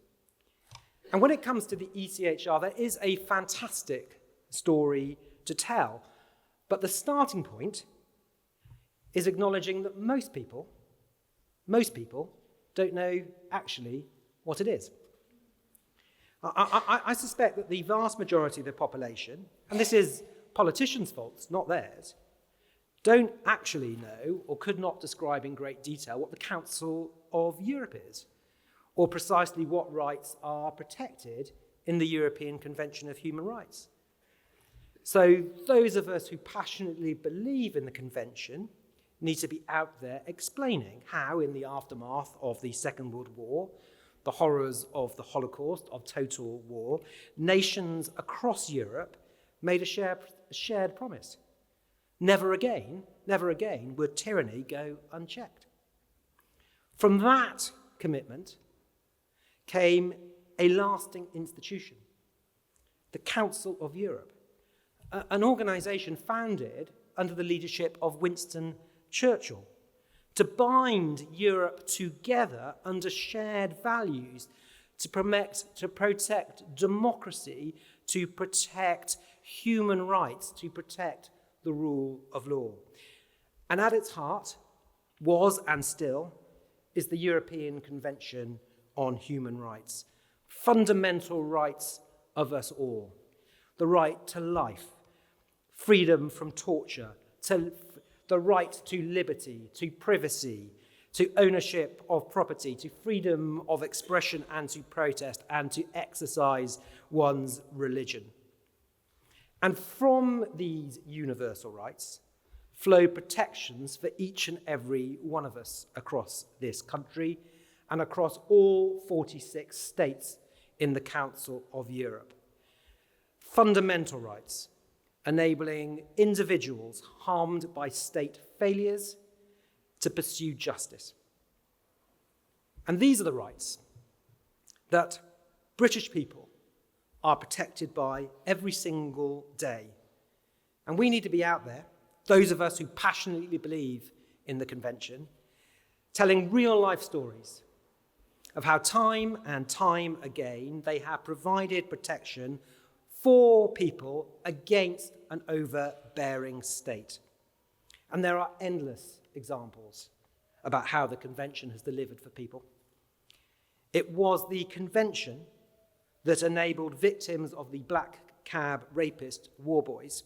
And when it comes to the ECHR, there is a fantastic story to tell. But the starting point is acknowledging that most people don't know actually what it is. I suspect that the vast majority of the population, and this is politicians' faults, not theirs, don't actually know or could not describe in great detail what the Council of Europe is, or precisely what rights are protected in the European Convention of Human Rights. So those of us who passionately believe in the Convention need to be out there explaining how, in the aftermath of the Second World War, the horrors of the Holocaust, of total war, nations across Europe made a shared promise. Never again would tyranny go unchecked. From that commitment came a lasting institution, the Council of Europe, an organization founded under the leadership of Winston Churchill to bind Europe together under shared values, to protect democracy, to protect human rights, to protect the rule of law. And at its heart was and still is the European Convention on Human Rights, fundamental rights of us all, the right to life, freedom from torture, to the right to liberty, to privacy, to ownership of property, to freedom of expression and to protest, and to exercise one's religion. And from these universal rights flow protections for each and every one of us across this country and across all 46 states in the Council of Europe. Fundamental rights enabling individuals harmed by state failures to pursue justice. And these are the rights that British people are protected by every single day. And we need to be out there, those of us who passionately believe in the Convention, telling real-life stories of how time and time again they have provided protection for people against an overbearing state. And there are endless examples about how the Convention has delivered for people. It was the Convention that enabled victims of the black cab rapist war boys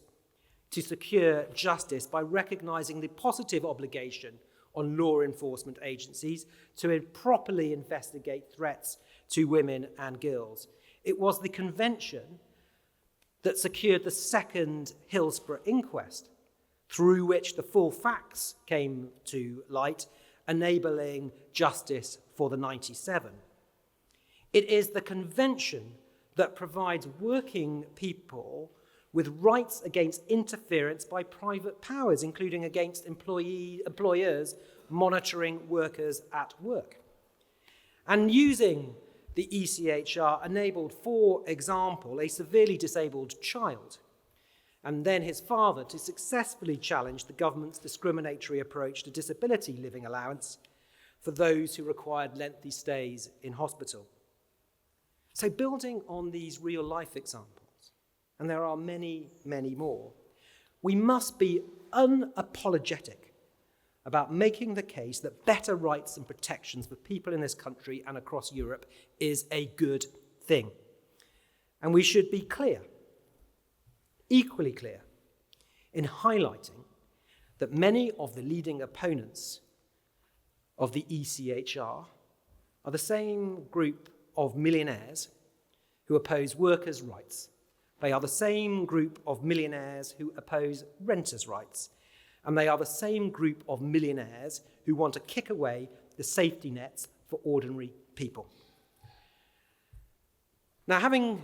to secure justice by recognizing the positive obligation on law enforcement agencies to properly investigate threats to women and girls. It was the Convention that secured the second Hillsborough inquest, through which the full facts came to light, enabling justice for the 97. It is the convention that provides working people with rights against interference by private powers, including against employers monitoring workers at work. And using the ECHR enabled, for example, a severely disabled child and then his father to successfully challenge the government's discriminatory approach to disability living allowance for those who required lengthy stays in hospital. So building on these real-life examples, and there are many, many more, we must be unapologetic about making the case that better rights and protections for people in this country and across Europe is a good thing. And we should be clear, equally clear, in highlighting that many of the leading opponents of the ECHR are the same group of millionaires who oppose workers' rights. They are the same group of millionaires who oppose renters' rights. And they are the same group of millionaires who want to kick away the safety nets for ordinary people. Now, having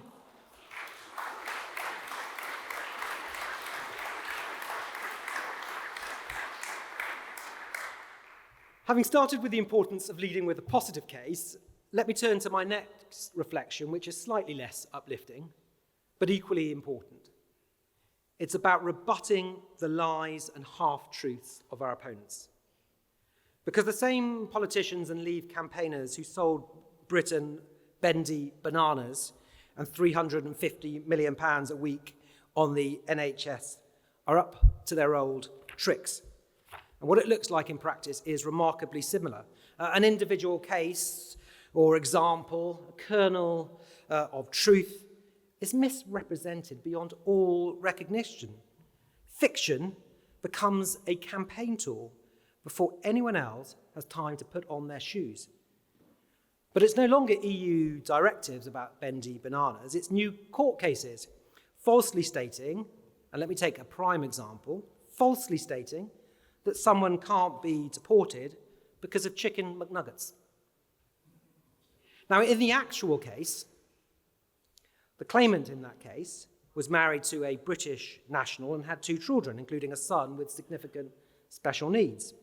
started with the importance of leading with a positive case, let me turn to my next reflection, which is slightly less uplifting, but equally important. It's about rebutting the lies and half-truths of our opponents. Because the same politicians and Leave campaigners who sold Britain bendy bananas and £350 million a week on the NHS are up to their old tricks. And what it looks like in practice is remarkably similar. An individual case or example, a kernel of truth, is misrepresented beyond all recognition. Fiction becomes a campaign tool before anyone else has time to put on their shoes. But it's no longer EU directives about bendy bananas, it's new court cases, falsely stating, and let me take a prime example, falsely stating that someone can't be deported because of chicken McNuggets. Now, in the actual case, the claimant in that case was married to a British national and had 2 children, including a son with significant special needs.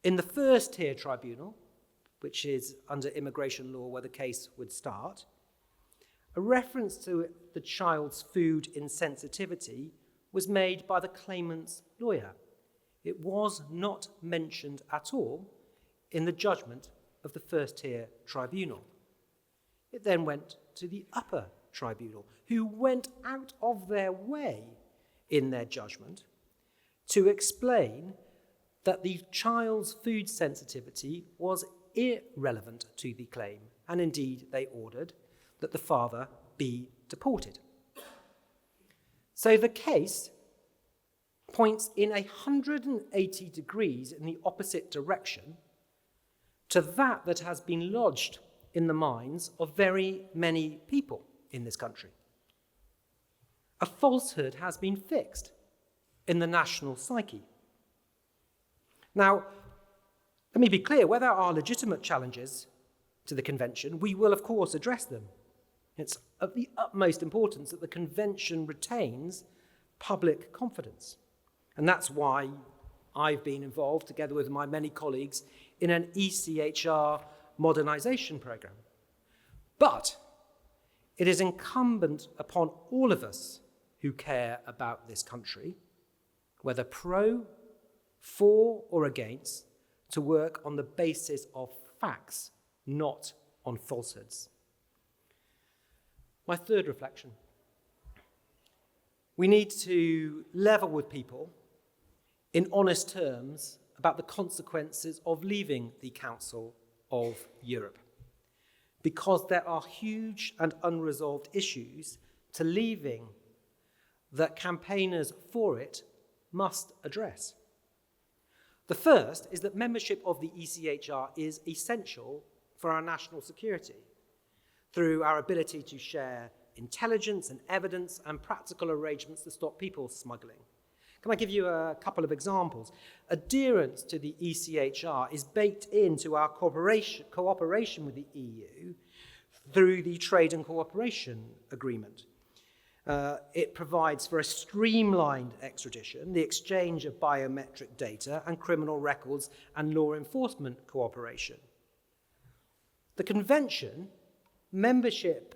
In the first-tier tribunal, which is under immigration law where the case would start, a reference to the child's food insensitivity was made by the claimant's lawyer. It was not mentioned at all in the judgment of the first-tier tribunal. It then went to the upper tribunal, who went out of their way in their judgment to explain that the child's food sensitivity was irrelevant to the claim, and indeed they ordered that the father be deported. So the case points in 180 degrees in the opposite direction to that has been lodged in the minds of very many people in this country. A falsehood has been fixed in the national psyche. Now, let me be clear, where there are legitimate challenges to the convention, we will of course address them. It's of the utmost importance that the convention retains public confidence. And that's why I've been involved, together with my many colleagues, in an ECHR modernization program. But it is incumbent upon all of us who care about this country, whether pro, for, or against, to work on the basis of facts, not on falsehoods. My third reflection. We need to level with people in honest terms about the consequences of leaving the Council of Europe, because there are huge and unresolved issues to leaving that campaigners for it must address. The first is that membership of the ECHR is essential for our national security through our ability to share intelligence and evidence and practical arrangements to stop people smuggling. Can I give you a couple of examples? Adherence to the ECHR is baked into our cooperation with the EU through the Trade and Cooperation Agreement. It provides for a streamlined extradition, the exchange of biometric data and criminal records and law enforcement cooperation. The Convention, membership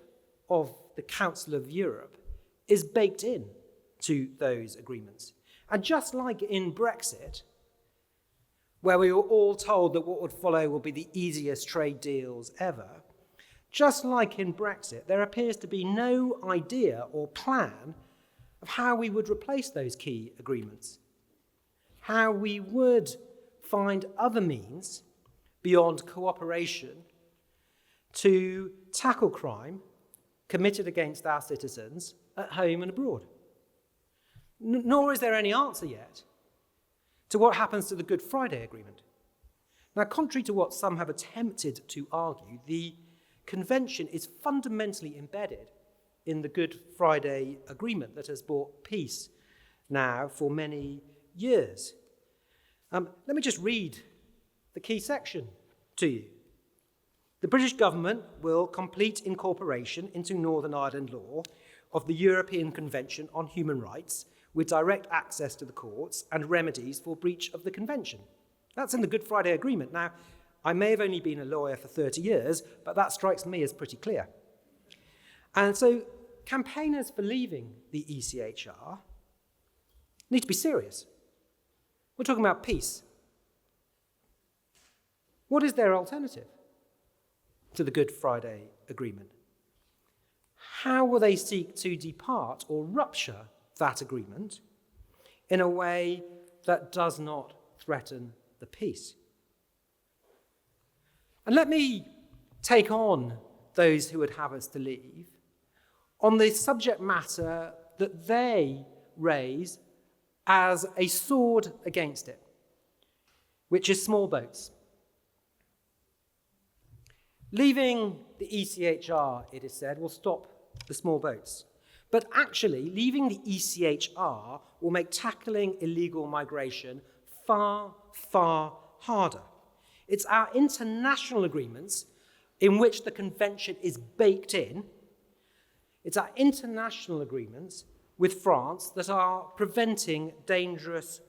of the Council of Europe, is baked in to those agreements. And just like in Brexit, where we were all told that what would follow will be the easiest trade deals ever, just like in Brexit, there appears to be no idea or plan of how we would replace those key agreements, how we would find other means beyond cooperation to tackle crime committed against our citizens at home and abroad. Nor is there any answer yet to what happens to the Good Friday Agreement. Now, contrary to what some have attempted to argue, the Convention is fundamentally embedded in the Good Friday Agreement that has brought peace now for many years. Let me just read the key section to you. The British government will complete incorporation into Northern Ireland law of the European Convention on Human Rights with direct access to the courts and remedies for breach of the Convention. That's in the Good Friday Agreement. Now, I may have only been a lawyer for 30 years, but that strikes me as pretty clear. And so campaigners for leaving the ECHR need to be serious. We're talking about peace. What is their alternative to the Good Friday Agreement? How will they seek to depart or rupture that agreement in a way that does not threaten the peace? And let me take on those who would have us to leave on the subject matter that they raise as a sword against it, which is small boats. Leaving the ECHR, it is said, will stop the small boats. But actually, leaving the ECHR will make tackling illegal migration far, far harder. It's our international agreements in which the Convention is baked in. It's our international agreements with France that are preventing dangerous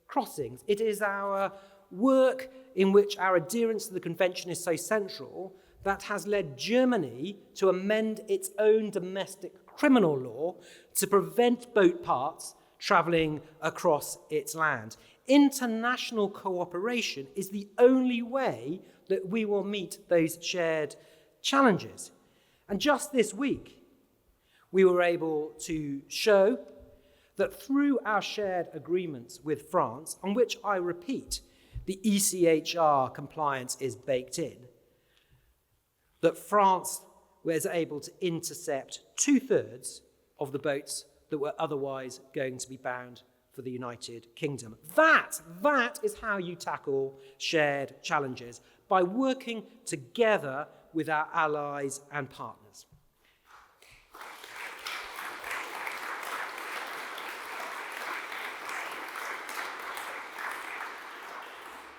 crossings. It is our work in which our adherence to the Convention is so central that has led Germany to amend its own domestic criminal law to prevent boat parts travelling across its land. International cooperation is the only way that we will meet those shared challenges. And just this week, we were able to show that through our shared agreements with France, on which I repeat, the ECHR compliance is baked in, that France was able to intercept 2/3 of the boats that were otherwise going to be bound for the United Kingdom. That is how you tackle shared challenges, by working together with our allies and partners.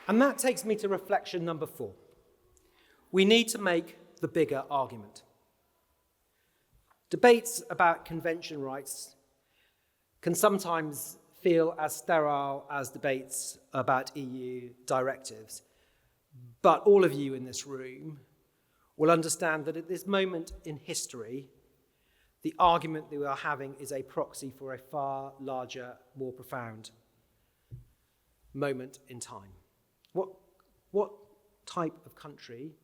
And that takes me to reflection number 4. We need to make the bigger argument. Debates about convention rights can sometimes feel as sterile as debates about EU directives. But all of you in this room will understand that at this moment in history, the argument that we are having is a proxy for a far larger, more profound moment in time. What type of country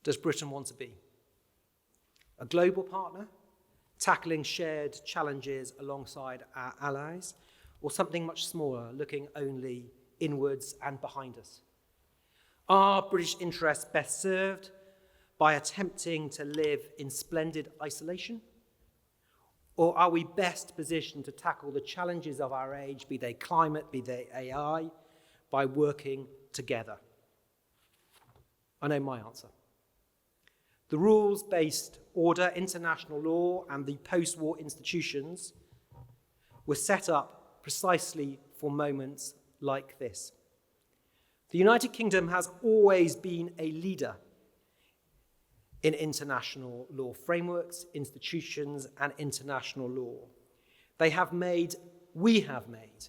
does Britain want to be? A global partner, tackling shared challenges alongside our allies, or something much smaller, looking only inwards and behind us? Are British interests best served by attempting to live in splendid isolation? Or are we best positioned to tackle the challenges of our age, be they climate, be they AI, by working together? I know my answer. The rules-based order, international law, and the post-war institutions were set up precisely for moments like this. The United Kingdom has always been a leader in international law frameworks, institutions, and international law. We have made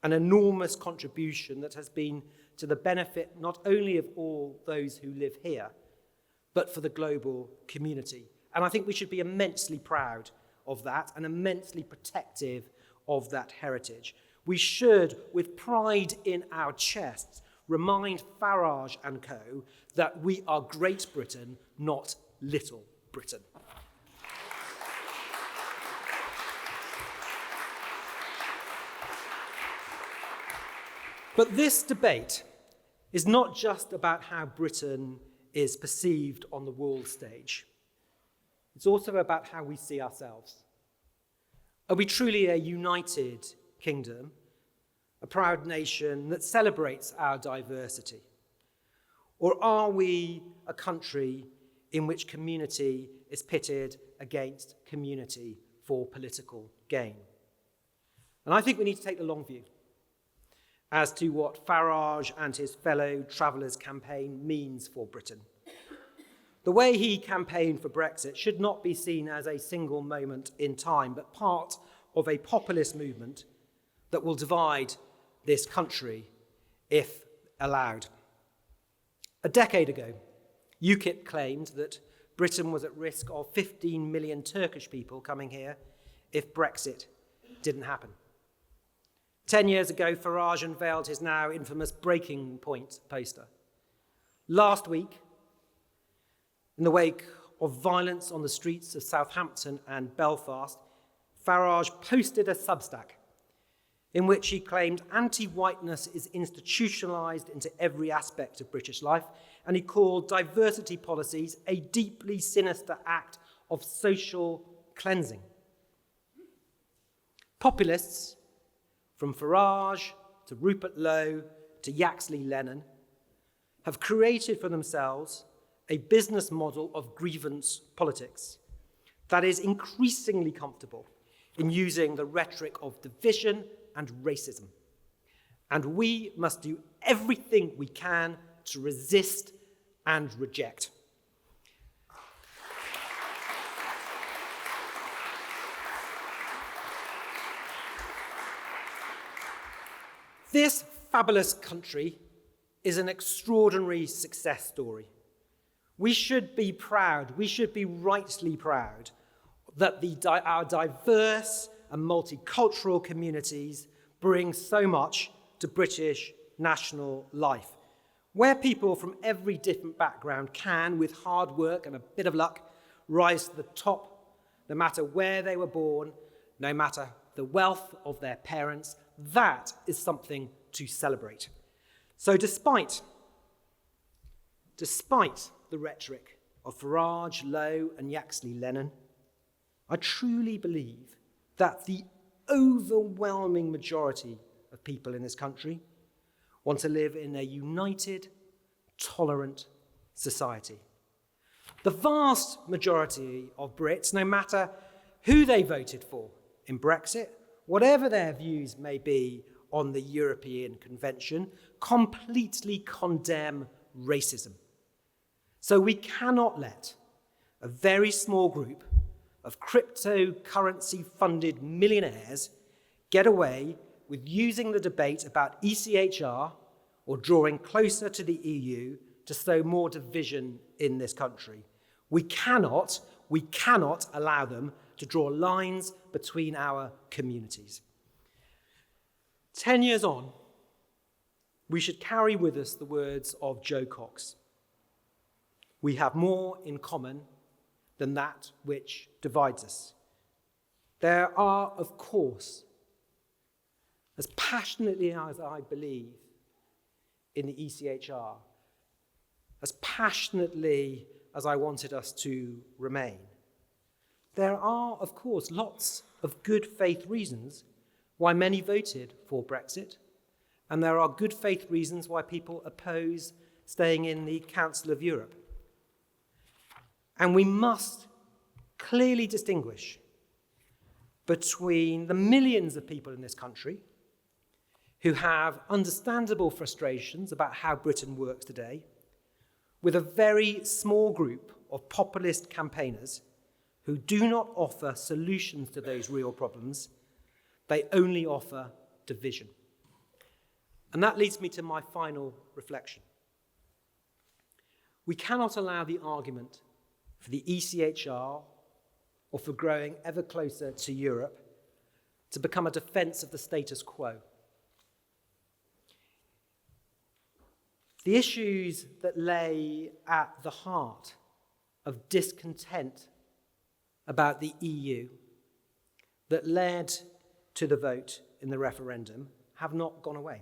an enormous contribution that has been to the benefit not only of all those who live here, but for the global community. And I think we should be immensely proud of that and immensely protective of that heritage. We should, with pride in our chests, remind Farage and co. that we are Great Britain, not Little Britain. But this debate is not just about how Britain is perceived on the world stage. It's also about how we see ourselves. Are we truly a united kingdom, a proud nation that celebrates our diversity? Or are we a country in which community is pitted against community for political gain? And I think we need to take the long view as to what Farage and his fellow Travellers campaign means for Britain. The way he campaigned for Brexit should not be seen as a single moment in time, but part of a populist movement that will divide this country if allowed. A decade ago, UKIP claimed that Britain was at risk of 15 million Turkish people coming here if Brexit didn't happen. 10 years ago, Farage unveiled his now infamous breaking point poster. Last week, in the wake of violence on the streets of Southampton and Belfast, Farage posted a Substack in which he claimed anti-whiteness is institutionalised into every aspect of British life, and he called diversity policies a deeply sinister act of social cleansing. Populists, from Farage to Rupert Lowe to Yaxley Lennon, have created for themselves a business model of grievance politics that is increasingly comfortable in using the rhetoric of division and racism. And we must do everything we can to resist and reject. This fabulous country is an extraordinary success story. We should be proud, we should be rightly proud that our diverse and multicultural communities bring so much to British national life, where people from every different background can, with hard work and a bit of luck, rise to the top, no matter where they were born, no matter the wealth of their parents. That is something to celebrate. So despite the rhetoric of Farage, Lowe, and Yaxley Lennon, I truly believe that the overwhelming majority of people in this country want to live in a united, tolerant society. The vast majority of Brits, no matter who they voted for in Brexit, whatever their views may be on the European Convention, completely condemn racism. So we cannot let a very small group of cryptocurrency-funded millionaires get away with using the debate about ECHR or drawing closer to the EU to sow more division in this country. We cannot allow them to draw lines between our communities. 10 years on, we should carry with us the words of Joe Cox. We have more in common than that which divides us. There are, of course, as passionately as I believe in the ECHR, as passionately as I wanted us to remain, there are, of course, lots of good faith reasons why many voted for Brexit, and there are good faith reasons why people oppose staying in the Council of Europe. And we must clearly distinguish between the millions of people in this country who have understandable frustrations about how Britain works today, with a very small group of populist campaigners who do not offer solutions to those real problems. They only offer division. And that leads me to my final reflection. We cannot allow the argument for the ECHR or for growing ever closer to Europe to become a defense of the status quo. The issues that lay at the heart of discontent about the EU that led to the vote in the referendum have not gone away.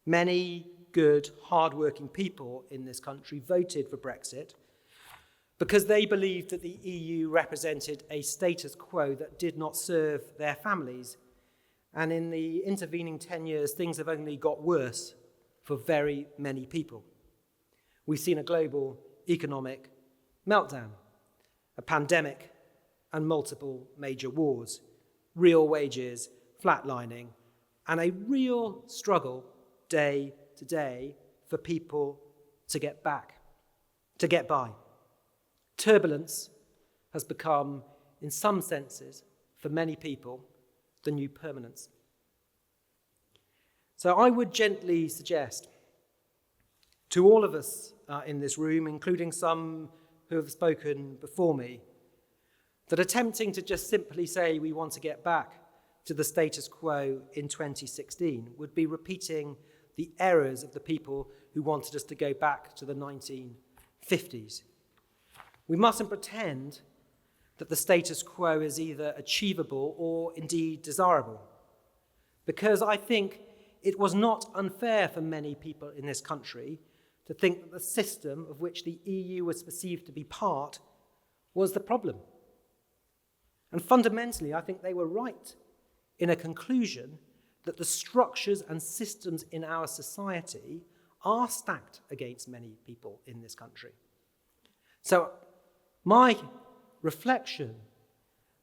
Many good, hard-working people in this country voted for Brexit because they believed that the EU represented a status quo that did not serve their families. And in the intervening 10 years, things have only got worse for very many people. We've seen a global economic meltdown, a pandemic, and multiple major wars, real wages flatlining, and a real struggle day to day for people to get by. Turbulence has become, in some senses, for many people, the new permanence. So I would gently suggest to all of us in this room, including some who have spoken before me, that attempting to just simply say we want to get back to the status quo in 2016 would be repeating the errors of the people who wanted us to go back to the 1950s. We mustn't pretend that the status quo is either achievable or indeed desirable, because I think it was not unfair for many people in this country to think that the system of which the EU was perceived to be part was the problem. And fundamentally, I think they were right in a conclusion that the structures and systems in our society are stacked against many people in this country. So my reflection,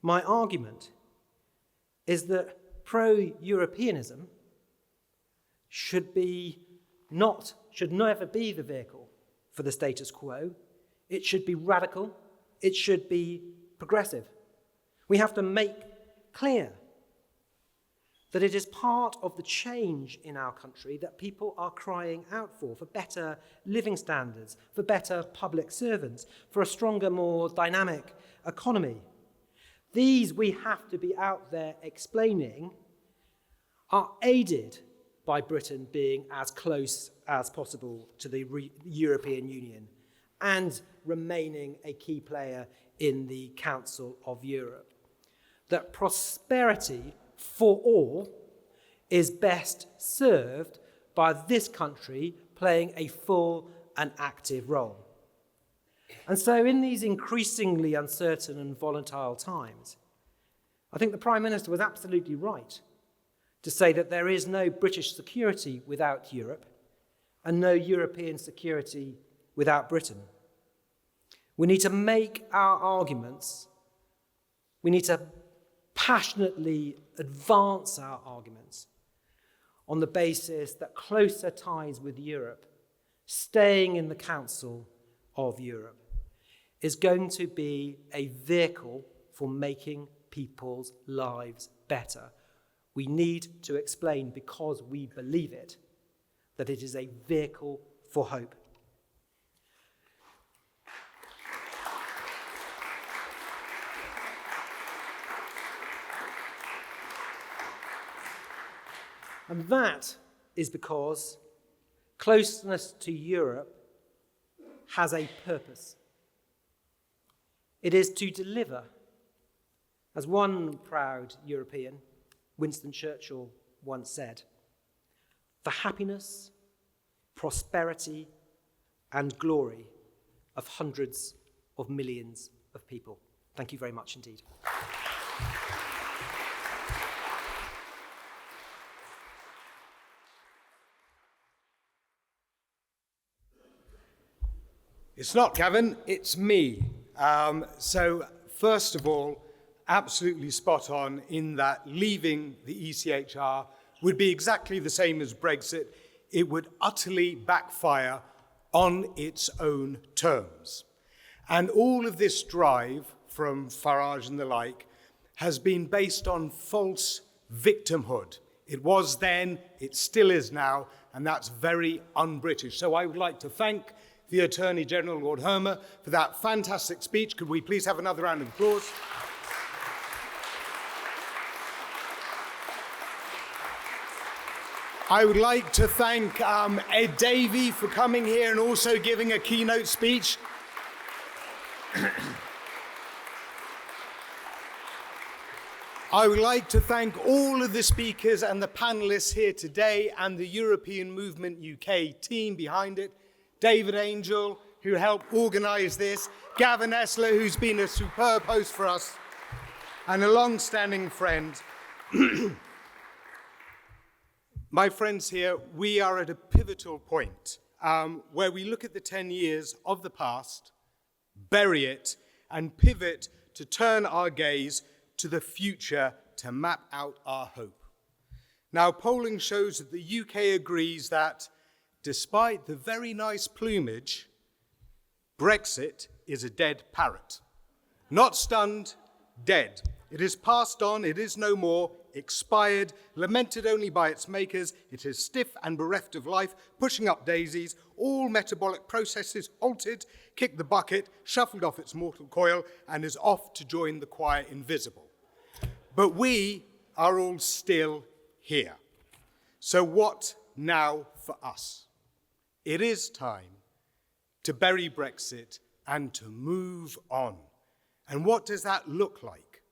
my argument, is that pro-Europeanism should never be the vehicle for the status quo. It should be radical. It should be progressive. We have to make clear that it is part of the change in our country that people are crying out for better living standards, for better public servants, for a stronger, more dynamic economy. These we have to be out there explaining are aided by Britain being as close as possible to the European Union and remaining a key player in the Council of Europe. That prosperity for all is best served by this country playing a full and active role. And so in these increasingly uncertain and volatile times, I think the Prime Minister was absolutely right to say that there is no British security without Europe and no European security without Britain. We need to make our arguments. We need to passionately advance our arguments on the basis that closer ties with Europe, staying in the Council of Europe, is going to be a vehicle for making people's lives better. We need to explain, because we believe it, that it is a vehicle for hope. And that is because closeness to Europe has a purpose. It is to deliver, as one proud European, Winston Churchill, once said, the happiness, prosperity, and glory of hundreds of millions of people. Thank you very much indeed. It's not Gavin, it's me. So first of all, absolutely spot on in that leaving the ECHR would be exactly the same as Brexit. It would utterly backfire on its own terms. And all of this drive from Farage and the like has been based on false victimhood. It was then, it still is now, and that's very un-British. So I would like to thank the Attorney General, Lord Hermer, for that fantastic speech. Could we please have another round of applause? I would like to thank Ed Davey for coming here and also giving a keynote speech. I would like to thank all of the speakers and the panellists here today and the European Movement UK team behind it. David Angel, who helped organise this, Gavin Essler, who's been a superb host for us, and a long-standing friend. My friends here, we are at a pivotal point where we look at the 10 years of the past, bury it, and pivot to turn our gaze to the future to map out our hope. Now, polling shows that the UK agrees that despite the very nice plumage, Brexit is a dead parrot. Not stunned, dead. It is passed on, it is no more, expired, lamented only by its makers. It is stiff and bereft of life, pushing up daisies, all metabolic processes halted, kicked the bucket, shuffled off its mortal coil, and is off to join the choir invisible. But we are all still here. So what now for us? It is time to bury Brexit and to move on. And what does that look like?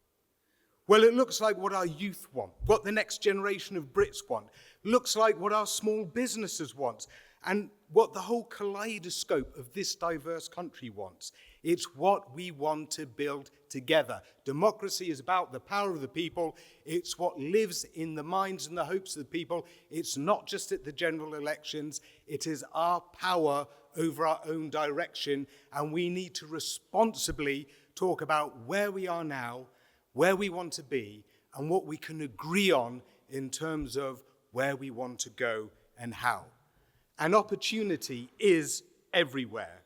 Well, it looks like what our youth want, what the next generation of Brits want, looks like what our small businesses want, and what the whole kaleidoscope of this diverse country wants. It's what we want to build together. Democracy is about the power of the people. It's what lives in the minds and the hopes of the people. It's not just at the general elections. It is our power over our own direction, and we need to responsibly talk about where we are now, where we want to be, and what we can agree on in terms of where we want to go and how. And opportunity is everywhere.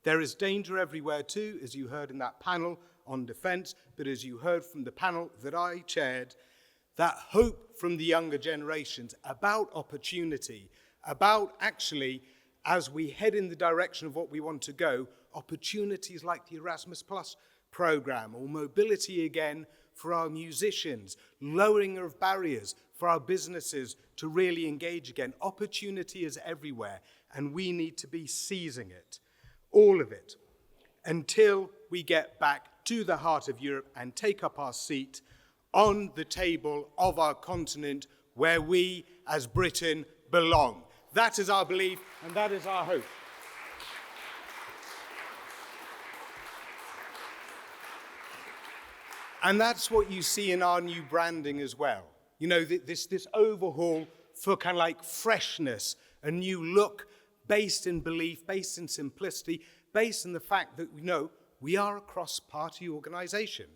There is danger everywhere too, as you heard in that panel on defense, but as you heard from the panel that I chaired, that hope from the younger generations about opportunity, about actually, as we head in the direction of what we want to go, opportunities like the Erasmus Plus program, or mobility again for our musicians, lowering of barriers for our businesses to really engage again. Opportunity is everywhere, and we need to be seizing it, all of it, until we get back to the heart of Europe and take up our seat on the table of our continent where we as Britain belong. That is our belief, and that is our hope. And that's what you see in our new branding as well. You know, this overhaul for kind of like freshness, a new look based in belief, based in simplicity, based in the fact that we know we are a cross-party organization.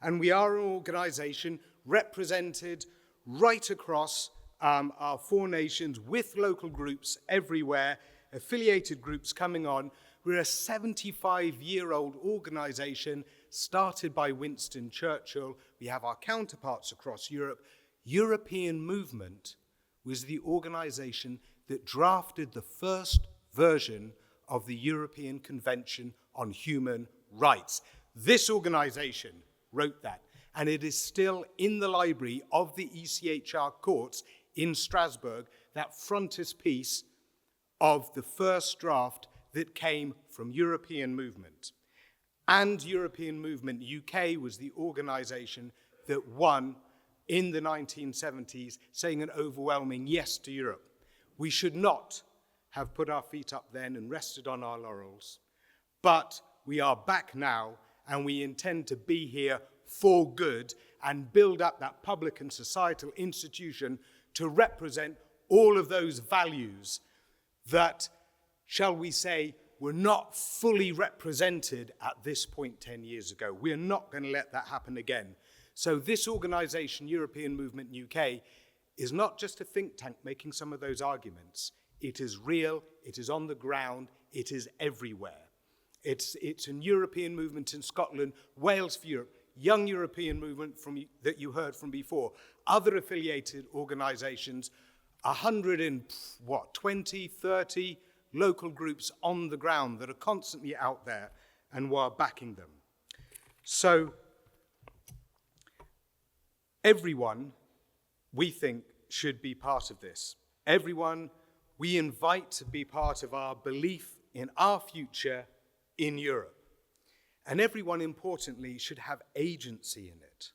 And we are an organization represented right across our 4 nations with local groups everywhere, affiliated groups coming on. We're a 75-year-old organization started by Winston Churchill. We have our counterparts across Europe. European Movement was the organization that drafted the first version of the European Convention on Human Rights. This organization wrote that, and it is still in the library of the ECHR courts in Strasbourg, that frontispiece of the first draft that came from European Movement. And European Movement UK was the organization that won in the 1970s, saying an overwhelming yes to Europe. We should not have put our feet up then and rested on our laurels, but we are back now, and we intend to be here for good and build up that public and societal institution to represent all of those values that, shall we say, were not fully represented at this point 10 years ago. We're not going to let that happen again. So this organisation, European Movement UK, is not just a think tank making some of those arguments. It is real, it is on the ground, it is everywhere. It's a European movement in Scotland, Wales for Europe, young European movement that you heard from before, other affiliated organisations, 120, 30 local groups on the ground that are constantly out there and who are backing them. So everyone, we think, should be part of this. Everyone we invite to be part of our belief in our future in Europe. And everyone, importantly, should have agency in it.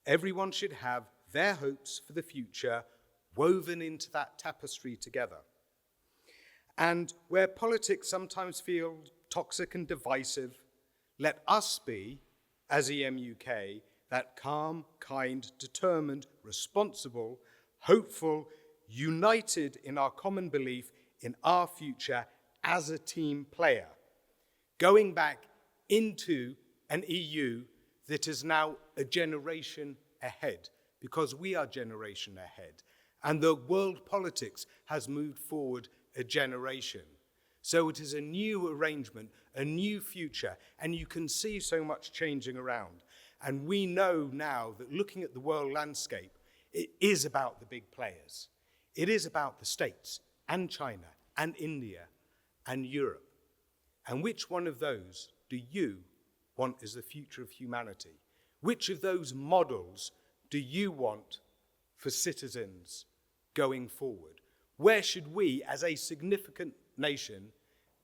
Everyone should have their hopes for the future woven into that tapestry together. And where politics sometimes feel toxic and divisive, let us be, as EM UK, that calm, kind, determined, responsible, hopeful, united in our common belief in our future as a team player, going back into an EU that is now a generation ahead, because we are generation ahead, and the world politics has moved forward a generation. So it is a new arrangement, a new future, and you can see so much changing around. And we know now that looking at the world landscape, it is about the big players. It is about the States and China and India and Europe. And which one of those do you want as the future of humanity? Which of those models do you want for citizens going forward? Where should we, as a significant nation,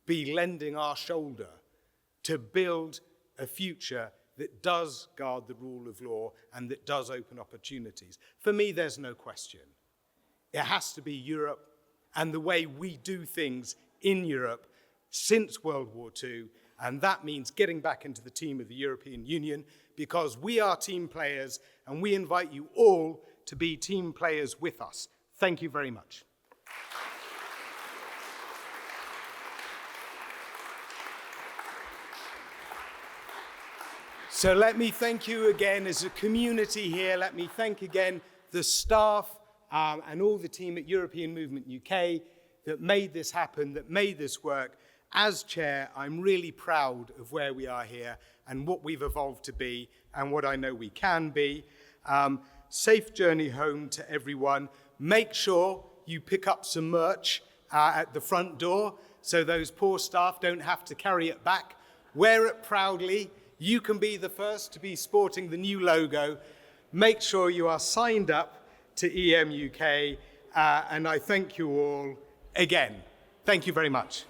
be lending our shoulder to build a future that does guard the rule of law and that does open opportunities? For me, there's no question. It has to be Europe and the way we do things in Europe since World War II, and that means getting back into the team of the European Union, because we are team players and we invite you all to be team players with us. Thank you very much. So let me thank you again as a community here. Let me thank again the staff and all the team at European Movement UK that made this happen, that made this work. As chair, I'm really proud of where we are here and what we've evolved to be and what I know we can be. Safe journey home to everyone. Make sure you pick up some merch at the front door so those poor staff don't have to carry it back. Wear it proudly. You can be the first to be sporting the new logo. Make sure you are signed up to EM UK, and I thank you all again. Thank you very much.